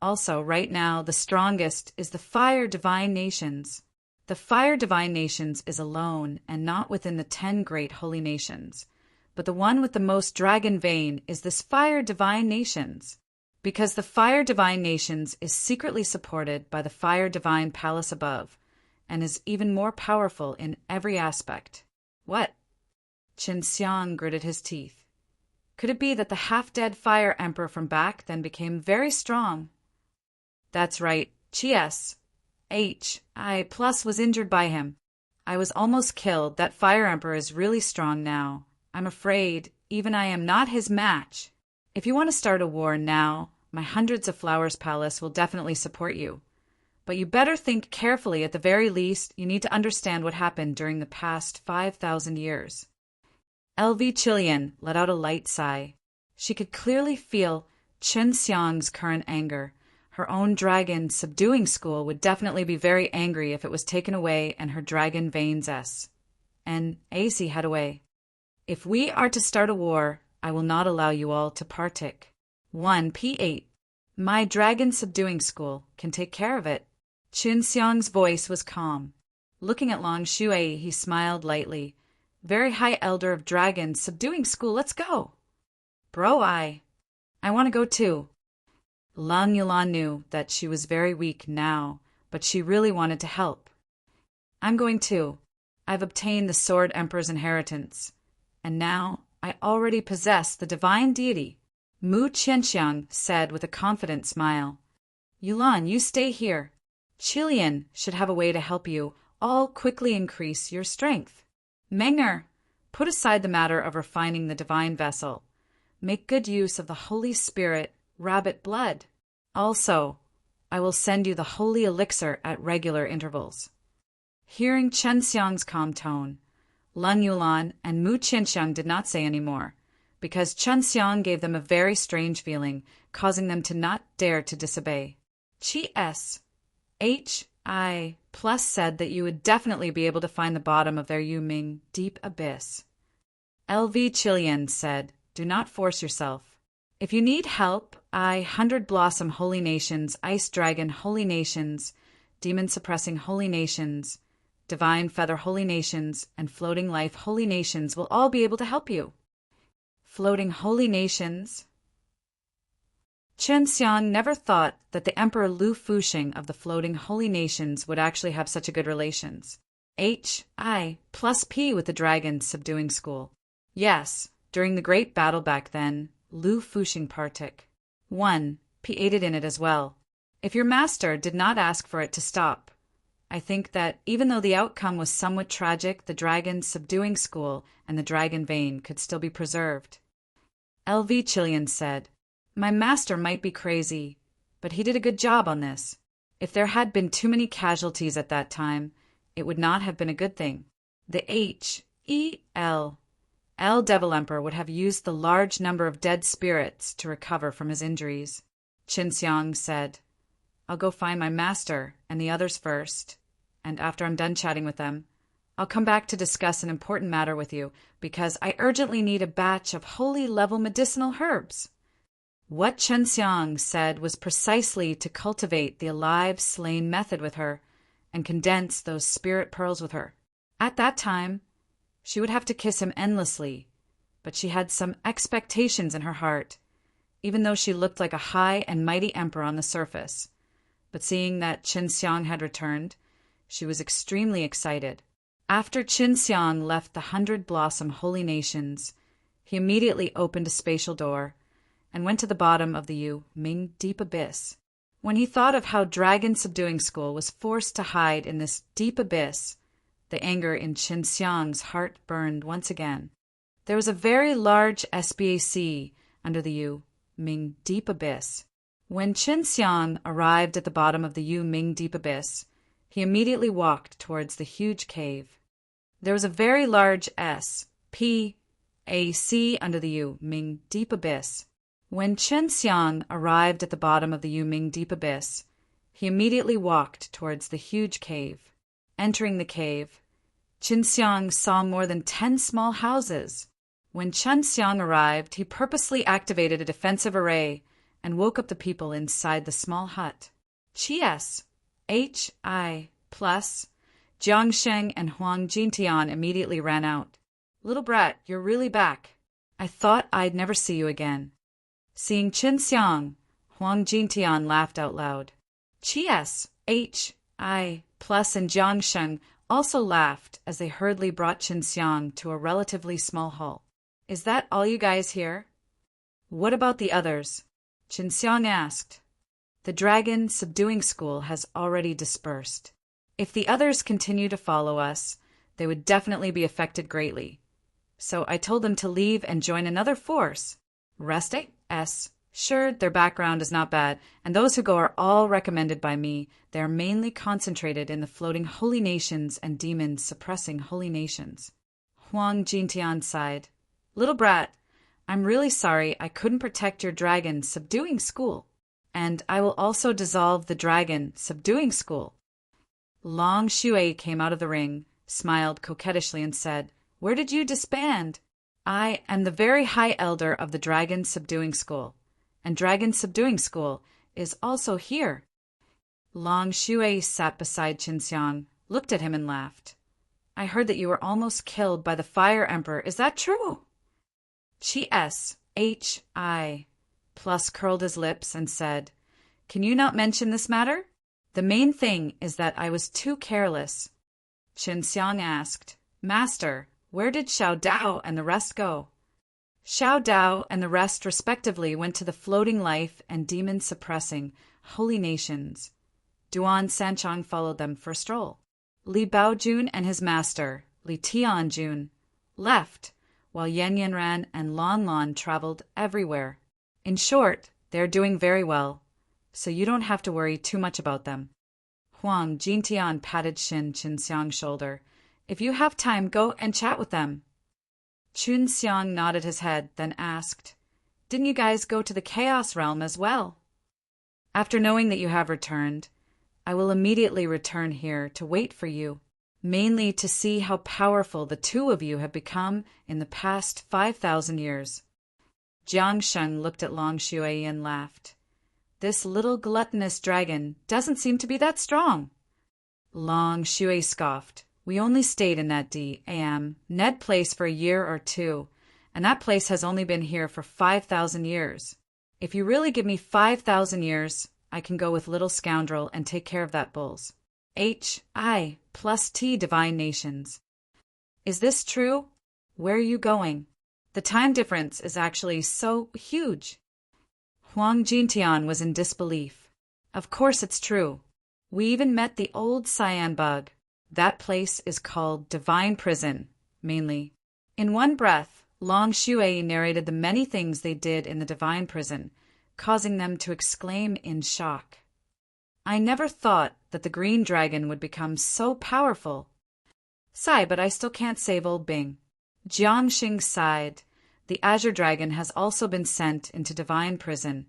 Also, right now, the strongest is the Fire Divine Nations. The Fire Divine Nations is alone and not within the 10 great holy nations, but the one with the most dragon vein is this Fire Divine Nations, because the Fire Divine Nations is secretly supported by the Fire Divine Palace above, and is even more powerful in every aspect. What? Qinxiang gritted his teeth. Could it be that the half-dead Fire Emperor from back then became very strong? That's right, I plus was injured by him. I was almost killed. That Fire Emperor is really strong now. I'm afraid even I am not his match. If you want to start a war now, my hundreds of flowers palace will definitely support you. But you better think carefully. At the very least, you need to understand what happened during the past 5,000 years. LV Chilian let out a light sigh. She could clearly feel Chen Xiang's current anger. Her own dragon subduing school would definitely be very angry if it was taken away and her dragon veins and AC had away. If we are to start a war, I will not allow you all to partake. 1 P8. My dragon subduing school can take care of it. Qin Xiang's voice was calm. Looking at Long Shui, he smiled lightly. Very high elder of dragon subduing school, let's go. Bro, I want to go too. Lang Yulan knew that she was very weak now, but she really wanted to help. I'm going too. I've obtained the Sword Emperor's inheritance, and now I already possess the divine deity, Mu Qianxiang said with a confident smile. Yulan, you stay here. Chilian should have a way to help you all quickly increase your strength. Menger, put aside the matter of refining the divine vessel. Make good use of the Holy Spirit, rabbit blood. Also, I will send you the holy elixir at regular intervals. Hearing Chen Xiang's calm tone, Leng Yulan and Mu Qianxiang did not say any more, because Chen Xiang gave them a very strange feeling, causing them to not dare to disobey. Chi S. H. I. Plus said that you would definitely be able to find the bottom of their Yuming deep abyss. LV Chilian said, do not force yourself. If you need help, I 100 Blossom Holy Nations, Ice Dragon Holy Nations, Demon Suppressing Holy Nations, Divine Feather Holy Nations, and Floating Life Holy Nations will all be able to help you. Floating Holy Nations. Chen Xiang never thought that the Emperor Lu Fuxing of the Floating Holy Nations would actually have such a good relations. H. I. Plus P with the dragon subduing school. Yes, during the great battle back then, Lu Fuxing partook. 1. P aided in it as well. If your master did not ask for it to stop, I think that even though the outcome was somewhat tragic, the dragon subduing school and the dragon vein could still be preserved. LV Chilian said, my master might be crazy, but he did a good job on this. If there had been too many casualties at that time, it would not have been a good thing. The L Devil Emperor would have used the large number of dead spirits to recover from his injuries. Qin Xiang said, I'll go find my master and the others first, and after I'm done chatting with them, I'll come back to discuss an important matter with you, because I urgently need a batch of holy level medicinal herbs. What Chen Xiang said was precisely to cultivate the alive slain method with her and condense those spirit pearls with her. At that time, she would have to kiss him endlessly, but she had some expectations in her heart, even though she looked like a high and mighty emperor on the surface. But seeing that Qin Xiang had returned, she was extremely excited. After Qin Xiang left the 100 Blossom Holy Nations, he immediately opened a spatial door and went to the bottom of the Yu-Ming deep abyss. When he thought of how Dragon Subduing School was forced to hide in this deep abyss, the anger in Qin Xiang's heart burned once again. There was a very large SBAC under the Yu-Ming deep abyss. When Qin Xiang arrived at the bottom of the Yu-Ming deep abyss, he immediately walked towards the huge cave. There was a very large SPAC under the Yu-Ming deep abyss. When Qin Xiang arrived at the bottom of the Yu-Ming deep abyss, he immediately walked towards the huge cave. Entering the cave, Qin Xiang saw more than 10 small houses. When Qin Xiang arrived, he purposely activated a defensive array and woke up the people inside the small hut. Qies, H.I. plus, Jiangsheng and Huang Jintian immediately ran out. Little brat, you're really back. I thought I'd never see you again. Seeing Qin Xiang, Huang Jintian laughed out loud. Qies, H.I. plus and Jiangsheng also laughed as they hurriedly brought Qin Xiang to a relatively small hall. Is that all you guys here? What about the others? Qin Xiang asked. The Dragon Subduing School has already dispersed. If the others continue to follow us, they would definitely be affected greatly. So I told them to leave and join another force. Reste S. Sure, their background is not bad, and those who go are all recommended by me. They are mainly concentrated in the floating holy nations and demons suppressing holy nations. Huang Jintian sighed. Little brat, I'm really sorry I couldn't protect your dragon subduing school. And I will also dissolve the dragon subduing school. Long Shui came out of the ring, smiled coquettishly and said, Where did you disband? I am the very high elder of the dragon subduing school, and dragon subduing school is also here. Long Shui sat beside Qinxiang, looked at him and laughed. I heard that you were almost killed by the Fire Emperor. Is that true? Chi plus curled his lips and said, Can you not mention this matter? The main thing is that I was too careless. Qinxiang asked, Master, where did Xiao Dao and the rest go? Xiao Dao and the rest respectively went to the floating life and demon-suppressing holy nations. Duan Sanchang followed them for a stroll. Li Baojun and his master, Li Tianjun, left, while Yan Yanran and Lon Lon traveled everywhere. In short, they are doing very well, so you don't have to worry too much about them. Huang Jintian patted Qinxiang's shoulder. If you have time, go and chat with them. Qinxiang nodded his head, then asked, Didn't you guys go to the Chaos Realm as well? After knowing that you have returned, I will immediately return here to wait for you, mainly to see how powerful the two of you have become in the past 5,000 years. Jiang Sheng looked at Long Shui and laughed. This little gluttonous dragon doesn't seem to be that strong. Long Shui scoffed. We only stayed in that Ned place for a year or two, and that place has only been here for 5,000 years. If you really give me 5,000 years, I can go with little scoundrel and take care of that bulls. HI plus T divine nations. Is this true? Where are you going? The time difference is actually so huge. Huang Jintian was in disbelief. Of course it's true. We even met the old cyan bug. That place is called Divine Prison, mainly. In one breath, Long Shui narrated the many things they did in the Divine Prison, causing them to exclaim in shock. I never thought that the green dragon would become so powerful. Sigh, but I still can't save old Bing. Jiang Xing sighed. The azure dragon has also been sent into Divine Prison.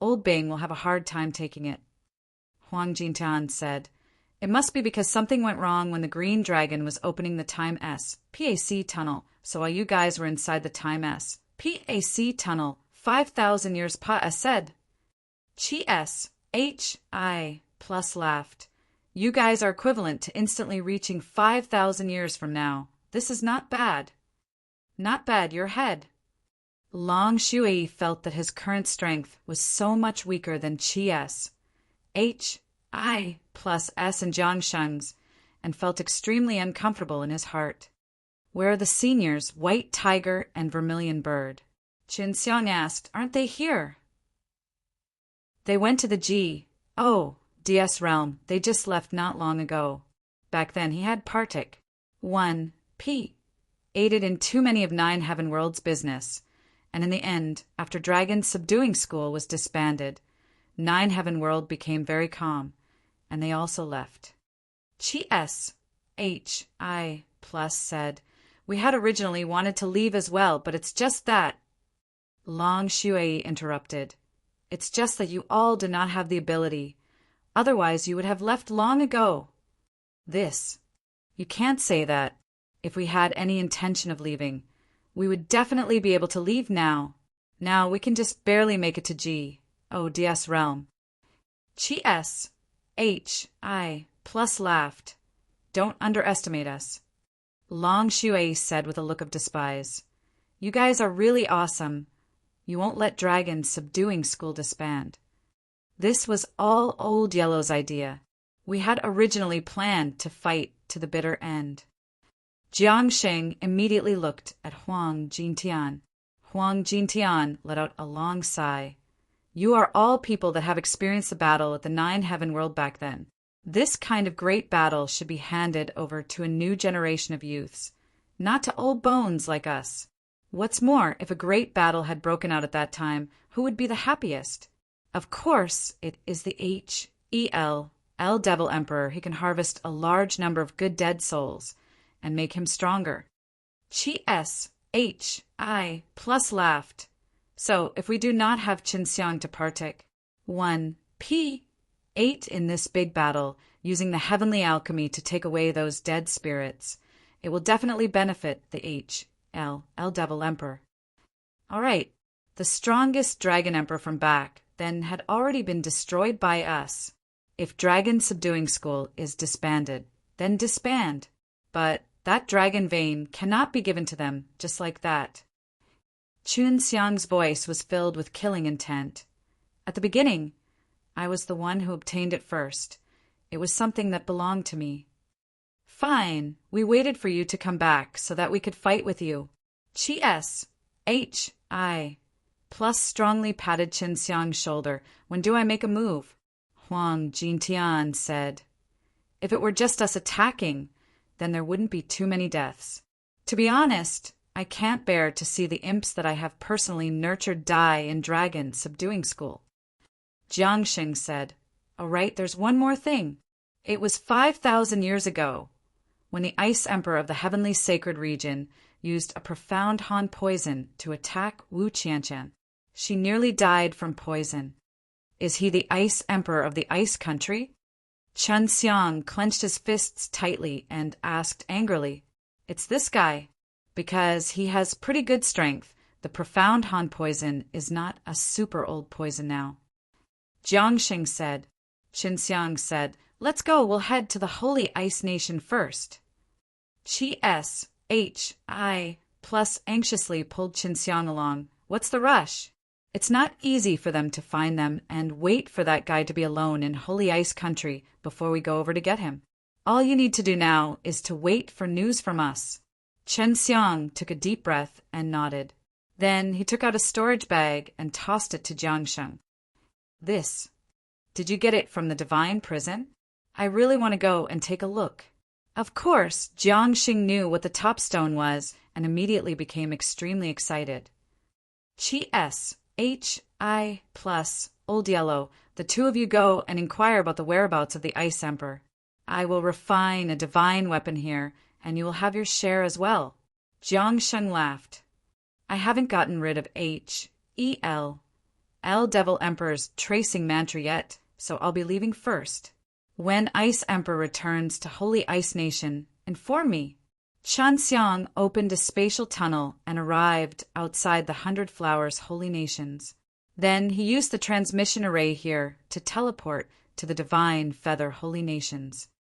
Old Bing will have a hard time taking it. Huang Jintian said, It must be because something went wrong when the green dragon was opening the Time S PAC tunnel, so while you guys were inside the Time S PAC tunnel, 5,000 years said. HI plus laughed. You guys are equivalent to instantly reaching 5,000 years from now. This is not bad. Not bad, your head. Long Shui felt that his current strength was so much weaker than Chi-S, HI plus S and Jiang Sheng's, and felt extremely uncomfortable in his heart. Where are the seniors, White Tiger and Vermilion Bird? Qinxiang asked, Aren't they here? They went to the DS realm. They just left not long ago. Back then he had Partik. 1P. Aided in too many of Nine Heaven World's business. And in the end, after Dragon's subduing school was disbanded, Nine Heaven World became very calm, and they also left. Chi-S, HI plus said, We had originally wanted to leave as well, but it's just that. Long Shui interrupted. It's just that you all do not have the ability. Otherwise you would have left long ago. You can't say that. If we had any intention of leaving, we would definitely be able to leave now. Now we can just barely make it to DS realm. Chi-S, HI plus laughed. Don't underestimate us. Long Shui said with a look of despise. You guys are really awesome. You won't let Dragon's subduing school disband. This was all Old Yellow's idea. We had originally planned to fight to the bitter end. Jiang Sheng immediately looked at Huang Jintian. Huang Jintian let out a long sigh. You are all people that have experienced the battle at the Nine Heaven World back then. This kind of great battle should be handed over to a new generation of youths, not to old bones like us. What's more, if a great battle had broken out at that time, who would be the happiest? Of course, it is the Hel Devil Emperor. He can harvest a large number of good dead souls and make him stronger. Chi plus laughed. So, if we do not have Qinxiang to partake, 1p8 in this big battle, using the heavenly alchemy to take away those dead spirits, it will definitely benefit the Hel Devil Emperor. All right, the strongest Dragon Emperor from back then had already been destroyed by us. If Dragon Subduing School is disbanded, then disband. But that dragon vein cannot be given to them just like that. Qinxiang's voice was filled with killing intent. At the beginning, I was the one who obtained it first. It was something that belonged to me. Fine, we waited for you to come back so that we could fight with you. Hi plus strongly patted Qinxiang's shoulder. When do I make a move? Huang Jintian said. If it were just us attacking, then there wouldn't be too many deaths. To be honest, I can't bear to see the imps that I have personally nurtured die in Dragon Subduing School. Jiangxing said, All right, there's one more thing. It was 5,000 years ago when the Ice Emperor of the Heavenly Sacred Region used a profound Han poison to attack Wu Qianqian. She nearly died from poison. Is he the Ice Emperor of the Ice Country? Qinxiang clenched his fists tightly and asked angrily, It's this guy. Because he has pretty good strength, the profound Han poison is not a super old poison now. Jiangxing said. Qinxiang said, Let's go, we'll head to the Holy Ice Nation first. Hi plus anxiously pulled Qinxiang along. What's the rush? It's not easy for them to find them and wait for that guy to be alone in Holy Ice Country before we go over to get him. All you need to do now is to wait for news from us. Qinxiang took a deep breath and nodded. Then he took out a storage bag and tossed it to Jiangxing. This. Did you get it from the divine prison? I really want to go and take a look. Of course, Jiangxing knew what the top stone was and immediately became extremely excited. Hi plus Old Yellow, the two of you go and inquire about the whereabouts of the Ice Emperor. I will refine a divine weapon here, and you will have your share as well. Jiangxing laughed. I haven't gotten rid of Hel Devil Emperor's tracing mantra yet, so I'll be leaving first. When Ice Emperor returns to Holy Ice Nation, inform me. Qinxiang opened a spatial tunnel and arrived outside the 100 Flowers Holy Nations. Then he used the transmission array here to teleport to the Divine Feather Holy Nations.